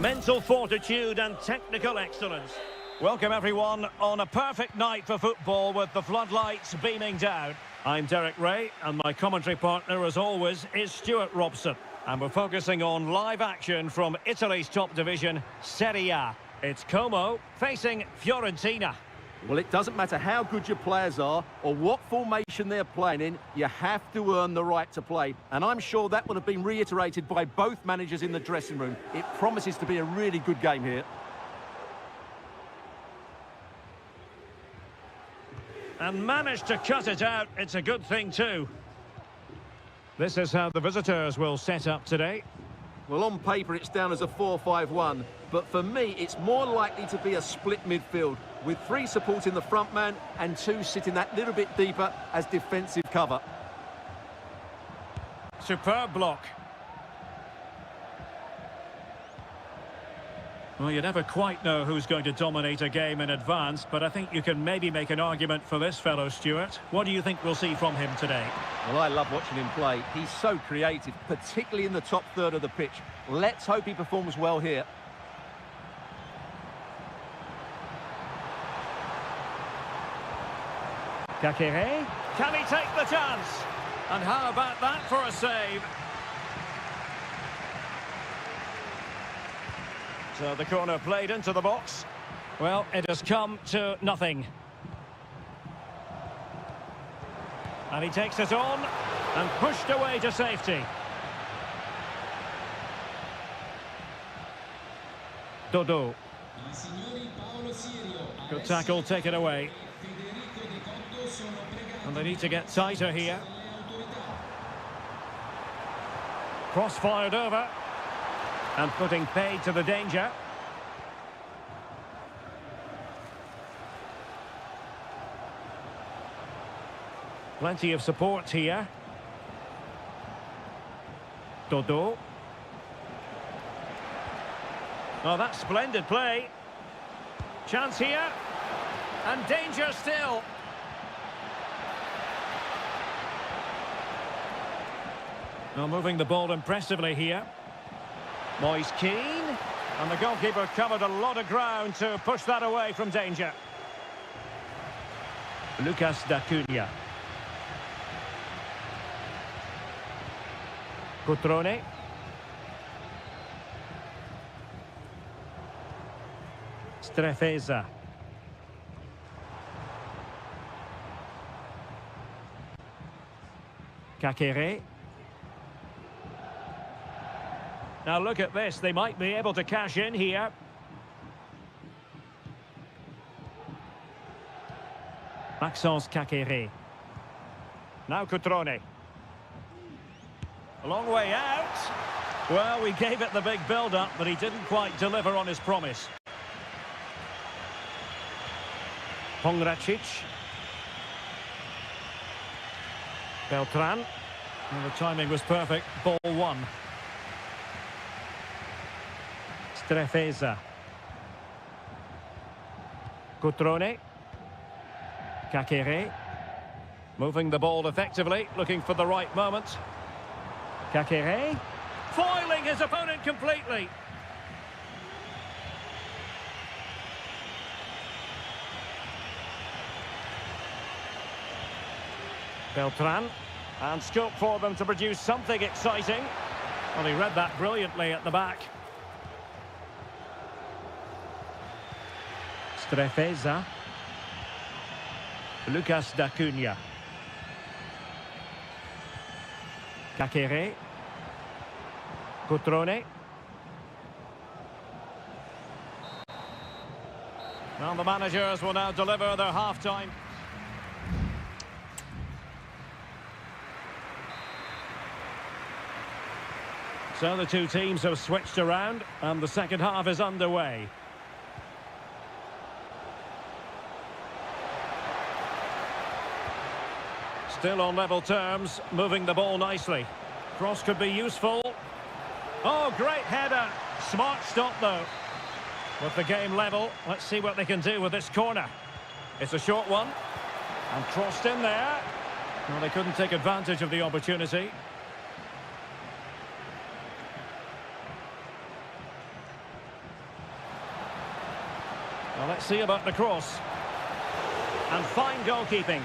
mental fortitude and technical excellence. Welcome everyone on a perfect night for football with the floodlights beaming down. I'm Derek Ray and my commentary partner as always is Stuart Robson. And we're focusing on live action from Italy's top division, Seria. It's Como facing Fiorentina. Well, it doesn't matter how good your players are or what formation they're playing in, you have to earn the right to play. And I'm sure that would have been reiterated by both managers in the dressing room. It promises to be a really good game here. And managed to cut it out. It's a good thing too. This is how the visitors will set up today. Well, on paper it's down as a 4-5-1, but for me it's more likely to be a split midfield with 3 supporting the front man and 2 sitting that little bit deeper as defensive cover. Superb block. Well, you never quite know who's going to dominate a game in advance, but I think you can maybe make an argument for this fellow, Stuart. What do you think we'll see from him today? Well, I love watching him play. He's so creative, particularly in the top third of the pitch. Let's hope he performs well here. Kakere, can he take the chance? And how about that for a save? So the corner played into the box. Well, it has come to nothing. And he takes it on and pushed away to safety. Dodo. Good tackle, take it away. And they need to get tighter here. Cross fired over. And putting paid to the danger. Plenty of support here. Dodo. Oh, that's splendid play. Chance here. And danger still. Now moving the ball impressively here. Moyes keen, and the goalkeeper covered a lot of ground to push that away from danger. Lucas d'Acunha. Cutrone. Strefeza. Kakere. Now look at this, they might be able to cash in here. Maxence Kakere. Now Cutrone. A long way out. Well, we gave it the big build-up, but he didn't quite deliver on his promise. Pongracic. Beltran. Well, the timing was perfect. Ball 1. Strefeza. Cutrone. Kakere. Moving the ball effectively, looking for the right moment. Kakere. Foiling his opponent completely. Beltran. And scope for them to produce something exciting. Well, he read that brilliantly at the back. Strefeza. Lucas d'Acunha. Kakere. Cutrone. Well, the managers will now deliver their half-time. So the two teams have switched around and the second half is underway. Still on level terms, moving the ball nicely. Cross could be useful. Oh, great header. Smart stop, though. With the game level, let's see what they can do with this corner. It's a short one. And crossed in there. Well, they couldn't take advantage of the opportunity. Well, let's see about the cross. And fine goalkeeping.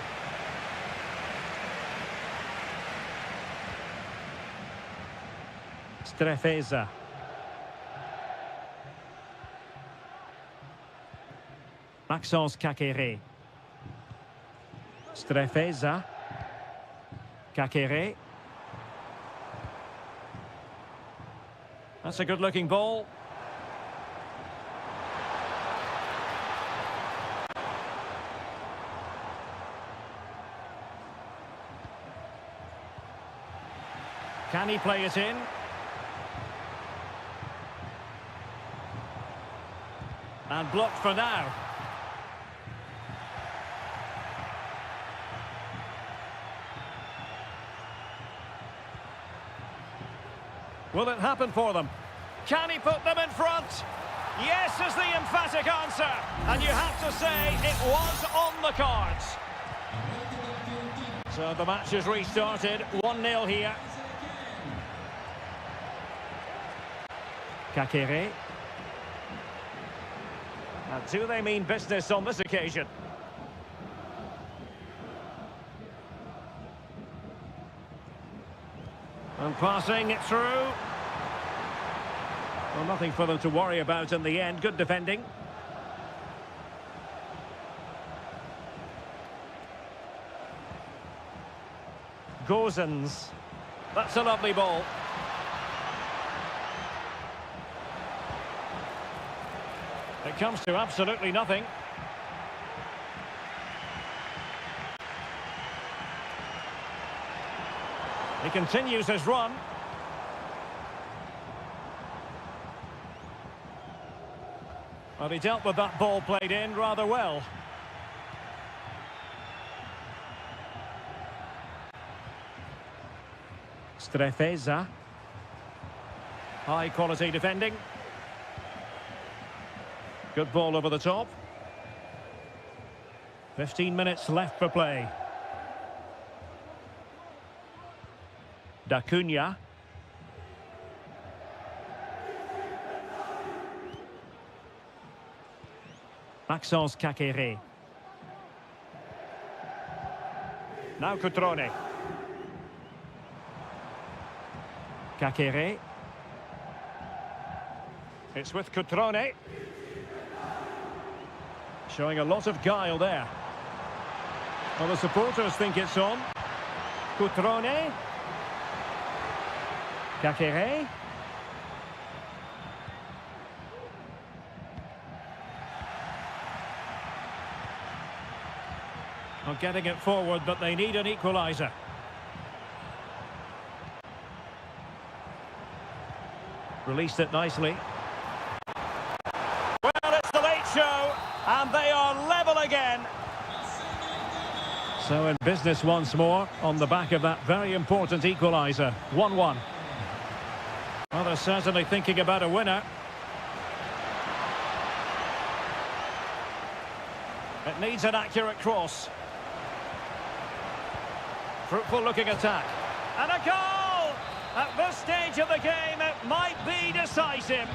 Strefeza. Maxence Kakere. Strefeza. Kakere. That's a good-looking ball. Can he play it in? And blocked for now. Will it happen for them? Can he put them in front? Yes is the emphatic answer. And you have to say it was on the cards. So the match has restarted. 1-0 here. Kakere. And do they mean business on this occasion? And passing it through. Well, nothing for them to worry about in the end. Good defending. Gozens. That's a lovely ball. It comes to absolutely nothing. He continues his run. Well, he dealt with that ball played in rather well. Strefeza. High quality defending. Good ball over the top. 15 minutes left for play. D'Acunha. Maxence Kakere. Now Cutrone. Kakere. It's with Cutrone. Showing a lot of guile there. Well, the supporters think it's on. Cutrone. Kakere. Not getting it forward, but they need an equaliser. Released it nicely. Well, it's the late show, and they are level again. So in business once more, on the back of that very important equaliser. 1-1. Well, they're certainly thinking about a winner. It needs an accurate cross. Fruitful looking attack. And a goal! At this stage of the game, it might be decisive.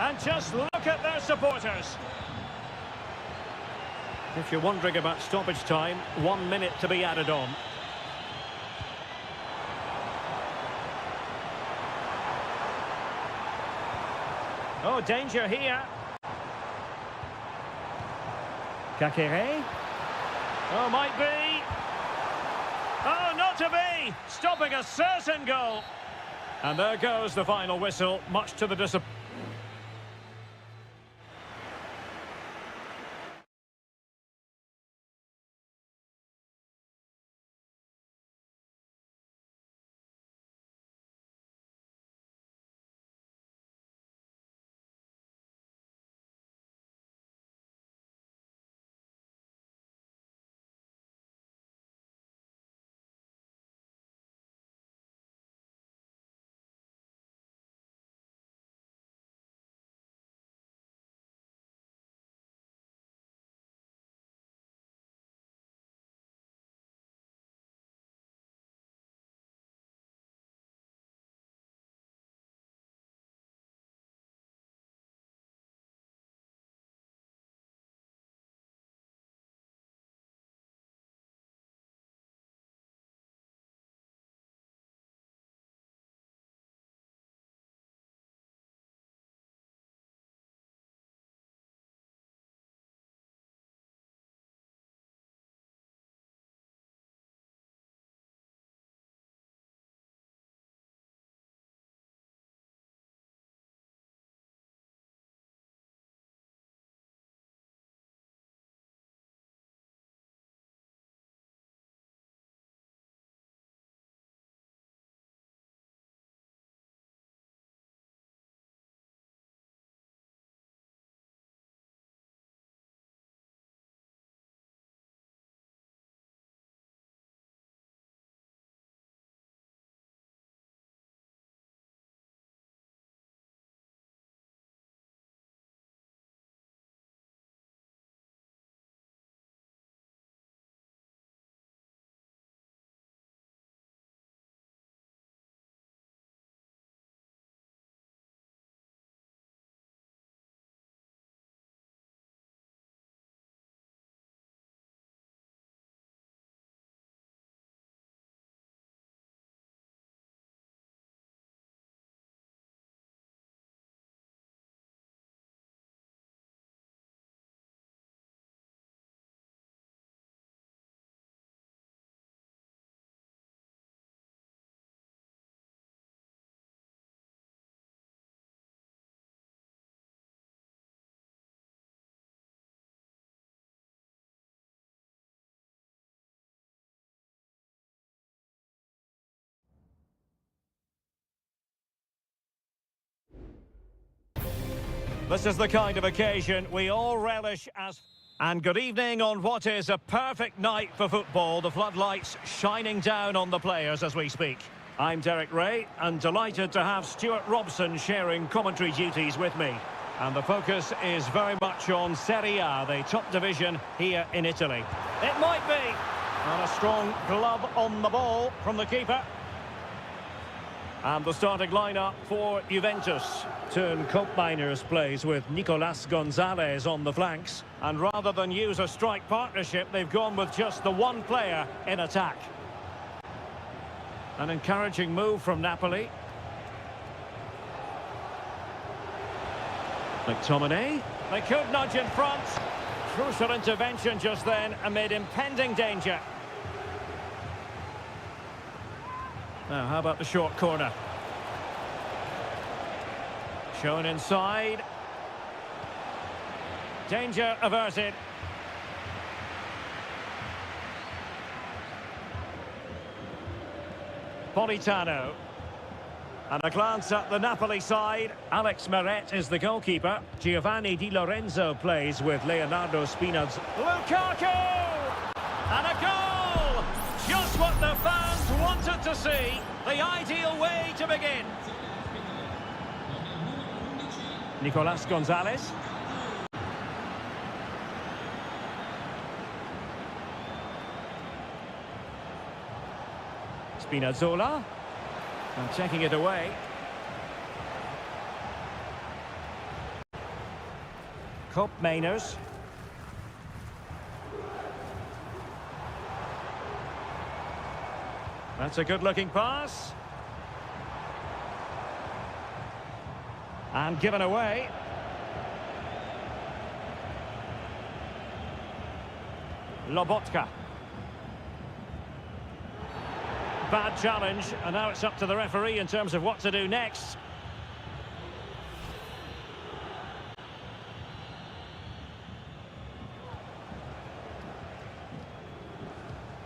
And just look at their supporters. If you're wondering about stoppage time, 1 minute to be added on. Oh, danger here. Kakere. Oh, might be. Oh, not to be. Stopping a certain goal. And there goes the final whistle, much to the disappointment. This is the kind of occasion we all relish as... And good evening on what is a perfect night for football. The floodlights shining down on the players as we speak. I'm Derek Ray, and delighted to have Stuart Robson sharing commentary duties with me. And the focus is very much on Seria, the top division here in Italy. It might be. And a strong glove on the ball from the keeper. And the starting lineup for Juventus. Turn Cope Miners plays with Nicolas Gonzalez on the flanks. And rather than use a strike partnership, they've gone with just the one player in attack. An encouraging move from Napoli. McTominay. They could nudge in front. Crucial intervention just then amid impending danger. Now, how about the short corner? Shown inside. Danger averted. Politano. And a glance at the Napoli side. Alex Meret is the goalkeeper. Giovanni Di Lorenzo plays with Leonardo Spinazzola. Lukaku! And a goal! Just what the fans wanted to see. The ideal way to begin. Nicolas Gonzalez. Spinazzola. And taking it away. Cope Miners. That's a good-looking pass. And given away. Lobotka. Bad challenge, and now it's up to the referee in terms of what to do next.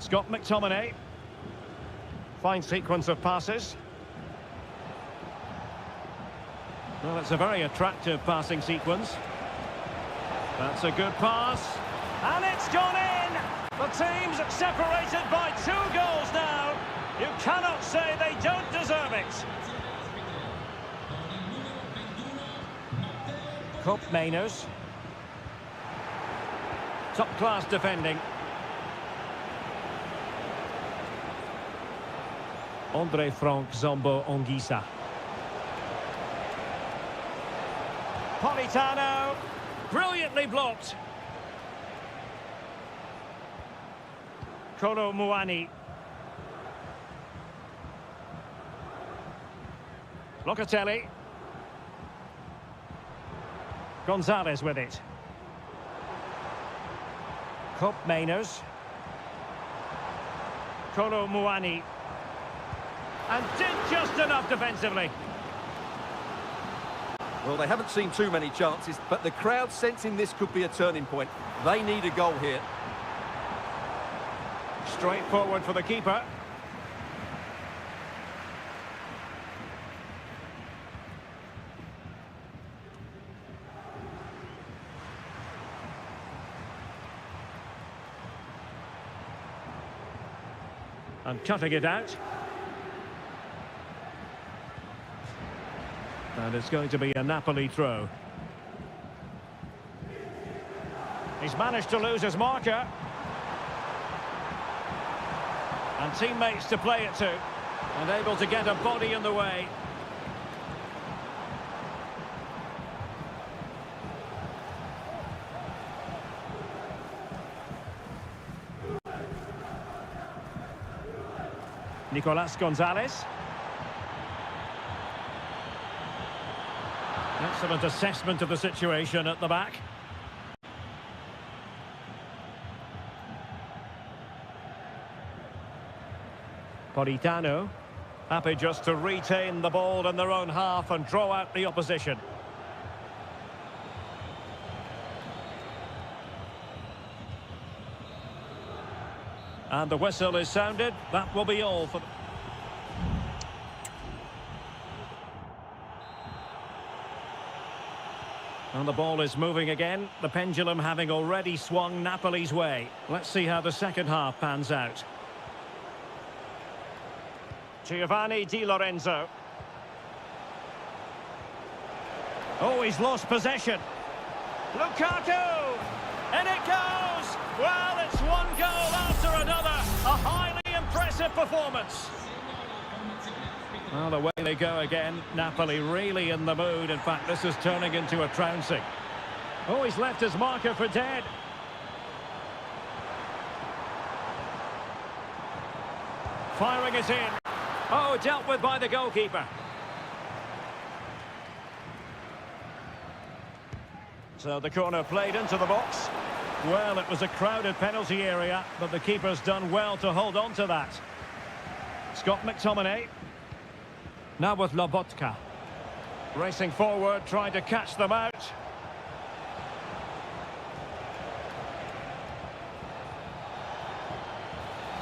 Scott McTominay. Fine sequence of passes. Well, it's a very attractive passing sequence. That's a good pass. And it's gone in! The team's separated by 2 goals now. You cannot say they don't deserve it. Cope Miners. Top-class defending. Andre Frank Zombo Ongisa. Politano. Brilliantly blocked. Kolo Muani. Locatelli. Gonzalez with it. Cope Miners. Kolo Muani. And did just enough defensively. Well, they haven't seen too many chances, but the crowd sensing this could be a turning point. They need a goal here. Straight forward for the keeper. And cutting it out. And it's going to be a Napoli throw. He's managed to lose his marker. And teammates to play it to. And able to get a body in the way. Nicolas Gonzalez. Excellent assessment of the situation at the back. Politano, happy just to retain the ball in their own half and draw out the opposition. And the whistle is sounded. That will be all for... And the ball is moving again, the pendulum having already swung Napoli's way. Let's see how the second half pans out. Giovanni Di Lorenzo. Oh, he's lost possession. Lukaku! And it goes! Well, it's one goal after another. A highly impressive performance. Well, the way they go again. Napoli really in the mood. In fact, this is turning into a trouncing. Oh, he's left his marker for dead. Firing it in. Oh, dealt with by the goalkeeper. So the corner played into the box. Well, it was a crowded penalty area, but the keeper's done well to hold on to that. Scott McTominay. Now with Lobotka. Racing forward, trying to catch them out.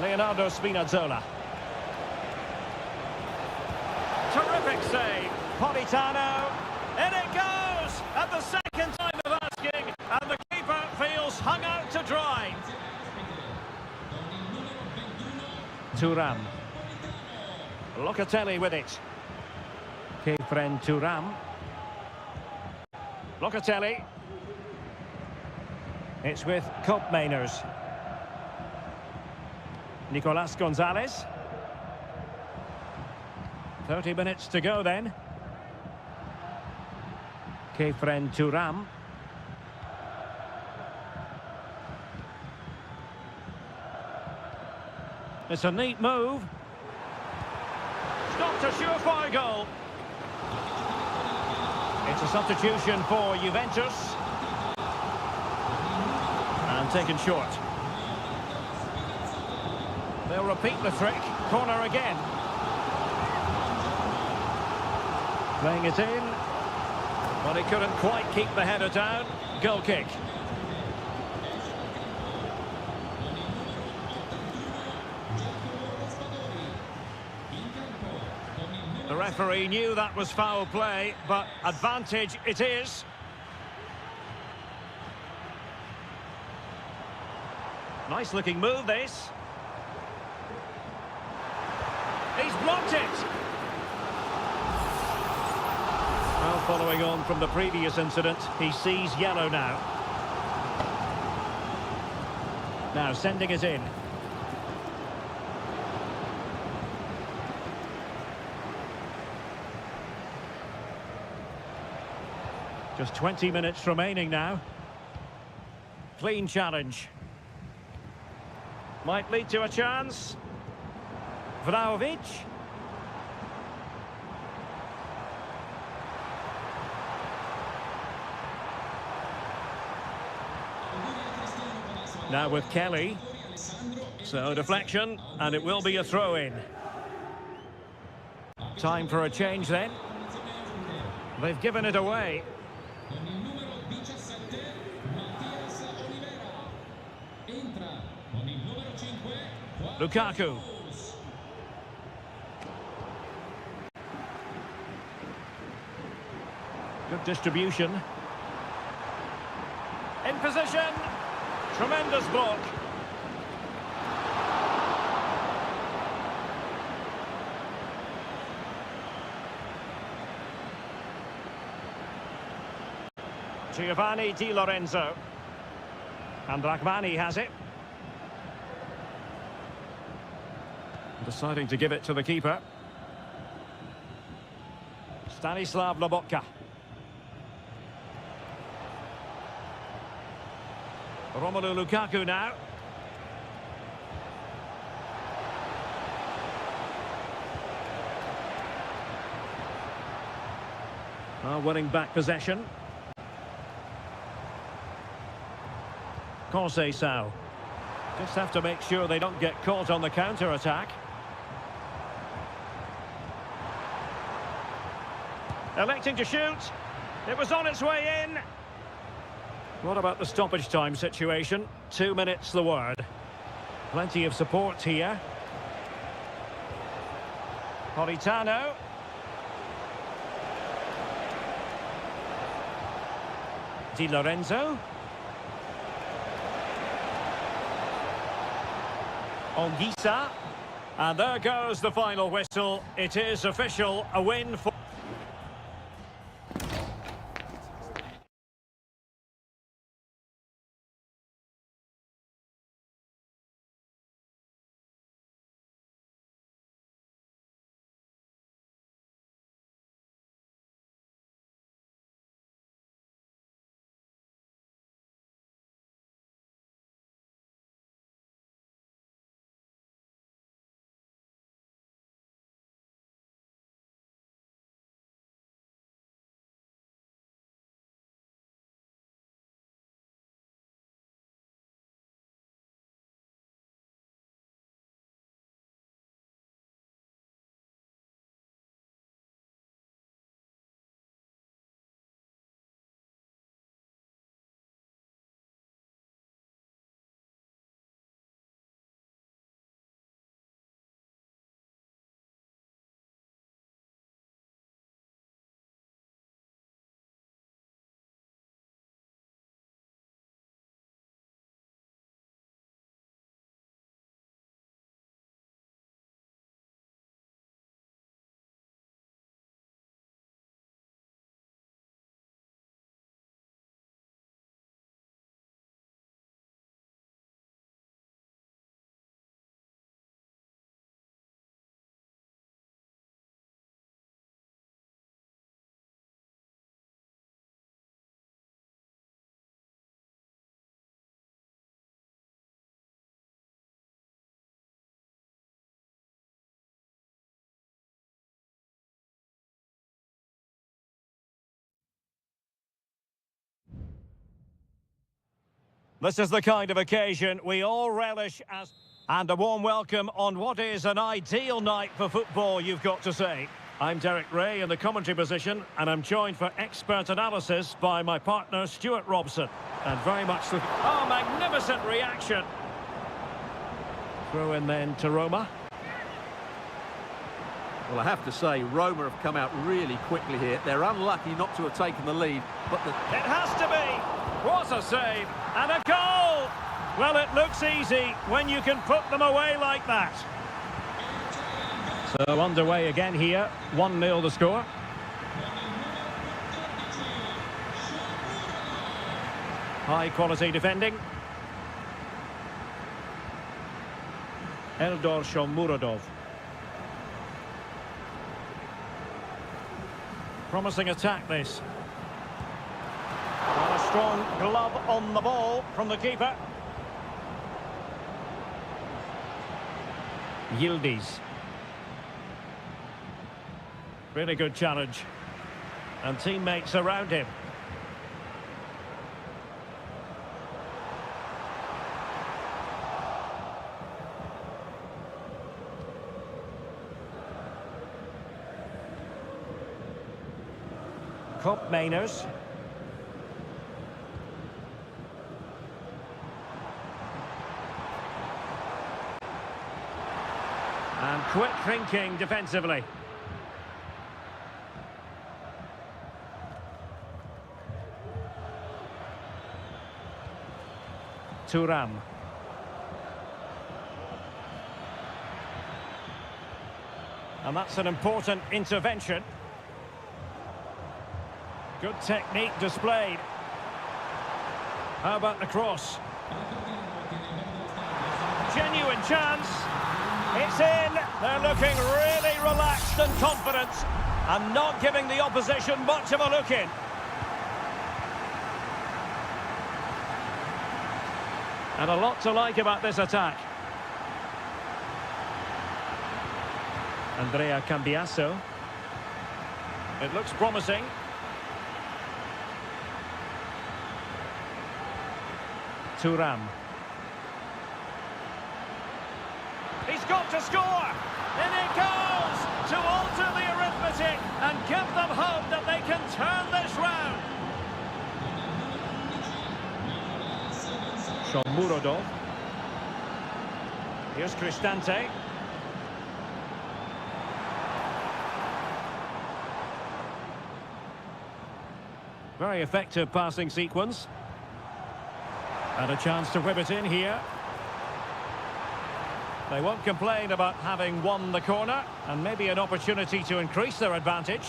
Leonardo Spinazzola. Terrific save. Politano. In it goes! At the second time of asking, and the keeper feels hung out to dry. Thuram. Locatelli with it. Kefren Thuram. Locatelli. It's with Koopmeiners. Nicolas Gonzalez. 30 minutes to go then. Kefren Thuram. It's a neat move. Stopped a surefire goal. It's a substitution for Juventus. And taken short. They'll repeat the trick. Corner again. Playing it in. But he couldn't quite keep the header down. Goal kick. The referee knew that was foul play, but advantage it is. Nice looking move, this. He's blocked it. Well, following on from the previous incident, he sees yellow now. Now sending it in. Just 20 minutes remaining now. Clean challenge. Might lead to a chance. Vlahovic. Now with Kelly. So deflection, and it will be a throw-in. Time for a change then. They've given it away. Lukaku. Good distribution. In position. Tremendous block. Giovanni Di Lorenzo. And Rahmani has it. Deciding to give it to the keeper. Stanislav Lobotka. Romelu Lukaku now. Winning back possession. Conceição. Just have to make sure they don't get caught on the counter-attack. Electing to shoot. It was on its way in. What about the stoppage time situation? 2 minutes the word. Plenty of support here. Politano. Di Lorenzo. Ongisa. And there goes the final whistle. It is official, a win for... This is the kind of occasion we all relish as... And a warm welcome on what is an ideal night for football, you've got to say. I'm Derek Ray in the commentary position, and I'm joined for expert analysis by my partner, Stuart Robson. And very much the... Oh, magnificent reaction! Throw in then to Roma. Well, I have to say, Roma have come out really quickly here. They're unlucky not to have taken the lead, but the... It has to be! What a save! And a goal! Well, it looks easy when you can put them away like that. So underway again here, 1-0 the score. High quality defending. Eldor Shomurodov. Promising attack this. And a strong glove on the ball from the keeper. Yildiz. Really good challenge. And teammates around him. Cop Mainers. And quick thinking defensively. Thuram. And that's an important intervention. Good technique displayed. How about the cross? Genuine chance. It's in. They're looking really relaxed and confident and not giving the opposition much of a look in. And a lot to like about this attack. Andrea Cambiasso. It looks promising. Thuram. He's got to score! In it goes! To alter the arithmetic and give them hope that they can turn this round. Shomurodov. Here's Cristante. Very effective passing sequence. And a chance to whip it in here. They won't complain about having won the corner, and maybe an opportunity to increase their advantage.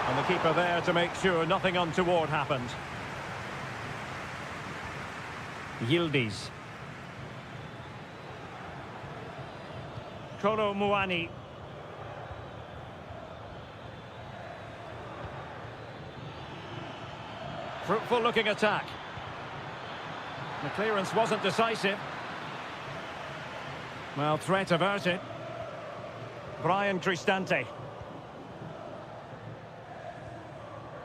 And the keeper there to make sure nothing untoward happened. Yildiz. Kolo Muani. Fruitful looking attack. The clearance wasn't decisive. Well, threat averted. Brian Cristante.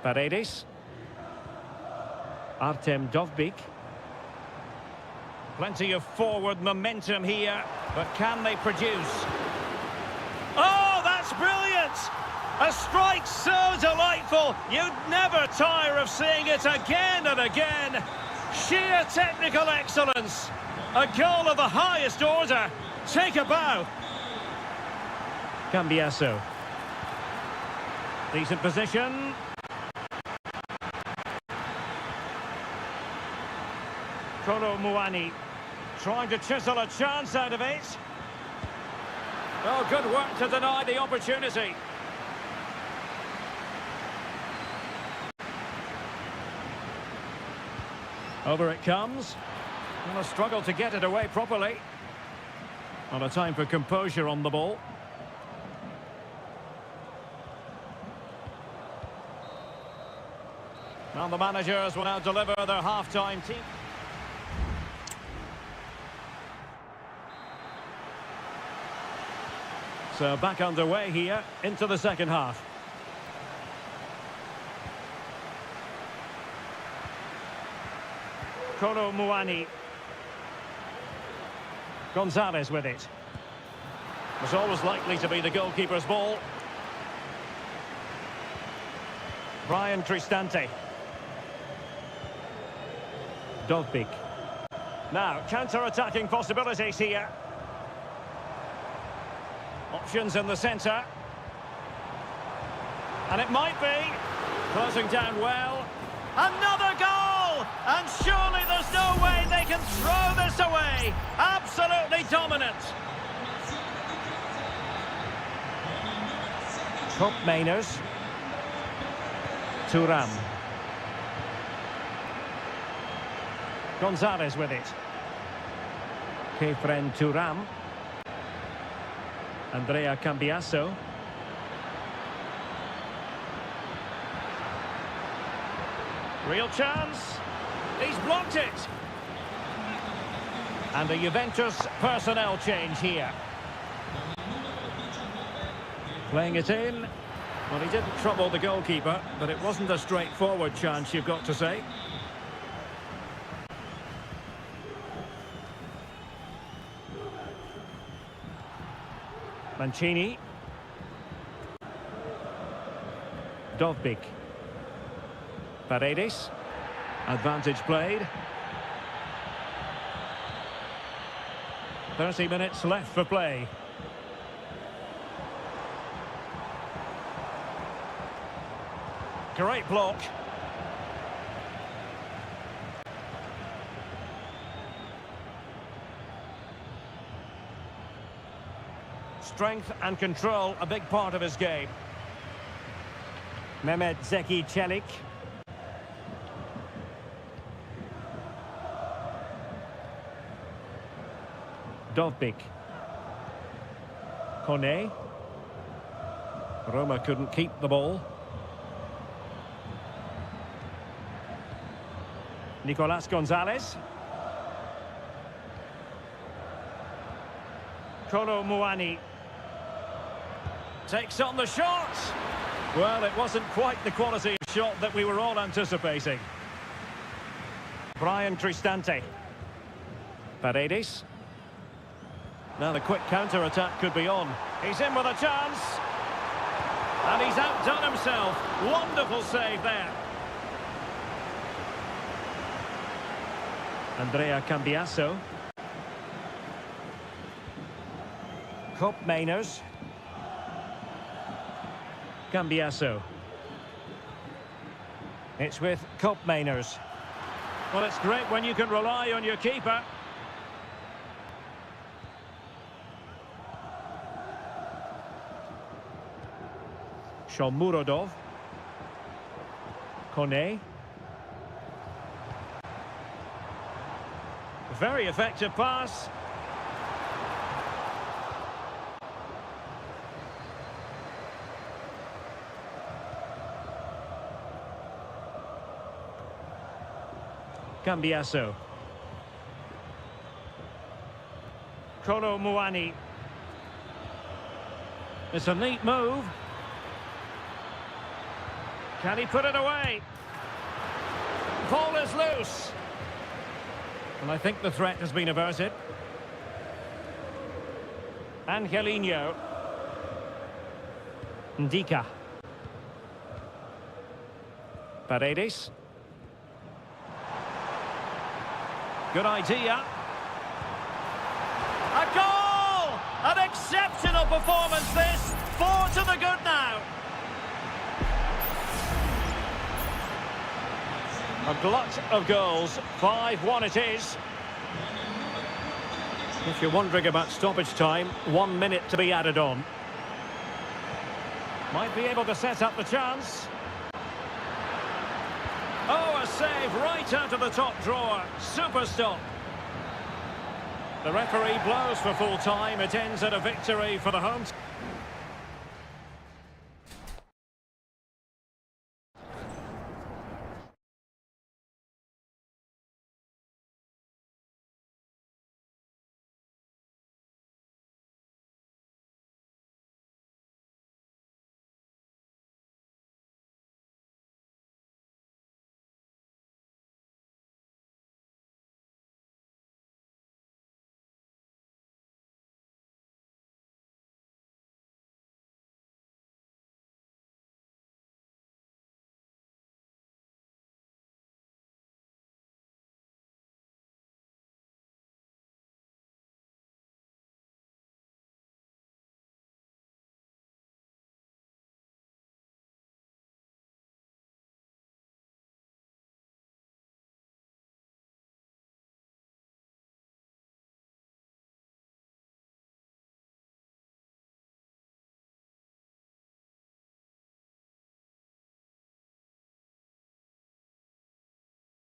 Paredes. Artem Dovbyk. Plenty of forward momentum here, but can they produce? Oh, that's brilliant! A strike so delightful, you'd never tire of seeing it again and again. Sheer technical excellence. A goal of the highest order. Take a bow. Cambiasso. Decent position. Kolo Muani trying to chisel a chance out of it. Oh, good work to deny the opportunity. Over it comes. And a struggle to get it away properly. Not a time for composure on the ball. Now the managers will now deliver their half-time team. So back underway here into the second half. Kolo Muani. Gonzalez with it. Was always likely to be the goalkeeper's ball. Brian Cristante. Dovbyk. Now, counter-attacking possibilities here. Options in the centre. And it might be. Closing down well. Another goal! And surely there's no way they can throw this away. Absolutely dominant. Top Mainers. Thuram. Gonzalez with it. Kefren Thuram. Andrea Cambiasso. Real chance. He's blocked it. And a Juventus personnel change here. Playing it in. Well, he didn't trouble the goalkeeper, but it wasn't a straightforward chance, you've got to say. Mancini. Dovbyk. Paredes. Advantage played. 30 minutes left for play. Great block. Strength and control, a big part of his game. Mehmet Zeki Çelik. Dovbyk. Kone. Roma couldn't keep the ball. Nicolas Gonzalez. Kolo Muani. Takes on the shot. Well, it wasn't quite the quality of shot that we were all anticipating. Brian Cristante. Paredes. Now the quick counter-attack could be on. He's in with a chance. And he's outdone himself. Wonderful save there. Andrea Cambiasso. Top Mainers. Cambiasso. It's with Koopmeiners. Well, it's great when you can rely on your keeper. Shomurodov. Kone. Very effective pass. Cambiasso. Kolo Muani. It's a neat move. Can he put it away? Ball is loose. And I think the threat has been averted. Angelino. Ndika. Paredes. Good idea. A goal! An exceptional performance this. 4 to the good now. A glut of goals. 5-1 it is. If you're wondering about stoppage time, 1 minute to be added on. Might be able to set up the chance. Oh, a save right out of the top drawer. Super stop. The referee blows for full time. It ends at a victory for the home.